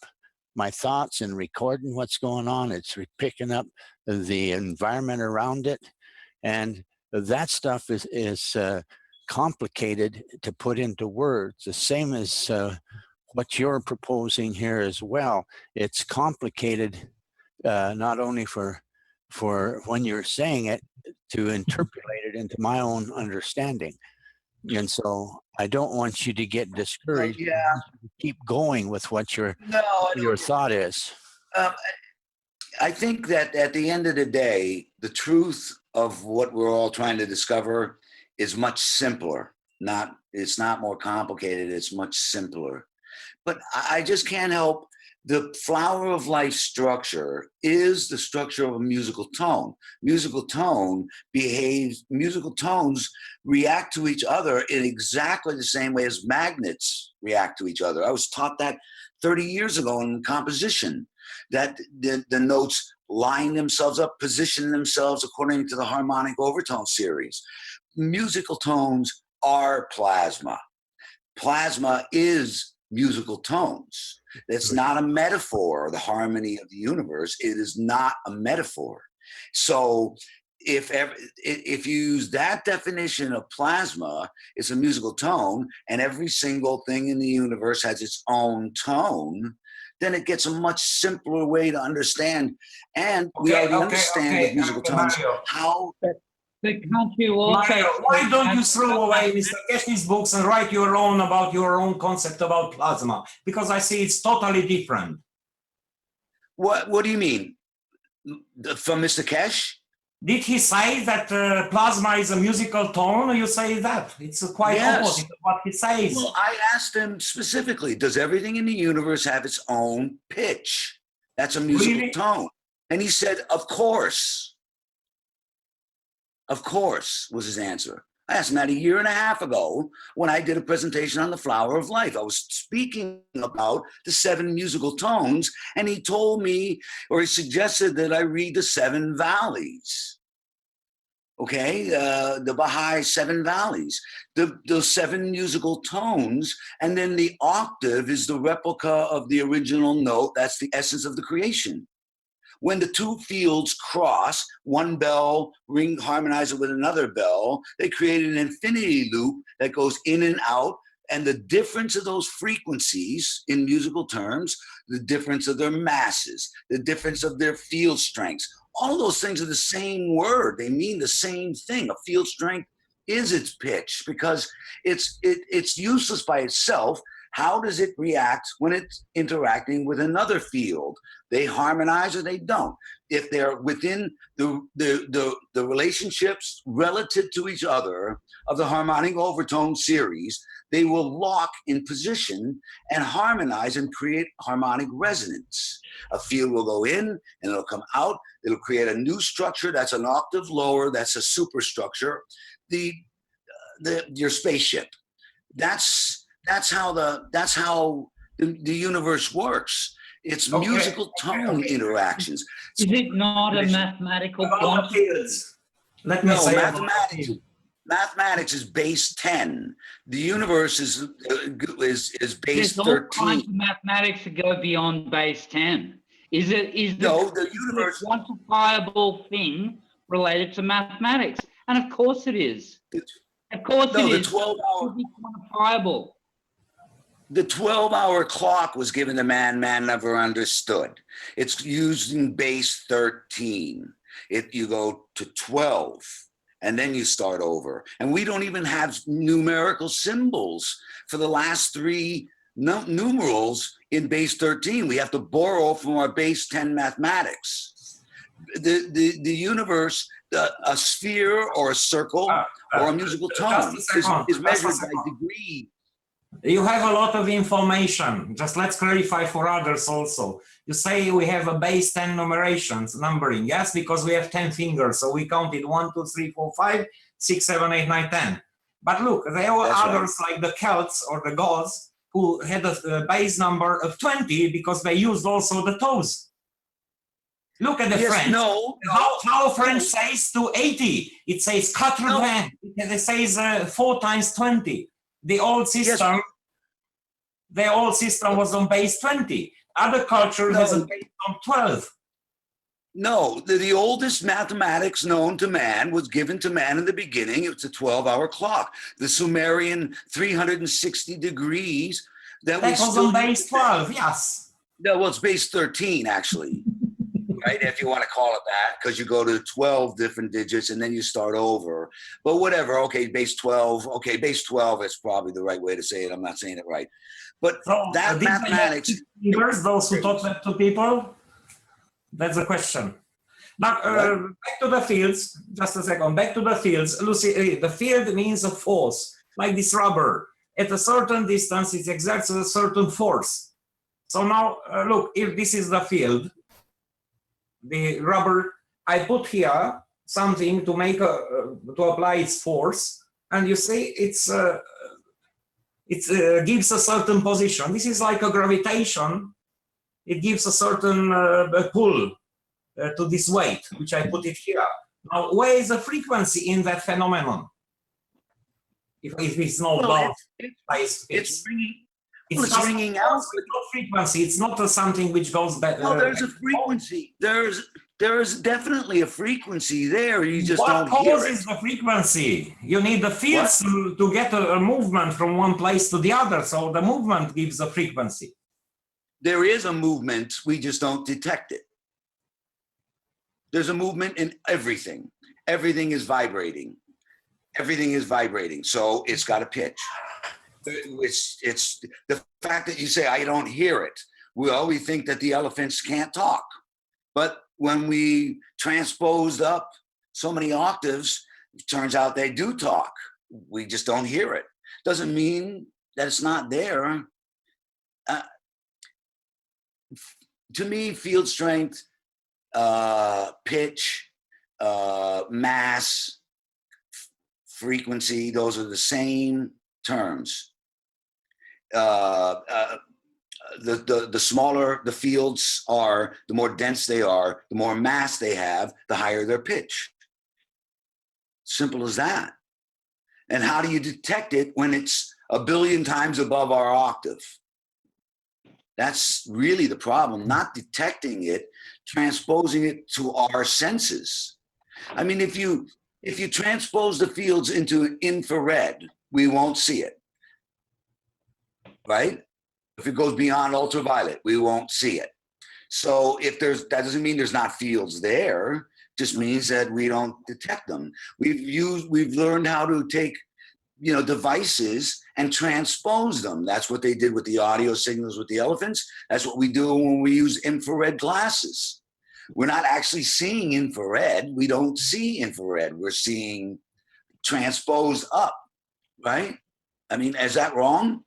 my thoughts and recording what's going on. It's picking up the environment around it, and that stuff is complicated to put into words. The same as what you're proposing here as well. It's complicated not only for when you're saying it, to interpolate it into my own understanding. And so I don't want you to get discouraged. Yeah. Keep going with what your thought is. I think that at the end of the day, the truth of what we're all trying to discover is much simpler. It's not more complicated, it's much simpler. But I just can't help, the flower of life structure is the structure of a musical tone. Musical tones react to each other in exactly the same way as magnets react to each other. I was taught that 30 years ago in composition, that the notes line themselves up, position themselves according to the harmonic overtone series. Musical tones are plasma. Plasma is musical tones. It's not a metaphor, the harmony of the universe. It is not a metaphor. So if you use that definition of plasma, it's a musical tone, and every single thing in the universe has its own tone, then it gets a much simpler way to understand. And we already understand with musical tones how. But can't you also, Mario, why don't you throw away Mr. Keshe's books and write your own about your own concept about plasma? Because I see it's totally different. What do you mean? From Mr. Keshe? Did he say that plasma is a musical tone, or you say that? It's quite opposite of what he says. Well, I asked him specifically, does everything in the universe have its own pitch? That's a musical tone. And he said, of course. Of course, was his answer. I asked him that 1.5 years ago when I did a presentation on the flower of life. I was speaking about the 7 musical tones, and he told me, or he suggested that I read the 7 valleys. Okay, the Baha'i 7 valleys, the 7 musical tones, and then the octave is the replica of the original note. That's the essence of the creation. When the 2 fields cross, one bell ring harmonizes with another bell, they create an infinity loop that goes in and out And the difference of those frequencies in musical terms, the difference of their masses, the difference of their field strengths, all of those things are the same word. They mean the same thing. A field strength is its pitch because it's useless by itself. How does it react when it's interacting with another field? They harmonize or they don't. If they're within the relationships relative to each other of the harmonic overtone series, they will lock in position and harmonize and create harmonic resonance. A field will go in and it'll come out. It'll create a new structure that's an octave lower. That's a superstructure. Your spaceship. That's how the universe works. It's musical tone interactions. Is it not a mathematical quantity? Let me say mathematics is base 10. The universe is base There's 13. all kinds of mathematics that go beyond base 10. Is the universe a quantifiable thing related to mathematics? And of course it is. Of course it is. 12-hour, be quantifiable. The 12-hour clock was given to man never understood. It's using base 13. You go to 12 and then you start over. And we don't even have numerical symbols for the last three numerals in base 13. We have to borrow from our base 10 mathematics. The universe, a sphere or a circle or a musical tone is measured by degree. You have a lot of information. Just let's clarify for others also. You say we have a base 10 numbering. Yes, because we have 10 fingers. So we counted 1, 2, 3, 4, 5, 6, 7, 8, 9, 10. But look, there are others like the Celts or the Gauls who had a base number of 20 because they used also the toes. Look at the French. How French says to 80. It says 80. It says 4 times 20. The old system, was on base 20. Other culture has a base on 12. No, the oldest mathematics known to man was given to man in the beginning. It was a 12-hour clock. The Sumerian 360 degrees. That was on base 12, yes. No, well, it's base 13, actually. Right, if you want to call it that, because you go to 12 different digits and then you start over. But whatever, okay, base 12. Okay, base 12 is probably the right way to say it. I'm not saying it right. But so, that mathematics... Those who taught that to people? That's the question. Now, back to the fields, just a second, back to the fields. Lucy, the field means a force, like this rubber. At a certain distance, it exerts a certain force. So now, look, if this is the field, the rubber, I put here something to make to apply its force, and you see it gives a certain position. This is like a gravitation. It gives a certain pull to this weight, which I put it here. Now, where is the frequency in that phenomenon? If it's not down, it's ringing out. It's not frequency. It's not something which goes back. No, there's a frequency. There is definitely a frequency there. You just don't hear it. What causes the frequency? You need the fields to get a movement from one place to the other. So the movement gives the frequency. There is a movement. We just don't detect it. There's a movement in everything. Everything is vibrating. Everything is vibrating. So it's got a pitch. It's the fact that you say, I don't hear it. We think that the elephants can't talk. But when we transposed up so many octaves, it turns out they do talk. We just don't hear it. Doesn't mean that it's not there. To me, field strength, pitch, mass, frequency, those are the same terms. The smaller the fields are, the more dense they are, the more mass they have, the higher their pitch. Simple as that. And how do you detect it when it's a billion times above our octave? That's really the problem, not detecting it, transposing it to our senses. I mean, if you transpose the fields into infrared, we won't see it. right? If it goes beyond ultraviolet, we won't see it. So if that doesn't mean there's not fields there, just means that we don't detect them. We've learned how to take, devices and transpose them. That's what they did with the audio signals with the elephants. That's what we do when we use infrared glasses. We're not actually seeing infrared. We don't see infrared. We're seeing transposed up, right? I mean, is that wrong?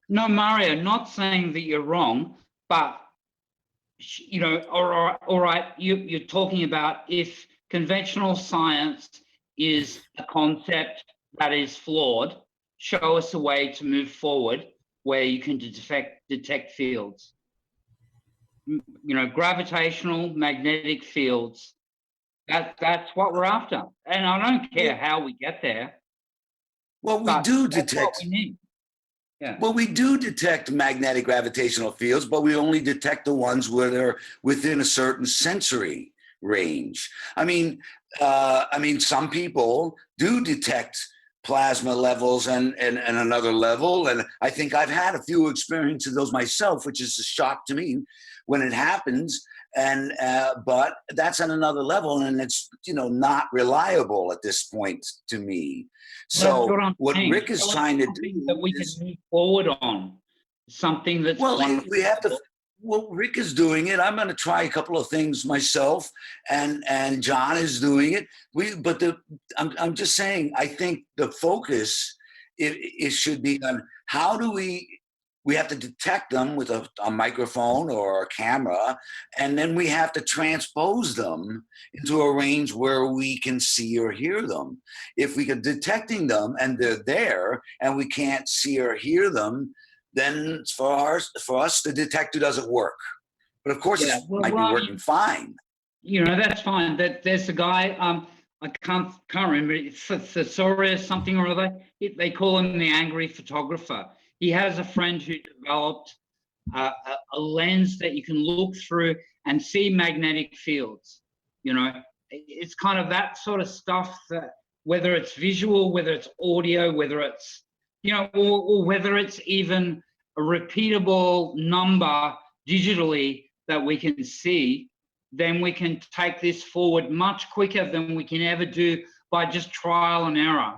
No, Mario, not saying that you're wrong, but all right, you're talking about if conventional science is a concept that is flawed, show us a way to move forward where you can detect fields. Gravitational, magnetic fields. That's what we're after. And I don't care how we get there. Well, we do detect. What we need. Yeah. Well, we do detect magnetic gravitational fields, but we only detect the ones where they're within a certain sensory range. I mean, some people do detect plasma levels and another level, and I think I've had a few experiences of those myself, which is a shock to me when it happens. And but that's on another level, and it's not reliable at this point to me. So what Rick is trying to do that we can move forward on, something that's we have to. Well, Rick is doing it. I'm going to try a couple of things myself, and John is doing it. I'm just saying. I think the focus it should be on how do we have to detect them with a microphone or a camera, and then we have to transpose them into a range where we can see or hear them. If we are detecting them and they're there and we can't see or hear them, then for us, the detector doesn't work. But of course, it might be working fine. That's fine. There's a guy, I can't remember, it's Thesaurus something or other. They call him the angry photographer. He has a friend who developed a lens that you can look through and see magnetic fields. It's kind of that sort of stuff that whether it's visual, whether it's audio, whether it's, or whether it's even a repeatable number digitally that we can see, then we can take this forward much quicker than we can ever do by just trial and error.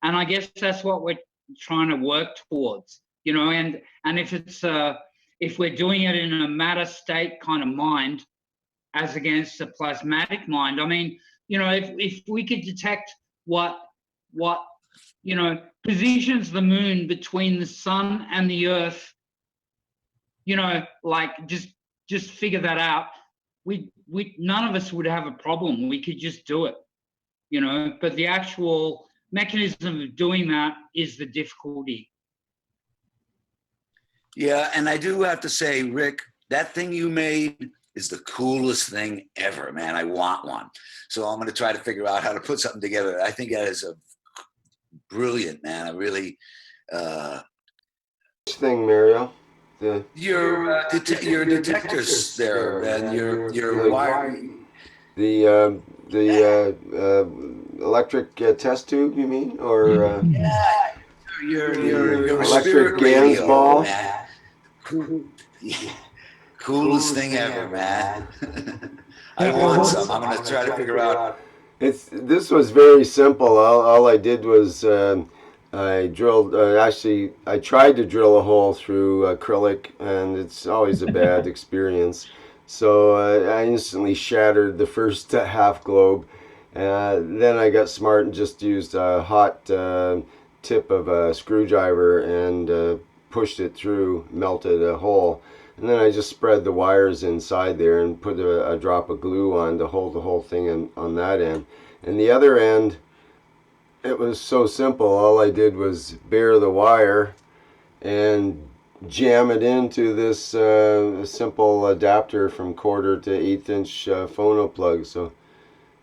And I guess that's what we're trying to work towards, and if we're doing it in a matter state kind of mind as against a plasmatic mind, I mean, if we could detect what positions the moon between the sun and the earth, like just figure that out, we none of us would have a problem. We could just do it, but the actual mechanism of doing that is the difficulty. Yeah, and I do have to say, Rick, that thing you made is the coolest thing ever, man. I want one. So I'm going to try to figure out how to put something together. I think that is a brilliant, man. I really thing, Mario. Your detectors there, and your wire. The electric test tube, you mean, or your electric GANS ball? Man. Coolest thing ever, man. I want some. I'm gonna try to figure out. This was very simple. All I did was I drilled. I tried to drill a hole through acrylic, and it's always a bad experience. So I instantly shattered the first half globe. Then I got smart and just used a hot tip of a screwdriver and pushed it through, melted a hole. And then I just spread the wires inside there and put a drop of glue on to hold the whole thing on that end. And the other end, it was so simple. All I did was bare the wire and jam it into this simple adapter from 1/4 to 1/8 inch phono plug.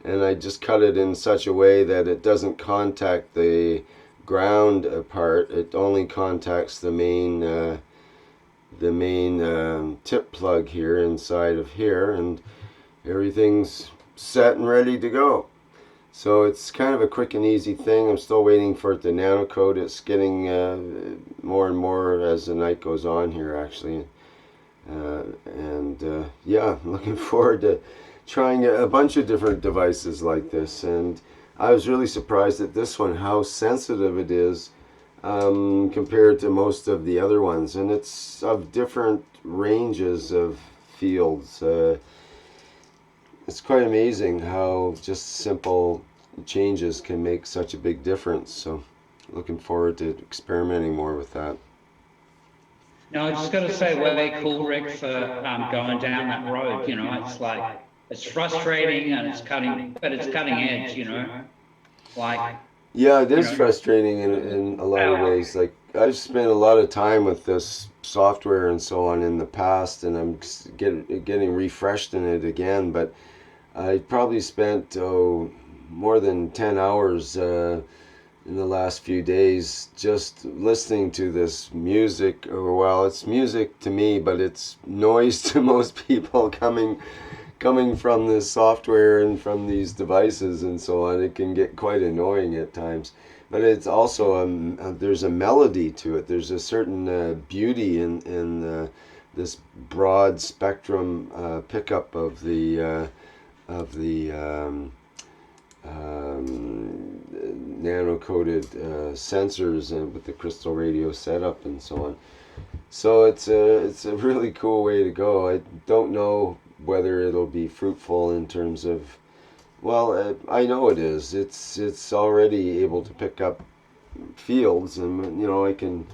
And I just cut it in such a way that it doesn't contact the ground part. It only contacts the main tip plug here inside of here, and everything's set and ready to go. So it's kind of a quick and easy thing. I'm still waiting for it to nano coat. It's getting more and more as the night goes on here, actually. Yeah, I'm looking forward to trying a bunch of different devices like this. And I was really surprised at this one, how sensitive it is compared to most of the other ones. And it's of different ranges of fields. It's quite amazing how just simple changes can make such a big difference. So looking forward to experimenting more with that. No, I just got to say, way cool, Rick, for going down that road. You know, it's like it's frustrating and it's cutting, but it's cutting edge. You know, like Yeah, it is know, frustrating in a lot of ways. Like I've spent a lot of time with this software and so on in the past, and I'm getting refreshed in it again. But I probably spent more than 10 hours in the last few days just listening to this music. Or well, it's music to me, but it's noise to most people coming from this software and from these devices and so on. It can get quite annoying at times, but it's also there's a melody to it. There's a certain beauty in this broad spectrum pickup of the nano-coated sensors and with the crystal radio setup and so on. So it's a really cool way to go. I don't know whether it'll be fruitful in terms of, well, I know it is. It's already able to pick up fields, and I can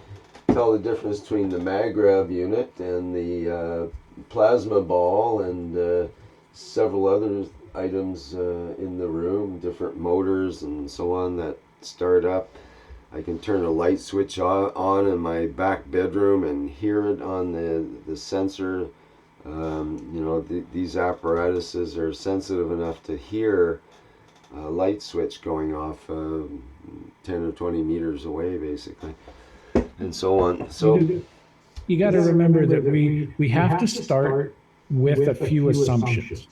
tell the difference between the maggrav unit and the plasma ball and several other items in the room, different motors and so on that start up. I can turn a light switch on in my back bedroom and hear it on the sensor. These apparatuses are sensitive enough to hear a light switch going off 10 or 20 meters away, basically, and so on. So you got to remember that we have to start with a few assumptions.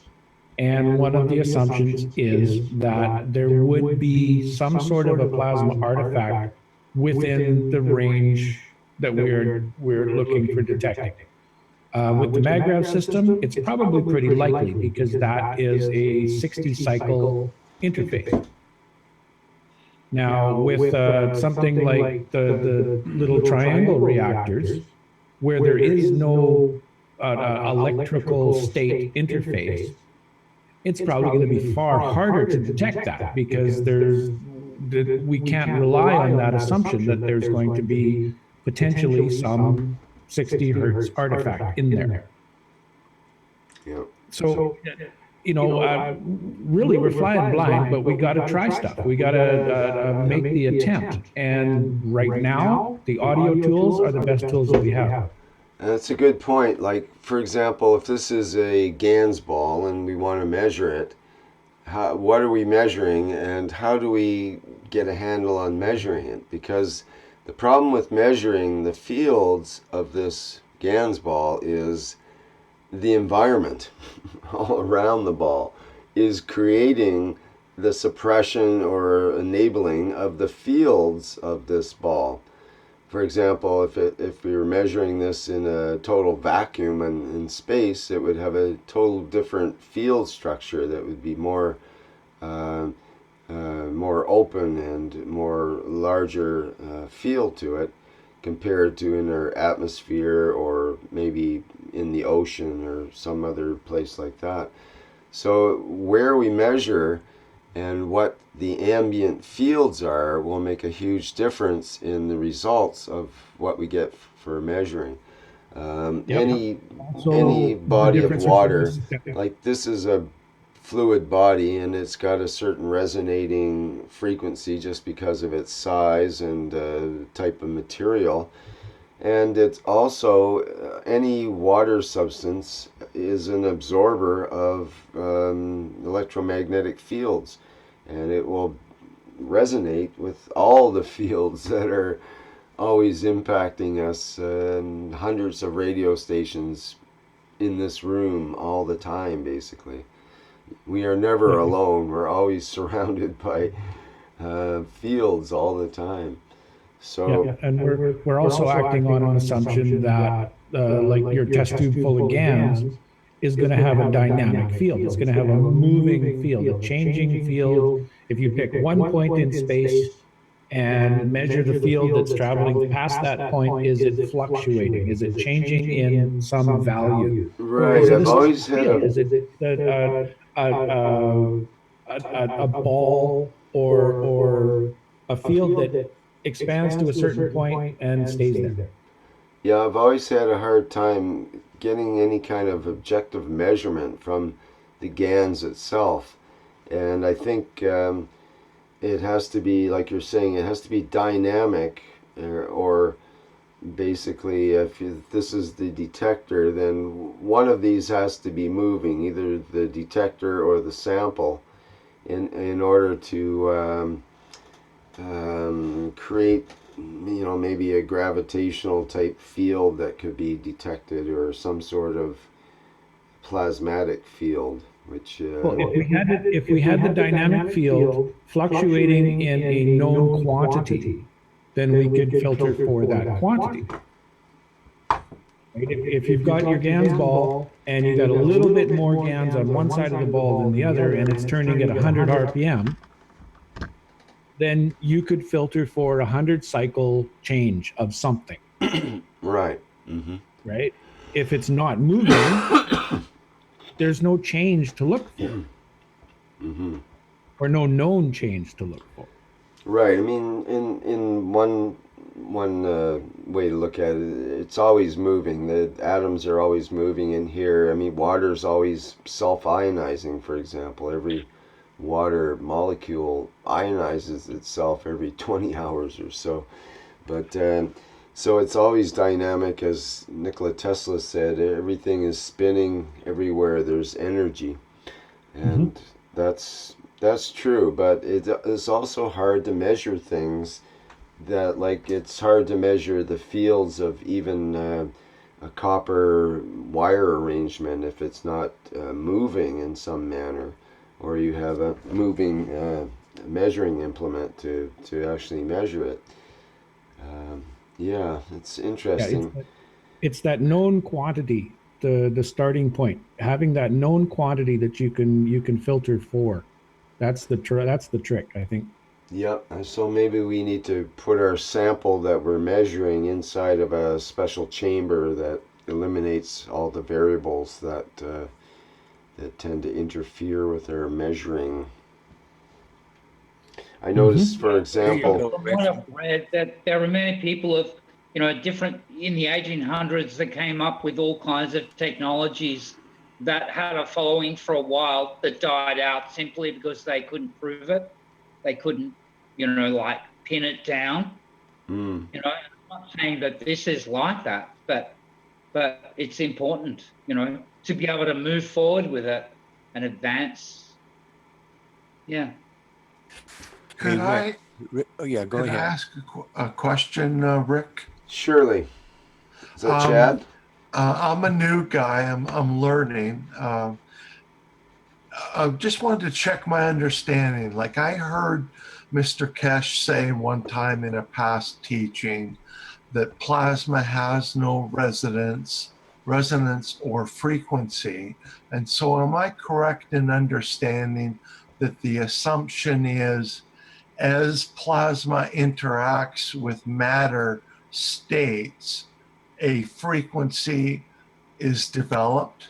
And one of the assumptions is that there would be some sort of a plasma artifact within the range that we're looking for detecting. With the maggrav system, it's probably pretty likely because that is a 60 cycle interface. Now, with something like the little triangle reactors, where there is no electrical state interface, it's probably going to be far harder to detect that because we can't rely on that assumption that there's going to be potentially some 60 hertz artifact in there. Yep. So, really, we're flying blind, but we got to try stuff. We got to make the attempt. And right now, the audio tools are the best tools that we have. That's a good point. Like, for example, if this is a GANS ball and we want to measure it, what are we measuring and how do we get a handle on measuring it? Because the problem with measuring the fields of this GANS ball is the environment all around the ball is creating the suppression or enabling of the fields of this ball. For example, if we were measuring this in a total vacuum and in space, it would have a total different field structure that would be more open and more larger field to it compared to in our atmosphere or maybe in the ocean or some other place like that. So where we measure and what the ambient fields are will make a huge difference in the results of what we get for measuring. Any body of water, like this is a fluid body and it's got a certain resonating frequency just because of its size and type of material. And it's also any water substance is an absorber of electromagnetic fields, and it will resonate with all the fields that are always impacting us. Hundreds of radio stations in this room all the time, basically. We are never alone. We're always surrounded by fields all the time. So Yeah, and we're also acting on an assumption that like your test tube full of GANs is going to have a dynamic field. It's going to have a moving field, a changing field. If you pick one point in space and measure the field that's traveling past that point, is it fluctuating? Is it changing in some value? Or is right, it I've a always static had field? a Is it a ball or a field that expands to a certain point and stays there? yeah, I've always had a hard time getting any kind of objective measurement from the GANs itself, and I think it has to be like you're saying. It has to be dynamic, or basically, if this is the detector, then one of these has to be moving, either the detector or the sample, in order to create, maybe a gravitational type field that could be detected, or some sort of plasmatic field, which Well, if we had the dynamic field fluctuating in a known quantity, then we could filter for that quantity. Right? If you've got your GANs ball and you got a little bit more GANs on one side of the ball than the other, and it's turning at 100 RPM, then you could filter for 100 cycle change of something. right. Mm-hmm. Right? If it's not moving, there's no change to look for. Mm-hmm. Or no known change to look for. Right. I mean, in one way to look at it, it's always moving. The atoms are always moving in here. I mean, water's always self-ionizing, for example. Every water molecule ionizes itself every 20 hours or so. But so it's always dynamic, as Nikola Tesla said. Everything is spinning everywhere. There's energy, and that's true. But it's also hard to measure things. That, like, it's hard to measure the fields of even a copper wire arrangement if it's not moving in some manner, or you have a moving measuring implement to actually measure it. Yeah, it's interesting. Yeah, it's that known quantity, the starting point. Having that known quantity that you can filter for. That's the trick, I think. Yep. And so maybe we need to put our sample that we're measuring inside of a special chamber that eliminates all the variables that tend to interfere with our measuring. I noticed, for example, From what I've read, that there are many people of, different in the 1800s that came up with all kinds of technologies that had a following for a while that died out simply because they couldn't prove it. They couldn't, like pin it down. Mm. I'm not saying that this is like that, but it's important, to be able to move forward with it and advance. Yeah. Hey, Could I, Oh, yeah, go could I ahead. ask a question, Rick? Surely. Is that Chad? I'm a new guy. I'm learning. I just wanted to check my understanding. Like I heard Mr. Keshe say one time in a past teaching that plasma has no resonance or frequency. And so am I correct in understanding that the assumption is as plasma interacts with matter states, a frequency is developed?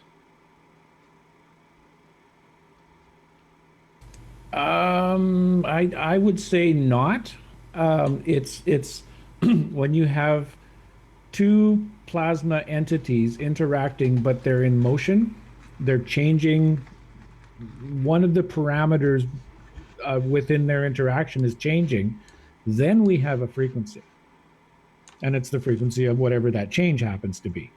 I would say not. It's when you have two plasma entities interacting, but they're in motion, they're changing. One of the parameters within their interaction is changing. Then we have a frequency, and it's the frequency of whatever that change happens to be.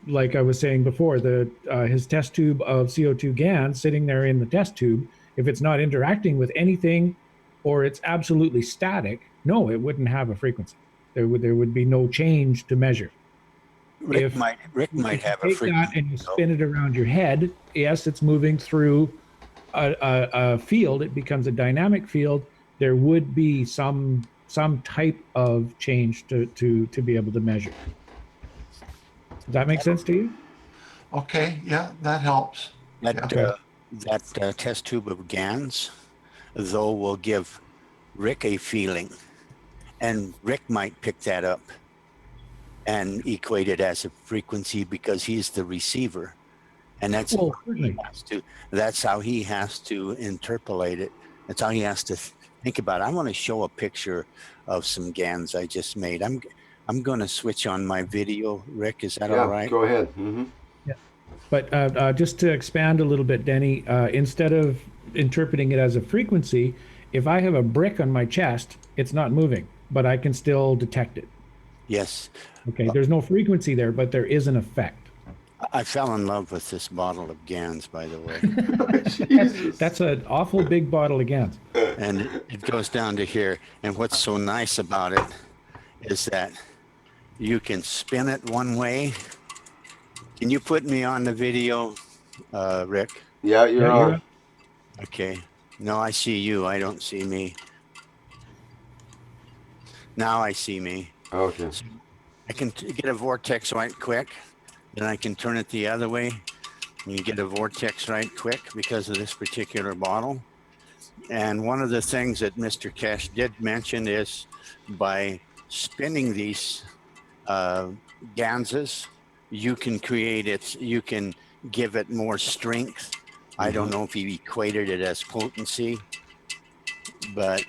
Like I was saying before, his test tube of CO2 GAN sitting there in the test tube, if it's not interacting with anything or it's absolutely static, no, it wouldn't have a frequency. There would be no change to measure. Rick might If you have a take that frequency. and you spin it around your head, yes, it's moving through a field. It becomes a dynamic field. There would be some type of change to be able to measure. Does that make sense to you? Okay, yeah, that helps. That Yeah. that test tube of GANs, though, will give Rick a feeling, and Rick might pick that up and equate it as a frequency because he's the receiver, and that's Well, how he has to. That's how he has to interpolate it. That's how he has to think about it. I want to show a picture of some GANs I just made. I'm going to switch on my video. Rick, is that all right? Go ahead. Mm-hmm. Yeah. But just to expand a little bit, Denny, instead of interpreting it as a frequency, if I have a brick on my chest, it's not moving, but I can still detect it. Yes. Okay, there's no frequency there, but there is an effect. I fell in love with this bottle of GANs, by the way. That's an awful big bottle of GANs. And it goes down to here. And what's so nice about it is that you can spin it one way. Can you put me on the video, Rick? Yeah, you're on. Okay. No, I see you. I don't see me. Now I see me. Okay. So I can get a vortex right quick. Then I can turn it the other way. And you get a vortex right quick because of this particular bottle. And one of the things that Mr. Keshe did mention is by spinning these ganses, you can create it, you can give it more strength. I don't know if he equated it as potency, but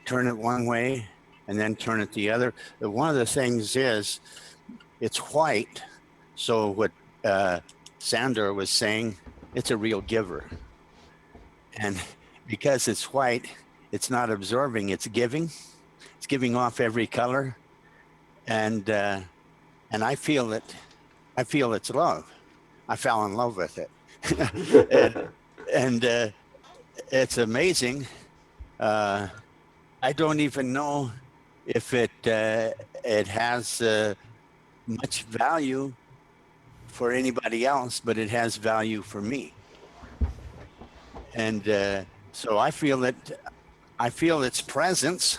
turn it one way and then turn it the other. One of the things is it's white. So what Sandor was saying, it's a real giver. And because it's white, it's not absorbing, it's giving. It's giving off every color. And I feel it. I feel its love. I fell in love with it. and it's amazing. I don't even know if it has much value for anybody else, but it has value for me. And so I feel its presence.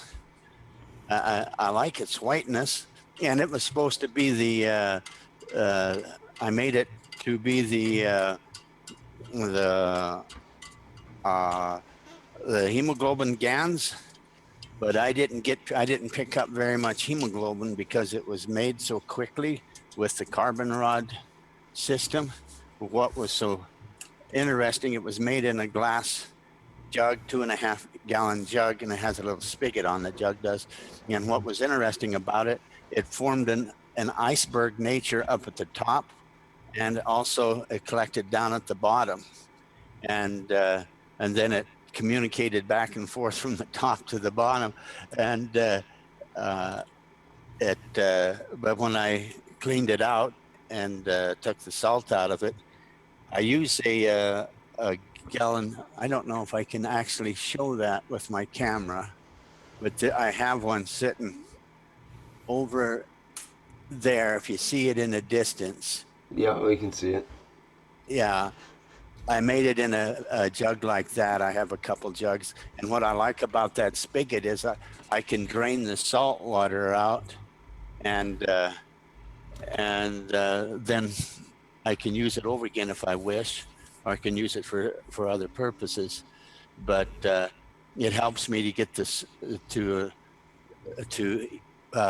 I like its whiteness, and it was supposed to be the. I made it to be the hemoglobin GANs, but I didn't pick up very much hemoglobin because it was made so quickly with the carbon rod system. What was so interesting, it was made in a glass jug, 2.5 gallon jug, and it has a little spigot on the jug does. And what was interesting about it, it formed an iceberg nature up at the top, and also it collected down at the bottom. And then it communicated back and forth from the top to the bottom. And but when I cleaned it out and took the salt out of it, I used a gallon. I don't know if I can actually show that with my camera, but I have one sitting over there. If you see it in the distance. Yeah, we can see it. Yeah. I made it in a jug like that. I have a couple jugs. And what I like about that spigot is I can drain the salt water out and then I can use it over again if I wish, or I can use it for other purposes. But it helps me to get this to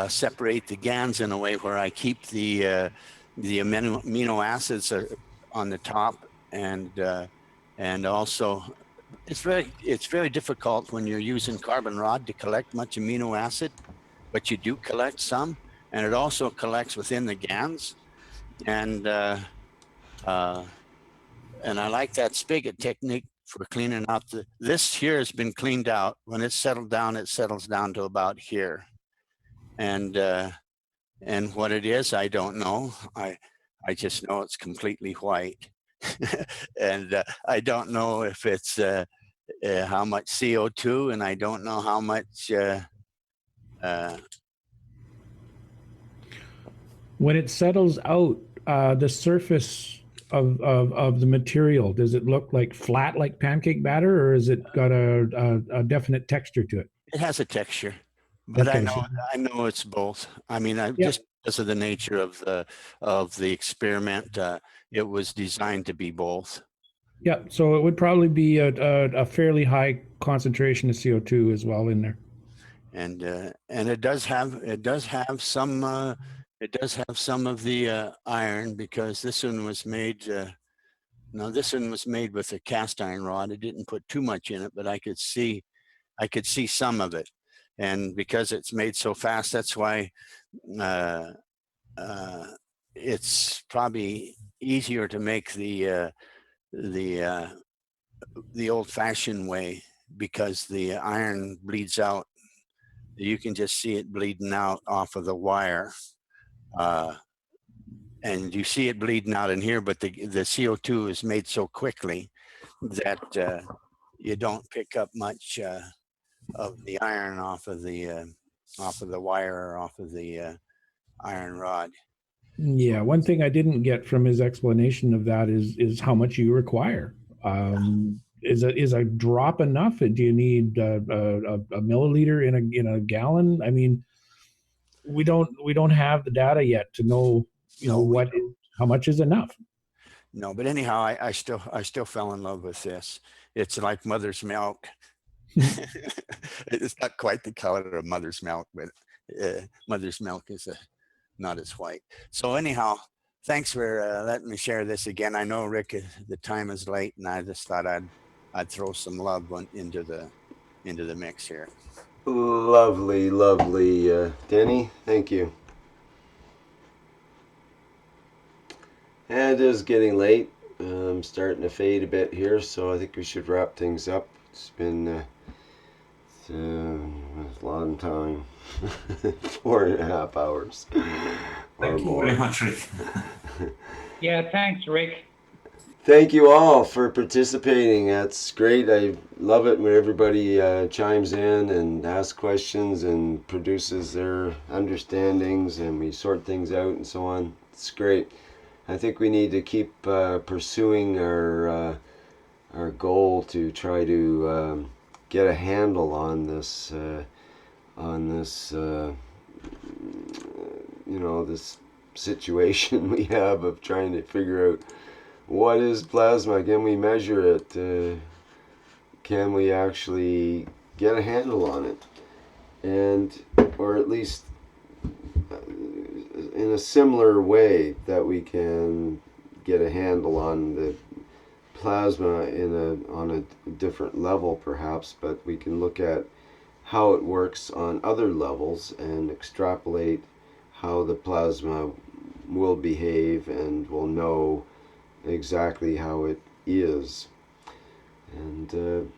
separate the GANs in a way where I keep the amino acids on the top, and also it's very difficult when you're using carbon rod to collect much amino acid, but you do collect some, and it also collects within the GANs, and I like that spigot technique for cleaning out this here has been cleaned out. When it's settled down, it settles down to about here, and what it is, I don't know. I just know it's completely white. And I don't know if it's how much CO2, and I don't know how much When it settles out, the surface of the material, does it look like flat like pancake batter, or has it got a definite texture to it? It has a texture, but Okay, I know it's both. I mean, Yeah. just because of the nature of the experiment, it was designed to be both. Yeah, so it would probably be a fairly high concentration of CO2 as well in there. And it does have some of the iron, because this one was made. No, this one was made with a cast iron rod. It didn't put too much in it, but I could see some of it. And because it's made so fast, that's why uh, it's probably easier to make the old-fashioned way, because the iron bleeds out. You can just see it bleeding out off of the wire. And you see it bleeding out in here, but the CO2 is made so quickly that you don't pick up much of the iron off of the wire, or off of the iron rod. Yeah, one thing I didn't get from his explanation of that is how much you require. Is a drop enough? Do you need a milliliter in a gallon? I mean, we don't have the data yet to know how much is enough. No, but anyhow, I still fell in love with this. It's like mother's milk. It's not quite the color of mother's milk, but mother's milk is not as white. So anyhow, thanks for letting me share this again. I know, Rick, the time is late, and I just thought I'd throw some love into the mix here. Lovely, lovely, Denny. Thank you. And it is getting late. I'm starting to fade a bit here, so I think we should wrap things up. It's been a long time. 4.5 hours. Thank you very much, Rick. Yeah, thanks, Rick. Thank you all for participating. That's great. I love it when everybody chimes in and asks questions and produces their understandings, and we sort things out and so on. It's great. I think we need to keep pursuing our goal to try to get a handle on this this situation we have of trying to figure out what is plasma. Can we measure it? Can we actually get a handle on it? And, or at least in a similar way that we can get a handle on the plasma on a different level perhaps, but we can look at how it works on other levels and extrapolate how the plasma will behave, and we'll know exactly how it is. And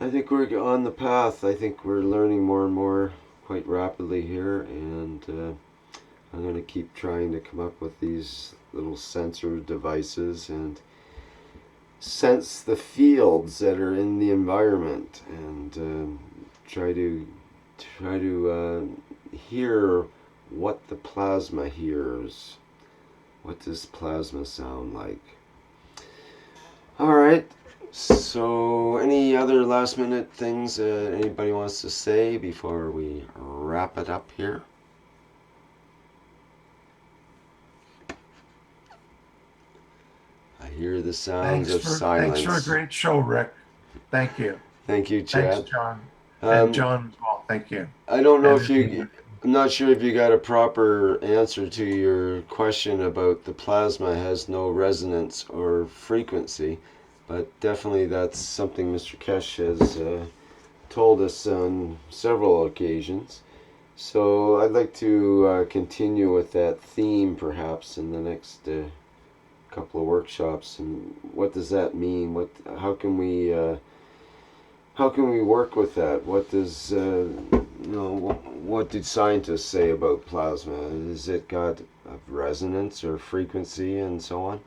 I think we're on the path. I think we're learning more and more quite rapidly here, and I'm going to keep trying to come up with these little sensor devices and sense the fields that are in the environment, and try to hear what the plasma hears. What does plasma sound like? All right. So, any other last minute things anybody wants to say before we wrap it up here? I hear the sounds of silence. Thanks for a great show, Rick. Thank you. Thank you, Chad. Thanks, John. And John as well. Thank you. I don't know I'm not sure if you got a proper answer to your question about the plasma has no resonance or frequency, but definitely that's something Mr. Keshe has told us on several occasions. So I'd like to continue with that theme perhaps in the next couple of workshops. And what does that mean? How can we work with that? What does what did scientists say about plasma? Has it got a resonance or frequency and so on?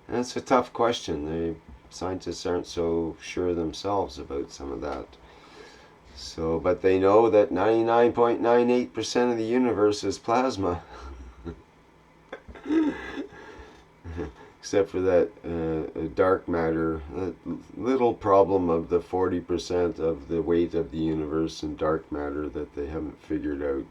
And it's a tough question. Scientists aren't so sure themselves about some of that. So, but they know that 99.98% of the universe is plasma. Except for that dark matter, that little problem of the 40% of the weight of the universe in dark matter that they haven't figured out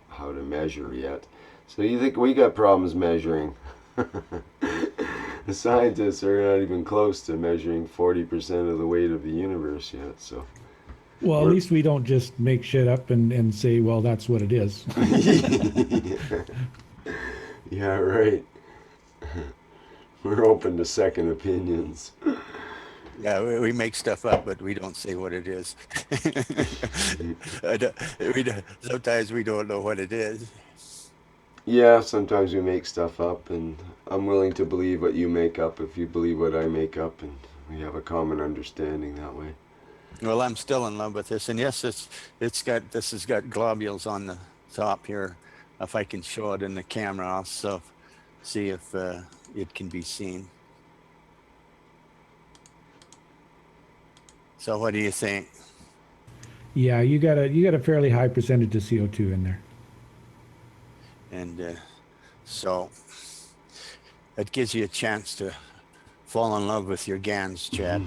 how to measure yet. So you think we got problems measuring? The scientists are not even close to measuring 40% of the weight of the universe yet. So, well, at least we don't just make shit up and say, well, that's what it is. Yeah, right. We're open to second opinions. Yeah, we make stuff up, but we don't say what it is. Sometimes we don't know what it is. Yeah, sometimes we make stuff up, and I'm willing to believe what you make up if you believe what I make up, and we have a common understanding that way. Well, I'm still in love with this, and yes, this has got globules on the top here. If I can show it in the camera, I'll see if it can be seen. So, what do you think? Yeah, you got a fairly high percentage of CO2 in there. And so it gives you a chance to fall in love with your GANs, Chad.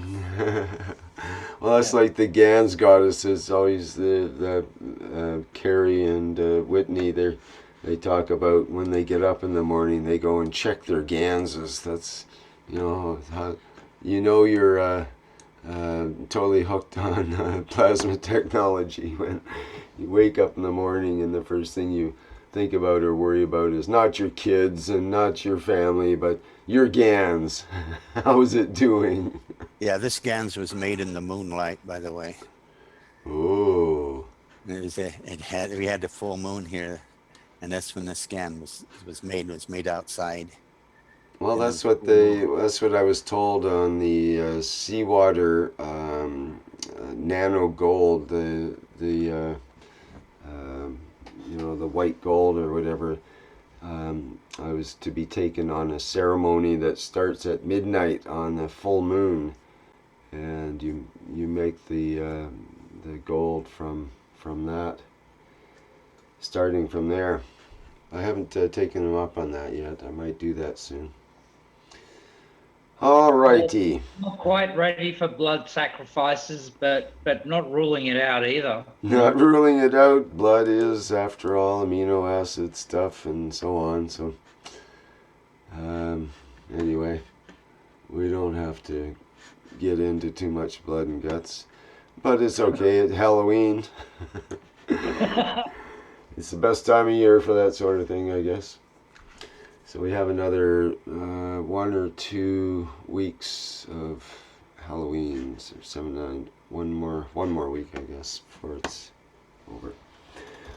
Well, that's like the GANs goddesses. Always the Carrie and Whitney. They talk about when they get up in the morning, they go and check their GANSs. That's how you're totally hooked on plasma technology when you wake up in the morning and the first thing you think about or worry about is not your kids and not your family, but your GANs. How's it doing? Yeah, this GANs was made in the moonlight, by the way. Oh. We had the full moon here, and that's when this GAN was made. It was made outside. Well, that's what I was told on the seawater nano gold, the white gold or whatever. I was to be taken on a ceremony that starts at midnight on the full moon, and you make the gold from that. Starting from there, I haven't taken them up on that yet. I might do that soon. All righty. Not quite ready for blood sacrifices, but not ruling it out either. Not ruling it out. Blood is, after all, amino acid stuff and so on. So, anyway, we don't have to get into too much blood and guts, but it's okay. It's Halloween. It's the best time of year for that sort of thing, I guess. So we have another 1 or 2 weeks of Halloween, so 7, 9, one more week, I guess, before it's over.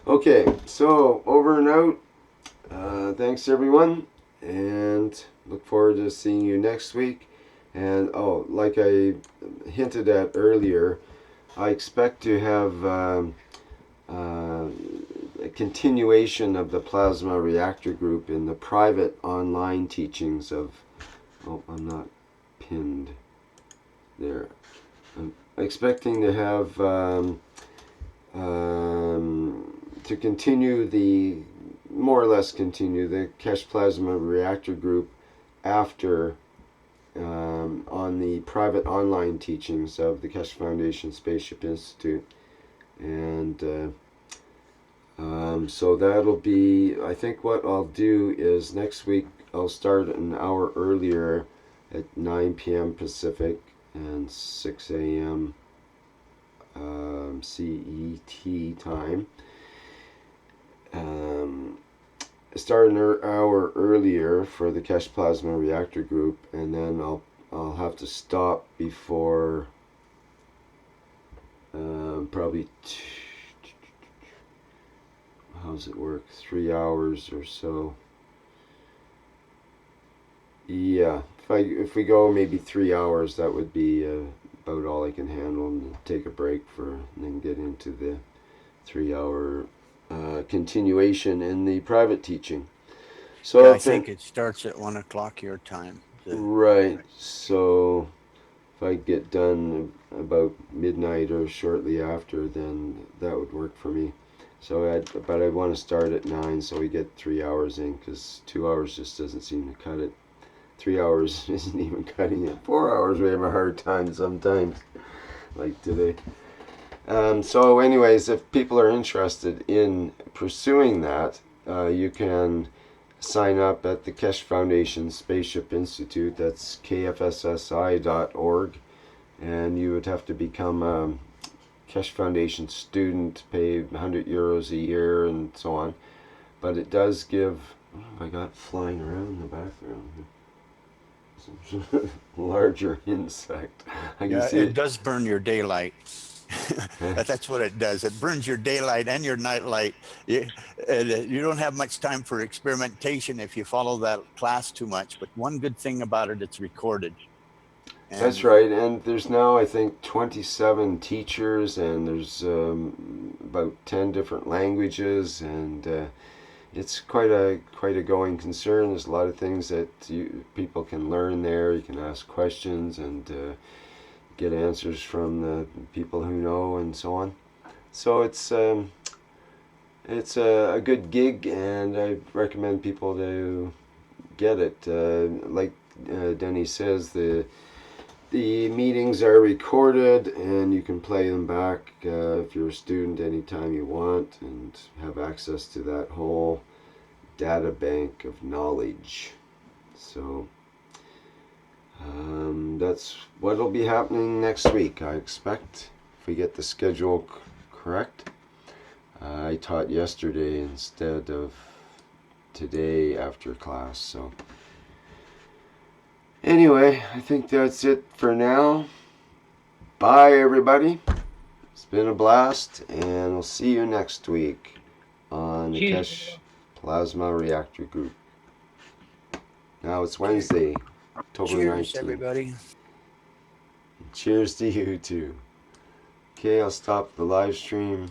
Okay, so over and out. Thanks everyone, and look forward to seeing you next week. And like I hinted at earlier, I expect to have a continuation of the plasma reactor group in the private online teachings of, I'm not pinned there. I'm expecting to have to continue more or less continue the Keshe plasma reactor group after on the private online teachings of the Keshe Foundation Spaceship Institute. And so that'll be, I think what I'll do is next week I'll start an hour earlier at 9 p.m. Pacific and 6 a.m. CET time. Start an hour earlier for the Keshe Plasma Reactor group, and then I'll have to stop before probably how's it work? 3 hours or so. Yeah, if we go maybe 3 hours, that would be about all I can handle, and take a break and then get into the 3-hour continuation in the private teaching. So yeah, I think it starts at 1 o'clock your time. Right. So if I get done about midnight or shortly after, then that would work for me. So but I want to start at 9 so we get 3 hours in, because 2 hours just doesn't seem to cut it. 3 hours isn't even cutting it. 4 hours we have a hard time sometimes, like today. So anyways, if people are interested in pursuing that, you can sign up at the Keshe Foundation Spaceship Institute. That's kfssi.org, and you would have to become a Keshe Foundation student, pay 100 euros a year and so on. But it does give, what have I got flying around in the background? Some larger insect. I can see it does burn your daylight. That's what it does. It burns your daylight and your nightlight. You don't have much time for experimentation if you follow that class too much. But one good thing about it, it's recorded. That's right, and there's now, I think, 27 teachers, and there's about 10 different languages, and it's quite a going concern. There's a lot of things that people can learn there. You can ask questions and get answers from the people who know, and so on. So it's a good gig, and I recommend people to get it. Like Denny says, the meetings are recorded, and you can play them back if you're a student anytime you want, and have access to that whole data bank of knowledge. So that's what'll be happening next week, I expect, if we get the schedule correct. I taught yesterday instead of today after class, so anyway, I think that's it for now. Bye, everybody. It's been a blast, and we'll see you next week on the Keshe Plasma Reactor Group. Now it's Wednesday, October 19th. Cheers, everybody. Cheers to you too. Okay, I'll stop the live stream.